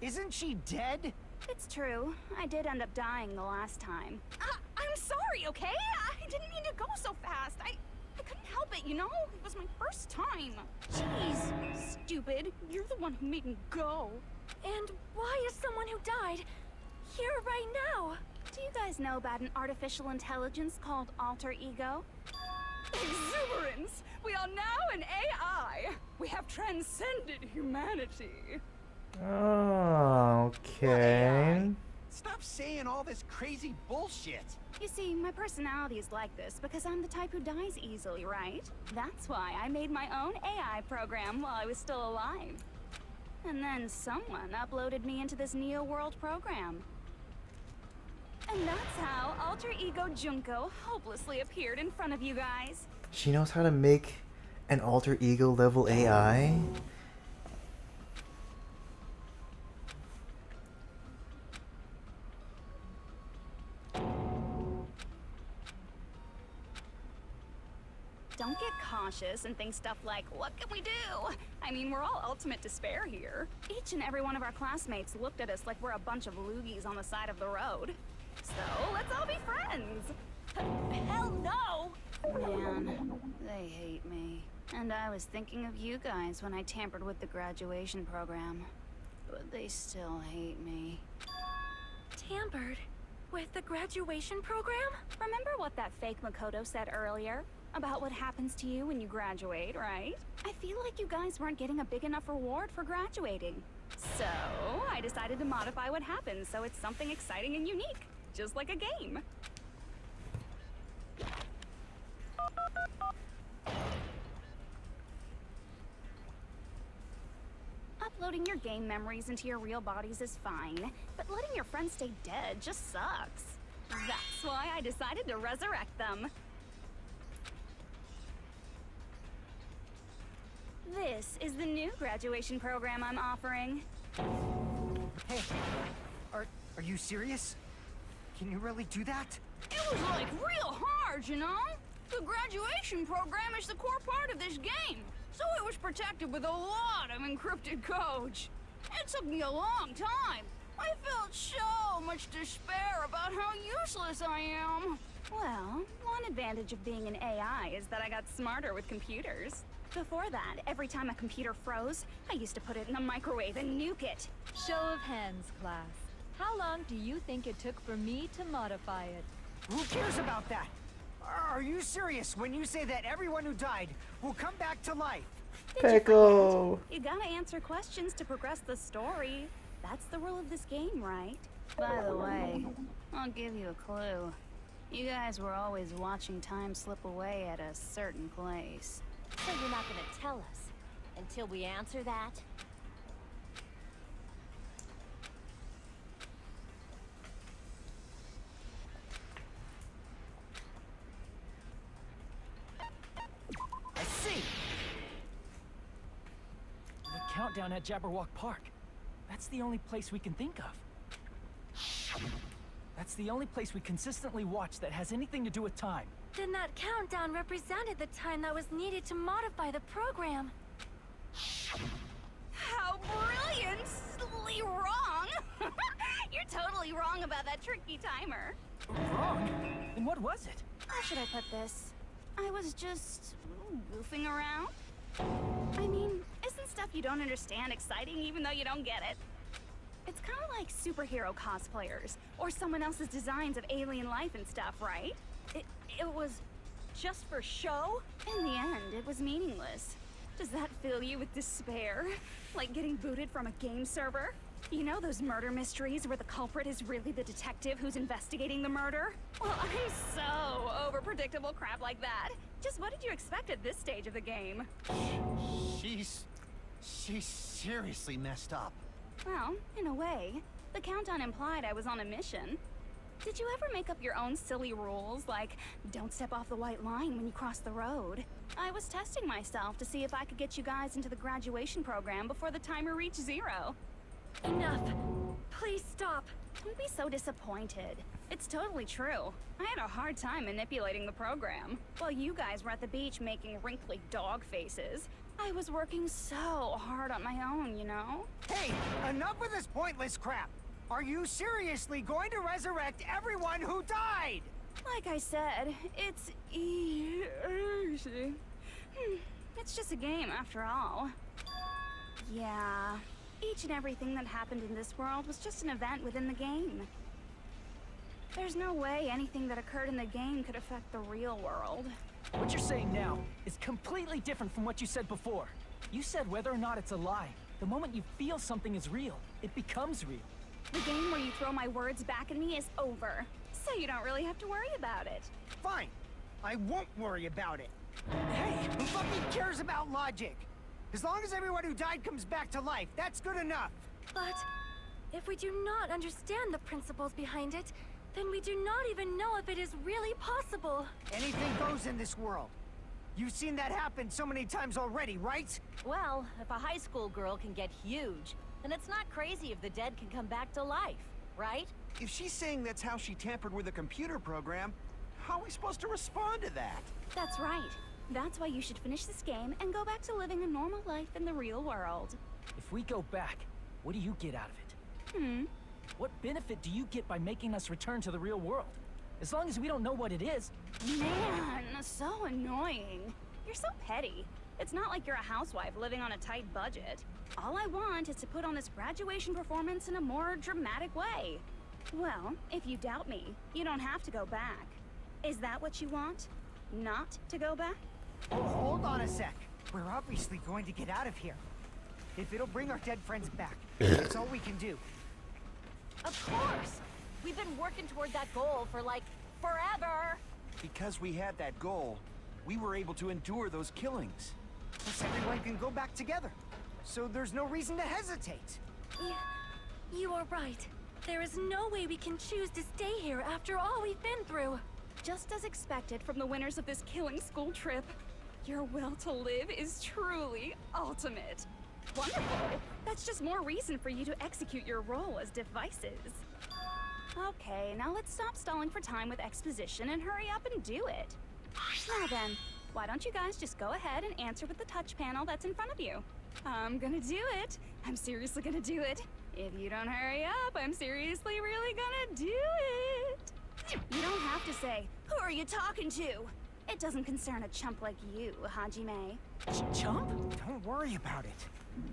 Isn't she dead?
It's true. I did end up dying the last time. I'm sorry, okay? I didn't mean to go so fast. I couldn't help it, you know? It was my first time. Jeez, stupid. You're the one who made me go. And why is someone who died here right now? Do you guys know about an artificial intelligence called alter ego? Exuberance! We are now an AI! We have transcended humanity.
Oh, okay.
Stop saying all this crazy bullshit.
You see, my personality is like this because I'm the type who dies easily, right? That's why I made my own AI program while I was still alive. And then someone uploaded me into this Neo World program. And that's how Alter Ego Junko hopelessly appeared in front of you guys.
She knows how to make an alter ego level AI?
Don't get cautious and think stuff like, what can we do? I mean, we're all ultimate despair here. Each and every one of our classmates looked at us like we're a bunch of loogies on the side of the road. So, let's all be friends.
Hell no!
Man, they hate me. And I was thinking of you guys when I tampered with the graduation program. But they still hate me. Tampered? With the graduation program? Remember what that fake Makoto said earlier? About what happens to you when you graduate, right? I feel like you guys weren't getting a big enough reward for graduating. So, I decided to modify what happens so it's something exciting and unique. Just like a game. Uploading your game memories into your real bodies is fine, but letting your friends stay dead just sucks. That's why I decided to resurrect them. This is the new graduation program I'm offering.
Hey, are you serious? Can you really do that?
It was like real hard, you know? The graduation program is the core part of this game, so it was protected with a lot of encrypted codes. It took me a long time. I felt so much despair about how useless I am. Well, one advantage of being an AI is that I got smarter with computers. Before that, every time a computer froze, I used to put it in the microwave and nuke it.
Show of hands, class. How long do you think it took for me to modify it?
Who cares about that? Are you serious when you say that everyone who died will come back to life?
Pickle!
You gotta answer questions to progress the story. That's the rule of this game, right? By the way, I'll give you a clue. You guys were always watching time slip away at a certain place.
So you're not gonna tell us?
Until we answer that.
I see.
The countdown at Jabberwock Park. That's the only place we can think of. That's the only place we consistently watch that has anything to do with time.
Then that countdown represented the time that was needed to modify the program.
How brilliantly wrong! You're totally wrong about that tricky timer.
Wrong? Then what was it?
How should I put this? I was just goofing around. I mean, isn't stuff you don't understand exciting even though you don't get it? It's kind of like superhero cosplayers, or someone else's designs of alien life and stuff, right?
It was just for show?
In the end, it was meaningless. Does that fill you with despair? Like getting booted from a game server? You know those murder mysteries where the culprit is really the detective who's investigating the murder? Well, I'm so over predictable crap like that. Just what did you expect at this stage of the game?
She's seriously messed up.
Well, in a way, the countdown implied I was on a mission. Did you ever make up your own silly rules, like don't step off the white line when you cross the road? I was testing myself to see if I could get you guys into the graduation program before the timer reached 0.
Enough. Please stop.
Don't be so disappointed. It's totally true. I had a hard time manipulating the program. While you guys were at the beach making wrinkly dog faces, I was working so hard on my own, you know?
Hey, enough with this pointless crap. Are you seriously going to resurrect everyone who died?
Like I said, it's easy. It's just a game after all. Yeah, each and everything that happened in this world was just an event within the game. There's no way anything that occurred in the game could affect the real world.
What you're saying now is completely different from what you said before. You said whether or not it's a lie. The moment you feel something is real, it becomes real.
The game where you throw my words back at me is over, so you don't really have to worry about it.
Fine. I won't worry about it. Hey, who fucking cares about logic? As long as everyone who died comes back to life, that's good enough.
But if we do not understand the principles behind it, then we do not even know if it is really possible.
Anything goes in this world. You've seen that happen so many times already, right?
Well, if a high school girl can get huge, then it's not crazy if the dead can come back to life, right?
If she's saying that's how she tampered with a computer program, how are we supposed to respond to that?
That's right. That's why you should finish this game and go back to living a normal life in the real world.
If we go back, what do you get out of it? What benefit do you get by making us return to the real world? As long as we don't know what it is.
Man, so annoying. You're so petty. It's not like you're a housewife living on a tight budget. All I want is to put on this graduation performance in a more dramatic way. Well, if you doubt me, you don't have to go back. Is that what you want? Not to go back?
Oh, hold on a sec. We're obviously going to get out of here. If it'll bring our dead friends back, that's all we can do.
Of course! We've been working toward that goal for, like, forever!
Because we had that goal, we were able to endure those killings.
Plus everyone can go back together. So there's no reason to hesitate.
You are right. There is no way we can choose to stay here after all we've been through.
Just as expected from the winners of this killing school trip, your will to live is truly ultimate. Wonderful! That's just more reason for you to execute your role as devices. Okay, now let's stop stalling for time with exposition and hurry up and do it. Now then, why don't you guys just go ahead and answer with the touch panel that's in front of you? I'm gonna do it. I'm seriously gonna do it. If you don't hurry up, I'm seriously really gonna do it. You don't have to say, who are you talking to? It doesn't concern a chump like you, Hajime.
Chump? Don't worry about it.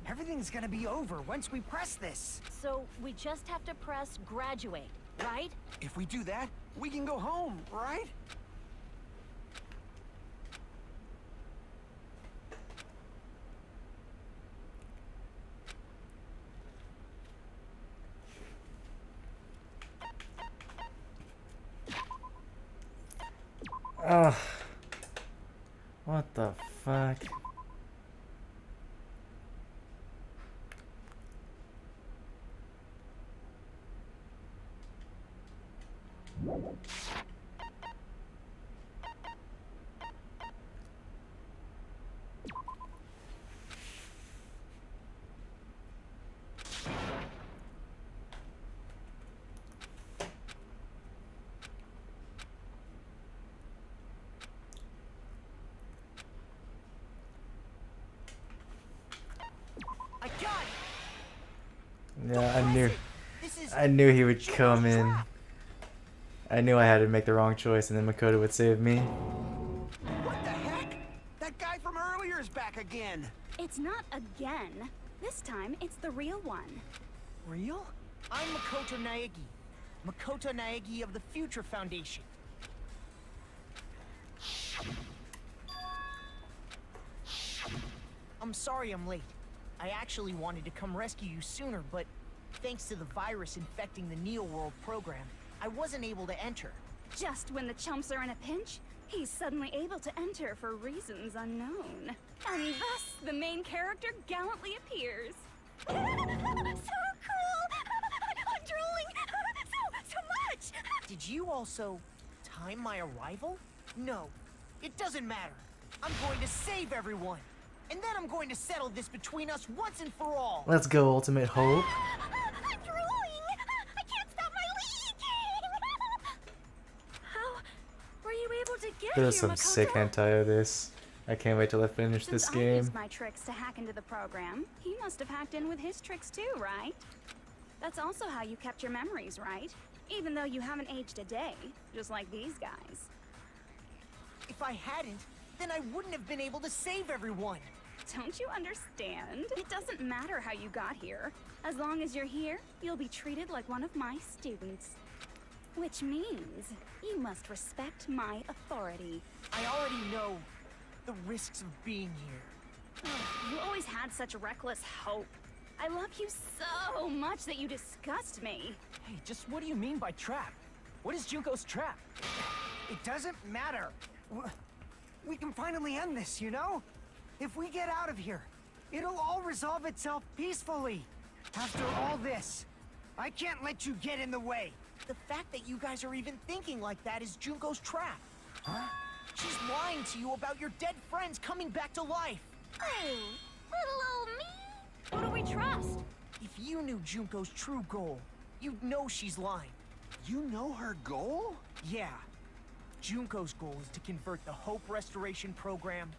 Everything's gonna be over once we press this.
So we just have to press graduate, right?
If we do that, we can go home, right?
Ugh. What the fuck? Yeah,
This is
I knew he would
Junko's
come in.
trap.
I knew I had to make the wrong choice, and then Makoto would save me.
What the heck? That guy from earlier is back again.
It's not again. This time, it's the real one.
Real? I'm Makoto Naegi. Makoto Naegi of the Future Foundation. I'm sorry I'm late. I actually wanted to come rescue you sooner, but thanks to the virus infecting the Neo World program, I wasn't able to enter.
Just when the chumps are in a pinch, he's suddenly able to enter for reasons unknown. And thus, the main character gallantly appears. So cool! I'm drooling! So much!
Did you also time my arrival? No, it doesn't matter. I'm going to save everyone. And then I'm going to settle this between us once and for all.
Let's go, Ultimate Hope.
I'm drooling! I can't stop my leaking! How were you able to get
There's
here,
some
Makoto?
sick hentai of this. I can't wait till I finish this
Since I
game.
used my tricks to hack into the program, he must have hacked in with his tricks too, right? That's also how you kept your memories, right? Even though you haven't aged a day, just like these guys.
If I hadn't, then I wouldn't have been able to save everyone.
Don't you understand? It doesn't matter how you got here. As long as you're here, you'll be treated like one of my students. Which means you must respect my authority.
I already know the risks of being here.
You always had such reckless hope. I love you so much that you disgust me.
Hey, just what do you mean by trap? What is Junko's trap?
It doesn't matter. We can finally end this, you know? If we get out of here, it'll all resolve itself peacefully. After all this, I can't let you get in the way. The fact that you guys are even thinking like that is Junko's trap. Huh? She's lying to you about your dead friends coming back to life.
Oh, little old me. Who do we trust?
If you knew Junko's true goal, you'd know she's lying.
You know her goal?
Yeah. Junko's goal is to convert the Hope Restoration Program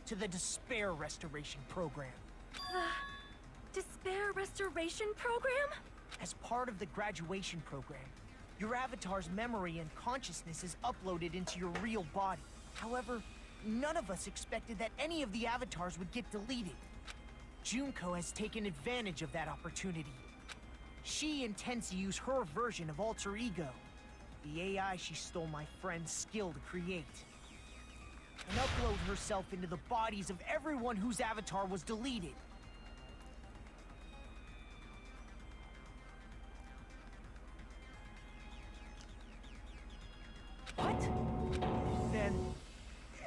to the Despair Restoration Program.
Despair Restoration Program?
As part of the graduation program, your avatar's memory and consciousness is uploaded into your real body. However, none of us expected that any of the avatars would get deleted. Junko has taken advantage of that opportunity. She intends to use her version of Alter Ego, the AI she stole my friend's skill to create, and upload herself into the bodies of everyone whose avatar was deleted.
What? Then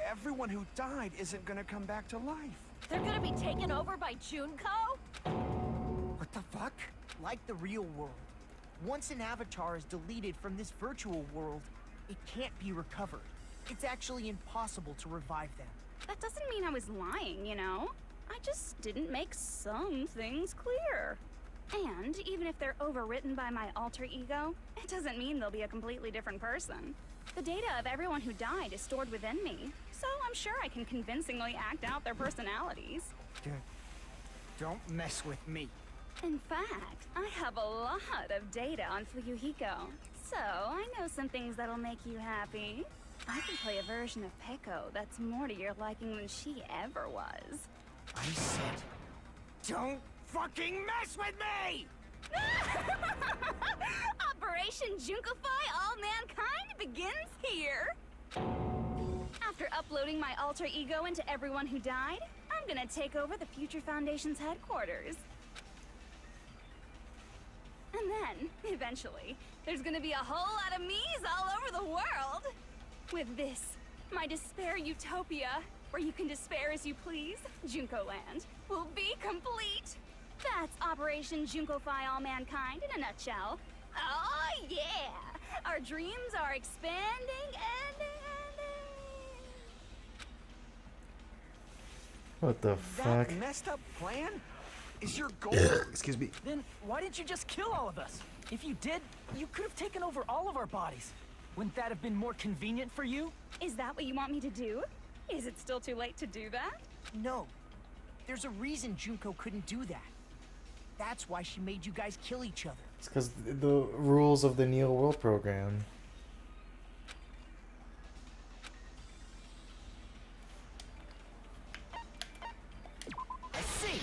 everyone who died isn't gonna come back to life.
They're gonna be taken over by Junko?
What the fuck? Like the real world, once an avatar is deleted from this virtual world, it can't be recovered. It's actually impossible to revive them.
That doesn't mean I was lying, you know? I just didn't make some things clear. And even if they're overwritten by my alter ego, it doesn't mean they'll be a completely different person. The data of everyone who died is stored within me, so I'm sure I can convincingly act out their personalities.
Don't mess with me.
In fact, I have a lot of data on Fuyuhiko, so I know some things that'll make you happy. I can play a version of Peko that's more to your liking than she ever was.
I said, don't fucking mess with me!
Operation Junkify All Mankind begins here! After uploading my alter ego into everyone who died, I'm gonna take over the Future Foundation's headquarters. And then, eventually, there's gonna be a whole lot of me's all over the world! With this, my despair utopia, where you can despair as you please, Junko Land, will be complete! That's Operation Junkify All Mankind in a nutshell. Oh yeah! Our dreams are expanding and...
What the fuck?
That messed up plan is your goal.
Excuse me.
Then why didn't you just kill all of us? If you did, you could have taken over all of our bodies. Wouldn't that have been more convenient for you?
Is that what you want me to do? Is it still too late to do that?
No. There's a reason Junko couldn't do that. That's why she made you guys kill each other.
It's because the rules of the Neo World program.
I see!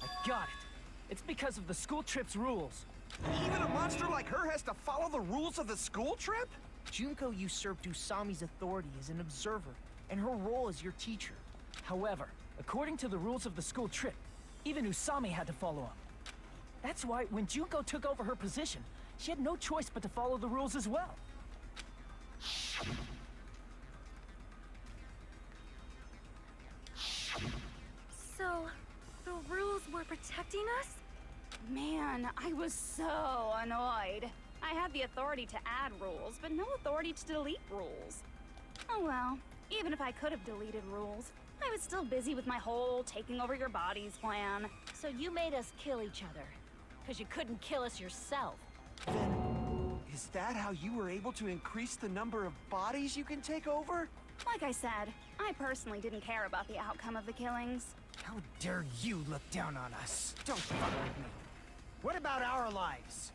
I got it. It's because of the school trip's rules.
Even a monster like her has to follow the rules of the school trip?
Junko usurped Usami's authority as an observer, and her role as your teacher.
However, according to the rules of the school trip, even Usami had to follow them. That's why when Junko took over her position, she had no choice but to follow the rules as well.
So, the rules were protecting us?
Man, I was so annoyed. I had the authority to add rules, but no authority to delete rules. Oh well, even if I could have deleted rules, I was still busy with my whole taking over your bodies plan.
So you made us kill each other. Because you couldn't kill us yourself.
Then, is that how you were able to increase the number of bodies you can take over?
Like I said, I personally didn't care about the outcome of the killings.
How dare you look down on us? Don't fuck with me. What about our lives?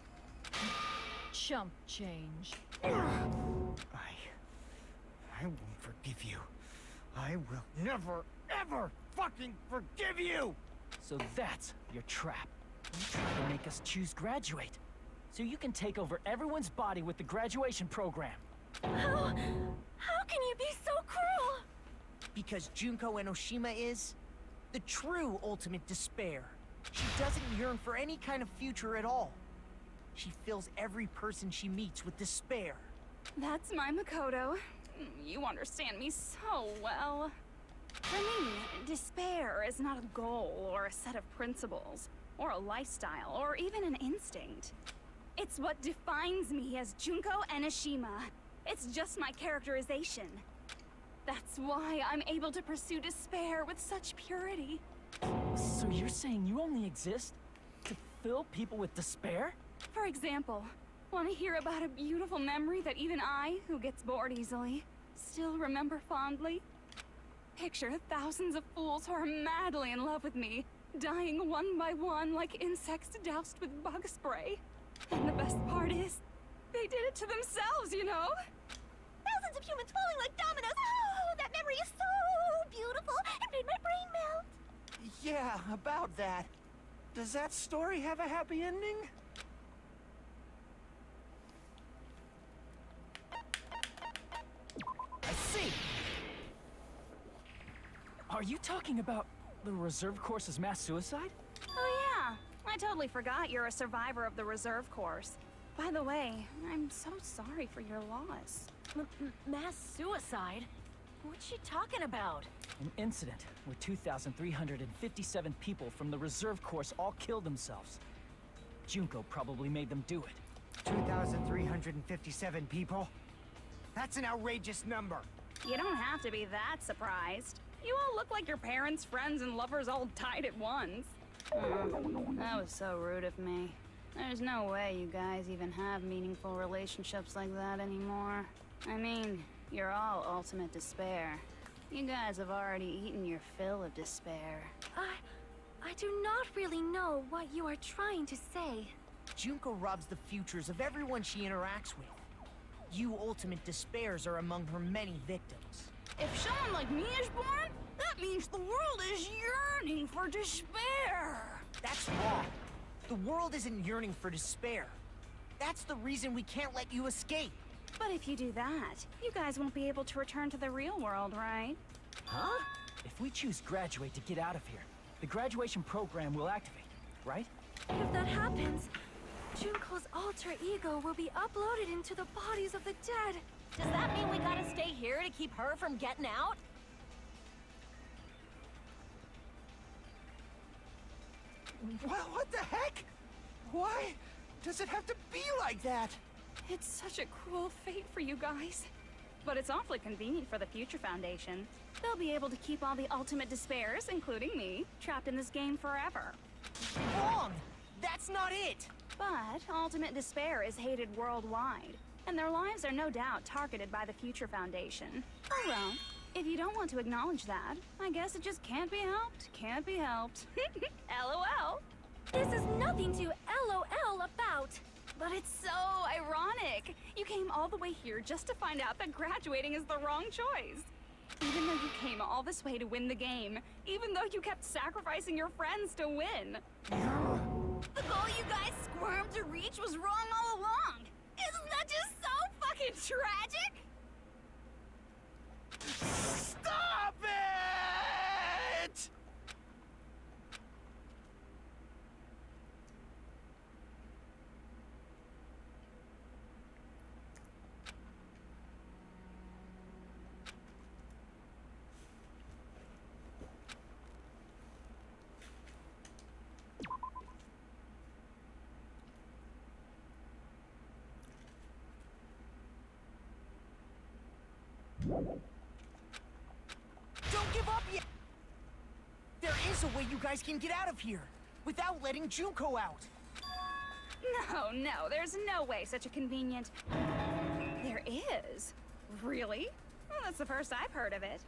Chump change.
I won't forgive you. I will never, ever fucking forgive you!
So that's your trap. You try to make us choose graduate. So you can take over everyone's body with the graduation program.
How can you be so cruel?
Because Junko Enoshima is the true ultimate despair. She doesn't yearn for any kind of future at all. She fills every person she meets with despair.
That's my Makoto. You understand me so well. For me, despair is not a goal or a set of principles, or a lifestyle, or even an instinct. It's what defines me as Junko Enoshima. It's just my characterization. That's why I'm able to pursue despair with such purity.
So you're saying you only exist to fill people with despair?
For example, want to hear about a beautiful memory that even I, who gets bored easily, still remember fondly? Picture thousands of fools who are madly in love with me, dying one by one like insects doused with bug spray. And the best part is, they did it to themselves, you know?
Thousands of humans falling like dominoes. Oh, that memory is so beautiful. It made my brain melt.
Yeah, about that. Does that story have a happy ending?
I see! Are you talking about the reserve course's mass suicide?
Oh yeah, I totally forgot you're a survivor of the reserve course. By the way, I'm so sorry for your loss.
Mass suicide? What's she talking about?
An incident where 2,357 people from the reserve course all killed themselves. Junko probably made them do it.
2,357 people? That's an outrageous number.
You don't have to be that surprised. You all look like your parents, friends, and lovers all died at once. That was so rude of me. There's no way you guys even have meaningful relationships like that anymore. I mean, you're all ultimate despair. You guys have already eaten your fill of despair.
I do not really know what you are trying to say.
Junko robs the futures of everyone she interacts with. You ultimate despairs are among her many victims.
If someone like me is born, that means the world is yearning for despair.
That's wrong. The world isn't yearning for despair. That's the reason we can't let you escape.
But if you do that, you guys won't be able to return to the real world, right?
Huh? If we choose graduate to get out of here, the graduation program will activate, right?
If that happens, Junko's alter ego will be uploaded into the bodies of the dead.
Does that mean we gotta stay here to keep her from getting out?
Well, what the heck? Why does it have to be like that?
It's such a cruel fate for you guys. But it's awfully convenient for the Future Foundation. They'll be able to keep all the ultimate despairs, including me, trapped in this game forever.
Wrong! That's not it!
But ultimate despair is hated worldwide, and their lives are no doubt targeted by the Future Foundation. Oh well, If you don't want to acknowledge that, I guess it just can't be helped. Can't be helped. LOL.
This is nothing to LOL about.
But it's so ironic. You came all the way here just to find out that graduating is the wrong choice. Even though you came all this way to win the game, even though you kept sacrificing your friends to win. The goal you guys squirmed to reach was wrong all along. Isn't that just so fucking tragic?
Stop it!
Don't give up yet! There is a way you guys can get out of here, without letting Junko out.
No, there's no way such a convenient... There is? Really? Well, that's the first I've heard of it.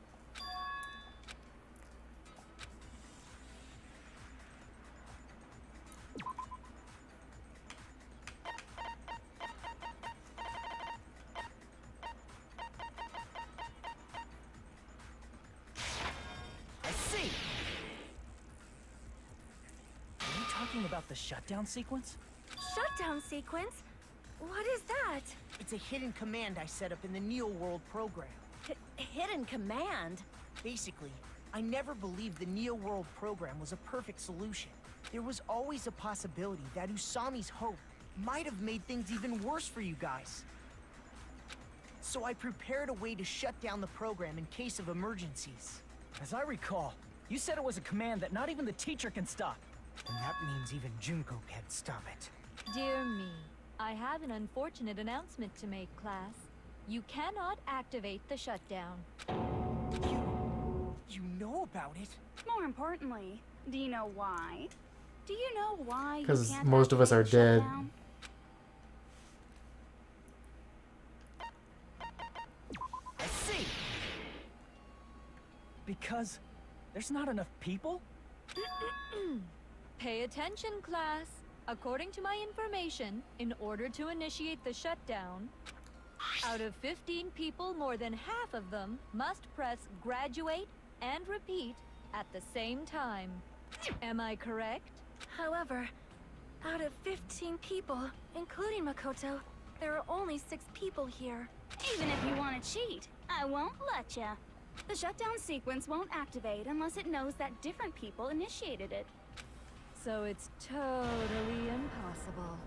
I see!
Are you talking about the shutdown sequence?
Shutdown sequence? What is that?
It's a hidden command I set up in the Neo World program.
Hidden command?
Basically, I never believed the Neo World program was a perfect solution. There was always a possibility that Usami's hope might have made things even worse for you guys. So I prepared a way to shut down the program in case of emergencies.
As I recall, you said it was a command that not even the teacher can stop.
And that means even Junko can't stop it.
Dear me, I have an unfortunate announcement to make, class. You cannot activate the shutdown.
You know about it?
More importantly, do you know why? Do you know why you
'Cause
can't
most of us are
activate the
dead.
shutdown?
I see!
Because there's not enough people?
Pay attention, class. According to my information, in order to initiate the shutdown, out of 15 people, more than half of them must press graduate and repeat at the same time. Am I correct?
However, out of 15 people, including Makoto, there are only 6 people here.
Even if you want to cheat, I won't let ya. The shutdown sequence won't activate unless it knows that different people initiated it.
So it's totally impossible.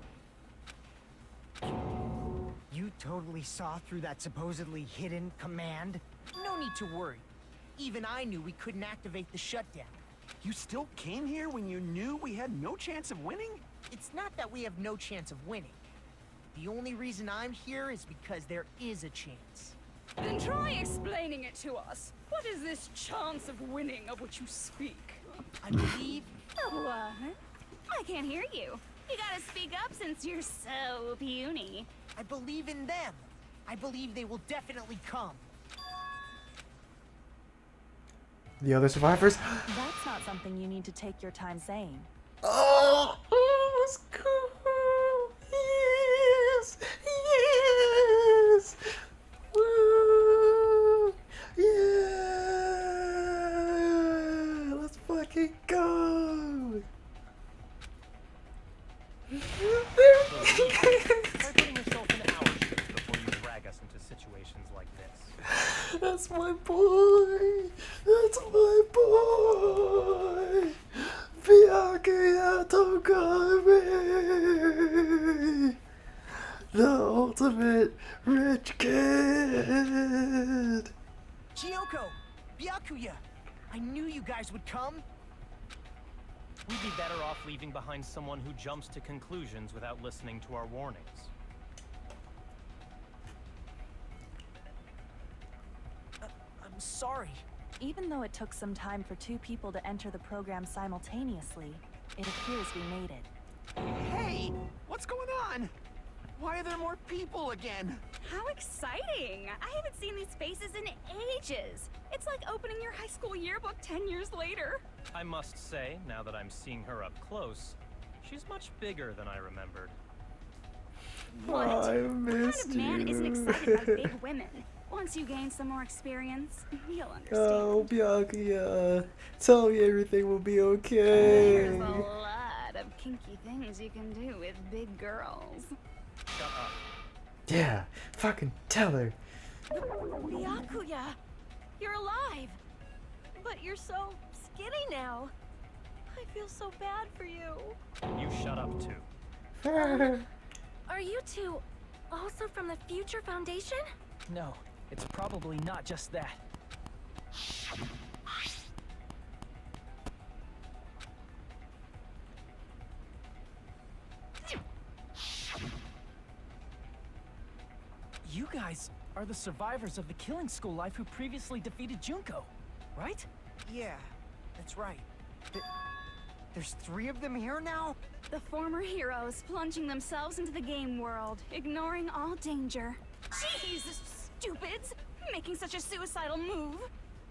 You totally saw through that supposedly hidden command? No need to worry. Even I knew we couldn't activate the shutdown.
You still came here when you knew we had no chance of winning?
It's not that we have no chance of winning. The only reason I'm here is because there is a chance.
Then try explaining it to us. What is this chance of winning of which you speak?
I believe...
What? I can't hear you. You gotta speak up since you're so puny.
I believe in them. I believe they will definitely come.
The other survivors?
That's not something you need to take your time saying.
Oh, it was cool. Yes, yes. Woo. Yeah. Let's fucking go.
Try putting yourself in our shoes before you drag us into situations like this.
That's my boy. That's my boy. Byakuya Togami. The ultimate rich kid.
Chiyoko! Byakuya! I knew you guys would come.
We'd be better off leaving behind someone who jumps to conclusions without listening to our warnings.
I'm sorry.
Even though it took some time for 2 people to enter the program simultaneously, it appears we made it.
Hey! What's going on? Why are there more people again?
How exciting! I haven't seen these faces in ages. It's like opening your high school yearbook 10 years later.
I must say, now that I'm seeing her up close, she's much bigger than I remembered.
What?
I
What kind
missed
of man isn't
you.
excited by big women? Once you gain some more experience, you'll understand.
Oh, Bianca, tell me everything will be okay.
There's a lot of kinky things you can do with big girls.
Shut up.
Yeah, fucking tell her.
Byakuya, you're alive. But you're so skinny now. I feel so bad for you.
You shut up too.
Are you two also from the Future Foundation?
No, it's probably not just that. You guys are the survivors of the killing school life who previously defeated Junko, right?
Yeah, that's right. There's 3 of them here now?
The former heroes plunging themselves into the game world, ignoring all danger. Jeez, stupids! Making such a suicidal move.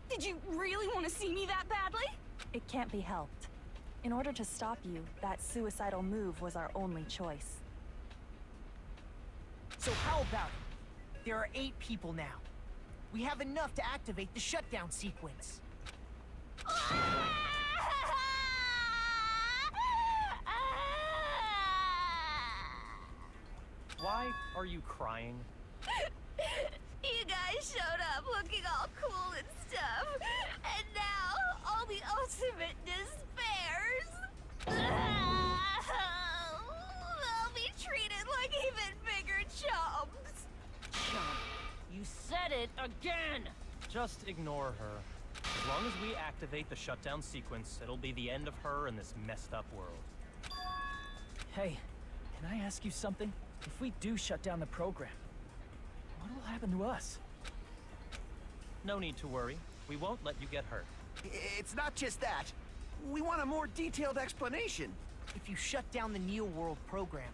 Did you really want to see me that badly?
It can't be helped. In order to stop you, that suicidal move was our only choice.
So how about it? There are 8 people now. We have enough to activate the shutdown sequence.
Why are you crying?
You guys showed up looking all cool and stuff, and now all the ultimate despairs. They'll be treated like even bigger chumps.
Chump, you said it again!
Just ignore her. As long as we activate the shutdown sequence, it'll be the end of her in this messed up world.
Hey, can I ask you something? If we do shut down the program, what'll happen to us?
No need to worry. We won't let you get hurt.
It's not just that. We want a more detailed explanation.
If you shut down the Neo World program,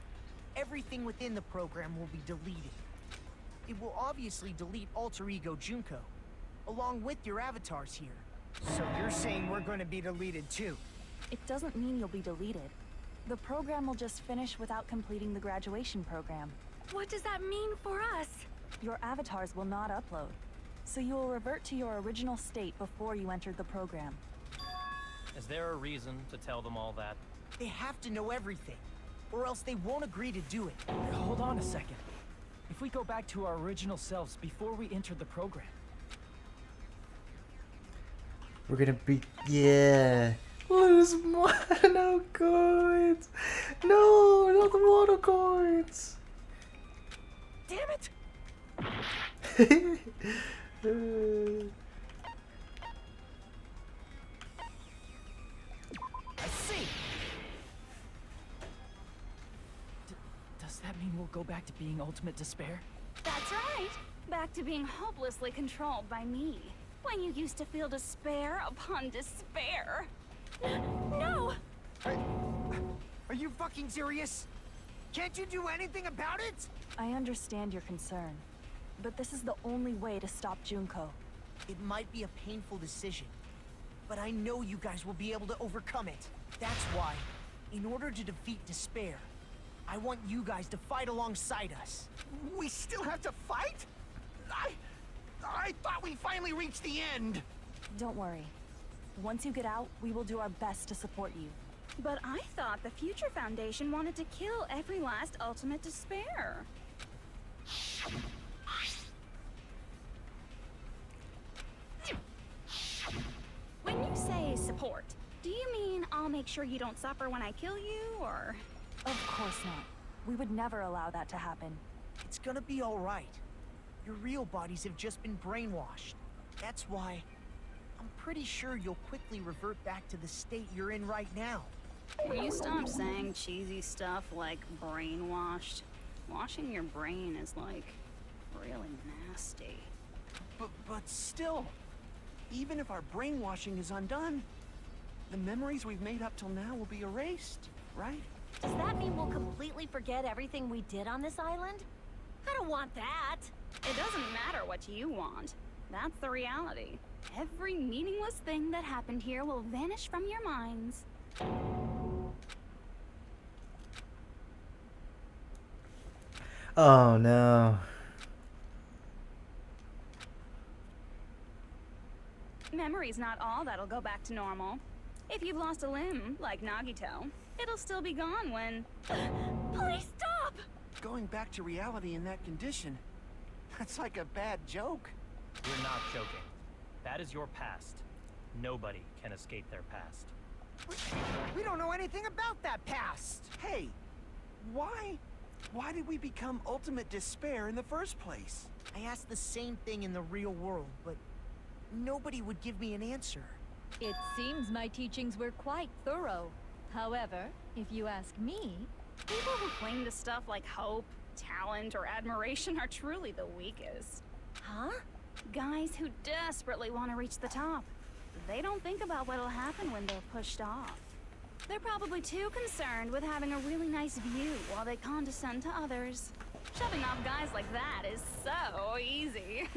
everything within the program will be deleted. It will obviously delete Alter Ego Junko, along with your avatars here. So you're saying we're going to be deleted too?
It doesn't mean you'll be deleted. The program will just finish without completing the graduation program.
What does that mean for us?
Your avatars will not upload, so you will revert to your original state before you entered the program.
Is there a reason to tell them all that?
They have to know everything, or else they won't agree to do it.
Hold on a second. If we go back to our original selves before we entered the program,
We're gonna be, yeah. Lose mono coins. No, not the mono coins.
damn it! I see. Does that mean we'll go back to being ultimate despair?
That's right. Back to being hopelessly controlled by me. When you used to feel despair upon despair. No!
Are you fucking serious? Can't you do anything about it?
I understand your concern, but this is the only way to stop Junko.
It might be a painful decision, but I know you guys will be able to overcome it. That's why, in order to defeat despair, I want you guys to fight alongside us.
We still have to fight? I thought we finally reached the end.
Don't worry. Once you get out, we will do our best to support you.
But I thought the Future Foundation wanted to kill every last ultimate despair. When you say support, do you mean I'll make sure you don't suffer when I kill you, or...?
Of course not. We would never allow that to happen.
It's gonna be all right. Your real bodies have just been brainwashed. That's why I'm pretty sure you'll quickly revert back to the state you're in right now.
Can you stop saying cheesy stuff like brainwashed? Washing your brain is like really nasty.
But still, even if our brainwashing is undone, the memories we've made up till now will be erased, right?
Does that mean we'll completely forget everything we did on this island? I don't want that.
It doesn't matter what you want. That's the reality. Every meaningless thing that happened here will vanish from your minds.
Oh no.
Memory's not all that'll go back to normal. If you've lost a limb, like Nagito, it'll still be gone when...
Please stop!
Going back to reality in that condition, that's like a bad joke.
We're not joking. That is your past. Nobody can escape their past.
We don't know anything about that past!
Hey, why did we become ultimate despair in the first place?
I asked the same thing in the real world, but nobody would give me an answer.
It seems my teachings were quite thorough. However, if you ask me...
People who cling to stuff like hope, talent, or admiration are truly the weakest.
Huh?
Guys who desperately want to reach the top. They don't think about what'll happen when they're pushed off. They're probably too concerned with having a really nice view while they condescend to others. Shoving off guys like that is so easy.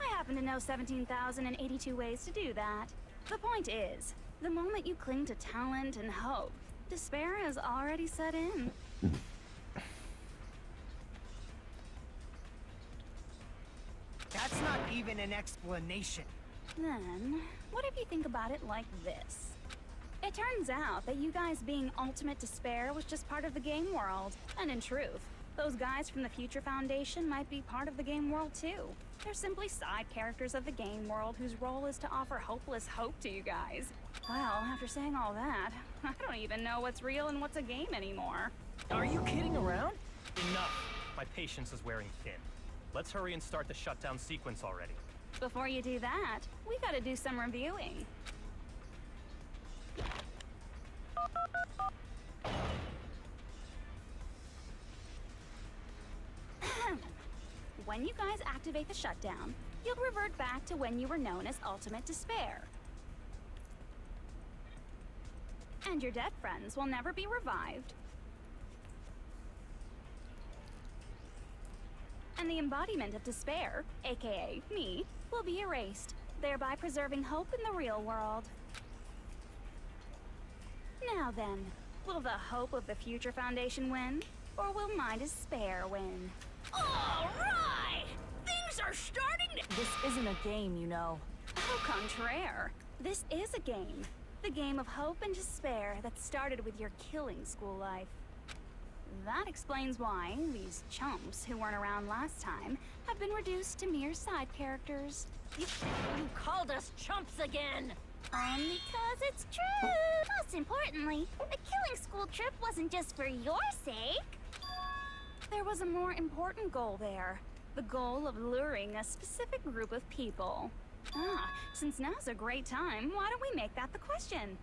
I happen to know 17,082 ways to do that. The point is, the moment you cling to talent and hope, despair has already set in.
That's not even an explanation.
Then, what if you think about it like this? It turns out that you guys being ultimate despair was just part of the game world. And in truth, those guys from the Future Foundation might be part of the game world too. They're simply side characters of the game world whose role is to offer hopeless hope to you guys. Well, after saying all that, I don't even know what's real and what's a game anymore.
Are you kidding around?
Enough! My patience is wearing thin. Let's hurry and start the shutdown sequence already.
Before you do that, we gotta do some reviewing. When you guys activate the shutdown, you'll revert back to when you were known as Ultimate Despair. And your dead friends will never be revived. And the embodiment of despair, aka me, will be erased, thereby preserving hope in the real world. Now then, will the hope of the Future Foundation win? Or will my despair win?
Alright! Things are starting to...
This isn't a game, you know.
Au contraire. This is a game. The game of hope and despair that started with your killing school life. That explains why these chumps who weren't around last time have been reduced to mere side characters.
You called us chumps again!
Because it's true! Most importantly, the killing school trip wasn't just for your sake.
There was a more important goal there. The goal of luring a specific group of people. Since now's a great time, why don't we make that the question?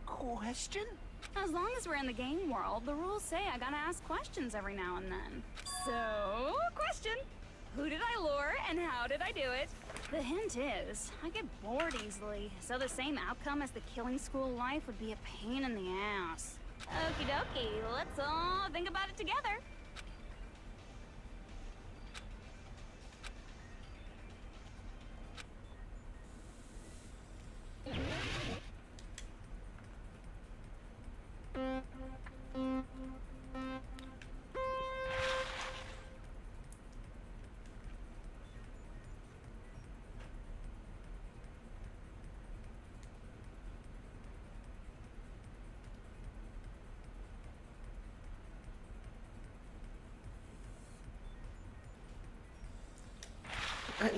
Question?
As long as we're in the game world, the rules say I gotta ask questions every now and then. So, question. Who did I lure and how did I do it? The hint is, I get bored easily, so the same outcome as the killing school life would be a pain in the ass. Okie dokie, let's all think about it together.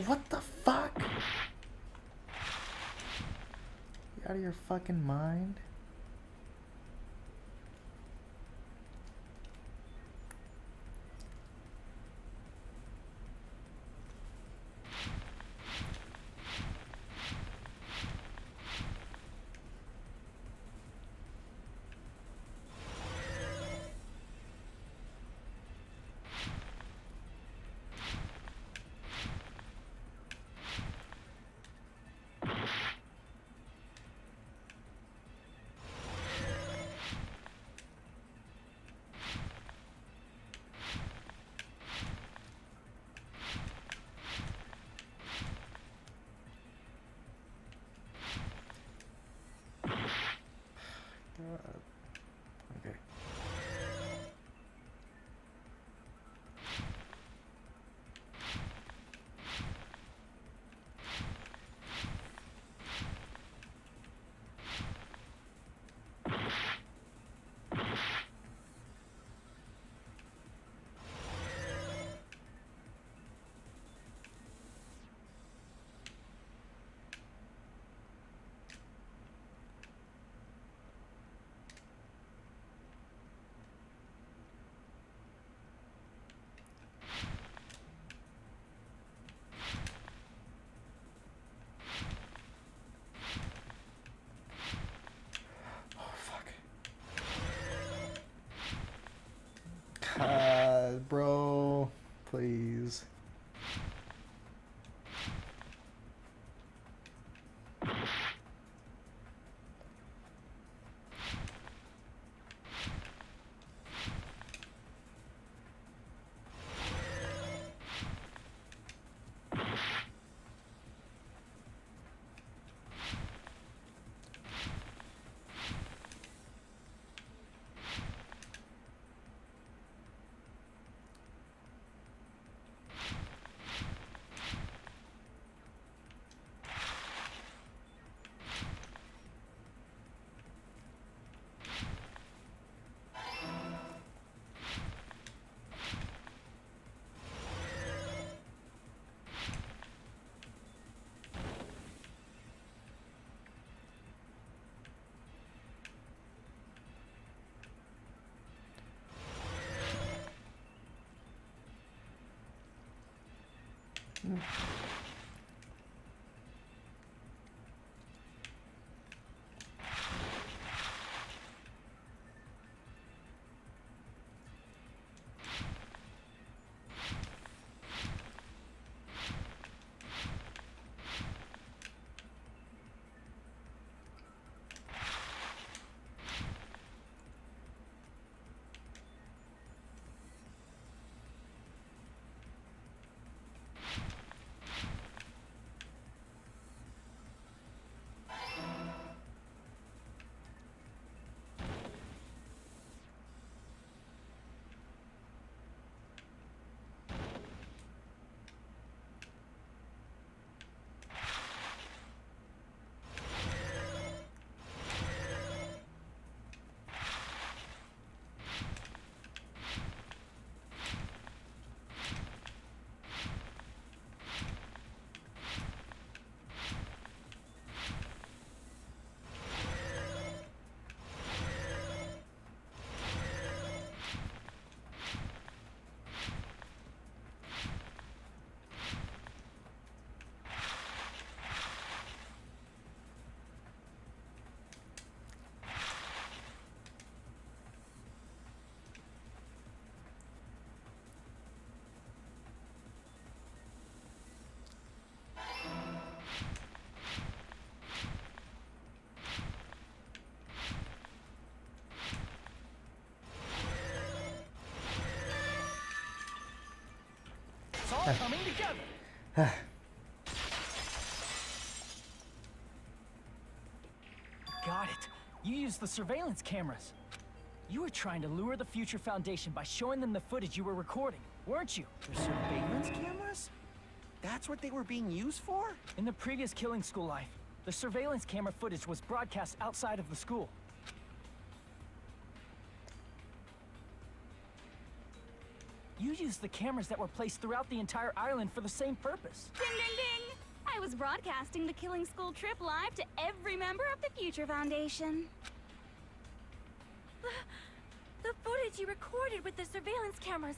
What the fuck? You out of your fucking mind?
It's all coming together. Got it. You used the surveillance cameras. You were trying to lure the Future Foundation by showing them the footage you were recording, weren't you?
The surveillance cameras? That's what they were being used for?
In the previous Killing School life, the surveillance camera footage was broadcast outside of the school. You used the cameras that were placed throughout the entire island for the same purpose.
Ding, ding, ding! I was broadcasting the Killing School trip live to every member of the Future Foundation.
The footage you recorded with the surveillance cameras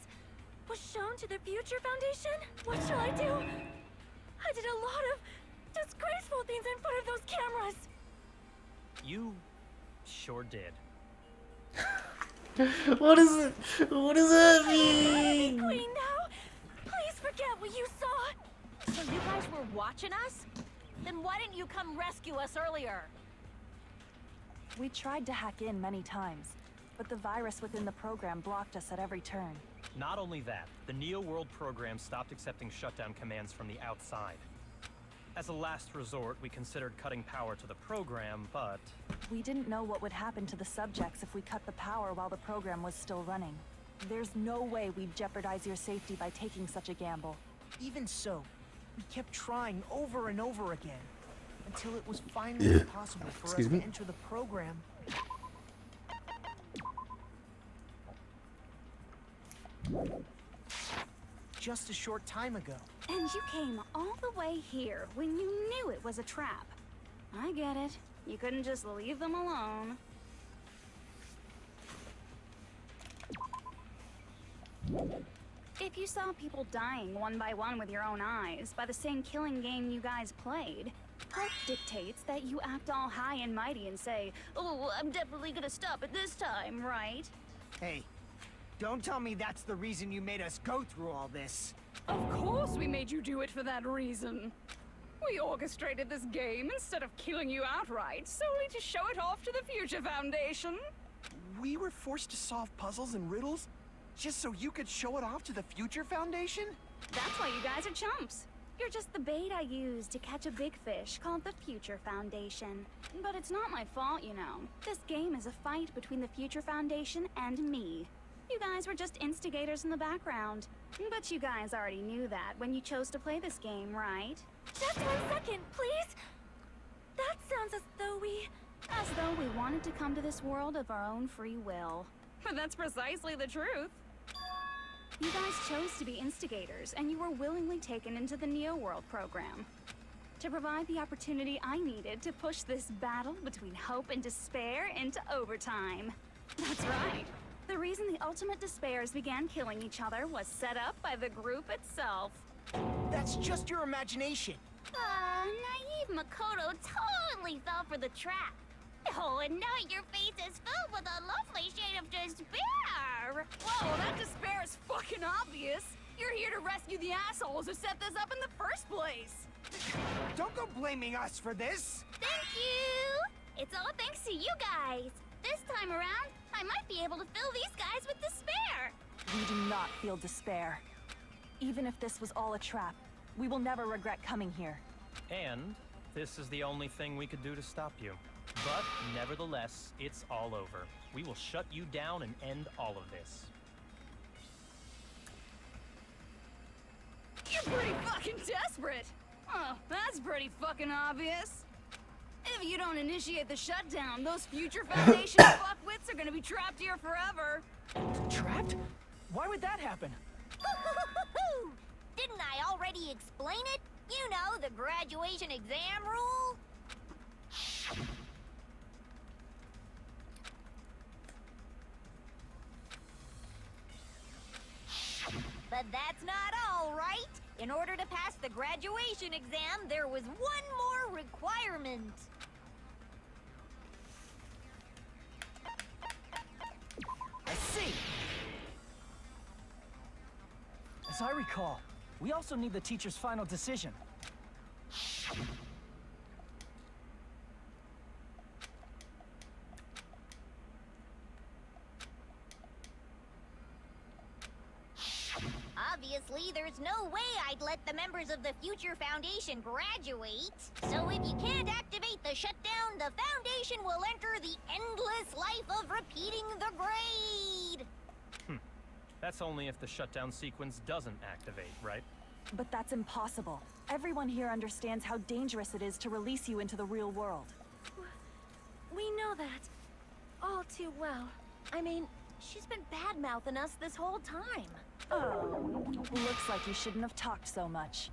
was shown to the Future Foundation? What shall I do? I did a lot of disgraceful things in front of those cameras.
You sure did.
What is it? What does that mean?
Queen now? Please forget what you saw.
So you guys were watching us? Then why didn't you come rescue us earlier?
We tried to hack in many times, but the virus within the program blocked us at every turn.
Not only that, the Neo World program stopped accepting shutdown commands from the outside. As a last resort, we considered cutting power to the program, but...
We didn't know what would happen to the subjects if we cut the power while the program was still running. There's no way we'd jeopardize your safety by taking such a gamble.
Even so, we kept trying over and over again, until it was finally impossible for us to enter the program. Just a short time ago.
And you came all the way here when you knew it was a trap. I get it. You couldn't just leave them alone. If you saw people dying one by one with your own eyes by the same killing game you guys played, Hope dictates that you act all high and mighty and say, "Oh, I'm definitely gonna stop it this time, right?"
Hey, don't tell me that's the reason you made us go through all this.
Of course we made you do it for that reason. We orchestrated this game instead of killing you outright, solely to show it off to the Future Foundation.
We were forced to solve puzzles and riddles just so you could show it off to the Future Foundation?
That's why you guys are chumps. You're just the bait I used to catch a big fish called the Future Foundation. But it's not my fault, you know. This game is a fight between the Future Foundation and me. You guys were just instigators in the background. But you guys already knew that when you chose to play this game, right?
Just 1 second, please. That sounds as though we...
As though we wanted to come to this world of our own free will.
But that's precisely the truth.
You guys chose to be instigators, and you were willingly taken into the Neo World program. To provide the opportunity I needed to push this battle between hope and despair into overtime. That's right. The reason the ultimate despairs began killing each other was set up by the group itself.
That's just your imagination.
Naive Makoto totally fell for the trap. Oh, and now your face is filled with a lovely shade of despair.
Whoa, that despair is fucking obvious. You're here to rescue the assholes who set this up in the first place.
Don't go blaming us for this.
Thank you. It's all thanks to you guys. This time around, I might be able to fill these guys with despair.
We do not feel despair. Even if this was all a trap, we will never regret coming here.
And this is the only thing we could do to stop you. But nevertheless, it's all over. We will shut you down and end all of this.
You're pretty fucking desperate. Oh, that's pretty fucking obvious. If you don't initiate the shutdown, those future Foundation fuckwits are gonna be trapped here forever.
Trapped? Why would that happen?
Didn't I already explain it? You know, the graduation exam rule. But that's not all, right? In order to pass the graduation exam, there was one more requirement.
I see.
As I recall, we also need the teacher's final decision.
Obviously, there's no way I'd let the members of the Future Foundation graduate. So if you can't activate the shutdown, the Foundation will enter the endless life of repeating the grade.
That's only if the shutdown sequence doesn't activate, right?
But that's impossible. Everyone here understands how dangerous it is to release you into the real world.
We know that. All too well. I mean, she's been bad-mouthing us this whole time.
Oh, looks like you shouldn't have talked so much.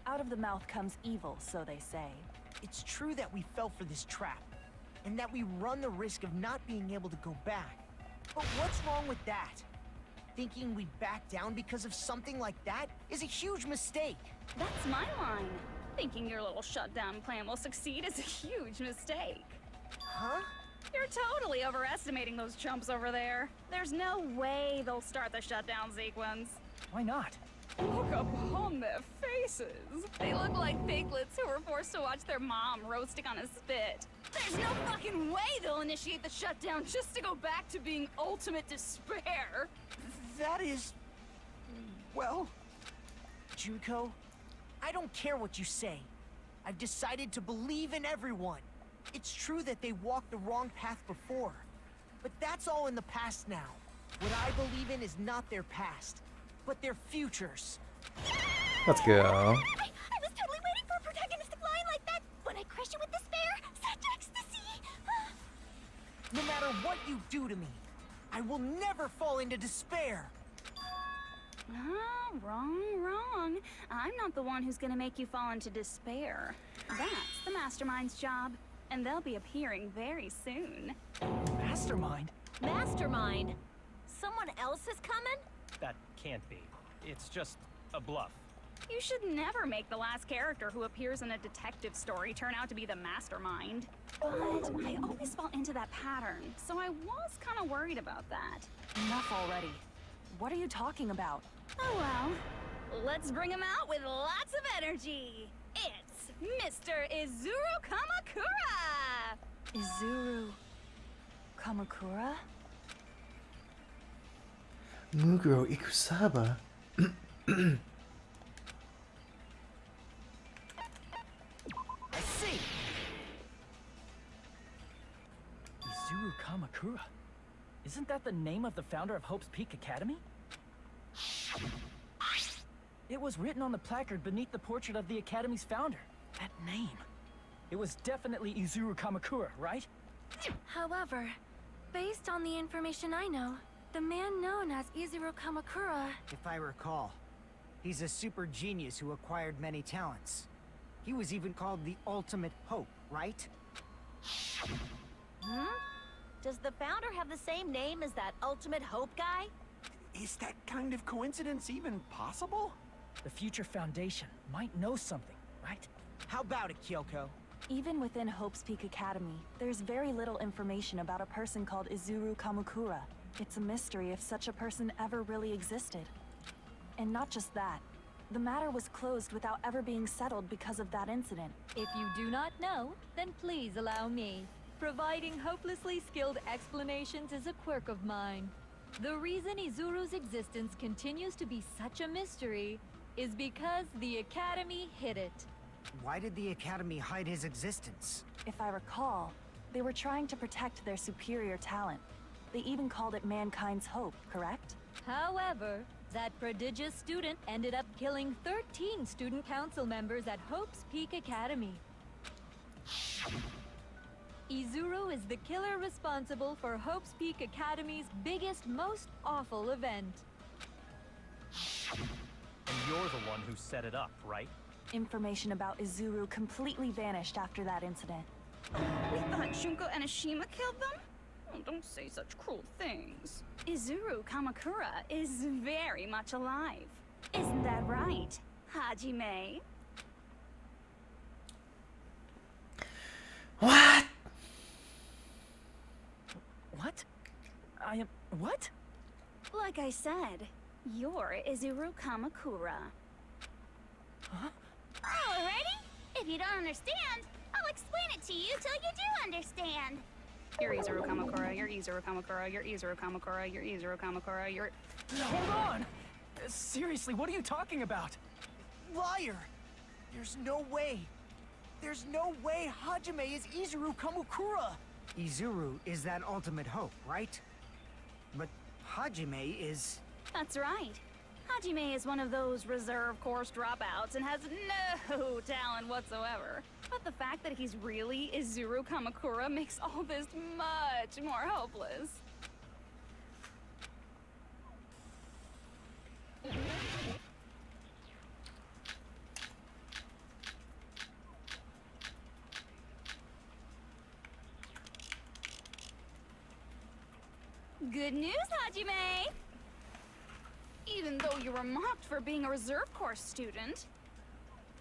Out of the mouth comes evil, so they say.
It's true that we fell for this trap, and that we run the risk of not being able to go back. But what's wrong with that? Thinking we'd back down because of something like that is a huge mistake.
That's my line. Thinking your little shutdown plan will succeed is a huge mistake.
Huh?
You're totally overestimating those chumps over there. There's no way they'll start the shutdown sequence.
Why not?
Look upon their faces. They look like piglets who were forced to watch their mom roasting on a spit. There's no fucking way they'll initiate the shutdown just to go back to being ultimate despair.
That is... well... Junko, I don't care what you say. I've decided to believe in everyone. It's true that they walked the wrong path before, but that's all in the past now. What I believe in is not their past, but their futures.
Let's go.
I was totally waiting for a protagonist to fly like that. When I crush you with despair, such ecstasy.
No matter what you do to me, I will never fall into despair.
Wrong. I'm not the one who's gonna make you fall into despair. That's the Mastermind's job, and they'll be appearing very soon.
Mastermind?
Mastermind? Someone else is coming?
That can't be. It's just a bluff.
You should never make the last character who appears in a detective story turn out to be the mastermind. But I always fall into that pattern, so I was kind of worried about that.
Enough already. What are you talking about?
Oh well, let's bring him out with lots of energy. It's Mr. Izuru Kamakura!
Izuru... Kamakura?
Muguro Ikusaba.
I see.
Izuru Kamakura? Isn't that the name of the founder of Hope's Peak Academy? It was written on the placard beneath the portrait of the Academy's founder. That name. It was definitely Izuru Kamakura, right?
However, based on the information I know, the man known as Izuru Kamakura...
If I recall, he's a super genius who acquired many talents. He was even called the Ultimate Hope, right?
Does the founder have the same name as that Ultimate Hope guy?
Is that kind of coincidence even possible?
The future Foundation might know something, right?
How about it, Kyoko?
Even within Hope's Peak Academy, there's very little information about a person called Izuru Kamakura. It's a mystery if such a person ever really existed. And not just that, the matter was closed without ever being settled because of that incident.
If you do not know, then please allow me. Providing hopelessly skilled explanations is a quirk of mine. The reason Izuru's existence continues to be such a mystery is because the Academy hid it.
Why did the Academy hide his existence?
If I recall, they were trying to protect their superior talent. They even called it mankind's hope, correct?
However, that prodigious student ended up killing 13 student council members at Hope's Peak Academy. Izuru is the killer responsible for Hope's Peak Academy's biggest, most awful event.
And you're the one who set it up, right?
Information about Izuru completely vanished after that incident.
We thought Junko Enoshima killed them? Oh, don't say such cruel things. Izuru Kamakura is very much alive. Isn't that right, Hajime?
What?
What? I am... what?
Like I said, you're Izuru Kamakura.
Huh?
Alrighty? If you don't understand, I'll explain it to you till you do understand.
You're Izuru Kamakura, you're Izuru Kamakura, you're Izuru Kamakura, you're Izuru Kamakura, you're...
Hold on! Seriously, what are you talking about?
Liar! There's no way. There's no way Hajime is Izuru Kamakura!
Izuru is that ultimate hope, right? But Hajime is...
That's right. Hajime is one of those reserve course dropouts and has no talent whatsoever. But the fact that he's really Izuru Kamakura makes all this much more hopeless. Good news, Hajime! Even though you were mocked for being a reserve course student,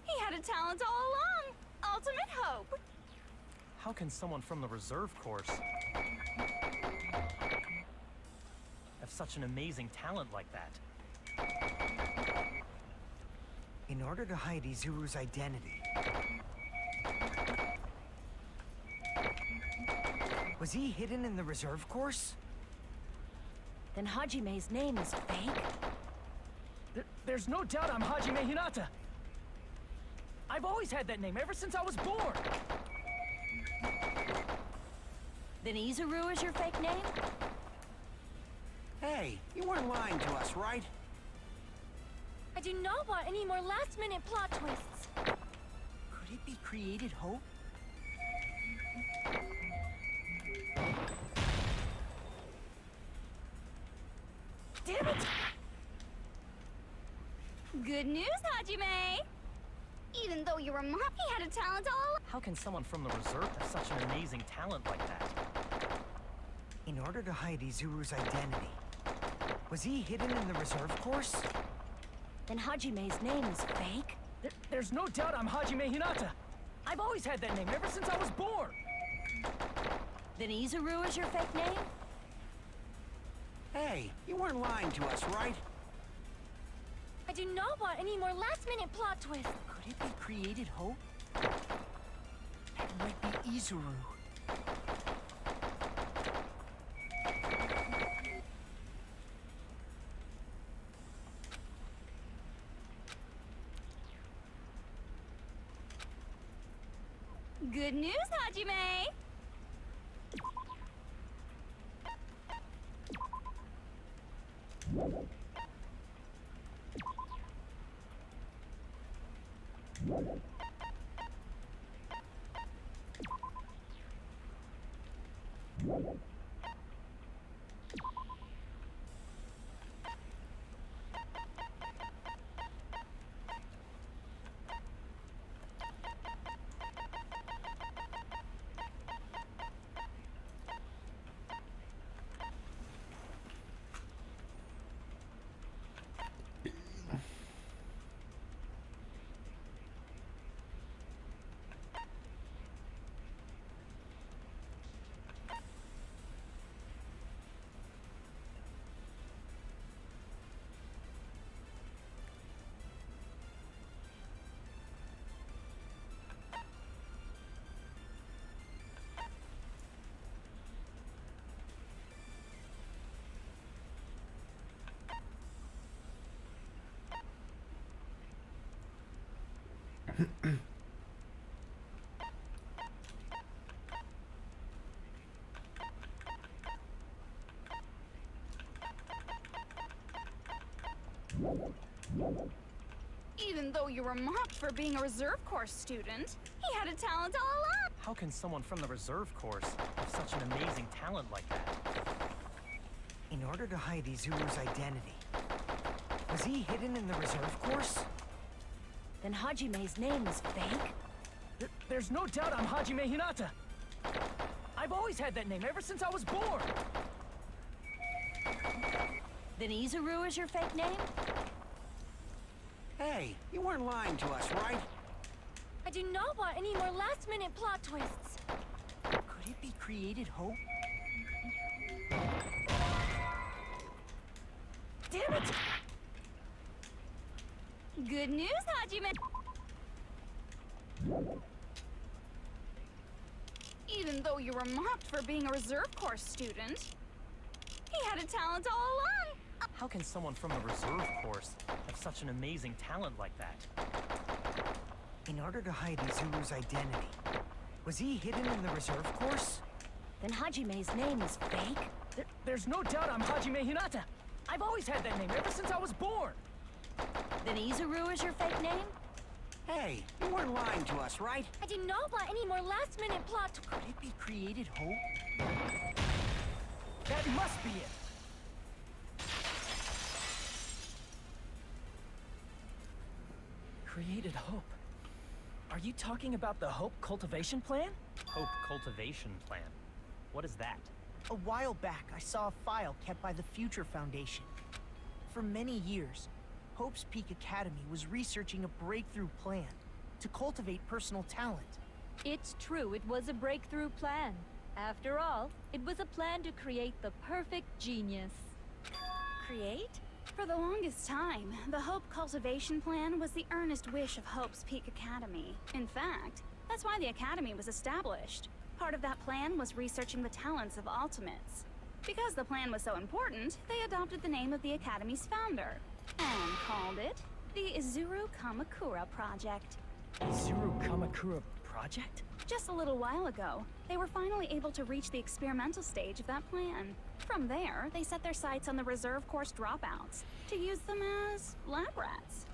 he had a talent all along! Ultimate hope!
How can someone from the reserve course have such an amazing talent like that?
In order to hide Izuru's identity... Was he hidden in the reserve course?
Then Hajime's name is fake?
There's no doubt I'm Hajime Hinata. I've always had that name ever since I was born.
Then Izuru is your fake name?
Hey, you weren't lying to us, right?
I do not want any more last-minute plot twists.
Could it be created hope?
Damn it!
Good news, Hajime! Even though you were mocked, he had a talent all along.
How can someone from the reserve have such an amazing talent like that?
In order to hide Izuru's identity. Was he hidden in the reserve course?
Then Hajime's name is fake?
There's no doubt I'm Hajime Hinata. I've always had that name ever since I was born.
Then Izuru is your fake name?
Hey, you weren't lying to us, right?
I do not want any more last-minute plot twists.
Could it be created hope? That might be Izuru.
Good news, Hajime! Even though you were mocked for being a reserve corps student, he had a talent all along.
How can someone from the reserve course have such an amazing talent like that?
In order to hide Izuru's identity, was he hidden in the reserve course?
Then Hajime's name is fake?
There's no doubt I'm Hajime Hinata. I've always had that name ever since I was born.
Then Izuru is your fake name?
Hey, you weren't lying to us, right?
I do not want any more last-minute plot twists.
Could it be created hope?
Damn it!
Good news, Hajime! Even though you were mocked for being a reserve corps student, he had a talent all along.
How can someone from the reserve course have such an amazing talent like that?
In order to hide Izuru's identity, was he hidden in the reserve course?
Then Hajime's name is fake?
There's no doubt I'm Hajime Hinata. I've always had that name ever since I was born.
Then Izuru is your fake name?
Hey, you weren't lying to us, right?
I do not want any more last-minute plot
Could it be created hope?
That must be it. Created hope. Are you talking about the Hope Cultivation Plan?
Hope Cultivation Plan. What is that?
A while back, I saw a file kept by the Future Foundation. For many years, Hope's Peak Academy was researching a breakthrough plan to cultivate personal talent.
It's true, it was a breakthrough plan. After all, it was a plan to create the perfect genius.
Create? For the longest time, the Hope Cultivation Plan was the earnest wish of Hope's Peak Academy. In fact, that's why the Academy was established. Part of that plan was researching the talents of Ultimates. Because the plan was so important, they adopted the name of the Academy's founder and called it the Izuru Kamakura Project.
Izuru Kamakura Project?
Just a little while ago, they were finally able to reach the experimental stage of that plan. From there, they set their sights on the reserve course dropouts to use them as lab rats.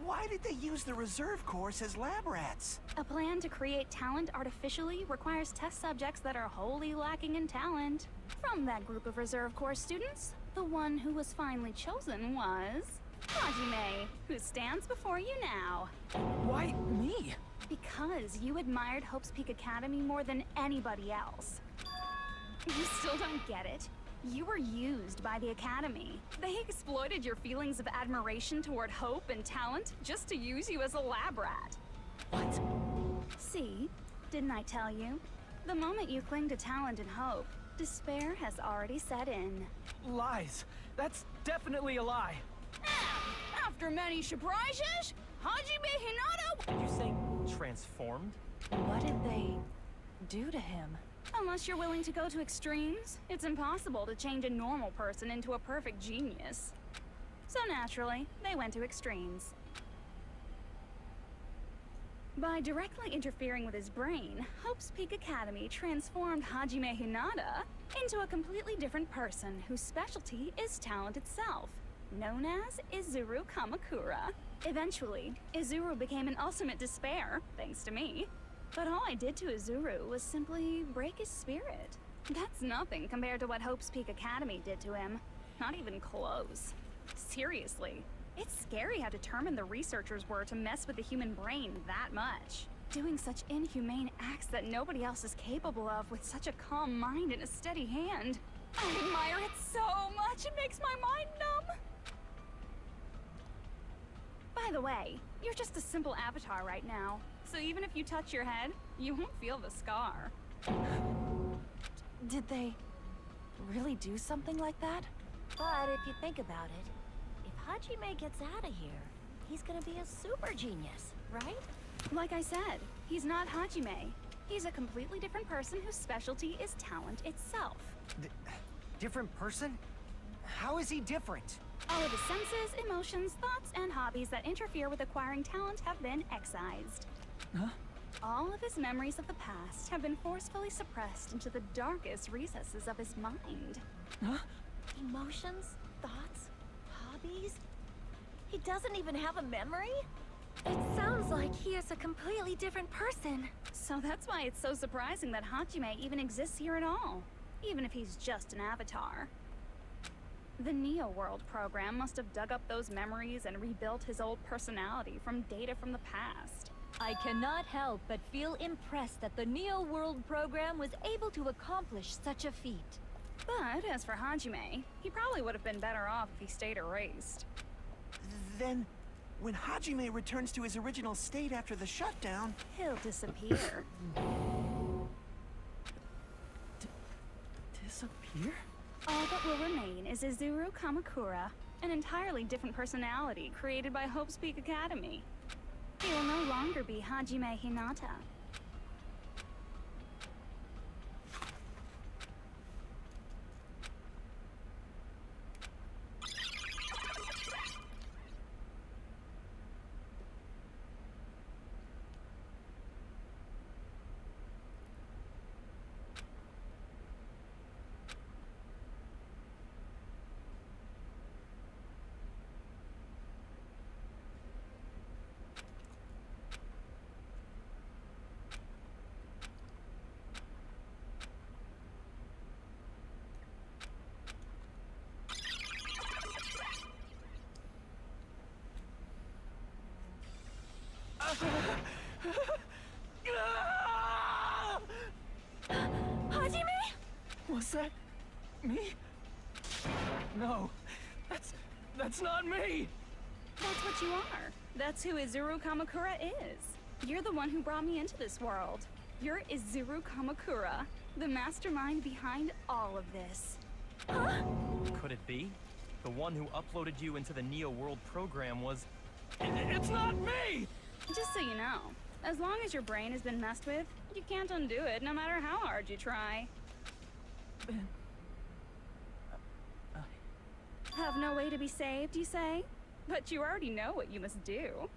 Why did they use the reserve course as lab rats?
A plan to create talent artificially requires test subjects that are wholly lacking in talent. From that group of reserve course students, the one who was finally chosen was Hajime, who stands before you now.
Why me?
Because you admired Hope's Peak Academy more than anybody else. You still don't get it? You were used by the Academy. They exploited your feelings of admiration toward hope and talent just to use you as a lab rat.
What?
See? Didn't I tell you? The moment you cling to talent and hope, despair has already set in.
Lies. That's definitely a lie.
After many surprises, Hajime Hinata...
Did you say transformed?
What did they do to him?
Unless you're willing to go to extremes, it's impossible to change a normal person into a perfect genius. So naturally, they went to extremes. By directly interfering with his brain, Hope's Peak Academy transformed Hajime Hinata into a completely different person whose specialty is talent itself, known as Izuru Kamakura. Eventually, Izuru became an ultimate despair, thanks to me. But all I did to Izuru was simply break his spirit. That's nothing compared to what Hope's Peak Academy did to him. Not even close. Seriously, it's scary how determined the researchers were to mess with the human brain that much. Doing such inhumane acts that nobody else is capable of with such a calm mind and a steady hand. I admire it so much, it makes my mind numb. By the way, you're just a simple avatar right now. So even if you touch your head, you won't feel the scar.
Did they really do something like that?
But if you think about it, if Hajime gets out of here, he's gonna be a super genius, right?
Like I said, he's not Hajime. He's a completely different person whose specialty is talent itself.
Different person? How is he different?
All of his senses, emotions, thoughts, and hobbies that interfere with acquiring talent have been excised.
Huh?
All of his memories of the past have been forcefully suppressed into the darkest recesses of his mind.
Huh?
Emotions? Thoughts? Hobbies? He doesn't even have a memory? It sounds like he is a completely different person.
So that's why it's so surprising that Hajime even exists here at all, even if he's just an avatar. The Neo World program must have dug up those memories and rebuilt his old personality from data from the past.
I cannot help but feel impressed that the Neo World program was able to accomplish such a feat.
But as for Hajime, he probably would have been better off if he stayed erased.
Then, when Hajime returns to his original state after the shutdown,
he'll disappear.
Disappear?
All that will remain is Izuru Kamakura, an entirely different personality created by Hope's Peak Academy. He will no longer be Hajime Hinata.
Hajime?
Was that me? No, that's not me!
That's what you are. That's who Izuru Kamakura is. You're the one who brought me into this world. You're Izuru Kamakura, the mastermind behind all of this.
Huh?
Could it be? The one who uploaded you into the Neo World program was...
It's not me!
Just so you know, as long as your brain has been messed with, you can't undo it no matter how hard you try.
Ben...
Have no way to be saved, you say? But you already know what you must do.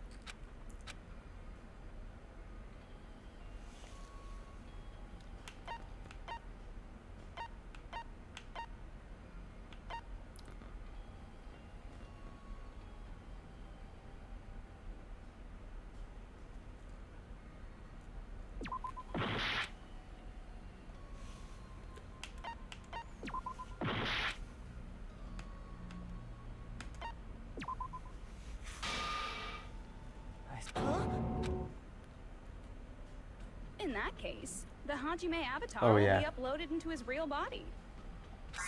In that case, the Hajime avatar will be uploaded into his real body.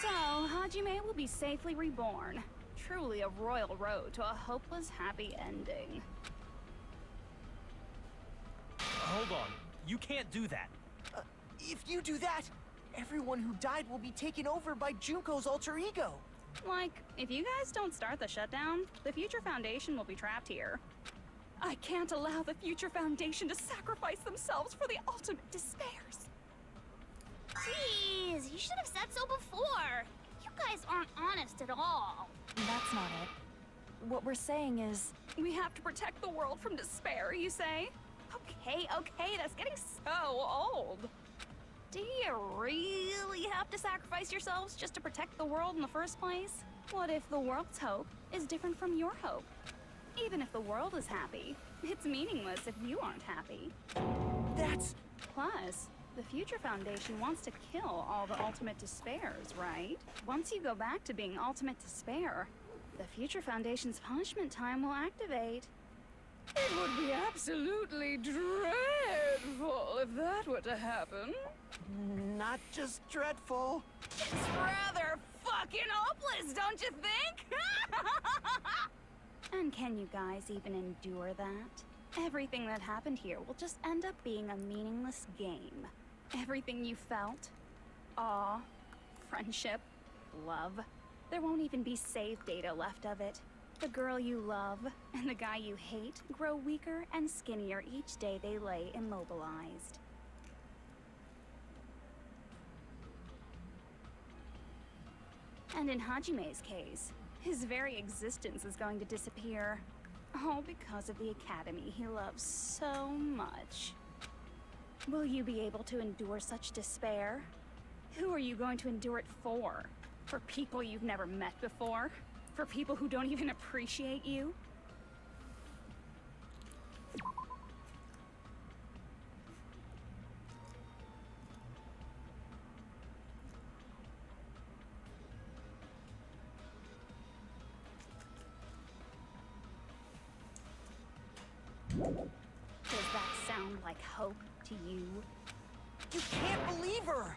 So, Hajime will be safely reborn. Truly a royal road to a hopeless happy ending.
Hold on. You can't do that.
if you do that, everyone who died will be taken over by Junko's alter ego.
Like, if you guys don't start the shutdown, the Future Foundation will be trapped here. I can't allow the Future Foundation to sacrifice themselves for the ultimate despairs.
Jeez, you should have said so before. You guys aren't honest at all.
That's not it. What we're saying is...
We have to protect the world from despair, you say? Okay, that's getting so old. Do you really have to sacrifice yourselves just to protect the world in the first place? What if the world's hope is different from your hope? Even if the world is happy, it's meaningless if you aren't happy.
That's...
Plus, the Future Foundation wants to kill all the ultimate despairs, right? Once you go back to being ultimate despair, the Future Foundation's punishment time will activate. It would be absolutely dreadful if that were to happen.
Not just dreadful.
It's rather fucking hopeless, don't you think? And can you guys even endure that? Everything that happened here will just end up being a meaningless game. Everything you felt, awe, friendship, love, there won't even be save data left of it. The girl you love and the guy you hate grow weaker and skinnier each day they lay immobilized. And in Hajime's case, His very existence is going to disappear. All because of the academy he loves so much. Will you be able to endure such despair? Who are you going to endure it for? For people you've never met before? For people who don't even appreciate you? Does that sound like hope to you?
You can't believe her!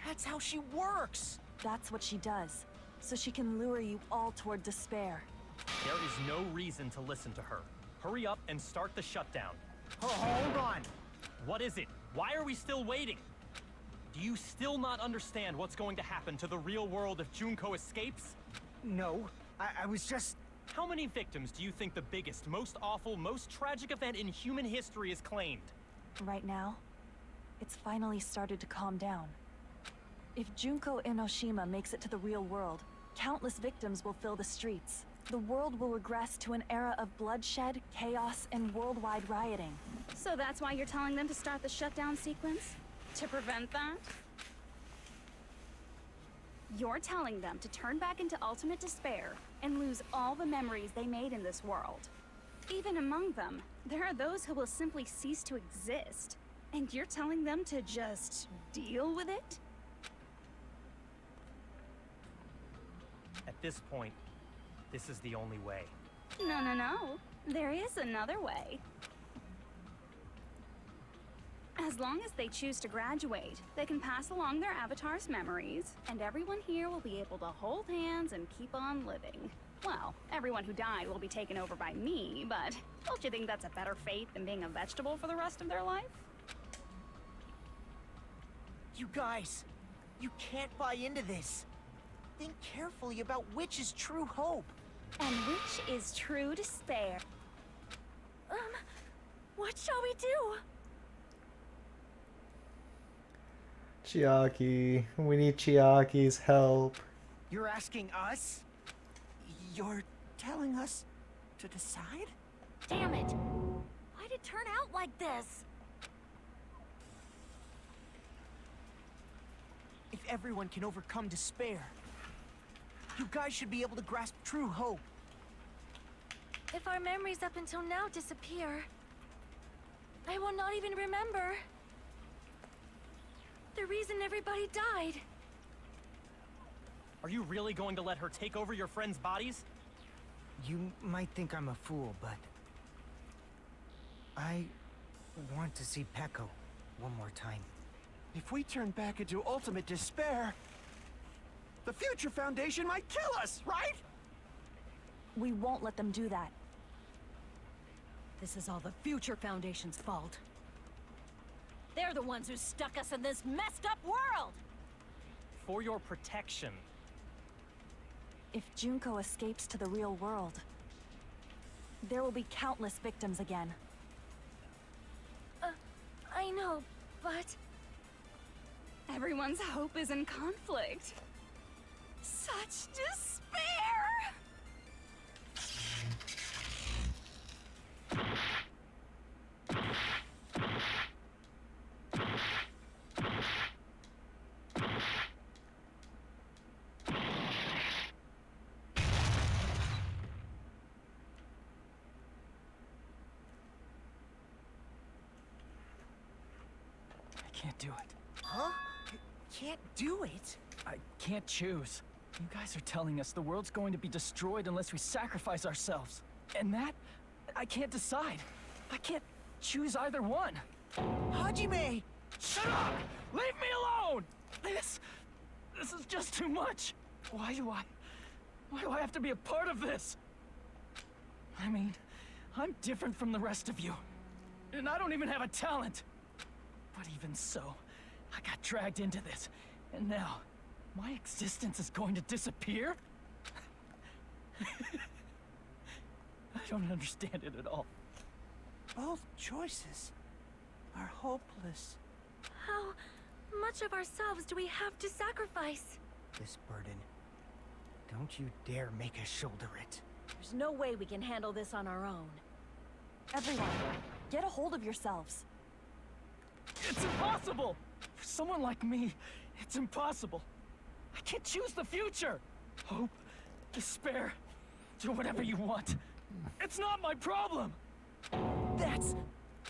That's how she works!
That's what she does, so she can lure you all toward despair.
There is no reason to listen to her. Hurry up and start the shutdown.
Hold on!
What is it? Why are we still waiting? Do you still not understand what's going to happen to the real world if Junko escapes?
No, I was just...
How many victims do you think the biggest, most awful, most tragic event in human history has claimed?
Right now, it's finally started to calm down. If Junko Enoshima makes it to the real world, countless victims will fill the streets. The world will regress to an era of bloodshed, chaos, and worldwide rioting.
So that's why you're telling them to start the shutdown sequence? To prevent that? You're telling them to turn back into ultimate despair and lose all the memories they made in this world. Even among them, there are those who will simply cease to exist. And you're telling them to just deal with it?
At this point, this is the only way.
No. There is another way. As long as they choose to graduate, they can pass along their avatar's memories, and everyone here will be able to hold hands and keep on living. Well, everyone who died will be taken over by me, but don't you think that's a better fate than being a vegetable for the rest of their life?
You guys, you can't buy into this. Think carefully about which is true hope.
And which is true despair.
What shall we do?
Chiaki, we need Chiaki's help.
You're asking us? You're telling us to decide?
Damn it! Why'd it turn out like this?
If everyone can overcome despair, you guys should be able to grasp true hope.
If our memories up until now disappear, I will not even remember the reason everybody died.
Are you really going to let her take over your friends' bodies?
You might think I'm a fool, but... I want to see Peko one more time.
If we turn back into ultimate despair, the Future Foundation might kill us, right?
We won't let them do that.
This is all the Future Foundation's fault. They're the ones who stuck us in this messed up world!
For your protection.
If Junko escapes to the real world, there will be countless victims again.
I know, but...
Everyone's hope is in conflict. Such despair!
I can't do it.
Huh? You can't do it?
I can't choose. You guys are telling us the world's going to be destroyed unless we sacrifice ourselves. And that, I can't decide. I can't choose either one.
Hajime!
Shut up! Leave me alone! This is just too much. Why do I have to be a part of this? I mean, I'm different from the rest of you. And I don't even have a talent. But even so, I got dragged into this. And now, my existence is going to disappear? I don't understand it at all.
Both choices are hopeless.
How much of ourselves do we have to sacrifice?
This burden Don't you dare make us shoulder it.
There's no way we can handle this on our own.
Everyone, get a hold of yourselves.
It's impossible! For someone like me, it's impossible. I can't choose the future. Hope, despair, do whatever you want. It's not my problem. That's...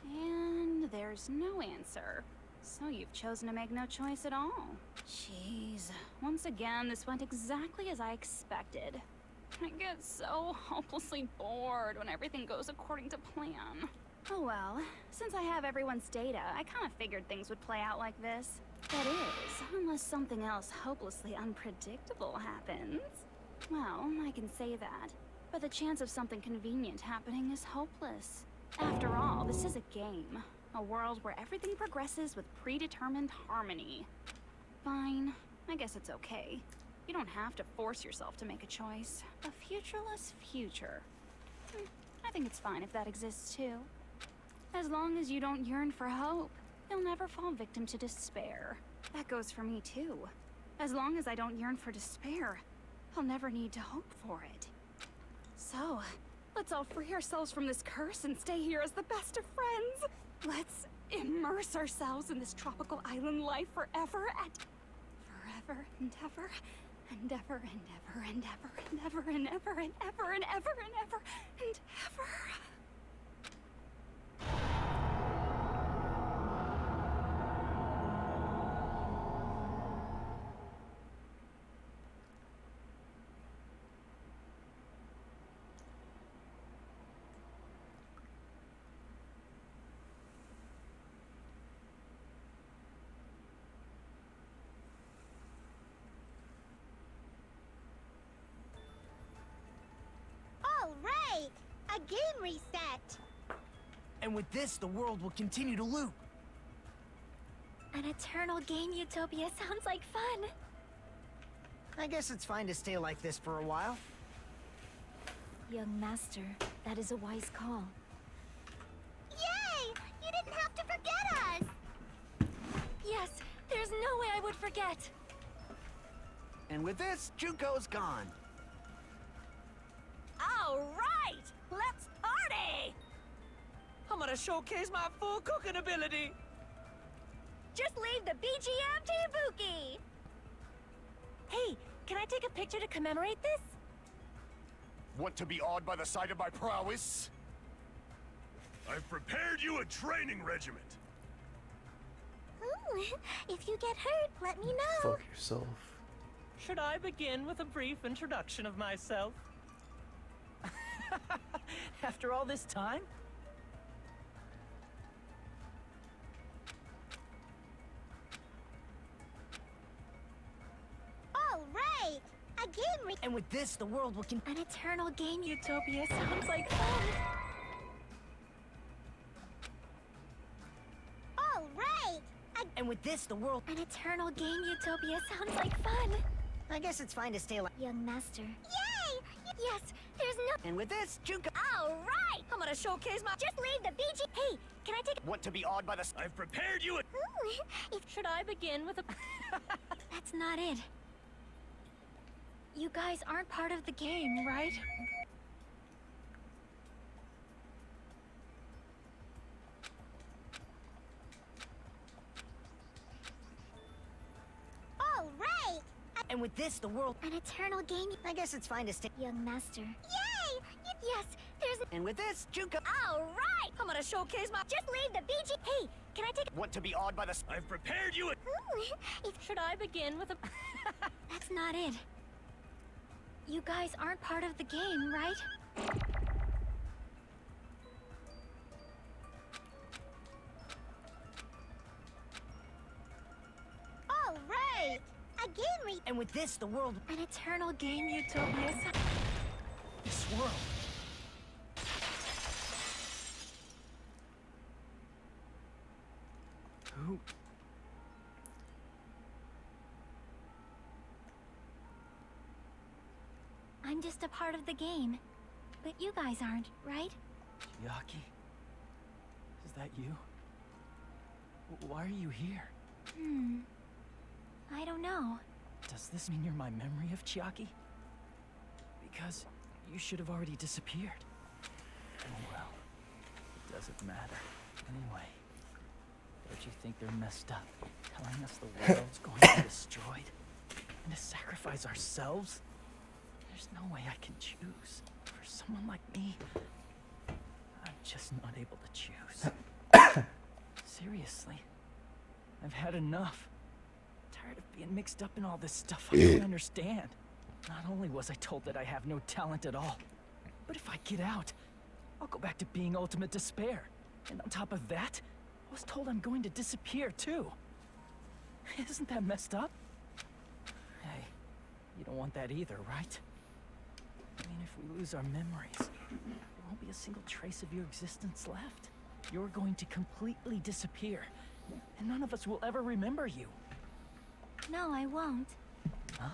And there's no answer. So you've chosen to make no choice at all. Jeez. Once again, this went exactly as I expected. I get so hopelessly bored when everything goes according to plan. Oh well, since I have everyone's data, I kind of figured things would play out like this. That is, unless something else hopelessly unpredictable happens. Well, I can say that, but the chance of something convenient happening is hopeless. After all, this is a game. A world where everything progresses with predetermined harmony. Fine, I guess it's okay. You don't have to force yourself to make a choice. A futureless future. I think it's fine if that exists too. As long as you don't yearn for hope, you'll never fall victim to despair. That goes for me too. As long as I don't yearn for despair, I'll never need to hope for it. So, let's all free ourselves from this curse and stay here as the best of friends. Let's immerse ourselves in this tropical island life forever and forever and ever and ever and ever and ever and ever and ever and ever and ever and ever and ever.
All right! A game reset!
And with this, the world will continue to loop.
An eternal game utopia sounds like fun.
I guess it's fine to stay like this for a while.
Young master, that is a wise call.
Yay! You didn't have to forget us!
Yes, there's no way I would forget.
And with this, Junko's gone.
All right, let's party!
I'm gonna showcase my full cooking ability.
Just leave the BGM to Ibuki! Hey, can I take a picture to commemorate this?
Want to be awed by the sight of my prowess? I've prepared you a training regiment.
Ooh, if you get hurt, let me know.
Fuck yourself.
Should I begin with a brief introduction of myself? After all this time?
All right! A game
And with this, the world will
An eternal game utopia sounds like fun.
All right!
And with this, the world...
An eternal game utopia sounds like fun.
I guess it's fine to stay like...
Young master.
Yay!
Yes, there's no...
And with this, Junko...
All right! I'm gonna showcase my...
Just leave the BG...
Hey, can I take...
Want to be awed by the...
I've prepared you a...
Ooh,
Should I begin with a...
That's not it. You guys aren't part of the game, right?
all right!
And with this, the world...
An eternal game...
I guess it's fine to stay...
Young master.
Yay!
Yes, there's...
And with this, Junko...
All right! I'm gonna showcase my...
Just leave the BG...
Hey, can I take...
Want to be awed by the...
I've prepared you a...
Ooh,
Should I begin with a...
That's not it. You guys aren't part of the game, right?
all right! A game
And with this, the world...
An eternal game utopia sounds...
This world. Who?
I'm just a part of the game. But you guys aren't, right?
Chiaki? Is that you? Why are you here?
I don't know.
Does this mean you're my memory of Chiaki? because you should have already disappeared. Oh well, it doesn't matter. Anyway, don't you think they're messed up, telling us the world's going to be destroyed? And to sacrifice ourselves? There's no way I can choose. For someone like me, I'm just not able to choose. Seriously, I've had enough. Tired of being mixed up in all this stuff I don't understand. Not only was I told that I have no talent at all, but if I get out, I'll go back to being ultimate despair. And on top of that, I was told I'm going to disappear too. Isn't that messed up? Hey, you don't want that either, right? I mean, if we lose our memories, there won't be a single trace of your existence left. You're going to completely disappear, and none of us will ever remember you.
No, I won't.
Huh?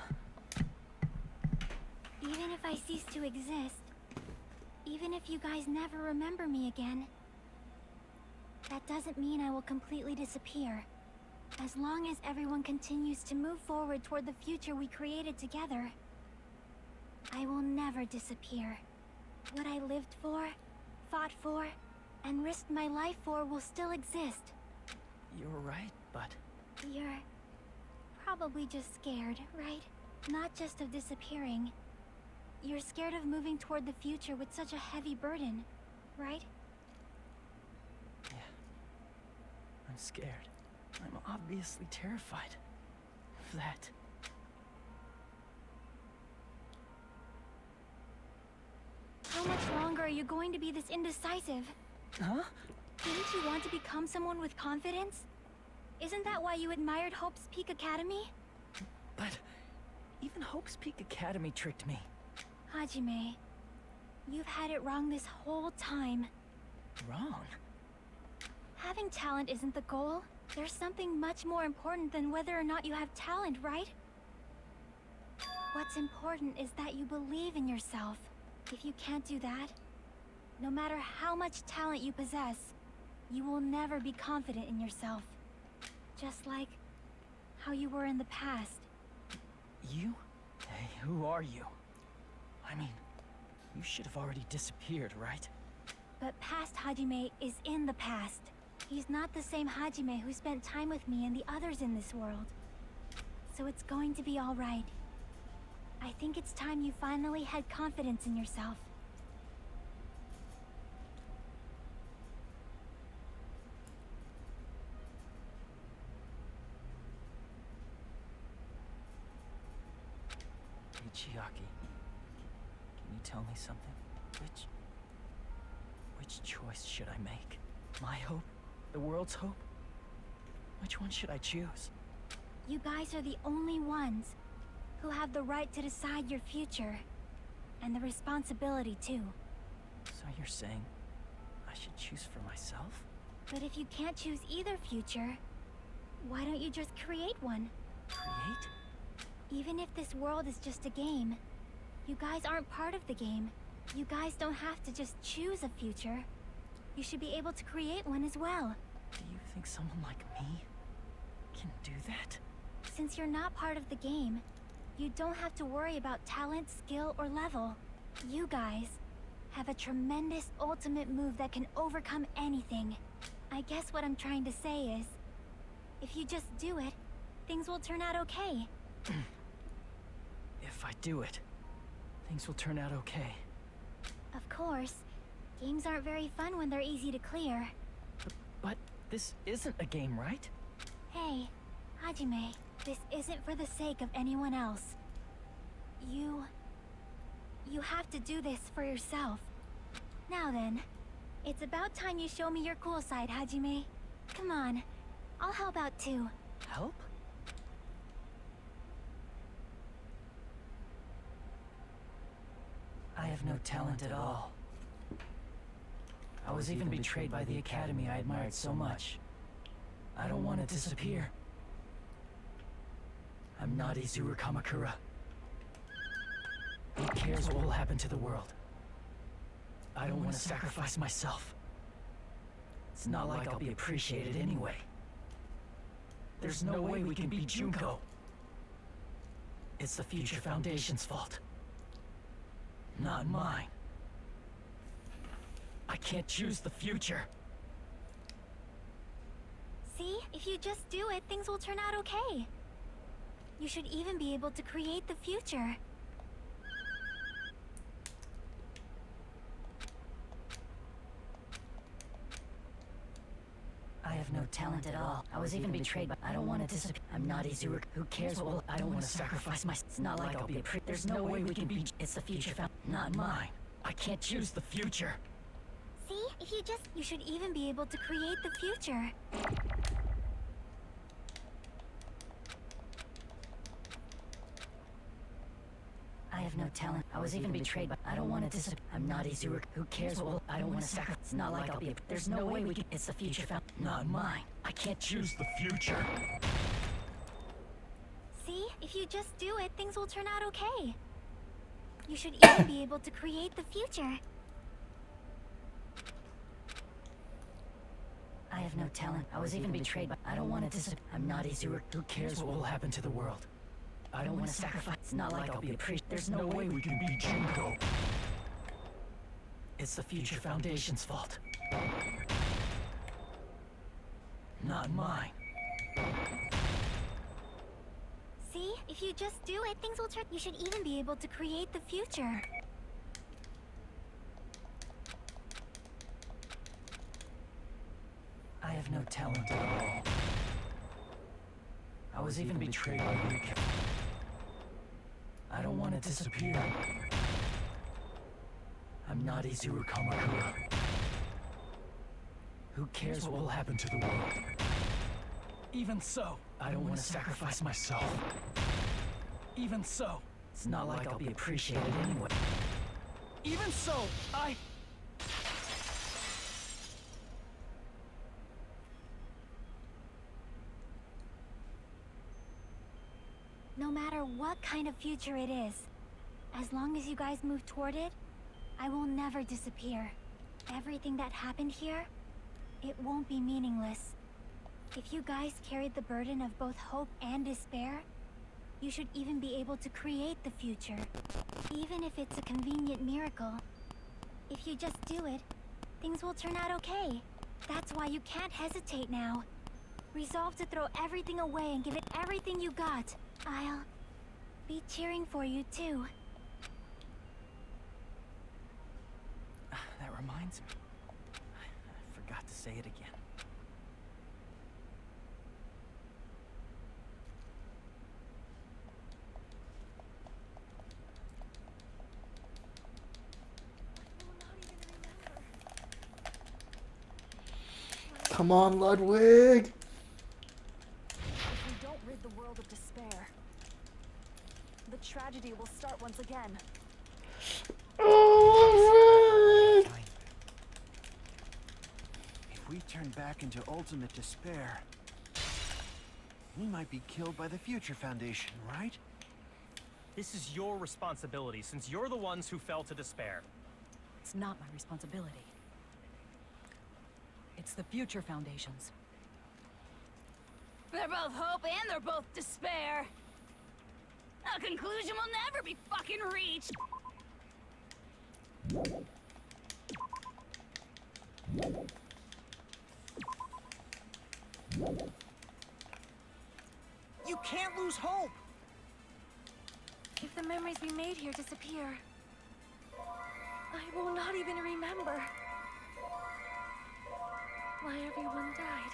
Even if I cease to exist, even if you guys never remember me again, that doesn't mean I will completely disappear. As long as everyone continues to move forward toward the future we created together, I will never disappear. What I lived for, fought for, and risked my life for will still exist.
You're right, but...
You're probably just scared, right? Not just of disappearing. You're scared of moving toward the future with such a heavy burden, right?
Yeah. I'm scared. I'm obviously terrified of that.
How much longer are you going to be this indecisive?
Huh?
Didn't you want to become someone with confidence? Isn't that why you admired Hope's Peak Academy?
But even Hope's Peak Academy tricked me.
Hajime, you've had it wrong this whole time.
Wrong?
Having talent isn't the goal. There's something much more important than whether or not you have talent, right? What's important is that you believe in yourself. If you can't do that, no matter how much talent you possess, you will never be confident in yourself. Just like how you were in the past.
You? Hey, who are you? I mean, you should have already disappeared, right?
But past Hajime is in the past. He's not the same Hajime who spent time with me and the others in this world. So it's going to be all right. I think it's time you finally had confidence in yourself.
Hey, Chiaki. Can you tell me something? Which choice should I make? My hope? The world's hope? Which one should I choose?
You guys are the only ones who have the right to decide your future. And the responsibility, too.
So you're saying I should choose for myself?
But if you can't choose either future, why don't you just create one?
Create?
Even if this world is just a game, you guys aren't part of the game. You guys don't have to just choose a future. You should be able to create one as well.
Do you think someone like me can do that?
Since you're not part of the game, you don't have to worry about talent, skill, or level. You guys have a tremendous ultimate move that can overcome anything. I guess what I'm trying to say is, if you just do it, things will turn out okay.
If I do it, things will turn out okay.
Of course. Games aren't very fun when they're easy to clear.
But this isn't a game, right?
Hey, Hajime, this isn't for the sake of anyone else. You have to do this for yourself. Now then, it's about time you show me your cool side, Hajime. Come on, I'll help out too.
Help? I have no talent at all. I was even betrayed by the academy I admired so much. I don't want to disappear. I'm not Izuru Kamakura. Who cares what will happen to the world? I don't want to sacrifice myself. It's not like I'll be appreciated anyway. There's no way we can beat Junko. It's the Future Foundation's fault. Not mine. I can't choose the future.
See? If you just do it, things will turn out okay. You should even be able to create the future.
I have no talent at all. I was even betrayed, but I don't want to disappear. I'm not Izuru. Who cares? Well, I don't want to sacrifice my. It's not like I'll be a priest. There's no way we can be. It's the future found. Not mine. I can't choose the future.
See? If you just... You should even be able to create the future.
I have no talent. I was even betrayed, but I don't want to disappear. I'm not Izuru. Who cares? Well, I don't want to sacrifice. It's not like I'll be a. There's no way we can. It's the future found. Not mine. I can't choose the future.
See? If you just do it, things will turn out okay. You should even be able to create the future.
I have no talent. I was even betrayed, but I don't want to disappear. I'm not Izuru. Who cares what will happen to the world? I don't want to sacrifice. It's not like I'll be a priest. There's no way we can be Jinko. It's the Future Foundation's fault. Not mine.
See? If you just do it, things will turn... You should even be able to create the future.
I have no talent at all. I was even betrayed by Ryuki. I don't want to disappear. I'm not Izuru Kamakura. Who cares what will happen to the world? Even so, I don't want to sacrifice myself. Even so, it's not like I'll be appreciated anyway. Even so,
No matter what kind of future it is, as long as you guys move toward it, I will never disappear. Everything that happened here, it won't be meaningless. If you guys carried the burden of both hope and despair, you should even be able to create the future, even if it's a convenient miracle. If you just do it, things will turn out okay. That's why you can't hesitate now. Resolve to throw everything away and give it everything you got. I'll be cheering for you too.
That reminds me. I forgot to say it again.
Come on, Ludwig!
If we don't rid the world of despair, the tragedy will start once again.
Oh, Ludwig!
If we turn back into ultimate despair, we might be killed by the Future Foundation, right?
This is your responsibility, since you're the ones who fell to despair.
It's not my responsibility. It's the Future Foundation's.
They're both hope and they're both despair. A conclusion will never be fucking reached.
You can't lose hope!
If the memories we made here disappear, I will not even remember why everyone died.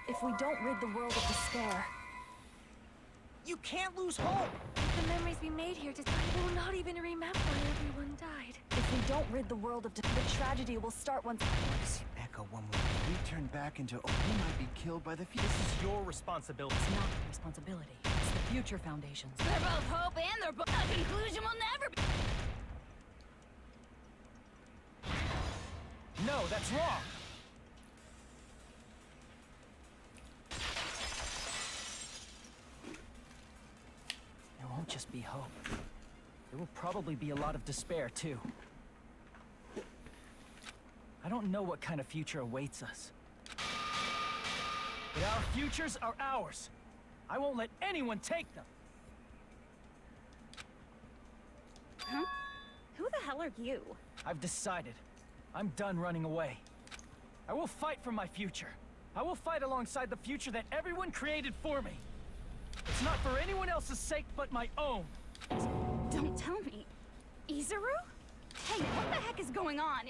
If we don't rid the world of despair,
You can't lose hope!
If the memories we made here I will not even remember why everyone died.
if we don't rid the world of the tragedy will start once.
I want to see Echo one more. If we turn back into we might be killed by the Future.
This is your responsibility.
It's not my responsibility. It's the Future Foundation's.
They're both hope and they're both. A conclusion will never be.
No, that's wrong! There won't just be hope. There will probably be a lot of despair, too. I don't know what kind of future awaits us. But our futures are ours. I won't let anyone take them.
Huh? Who the hell are you?
I've decided. I'm done running away. I will fight for my future. I will fight alongside the future that everyone created for me. It's not for anyone else's sake but my own.
Don't tell me. Izuru? Hey, what the heck is going on?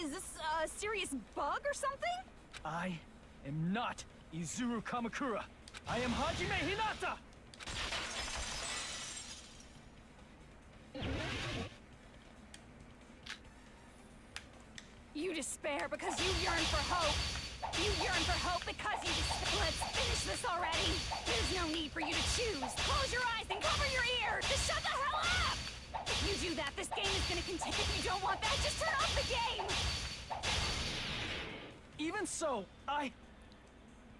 Is this a serious bug or something?
I am not Izuru Kamakura. I am Hajime Hinata!
You despair because you yearn for hope. You yearn for hope because you despair. Let's finish this already. There's no need for you to choose. Close your eyes and cover your ears. Just shut the hell up! If you do that, this game is gonna continue. If you don't want that, just turn off the game!
Even so,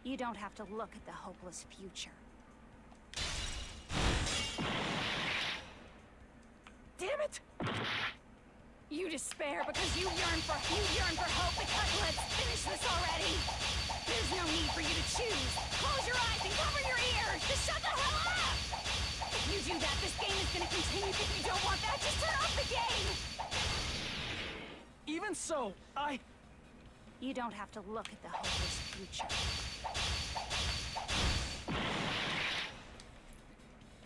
You don't have to look at the hopeless future.
Damn it!
You despair because you yearn for hope because let's finish this already. There's no need for you to choose. Close your eyes and cover your ears. Just shut the hell up! If you do that, this game is gonna continue. If you don't want that, just turn off the game.
Even so,
You don't have to look at the hopeless future.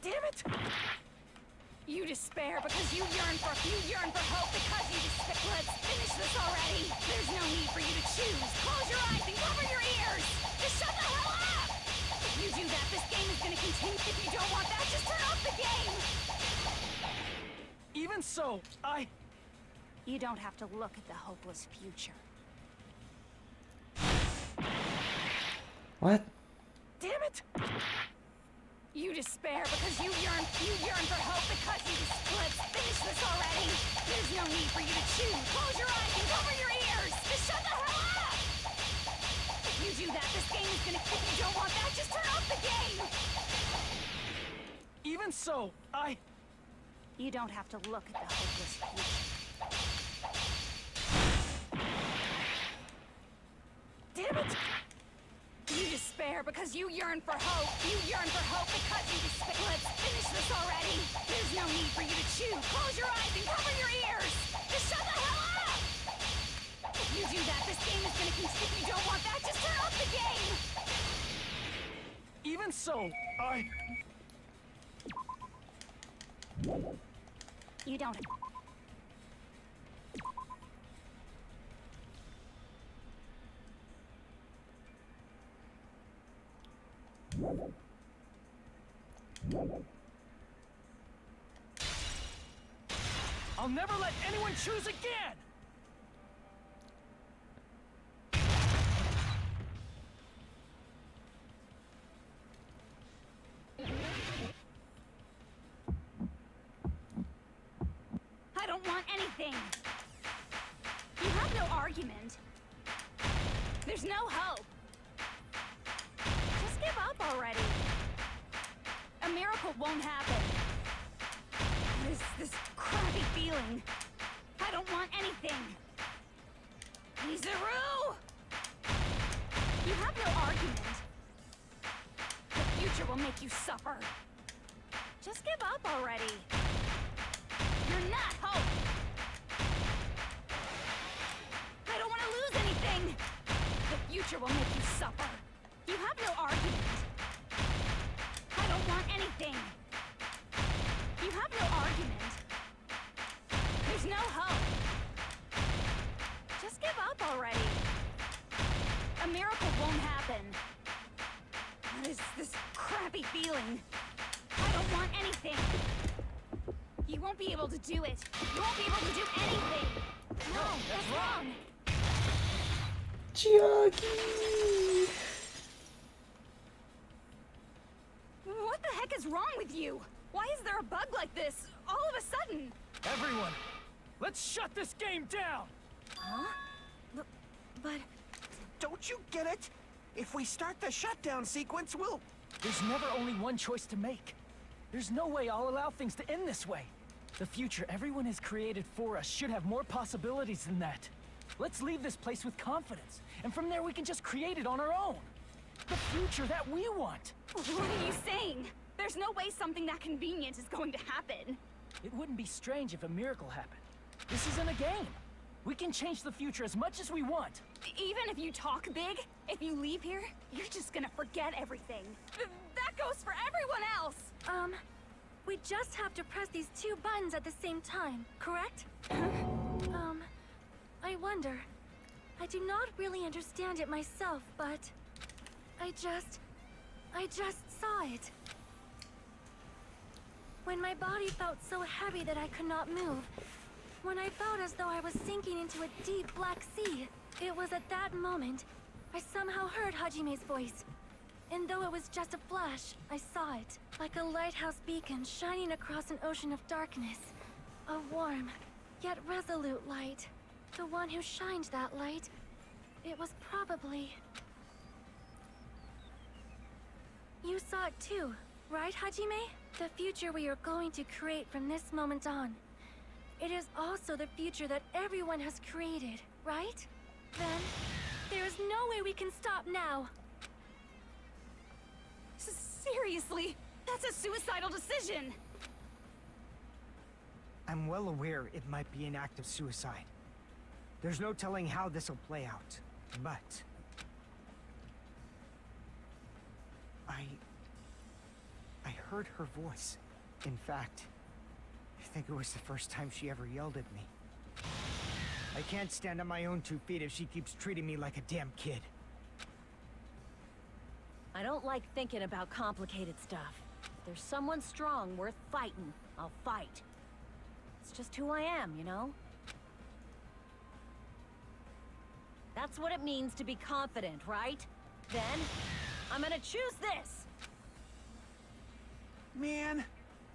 Damn it!
You despair because you yearn for hope because you despair. Let's finish this already. There's no need for you to choose. Close your eyes and cover your ears. Just shut the hell up! If you do that, this game is gonna continue. If you don't want that, just turn off the game.
Even so,
You don't have to look at the hopeless future.
What?
Damn it!
You despair because you yearn for hope because you let's finish this already. There's no need for you to choose. Close your eyes and cover your ears. Just shut the hell up! If you do that, this game is gonna. If you don't want that, just turn off the game.
Even so,
You don't have to look at the hopeless future.
Damn it!
You despair because you yearn for hope. You yearn for hope because you despair. Let's finish this already. There's no need for you to choose. Close your eyes and cover your ears. Just shut the hell up! If you do that, this game is gonna continue. If you don't want that, just turn off the game.
Even so,
You don't.
I'll never let anyone choose again!
I don't want anything. You have no argument. There's no hope. Just give up already. A miracle won't happen. This crappy feeling. I don't want anything. Izuru! You have no argument. The future will make you suffer. Just give up already. You're not hope. I don't want to lose anything. The future will make you suffer. You have no argument. I don't want anything. You have no argument. There's no hope. Just give up already. A miracle won't happen. What is this crappy feeling? I don't want anything. You won't be able to do it. You won't be able to do anything. No, that's wrong.
Chiaki!
What the heck is wrong with you? Why is there a bug like this, all of a sudden?
Everyone, let's shut this game down!
Huh? But...
Don't you get it? If we start the shutdown sequence, we'll...
There's never only one choice to make. There's no way I'll allow things to end this way. The future everyone has created for us should have more possibilities than that. Let's leave this place with confidence, and from there we can just create it on our own. The future that we want.
What are you saying? There's no way something that convenient is going to happen.
It wouldn't be strange if a miracle happened. This isn't a game. We can change the future as much as we want.
Even if you talk big, if you leave here, you're just gonna forget everything. That goes for everyone else!
We just have to press these two buttons at the same time, correct? I wonder. I do not really understand it myself, but I just saw it. When my body felt so heavy that I could not move, when I felt as though I was sinking into a deep black sea, it was at that moment I somehow heard Hajime's voice. And though it was just a flash, I saw it, like a lighthouse beacon shining across an ocean of darkness. A warm, yet resolute light. The one who shined that light, it was probably... You saw it too, right, Hajime? The future we are going to create from this moment on. It is also the future that everyone has created, right? Then, there is no way we can stop now.
Seriously, that's a suicidal decision!
I'm well aware it might be an act of suicide. There's no telling how this will play out, but... I heard her voice. In fact, I think it was the first time she ever yelled at me. I can't stand on my own 2 feet if she keeps treating me like a damn kid.
I don't like thinking about complicated stuff. If there's someone strong worth fighting, I'll fight. It's just who I am, you know? That's what it means to be confident, right? Then, I'm gonna choose this!
Man,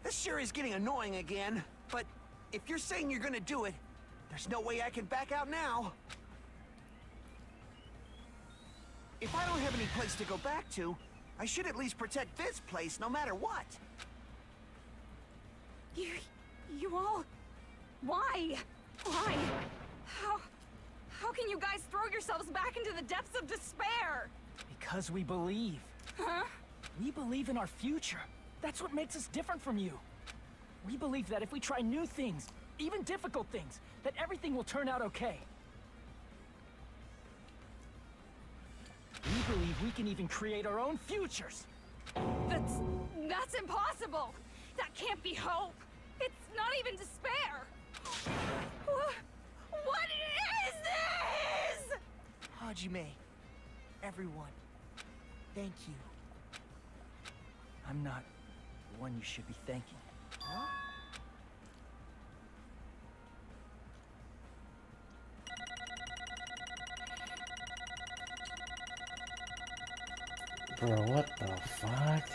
this sure is getting annoying again. But if you're saying you're gonna do it, there's no way I can back out now. If I don't have any place to go back to, I should at least protect this place no matter what.
You all... Why? Why? How can you guys throw yourselves back into the depths of despair?
Because we believe.
Huh?
We believe in our future. That's what makes us different from you. We believe that if we try new things, even difficult things, that everything will turn out okay. We believe we can even create our own futures.
That's impossible! That can't be hope! It's not even despair! What is this?!
Hajime, everyone, thank you.
I'm not the one you should be thanking.
Huh?
Bro, what the fuck?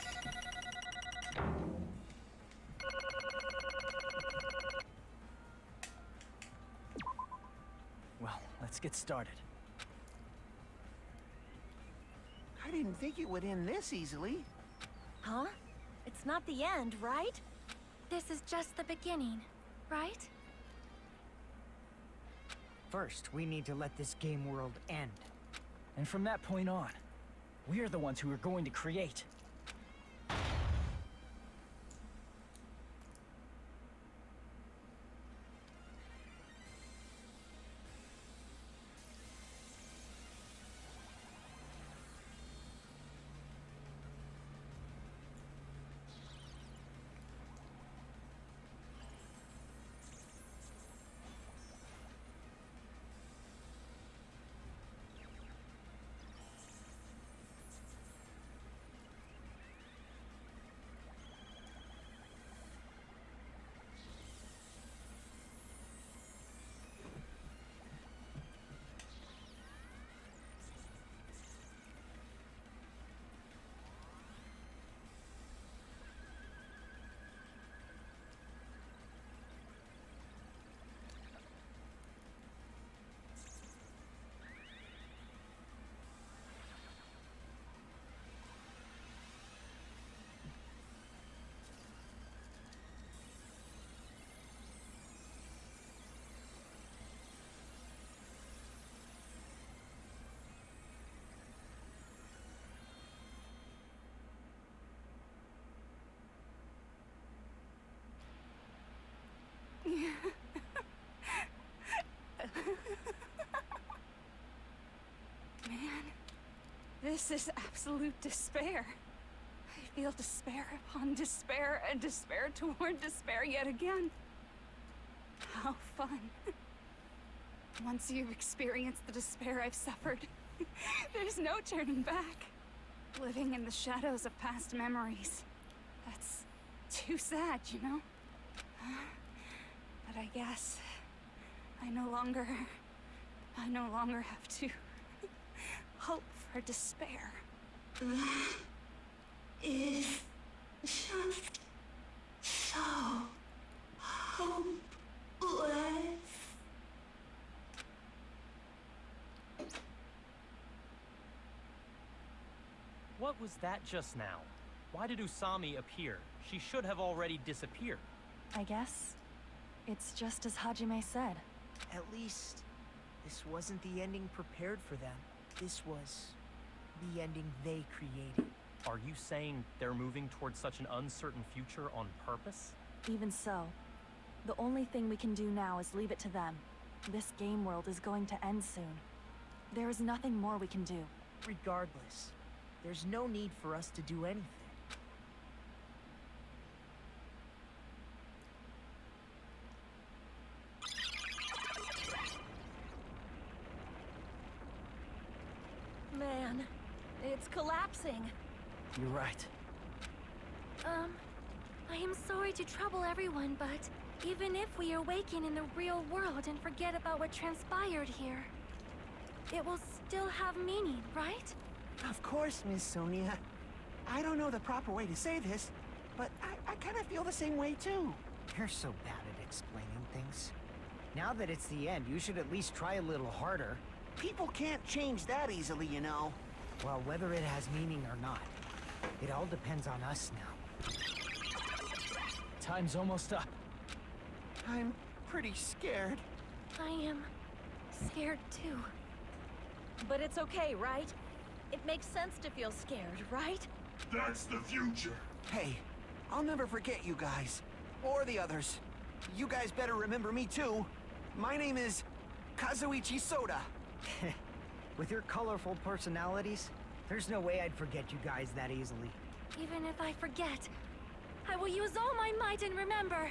Well, let's get started.
I didn't think it would end this easily.
Huh? It's not the end, right?
This is just the beginning, right?
First, we need to let this game world end.
And from that point on, we're the ones who are going to create.
This is absolute despair. I feel despair upon despair and despair toward despair yet again. How fun. Once you've experienced the despair I've suffered, there's no turning back. Living in the shadows of past memories. That's too sad, you know? But I guess I no longer have to hope for despair.
Is just so hopeless.
What was that just now? Why did Usami appear? She should have already disappeared.
I guess it's just as Hajime said.
At least, this wasn't the ending prepared for them. This was the ending they created.
Are you saying they're moving towards such an uncertain future on purpose?
Even so, the only thing we can do now is leave it to them. This game world is going to end soon. There is nothing more we can do.
Regardless, there's no need for us to do anything.
Man, it's collapsing.
You're right.
I am sorry to trouble everyone, but even if we awaken in the real world and forget about what transpired here, it will still have meaning, right?
Of course, Miss Sonia. I don't know the proper way to say this, but I kind of feel the same way too.
You're so bad at explaining things. Now that it's the end, you should at least try a little harder.
People can't change that easily, you know.
Well, whether it has meaning or not, it all depends on us now.
Time's almost up.
I'm pretty scared.
I am scared too.
But it's okay, right? It makes sense to feel scared, right?
That's the future.
Hey, I'll never forget you guys. Or the others. You guys better remember me too. My name is Kazuichi Soda.
With your colorful personalities, there's no way I'd forget you guys that easily.
Even if I forget, I will use all my might and remember.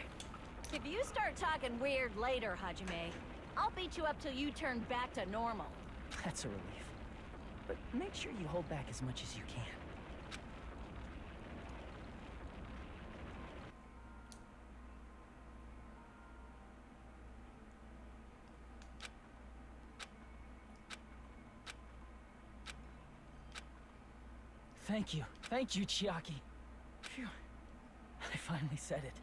If you start talking weird later, Hajime, I'll beat you up till you turn back to normal.
That's a relief. But make sure you hold back as much as you can. Thank you, Chiaki. Phew. I finally said it.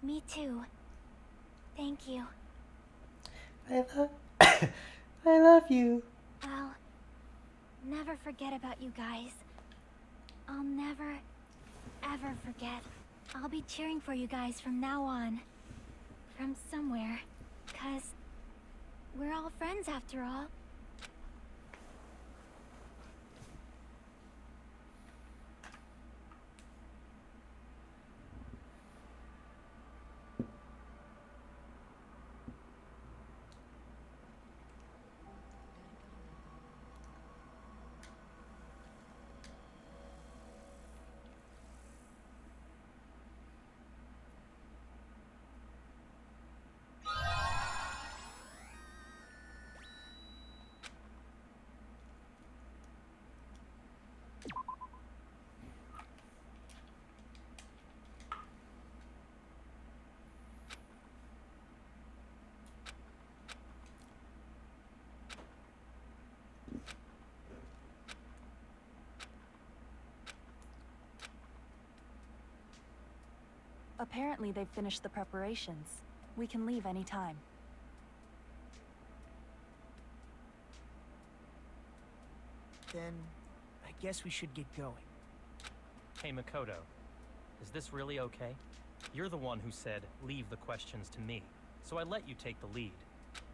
Me too. Thank you.
I love you.
I'll never forget about you guys. I'll never, ever forget. I'll be cheering for you guys from now on. From somewhere. 'Cause we're all friends after all.
Apparently they've finished the preparations. We can leave any time.
Then, I guess we should get going.
Hey, Makoto. Is this really okay? You're the one who said, leave the questions to me. So I let you take the lead.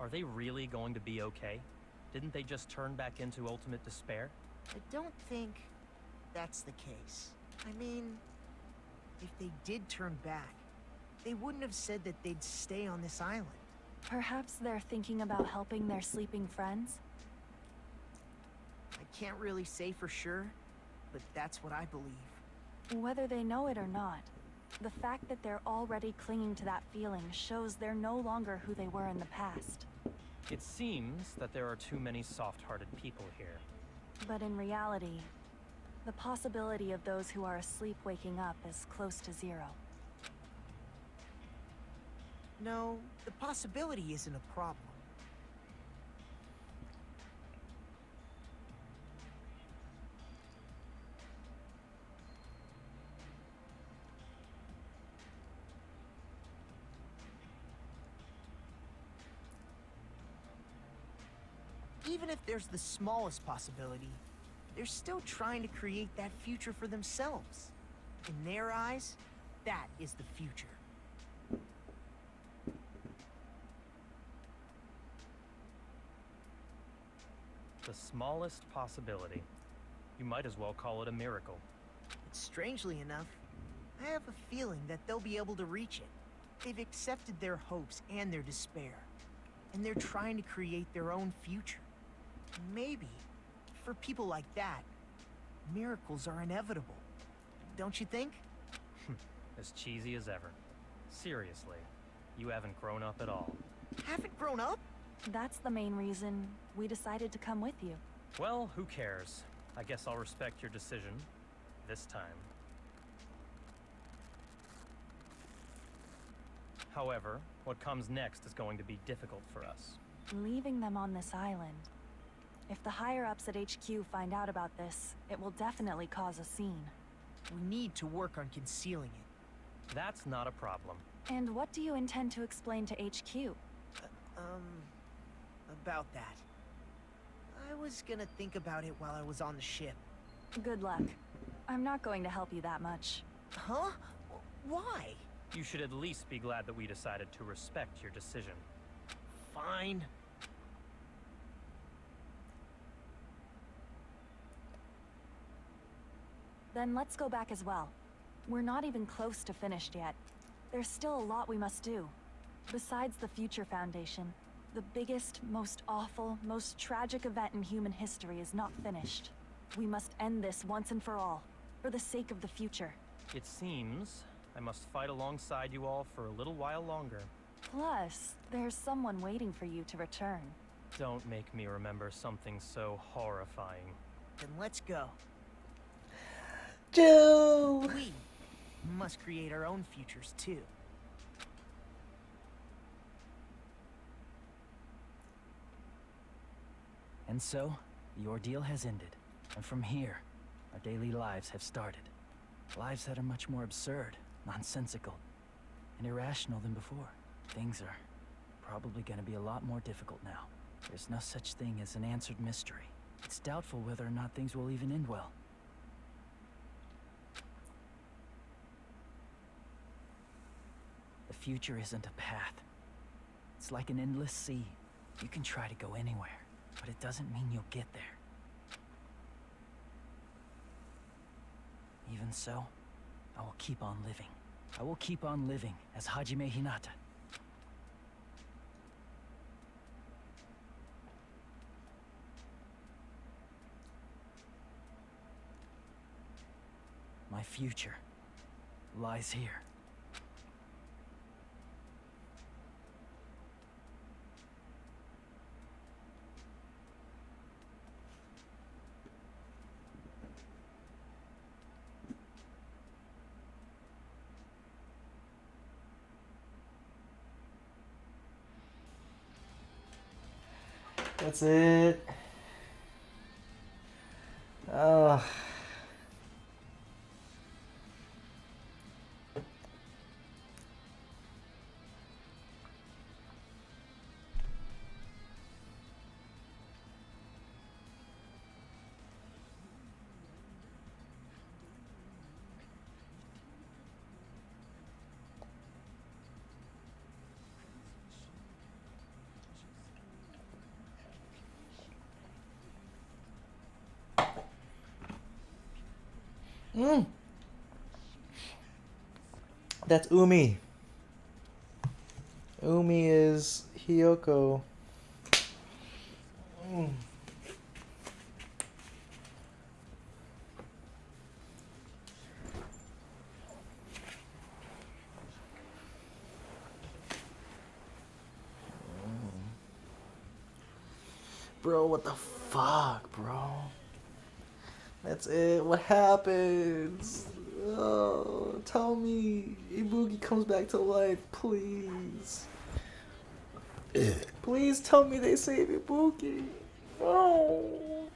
Are they really going to be okay? Didn't they just turn back into ultimate despair?
I don't think that's the case. I mean, If they did turn back, they wouldn't have said that they'd stay on this island.
Perhaps they're thinking about helping their sleeping friends?
I can't really say for sure, but that's what I believe.
Whether they know it or not, the fact that they're already clinging to that feeling shows they're no longer who they were in the past.
It seems that there are too many soft-hearted people here.
But in reality, the possibility of those who are asleep waking up is close to zero.
No, the possibility isn't a problem. Even if there's the smallest possibility, they're still trying to create that future for themselves. In their eyes, that is the future.
The smallest possibility. You might as well call it a miracle.
Strangely enough, I have a feeling that they'll be able to reach it. They've accepted their hopes and their despair, and they're trying to create their own future. Maybe, for people like that, miracles are inevitable. Don't you think?
As cheesy as ever. Seriously, you haven't grown up at all.
Haven't grown up?
That's the main reason we decided to come with you.
Well, who cares? I guess I'll respect your decision. This time. However, what comes next is going to be difficult for us.
Leaving them on this island. If the higher-ups at HQ find out about this, it will definitely cause a scene.
We need to work on concealing it.
That's not a problem.
And what do you intend to explain to HQ?
About that. I was gonna think about it while I was on the ship.
Good luck. I'm not going to help you that much.
Huh? Why?
You should at least be glad that we decided to respect your decision.
Fine.
Then let's go back as well. We're not even close to finished yet. There's still a lot we must do. Besides the Future Foundation, the biggest, most awful, most tragic event in human history is not finished. We must end this once and for all, for the sake of the future.
It seems I must fight alongside you all for a little while longer.
Plus, there's someone waiting for you to return.
Don't make me remember something so horrifying.
Then let's go.
Joe!
We must create our own futures too.
And so, the ordeal has ended. And from here, our daily lives have started. Lives that are much more absurd, nonsensical, and irrational than before. Things are probably gonna be a lot more difficult now. There's no such thing as an answered mystery. It's doubtful whether or not things will even end well. The future isn't a path. It's like an endless sea. You can try to go anywhere, but it doesn't mean you'll get there. Even so, I will keep on living. I will keep on living as Hajime Hinata. My future lies here.
That's it. Oh. That's Umi. Umi is Hiyoko. Mm. Bro, what the fuck, bro? That's it. What happens? Oh, tell me. Ibuki comes back to life, please. Please tell me they save Ibuki. No.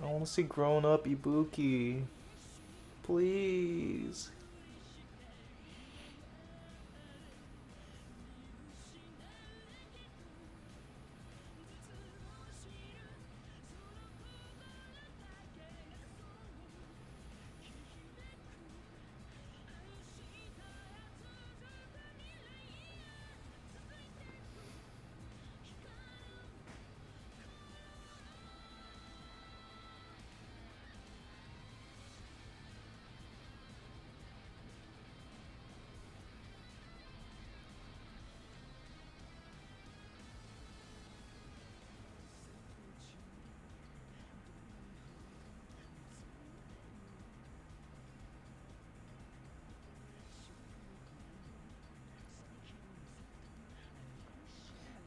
I want to see grown up Ibuki. Please.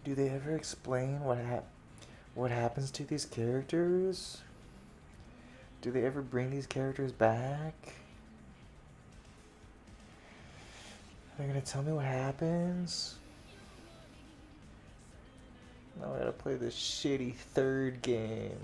Do they ever explain what happens to these characters? Do they ever bring these characters back? They're gonna tell me what happens? Now I gotta play this shitty third game.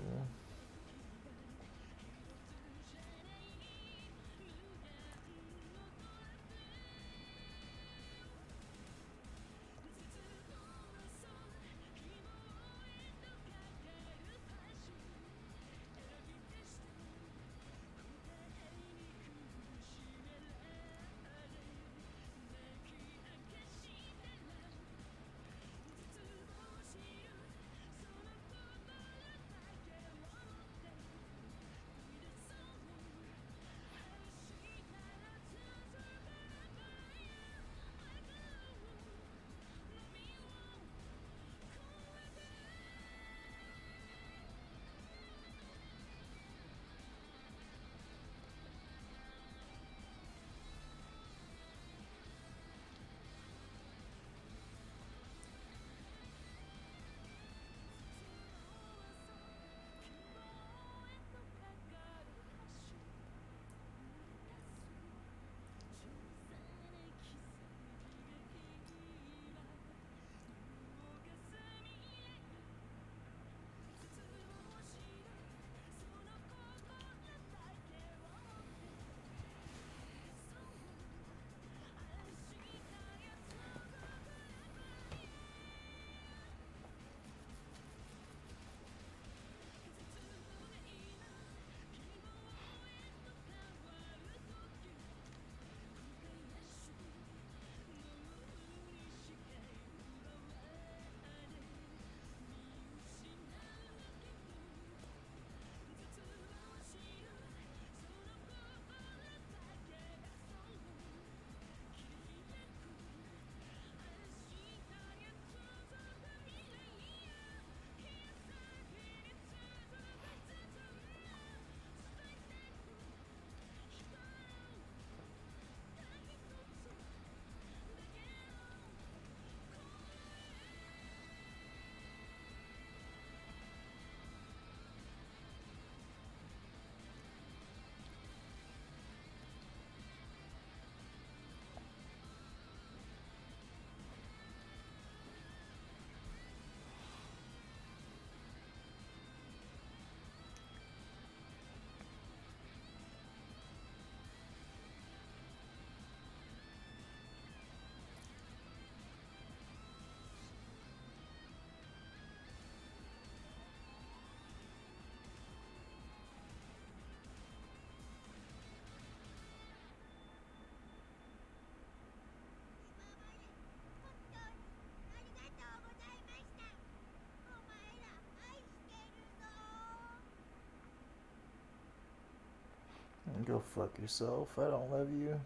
Go fuck yourself. I don't love you.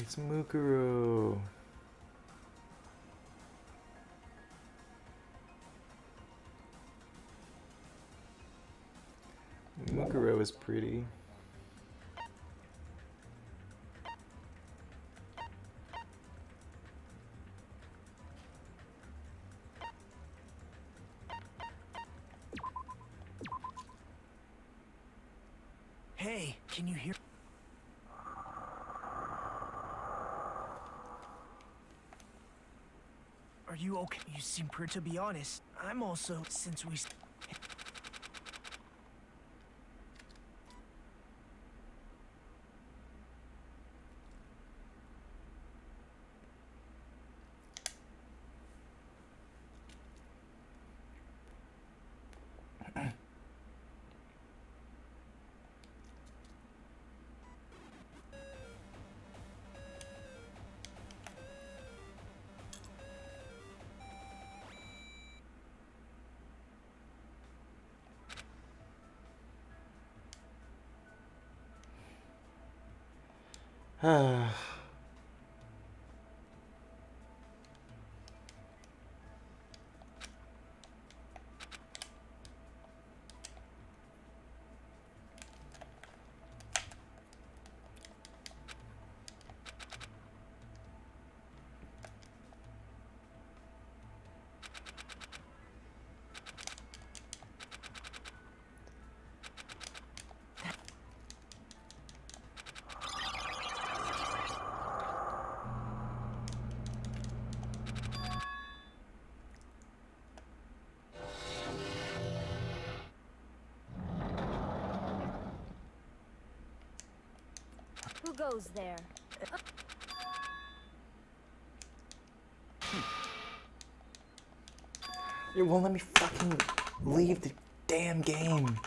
It's Mukuro. Mukuro is pretty.
Hey, can you hear? Are you okay? You seem pretty. To be honest, I'm also, since we...
Who goes there?
It won't let me fucking leave the damn game.